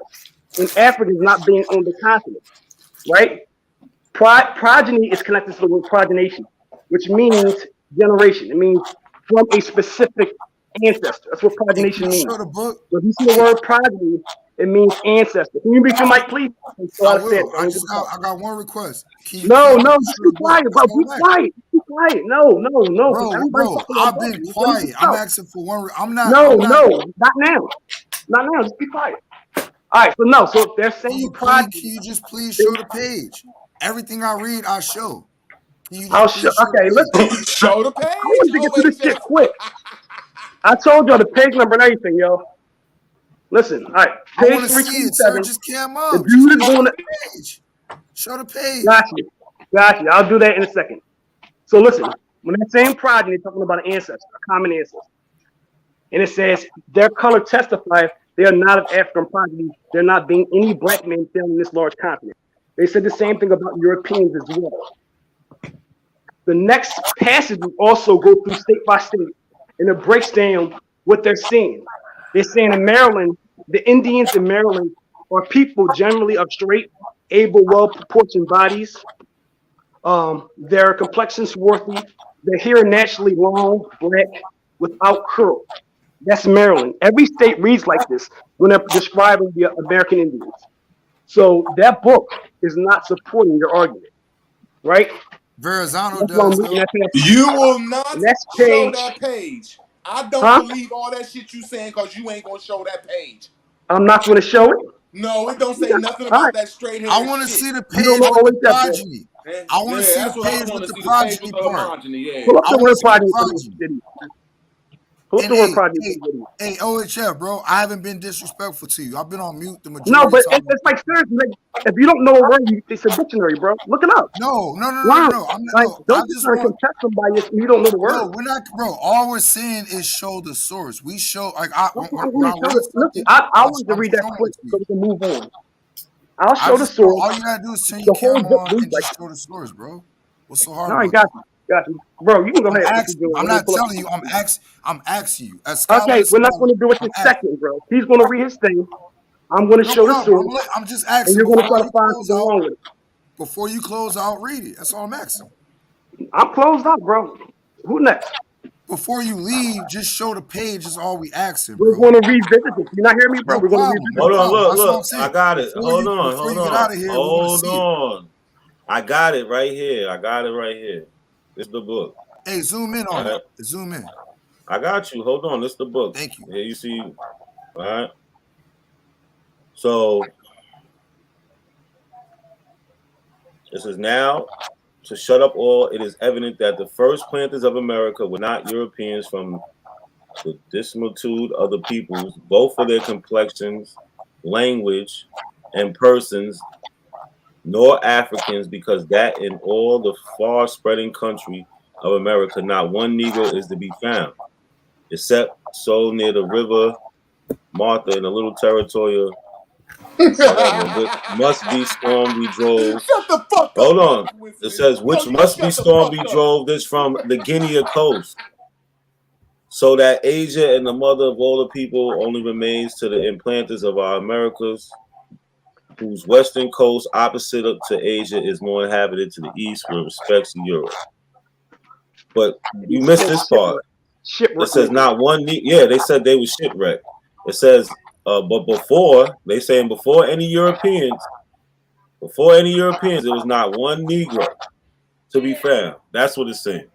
and Africans not being on the continent, right? Progeny is connected to the word progenation, which means generation. It means from a specific ancestor. That's what Hey, can progenation you means. show the book? So if you see the word progeny, it means ancestor. Can you read your mic, please? So I understand. will. I got one request. Can you No, can no, you just show be the book? quiet, bro. That's all Be I'm asking. quiet. Be quiet. No, because Bro, everybody's bro, talking. I've been quiet. I'm asking for one. I'm not. No, not now. Not now. Just be quiet. All right, so no. So if they're saying progeny, Can you just please show the page? Everything I read, I show. Can you I'll just show. please show Okay, the page? listen. Show the page. I wanted to get through this shit quick. I told y'all the page number and everything, yo. Listen, all right. I Page want to see it, sir. 327. Just cam The up. dude is Just going to. show the page. Show the page. Got you. I'll do that in a second. So listen, when that same progeny talking about an ancestor, a common ancestor, and it says their color testifies they are not of African progeny. There not being any black men found in this large continent. They said the same thing about Europeans as well. The next passage also go through state by state, and it breaks down what they're seeing. They're saying in Maryland, the Indians in Maryland are people generally of straight, able, well-proportioned bodies. Their complexion swarthy. Their hair naturally long, black, without curl. That's Maryland. Every state reads like this when they're describing the American Indians. So that book is not supporting your argument, right? Verrazano That's why I'm does, looking though. at that. You will not Next show page. that page. I don't Huh? believe all that shit you saying because you ain't gonna show that page. I'm not going to show it. No, it don't say nothing All about right. that straight hair. I want to shit. see the You don't page know with always the that, bro. progeny. I want to see that's the what I page want with to the see. The page progeny with the part. homogeny, yeah. Pull up I the want word to see the progeny for progeny. this video. Pull up And the word progeny for this video. hey, OHF, bro, I haven't been disrespectful to you. I've been on mute the No, majority but of the time. it's like seriously, like, if you don't know a word, it's a dictionary, bro. Look it up. No. Wow. I'm not. Like, No, I don't be just trying to want. contest somebody if you don't know the word. No, we're not, bro. All we're saying is show the source. We show like when I'm I going to show read it. Listen, something, I wanted to I'm read that showing quick it to so you. we can move on. I'll I show the just, bro, source. all you gotta do is turn your The whole camera book on reads and like just show the source, bro. What's so that. hard All right, about got you. Bro, you can go that? ahead. I'm not telling you. I'm asking you. As Okay, scholar, we're not going to do it I'm this asking. second, bro. He's going to read his thing. I'm going to No show the problem. source. I'm just And asking you're going to try before to you find close something out. wrong with it. Before you close out, read it. That's all I'm asking. I'm closed out, bro. Who next? Before you leave, just show the page is all we asking, We're bro. going to revisit this. You not hear me, bro? No We're going to problem. revisit No Hold on, this. problem. look, That's what I'm look. saying. I got it. Before Hold you on. get out of here, we want Hold to see it. on. I got it right here. I got it right here. This is the book. Hey, zoom in on All it. right. Zoom in. I got you. Hold on. This is the book. Thank you. Here you see. All right. So this is now to shut up all. It is evident that the first planters of America were not Europeans from the dissimilitude of the peoples, both for their complexions, language, and persons, nor Africans, because that in all the far spreading country of America, not one Negro is to be found, except so near the river Martha in the little territory which must be stormed we drove. Shut the fuck up. Hold on. It says which must be stormed we drove this from the Guinea coast. So that Asia and the mother of all the people only remains to the implanters of our Americas, whose western coast opposite to Asia is more inhabited to the east with respect to Europe. But you missed this part. It says not one. Yeah, they said they were shipwrecked. It says, but before they saying before any Europeans, there was not one Negro to be found. That's what it's saying.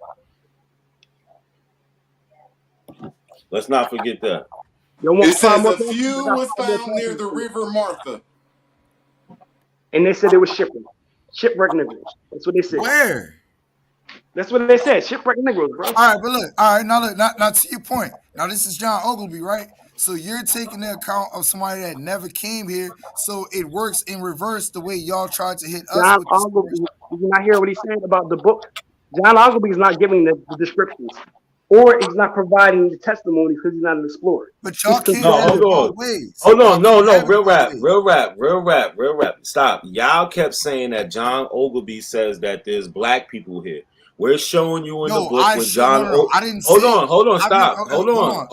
Let's not forget that. It says a few was found near the river Martha. And they said they were shipwreck Negroes. That's what they said. Where? That's what they said. Shipwreck Negroes, bro. All right, but look. All right, now look. Now to your point. Now this is John Ogilvy, right? So you're taking the account of somebody that never came here. So it works in reverse the way y'all tried to hit us. John Ogilvy. Did you not hear what he said about the book? John Ogilvy is not giving the descriptions, or he's not providing the testimony because he's not an explorer. But y'all can't No, have it hold both on. ways. Hold on. No. Real rap. Stop. Y'all kept saying that John Ogilvy says that there's black people here. We're showing you in the book with John. I didn't hold say. on. Stop. Hold on.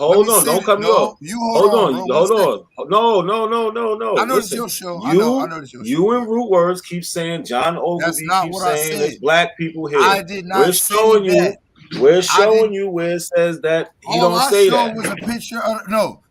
Don't cut me off. You hold on. No. I know Listen, it's your show. I know it's your show. You and Root Words keep saying John Ogilvy. That's not keep what I saying said. there's black people here. I did not say that. We're showing you where it says that he All don't I say showed that. was a picture of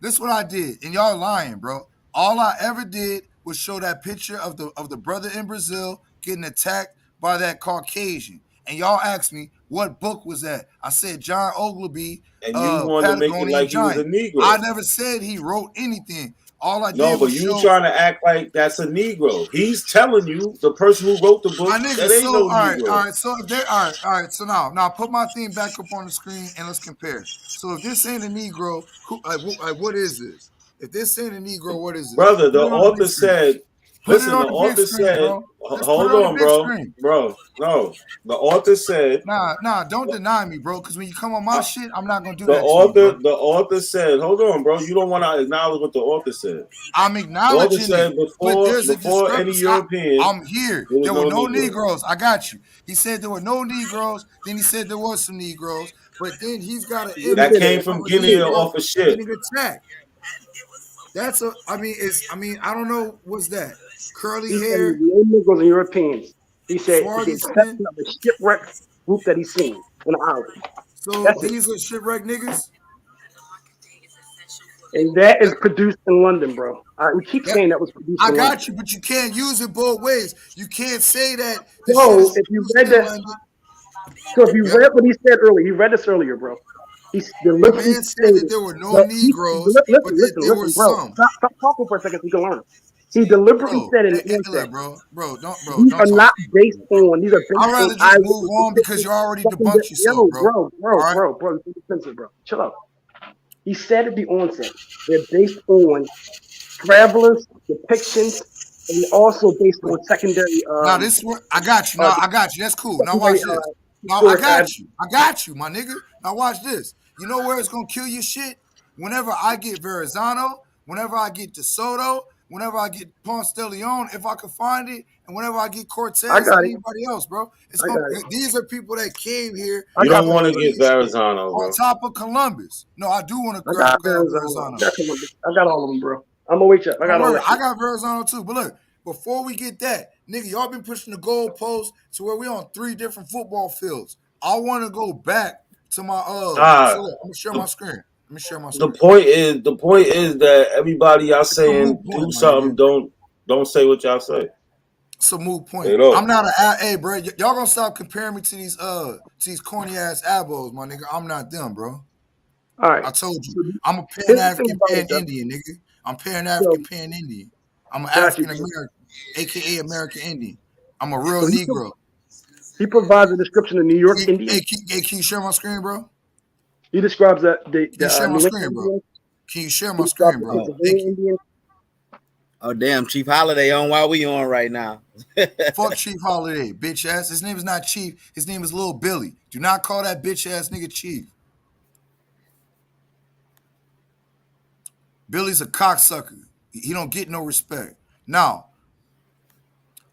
this is what I did, and y'all lying, bro. All I ever did was show that picture of the brother in Brazil getting attacked by that Caucasian. And y'all asked me what book was that. I said John Ogilvy, and you wanted to make it like he was a Negro. I never said he wrote anything. All I did No, but was you show. trying to act like that's a Negro. He's telling you, the person who wrote the book, My nigga, that ain't no Negro. all right. So if they're all right. So now put my thing back up on the screen and let's compare. So if this ain't a Negro, what is this? If this ain't a Negro, what is this? Brother, the author said. Listen, the author said. Hold on, bro. No, the author said. Nah. Don't deny me, bro. Because when you come on my shit, I'm not gonna do that. The author said. Hold on, bro. You don't want to acknowledge what the author said. I'm acknowledging said it. But there's before any European. I'm here. There were no Negroes. I got you. He said there were no Negroes. Then he said there was some Negroes. But then he's got an image that came from Guinea off a ship. Getting attacked. That's I don't know. What's that? Curly hair. No Negroes and Europeans. He said the exception of the shipwreck group that he's seen on the island. So these are shipwreck niggas. And that is produced in London, bro. We keep saying that was produced in London. I got you, but you can't use it both ways. You can't say that. So if you read that, if you read what he said earlier, he read this earlier, bro. He's deliberately said that there were no Negroes, but there were some. Stop talking for a second so you can learn. He deliberately said in the onset, these are not based on. These are based on. I'd rather just move on because you already debunked yourself, bro. Chill out. He said at the onset, they're based on travelers, depictions, and also based on secondary. Now this one, I got you. I got you. That's cool. Now watch this. Now I got you, my nigga. Now watch this. You know where it's gonna kill your shit? Whenever I get Verrazano, whenever I get DeSoto, whenever I get Ponce de Leon, if I can find it, and whenever I get Cortez and anybody else, bro. These are people that came here. You don't want to get Verrazano, bro. On top of Columbus. No, I do want to grab Verrazano. I got all of them, bro. I'm gonna wait up. I got Verrazano too. But look, before we get that, nigga, y'all been pushing the goalpost to where we on 3 different football fields. I want to go back to my Ah, so look, I'm gonna share my screen. Let me share my the screen. point is that everybody y'all It's a moot saying point, do my something, nigga. don't say what y'all say. It's a moot They point. don't. I'm not hey, bro. Y'all gonna stop comparing me to these corny ass abos, my nigga. I'm not them, bro. All right. I told you. So I'm a here's the thing Pan-African, about it, though. Pan-Indian, nigga. I'm So Pan-African, Pan-Indian. I'm an got you. African American, aka American Indian. I'm a real So Negro. he provides a description of New York Indian. Hey, can you share my screen, bro? He describes the Can you share my New screen, England bro? Indian. Can you share He my describes screen, the bro? Thank Pennsylvania you. Indian. Oh damn, Chief Holiday on while we on right now. Fuck Chief Holiday, bitch ass. His name is not Chief. His name is Lil Billy. Do not call that bitch ass nigga Chief. Billy's a cocksucker. He don't get no respect. Now,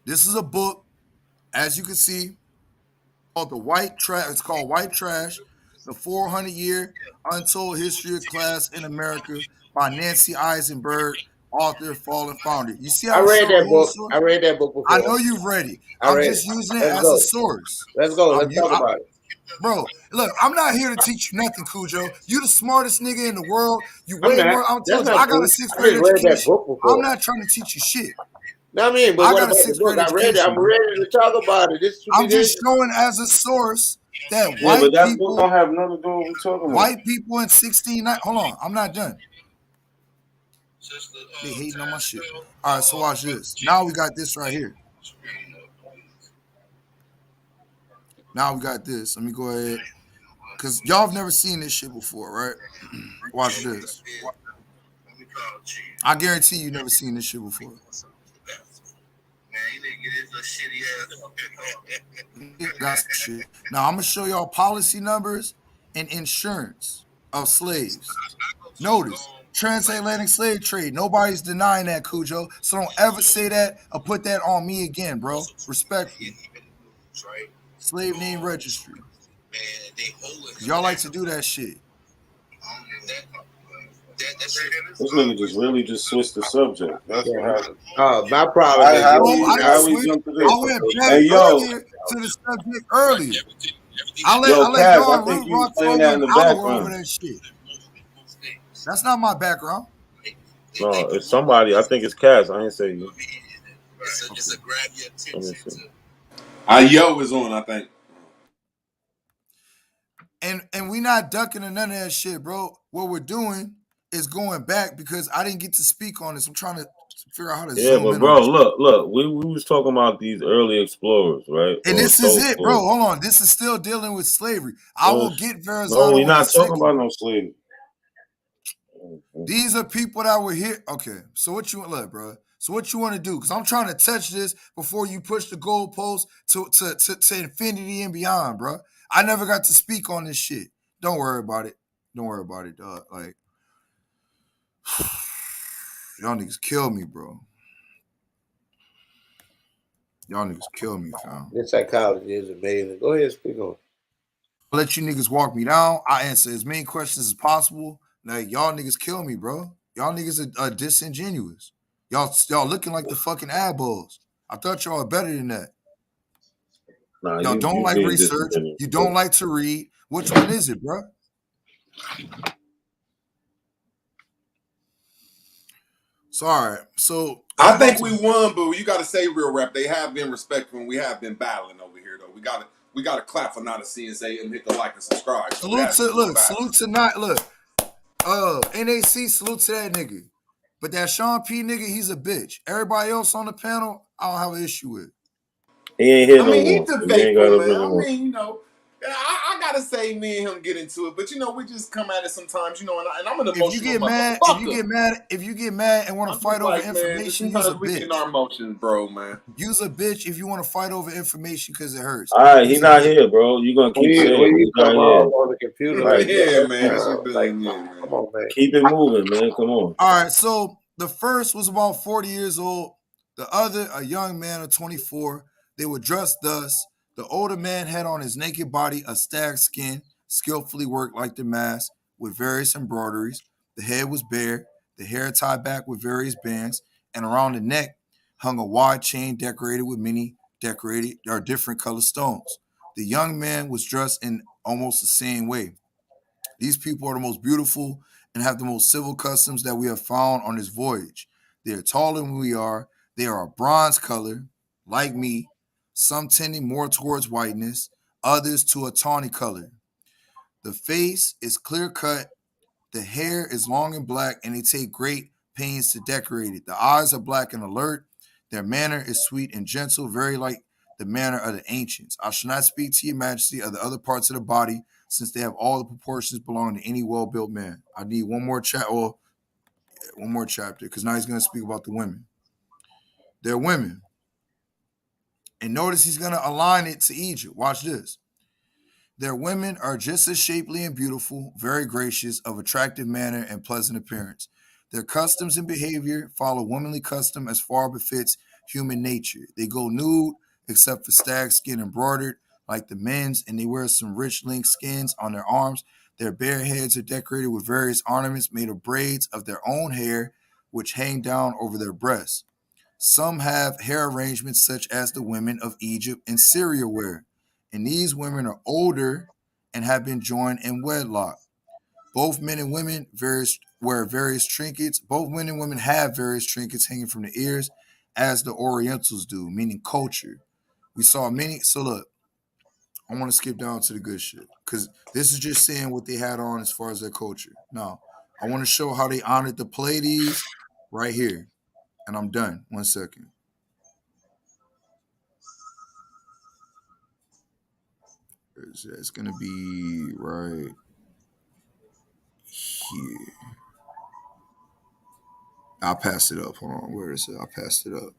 this is a book, as you can see, called The White Trash. It's called White Trash, The 400-Year Untold History of Class in America by Nancy Eisenberg, author, fallen founder. You see I how it's read showing that who the book. source? I read that book I before. know you've read it. I I'm read just it. using it Let's as a go. source. Let's go. Let's talk about it. Bro, look, I'm not here to teach you nothing, Cujo. You the smartest nigga in the world. You I'm way not. more. I That's told you, not I got true. a sixth I grade just read that education. book I'm before. not trying to teach you shit. No, I mean, but I what got a about the sixth book? grade I read it. education, I'm bro. ready to talk about it. This should be I'm this. just showing as a source that Yeah, but white that book don't people, have nothing to do with what we're talking about. white people in 16. Hold on, I'm not done. They hating on my shit. All right, so watch this. Now we got this right here. Now we got this. Let me go ahead. Because y'all have never seen this shit before, right? Watch this. I guarantee you never seen this shit before. Got some shit. Now I'm gonna show y'all policy numbers and insurance of slaves. Notice transatlantic slave trade. Nobody's denying that, Cujo. So don't ever say that or put that on me again, bro. Respectfully. Slave name registry. Y'all like to do that shit. This nigga just really just switched the subject. That's what happened. My problem is How I we jump to this? went back Hey yo, earlier to the subject earlier. I let Kaz, I y'all think you was rock for playing over that in an the hour over background. that shit. That's not my background. No, it's somebody. I think it's Kaz. I ain't say you. Let me see. Yo is on, I think. And we not ducking or none of that shit, bro. What we're doing is going back because I didn't get to speak on this. I'm trying to figure out how to Yeah, zoom but in on bro, this. look. We was talking about these early explorers, right? And Or this is it, bro. so-called. Hold on. This is still dealing with slavery. I will get No, Verrazano we're in a not talking second. about no slavery. These are people that were here. Okay, so what you look, bro? So what you want to do? Because I'm trying to touch this before you push the goalpost to infinity and beyond, bro. I never got to speak on this shit. Don't worry about it. Don't worry about it, dog. Like y'all niggas kill me, bro. Y'all niggas kill me, fam. This psychology is amazing. Go ahead, speak on. I'll let you niggas walk me down. I answer as many questions as possible. Like y'all niggas kill me, bro. Y'all niggas are disingenuous. Y'all looking like the fucking adballs. I thought y'all were better than that. Nah, Y'all don't you like being research. disingenuous. You don't like to read. Which one is it, bro? Sorry. So I think we won, but you got to say real rap. They have been respectful, and we have been battling over here, though. We got to clap for not a CNC and hit the like and subscribe. So salute to not look. NAC salute to that nigga. But that Sean P nigga, he's a bitch. Everybody else on the panel, I don't have an issue with. He ain't here I mean, no more. he's So you ain't debatable, gotta man. bring him I up. mean, I gotta say, me and him get into it, but we just come at it sometimes, and I'm an emotional If you get mad and want to fight over information, use a sometimes we get in bitch. our emotions, bro, man. Use a bitch if you want to fight over information because it hurts. All right, he's not here, bro. You gonna keep saying he's not here? on the computer Right. Yeah, man. Man. Come on, man. Keep it moving, man. Come on. All right, so the first was about 40 years old. The other, a young man of 24. They were dressed thus. The older man had on his naked body a stag skin, skillfully worked like the mask, with various embroideries. The head was bare, the hair tied back with various bands, and around the neck hung a wide chain decorated with many different colored stones. The young man was dressed in almost the same way. These people are the most beautiful and have the most civil customs that we have found on this voyage. They are taller than we are. They are a bronze color, like me, some tending more towards whiteness, others to a tawny color. The face is clear cut, the hair is long and black, and they take great pains to decorate it. The eyes are black and alert. Their manner is sweet and gentle, very like the manner of the ancients. I shall not speak to your majesty of the other parts of the body, since they have all the proportions belonging to any well-built man. I need one more chapter, because now he's going to speak about the women. They're women. And notice he's going to align it to Egypt. Watch this. Their women are just as shapely and beautiful, very gracious, of attractive manner and pleasant appearance. Their customs and behavior follow womanly custom as far befits human nature. They go nude, except for stag skin embroidered like the men's, and they wear some rich link skins on their arms. Their bare heads are decorated with various ornaments made of braids of their own hair, which hang down over their breasts. Some have hair arrangements such as the women of Egypt and Syria wear, and these women are older and have been joined in wedlock. Both men and women wear various trinkets. Both men and women have various trinkets hanging from the ears, as the Orientals do, meaning culture. We saw many. So look, I want to skip down to the good shit, because this is just saying what they had on as far as their culture. Now, I want to show how they honored the Pleiades right here. And I'm done. 1 second. It's going to be right here. I'll pass it up. Hold on. Where is it? I'll pass it up.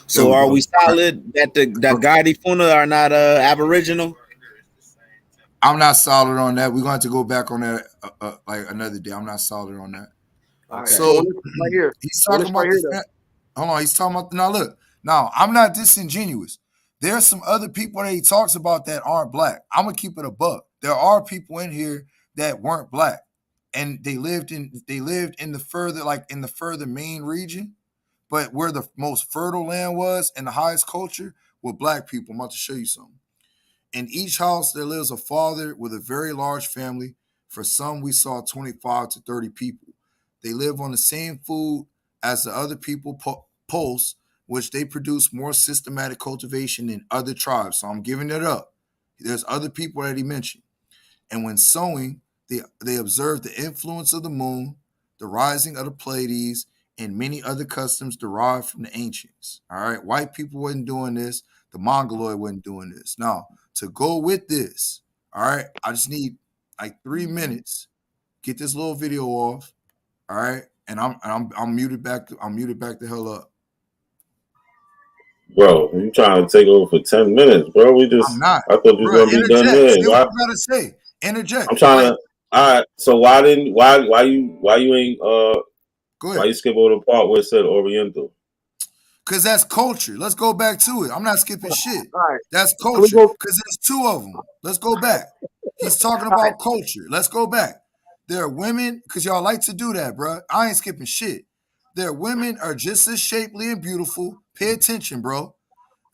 So are we solid that the Gadi Funa are not Aboriginal? I'm not solid on that. We're going to have to go back on that like another day. I'm not solid on that. Okay. So right here. He's talking about hold on. He's talking about now. Look, now I'm not disingenuous. There's some other people that he talks about that aren't black. I'm gonna keep it a buck. There are people in here that weren't black, and they lived in the further main region, but where the most fertile land was and the highest culture were black people. I'm about to show you something. In each house, there lives a father with a very large family. For some, we saw 25 to 30 people. They live on the same food as the other people post, which they produce more systematic cultivation than other tribes. So I'm giving it up. There's other people that he mentioned. And when sowing, they observe the influence of the moon, the rising of the Pleiades, and many other customs derived from the ancients. All right, white people wasn't doing this. The Mongoloid wasn't doing this. Now, to go with this, all right, I just need like 3 minutes. Get this little video off. All right, and I'm muted back. I'm muted back the hell up. Bro, you trying to take over for 10 minutes, bro? I'm not. I thought you was gonna be done there. Say what you gotta say. Interject. I'm trying to. All right. So why you ain't Go ahead. why you skip over the part where it said Oriental? Because that's culture. Let's go back to it. I'm not skipping shit. All right. That's culture. Because there's 2 of them. Let's go back. He's talking about culture. Let's go back. There are women, because y'all like to do that, bro. I ain't skipping shit. Their women are just as shapely and beautiful. Pay attention, bro.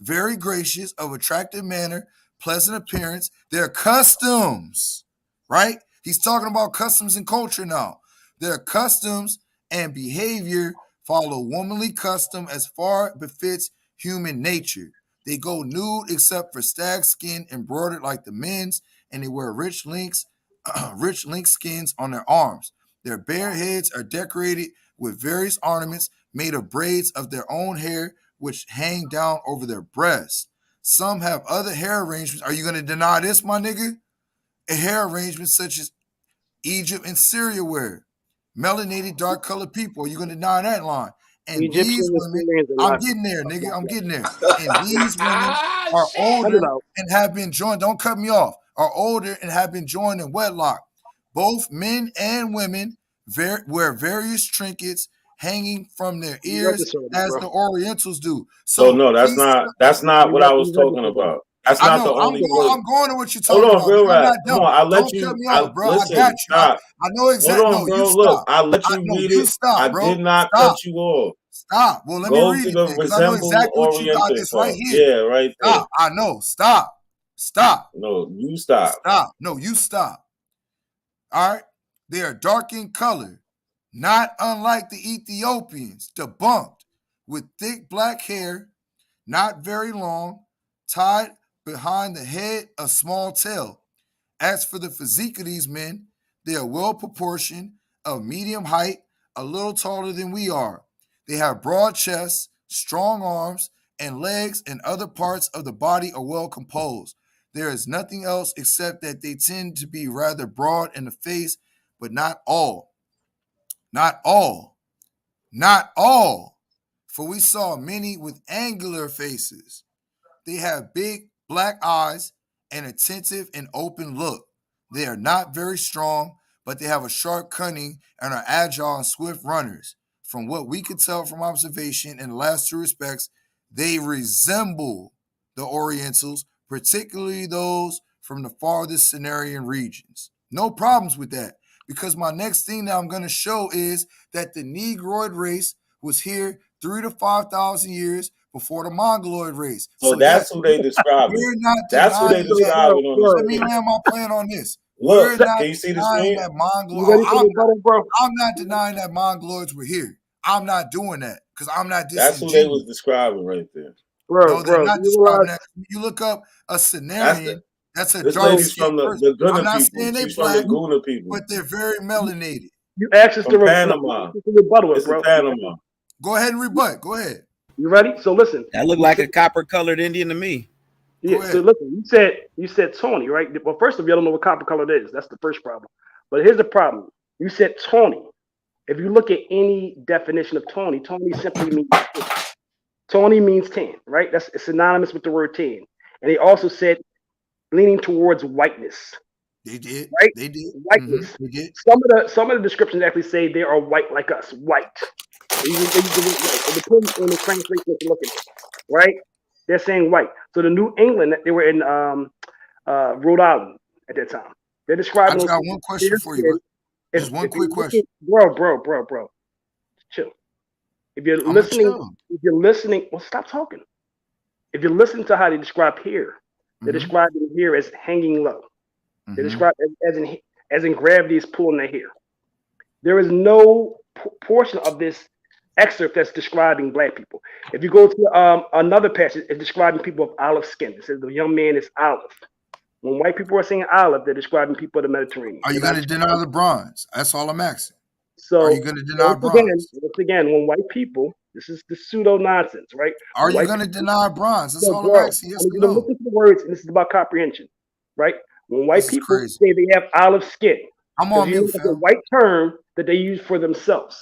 Very gracious, of attractive manner, pleasant appearance. Their customs, right? He's talking about customs and culture now. Their customs and behavior follow womanly custom as far befits human nature. They go nude except for stag skin embroidered like the men's, and they wear rich link skins on their arms. Their bare heads are decorated with various ornaments made of braids of their own hair, which hang down over their breasts. Some have other hair arrangements. Are you going to deny this, my nigga? A hair arrangements such as Egypt and Syria wear. Melanated, dark-colored people. Are you going to deny that line? And these women, I'm getting there, nigga. I'm getting there. And these women are older and have been joined. Don't cut me off. Are older and have been joined in wedlock. Both men and women wear various trinkets hanging from their ears as the Orientals do. So no, that's not what I was talking about. That's not the only way. I'm going to what you're talking about. Hold on, real rap. Come on, Don't cut me off, bro. Listen, I got you. Stop. I know exactly. Hold on, bro. Look, I let you read it. I did not cut you off. Stop. Well, let me Go read to it the then, because I know resemble exactly what you got. oriented This right part. here. Yeah, right there. Stop. I know. Stop. Stop. No, you stop. Stop. No, you stop. All right. They are dark in color, not unlike the Ethiopians, debunked, with thick black hair, not very long, tied behind the head, a small tail. As for the physique of these men, they are well proportioned, of medium height, a little taller than we are. They have broad chests, strong arms, and legs, and other parts of the body are well composed. There is nothing else except that they tend to be rather broad in the face, but not all. Not all. Not all. For we saw many with angular faces. They have big black eyes, an attentive and open look. They are not very strong, but they have a sharp cunning and are agile and swift runners. From what we could tell from observation in the last two respects, they resemble the Orientals, particularly those from the farthest Cenarian regions. No problems with that, because my next thing that I'm going to show is that the Negroid race was here 3,000 to 5,000 years before the Mongoloid race. So that's who they describing. We're not That's who they denying that. describing on the Let me screen. land my plan on this. Look, We're not can you see the denying screen? that Mongoloids. You ready for the battle, bro? I'm not denying that Mongoloids were here. I'm not doing that because I'm not That's who they was disingenuous. describing right there. No, they're not describing that. You look up a Cenarian, that's a This dark lady's skinned from the person. Guna I'm not people. saying they She's from the black, Guna people. but they're very melanated. You asked us to From Panama. rebuttal it, It's in bro. Panama. Go ahead and rebut. Go ahead. You ready? So listen. That looked like a copper-colored Indian to me. Yeah. So listen. You said Tawny, right? Well, first of all, you don't know what copper colored is. That's the first problem. But here's the problem. You said Tawny. If you look at any definition of Tawny, Tawny simply means Tawny means tan, right? That's synonymous with the word tan. And they also said leaning towards whiteness. They did. Right? They did. Whiteness. They did. Some of the descriptions actually say they are white like us. White. They use the word white. It depends on the translation that you're looking at. Right? They're saying white. So the New England, they were in Rhode Island at that time. They're describing. I just got one question for you. Just one quick question. Bro. Chill. If you're listening, well, stop talking. If you're listening to how they describe here, they're describing here as hanging low. They describe as in gravity is pulling their hair. There is no portion of this excerpt that's describing black people. If you go to another passage, it's describing people of olive skin. It says the young man is olive. When white people are saying olive, they're describing people of the Mediterranean. Are you going to deny the bronze? That's all I'm asking. So, are you going to deny bronze? Once again, when white people, this is the pseudo nonsense, right? Are you going to deny bronze? That's all I'm asking. Yes or no? Listen to the words, and this is about comprehension, right? When white people say they have olive skin, I'm on mute, the white term that they use for themselves.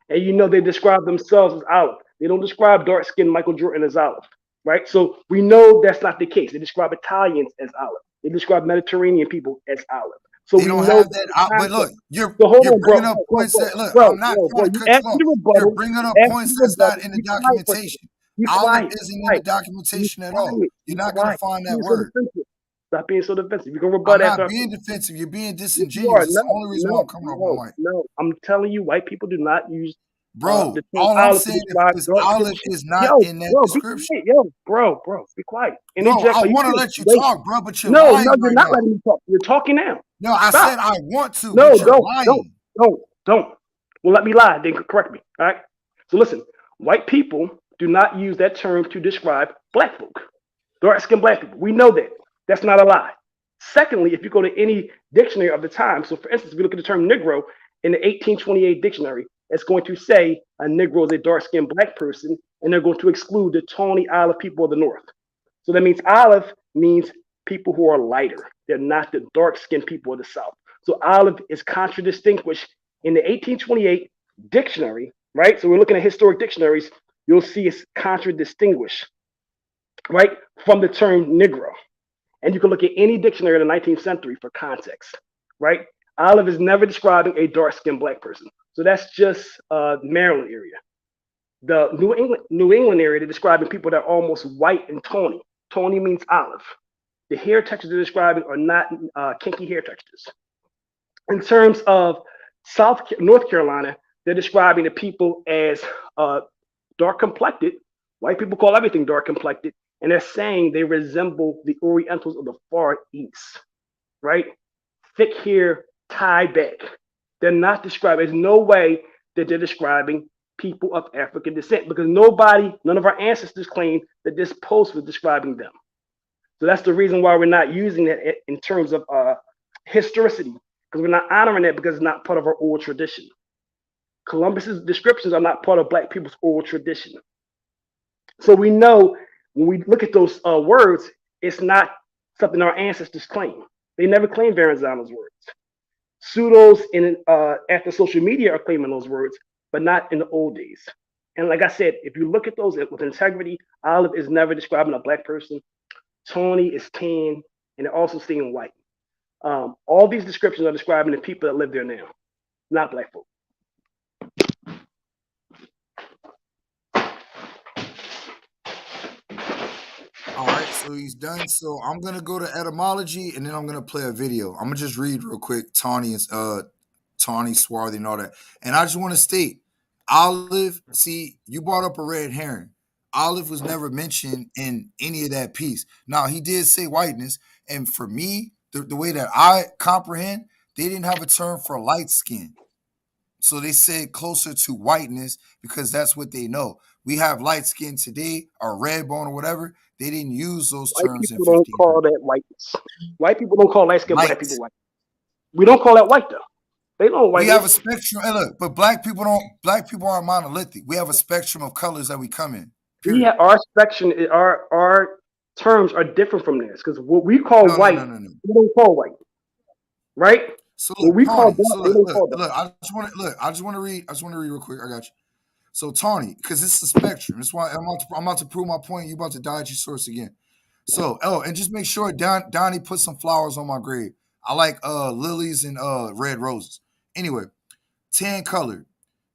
And you know they describe themselves as olive. They don't describe dark-skinned Michael Jordan as olive, right? So we know that's not the case. They describe Italians as olive. They describe Mediterranean people as olive. So they don't have that. But look, you're bringing up points that look. I'm not trying to cut you off. You're bringing up points that's not in the documentation. Olive isn't in the documentation at all. You're not going to find that word. Stop being so defensive. You can rebut I'm not being defensive. You're being disingenuous. That's the only reason why I'm coming off my mic. No, I'm telling you, white people do not use. Bro, all I'm saying is olive is not in that description. Bro, be quiet. No, I want to let you talk, bro, but you're lying you're not letting me talk. You're talking now. No, I said I want to. No, but you're lying. Don't. Well, let me lie. Then correct me. All right. So listen, white people do not use that term to describe black folk, dark-skinned black people. We know that. That's not a lie. Secondly, if you go to any dictionary of the time, so for instance, if you look at the term Negro in the 1828 dictionary, it's going to say a Negro is a dark-skinned black person, and they're going to exclude the tawny olive people of the North. So that means olive means people who are lighter. They're not the dark-skinned people of the South. So olive is contradistinguished in the 1828 dictionary, right? So we're looking at historic dictionaries. You'll see it's contradistinguished, right, from the term Negro. And you can look at any dictionary in the 19th century for context, right? Olive is never describing a dark-skinned black person. So that's just Maryland area. The New England area, they're describing people that are almost white and tawny. Tawny means olive. The hair textures they're describing are not kinky hair textures. In terms of North Carolina, they're describing the people as dark complected. White people call everything dark complected, and they're saying they resemble the Orientals of the Far East, right? Thick hair, tie back. They're not describing. There's no way that they're describing people of African descent because none of our ancestors claimed that this post was describing them. So that's the reason why we're not using it in terms of historicity, because we're not honoring it because it's not part of our oral tradition. Columbus's descriptions are not part of Black people's oral tradition. So we know when we look at those words, it's not something our ancestors claim. They never claimed Verrazano's words. Pseudos after social media are claiming those words, but not in the old days. And like I said, if you look at those with integrity, Olive is never describing a Black person. Tawny is tan, and they're also seeing white. All these descriptions are describing the people that live there now, not Black folk. All right, so he's done. So I'm gonna go to etymology, and then I'm gonna play a video. I'm gonna just read real quick. Tawny, swarthy, and all that. And I just want to state, Olive. See, you brought up a red herring. Olive was never mentioned in any of that piece. Now he did say whiteness, and for me, the way that I comprehend, they didn't have a term for light skin. So they said closer to whiteness because that's what they know. We have light skin today or red bone or whatever. They didn't use those terms in 1500. White people don't call that whiteness. White people don't call light skin Black people white. We don't call that white though. They don't white. We have a spectrum. Hey, look, but Black people aren't monolithic. We have a spectrum of colors that we come in. Period. We have our spectrum. Our terms are different from theirs because what we call white, we don't call white, right? So look, we call black, look, I just want to read real quick. I got you. So Tawny, because this is a spectrum. That's why I'm about to prove my point. You about to dodge your source again. So and just make sure Donnie put some flowers on my grave. I like lilies and red roses. Anyway, tan colored,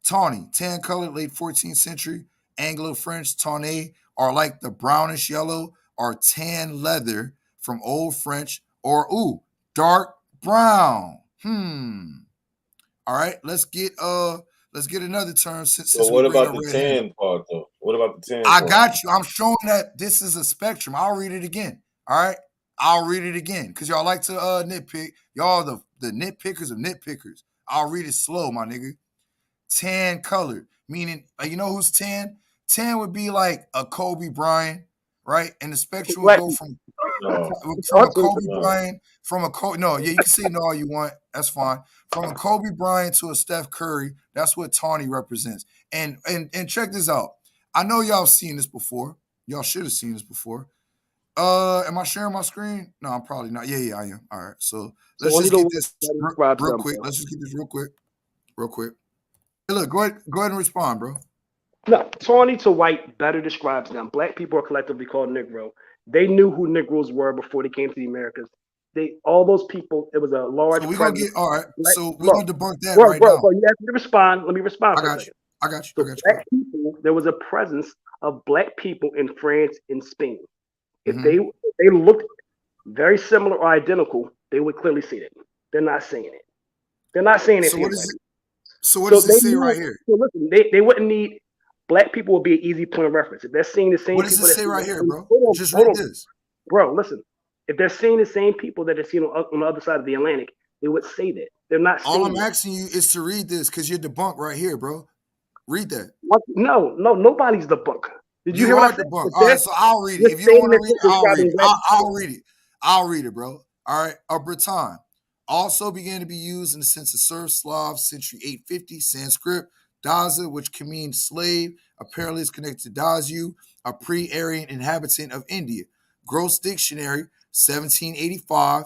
tawny, tan colored, late 14th century, Anglo-French tawny are like the brownish yellow or tan leather from Old French or dark brown. All right, let's get another term. So what about the tan part though? What about the tan? I got you. I'm showing that this is a spectrum. I'll read it again. All right, I'll read it again because y'all like to nitpick. Y'all the nitpickers of nitpickers. I'll read it slow, my nigga. Tan colored, meaning you know who's tan? Tan would be like a Kobe Bryant, right? And the spectrum would go from a Kobe Bryant, you can say no all you want. That's fine. From a Kobe Bryant to a Steph Curry, that's what tawny represents. And check this out. I know y'all seen this before. Y'all should have seen this before. Am I sharing my screen? No, I'm probably not. Yeah, I am. All right. So let's just get this real quick. Let's just get this real quick. Hey, look, go ahead and respond, bro. No, tawny to white better describes them. Black people are collectively called Negro. They knew who Negroes were before they came to the Americas. All those people, it was a large. So we're gonna get all right. So we're gonna debunk that right now. Bro, you have to respond. Let me respond. I got you. So black people, there was a presence of Black people in France and Spain. If they looked very similar or identical, they would clearly see it. They're not saying it. They're not saying it. So what does it say right here? So listen, they wouldn't need. Black people will be an easy point of reference. If they're seeing the same what people. What does it say right here, bro? Just read this. Bro, listen. If they're seeing the same people that they're seeing on the other side of the Atlantic, they would say that. They're not saying all I'm asking you is to read this because you're debunked right here, bro. Read that. What? No, nobody's debunked. Did you hear what I said? All right, so I'll read it. If you don't want to read it, I'll read it. I'll read it. I'll read it, bro. All right. A Breton also began to be used in the sense of serf Slav, century 850, Sanskrit, Daza, which can mean slave, apparently is connected to Dazu, a pre-Aryan inhabitant of India. Gross Dictionary, 1785,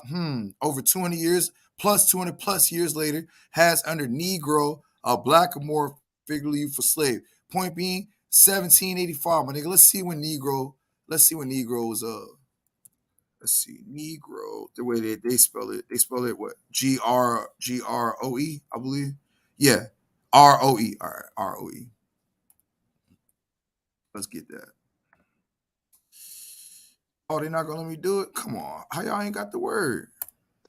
over 200 years, plus 200 plus years later, has under Negro a blackamoor figure used for slave. Point being, 1785, my nigga. Let's see when Negro was let's see, Negro, the way they spell it. They spell it what? Groe, I believe. Yeah. ROE. All right, ROE. Let's get that. Oh, they're not gonna let me do it? Come on. How y'all ain't got the word?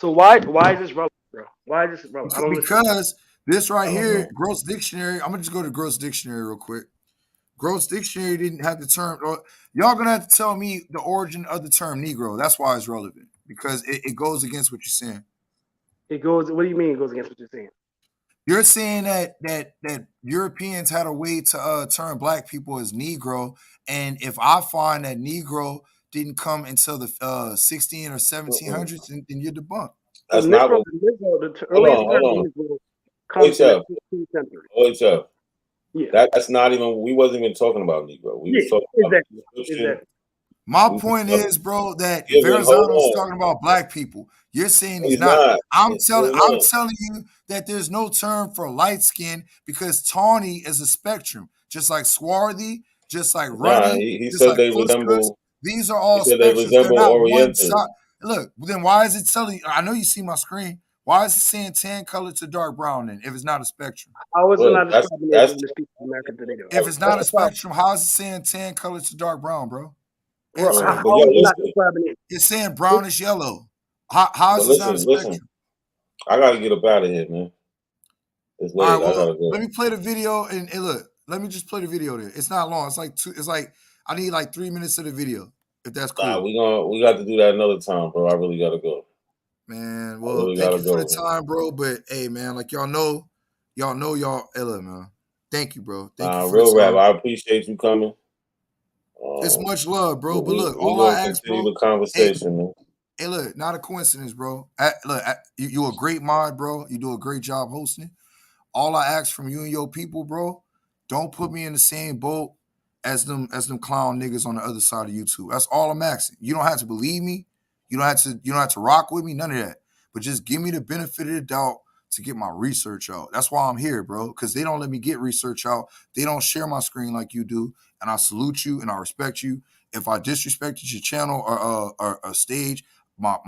So why is this relevant, bro? Why is this relevant? Because this right here, Gross Dictionary. I'm gonna just go to Gross Dictionary real quick. Gross Dictionary didn't have the term. Y'all gonna have to tell me the origin of the term Negro. That's why it's relevant, because it goes against what you're saying. It goes. What do you mean it goes against what you're saying? You're saying that Europeans had a way to term black people as Negro, and if I find that Negro didn't come until the 16 or 1700s, then you're debunked. That's not what. The earliest term Negro comes from the 16th century. Wait up. Yeah. That's not even. We wasn't even talking about Negro. We was talking exactly. about My point is, bro, that Yeah, Verrazano's talking about black people. You're saying he's not. I'm telling you that there's no term for light skin, because tawny is a spectrum, just like swarthy, just like ruddy. He just said like they couscous. resemble. These are all He said they spectrums. They're resemble not one Oriental. side. Look, then why is it telling you? I know you see my screen. Why is it saying tan color to dark brown then, if it's not a spectrum? I was not describing the English people in America today, though. If it's not a spectrum, how is it saying tan color to dark brown, bro? It's saying brownish yellow. How is it not a spectrum? Listen. I gotta get up out of here, man. It's late. All right, well, I gotta go. let me play the video and look. Let me just play the video there. It's not long. It's like I need like 3 minutes of the video, if that's cool. Nah, we got to do that another time, bro. I really gotta go. Man, well, thank you for the time, bro. But hey, man, like y'all know, hey, look, man. Thank you, bro. Thank you for real the time. rap. I appreciate you coming. It's much love, bro. But look, we all I ask, bro. the conversation, man. Hey, look, not a coincidence, bro. You're a great mod, bro. You do a great job hosting. All I ask from you and your people, bro, don't put me in the same boat as them clown niggas on the other side of YouTube. That's all I'm asking. You don't have to believe me. You don't have to rock with me. None of that. But just give me the benefit of the doubt to get my research out. That's why I'm here, bro. Because they don't let me get research out. They don't share my screen like you do. And I salute you and I respect you. If I disrespected your channel or stage, my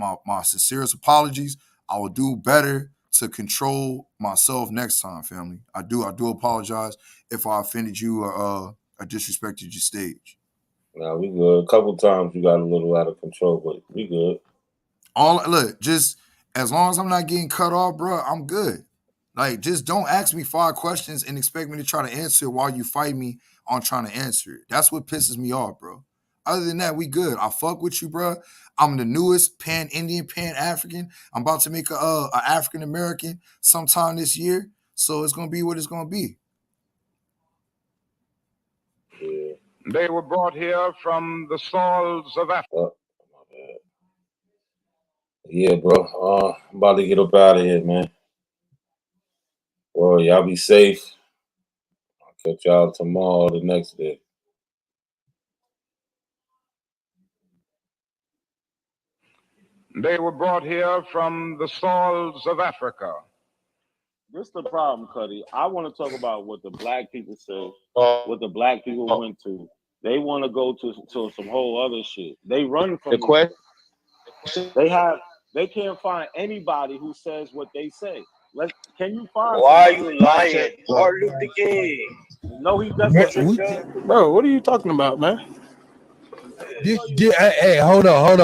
sincerest apologies. I will do better to control myself next time, family. I do apologize if I offended you or disrespected your stage. Nah, we good. A couple times you got a little out of control, but we good. Look, just as long as I'm not getting cut off, bro, I'm good. Like, just don't ask me 5 questions and expect me to try to answer while you fight me on trying to answer it. That's what pisses me off, bro. Other than that, we good. I fuck with you, bro. I'm the newest Pan-Indian, Pan-African. I'm about to make a African-American sometime this year. So it's going to be what it's going to be. Yeah. They were brought here from the soils of Africa. Yeah, bro. I'm about to get up out of here, man. Well, y'all be safe. I'll catch y'all tomorrow, the next day. They were brought here from the soils of Africa. This is the problem, Cuddy. I want to talk about what the black people say, what the black people went to. They want to go to some whole other shit. They run from the question. They can't find anybody who says what they say. Can you find? Why are you lying? Martin Luther King. No, he doesn't. Bro, what are you talking about, man? Hey, hold on.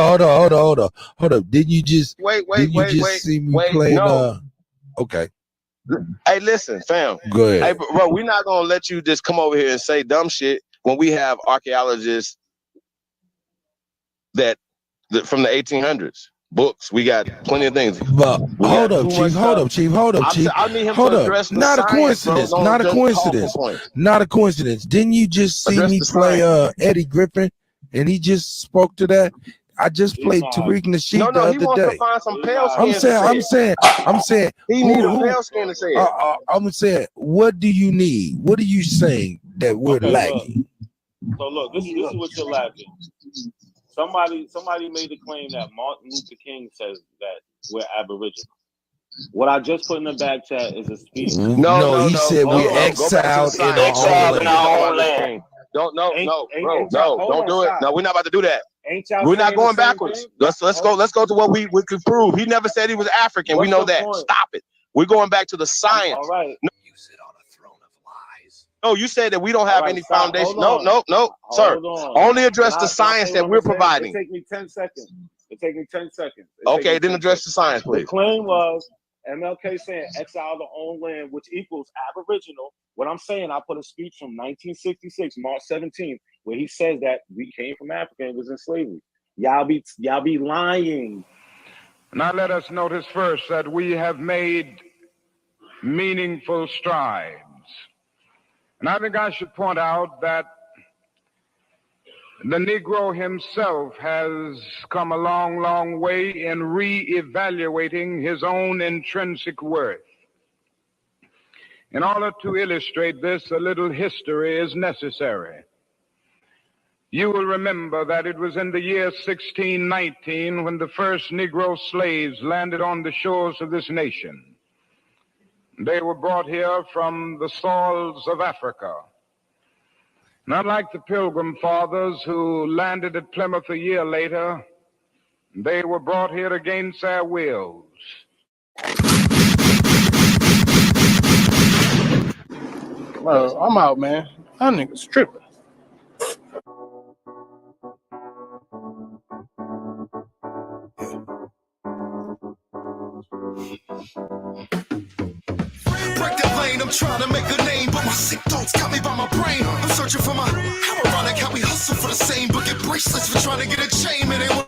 Didn't you just see me playing? No. Okay. Hey, listen, fam. Go ahead. Hey, bro, we're not gonna let you just come over here and say dumb shit when we have archaeologists that from the 1800s. Books, we got plenty of things. But hold up, Chief. I need him to address the Not a science, coincidence. bro. Not a Just coincidence. talking points. Not a coincidence. Didn't you just see Address me the play science. Eddie Griffin, and he just spoke to that? I just played Tariq Nasheed the No, he other wants day. to find some pale skins. I'm saying. He needs a pale skin to say it. I'm saying. What do you need? What are you saying that we're lacking? So look, this is what you're lacking. Somebody made the claim that Martin Luther King says that we're Aboriginal. What I just put in the back chat is a speech. No, he said we're exiled in our own land. Don't do it. No, we're not about to do that. We're not going backwards. Let's go to what we can prove. He never said he was African. We know that. Stop it. We're going back to the science. All right. You sit on a throne of lies. No, you said that we don't have any foundation. No, sir. Only address the science that we're providing. It take me 10 seconds. Okay, then address the science, please. The claim was MLK saying exile the own land, which equals Aboriginal. What I'm saying, I put a speech from 1966, March 17th, where he says that we came from Africa and was in slavery. Y'all be lying. Now let us notice first that we have made meaningful strides. And I think I should point out that the Negro himself has come a long, long way in re-evaluating his own intrinsic worth. In order to illustrate this, a little history is necessary. You will remember that it was in the year 1619 when the first Negro slaves landed on the shores of this nation. They were brought here from the soils of Africa. Not like the Pilgrim Fathers who landed at Plymouth a year later, they were brought here against their wills. I'm out, man. That nigga's tripping. Break the lane, I'm trying to make a name, but my sick thoughts got me by my brain. I'm searching for my, how ironic how we hustle for the same, but get bracelets for trying to get a chain, man. They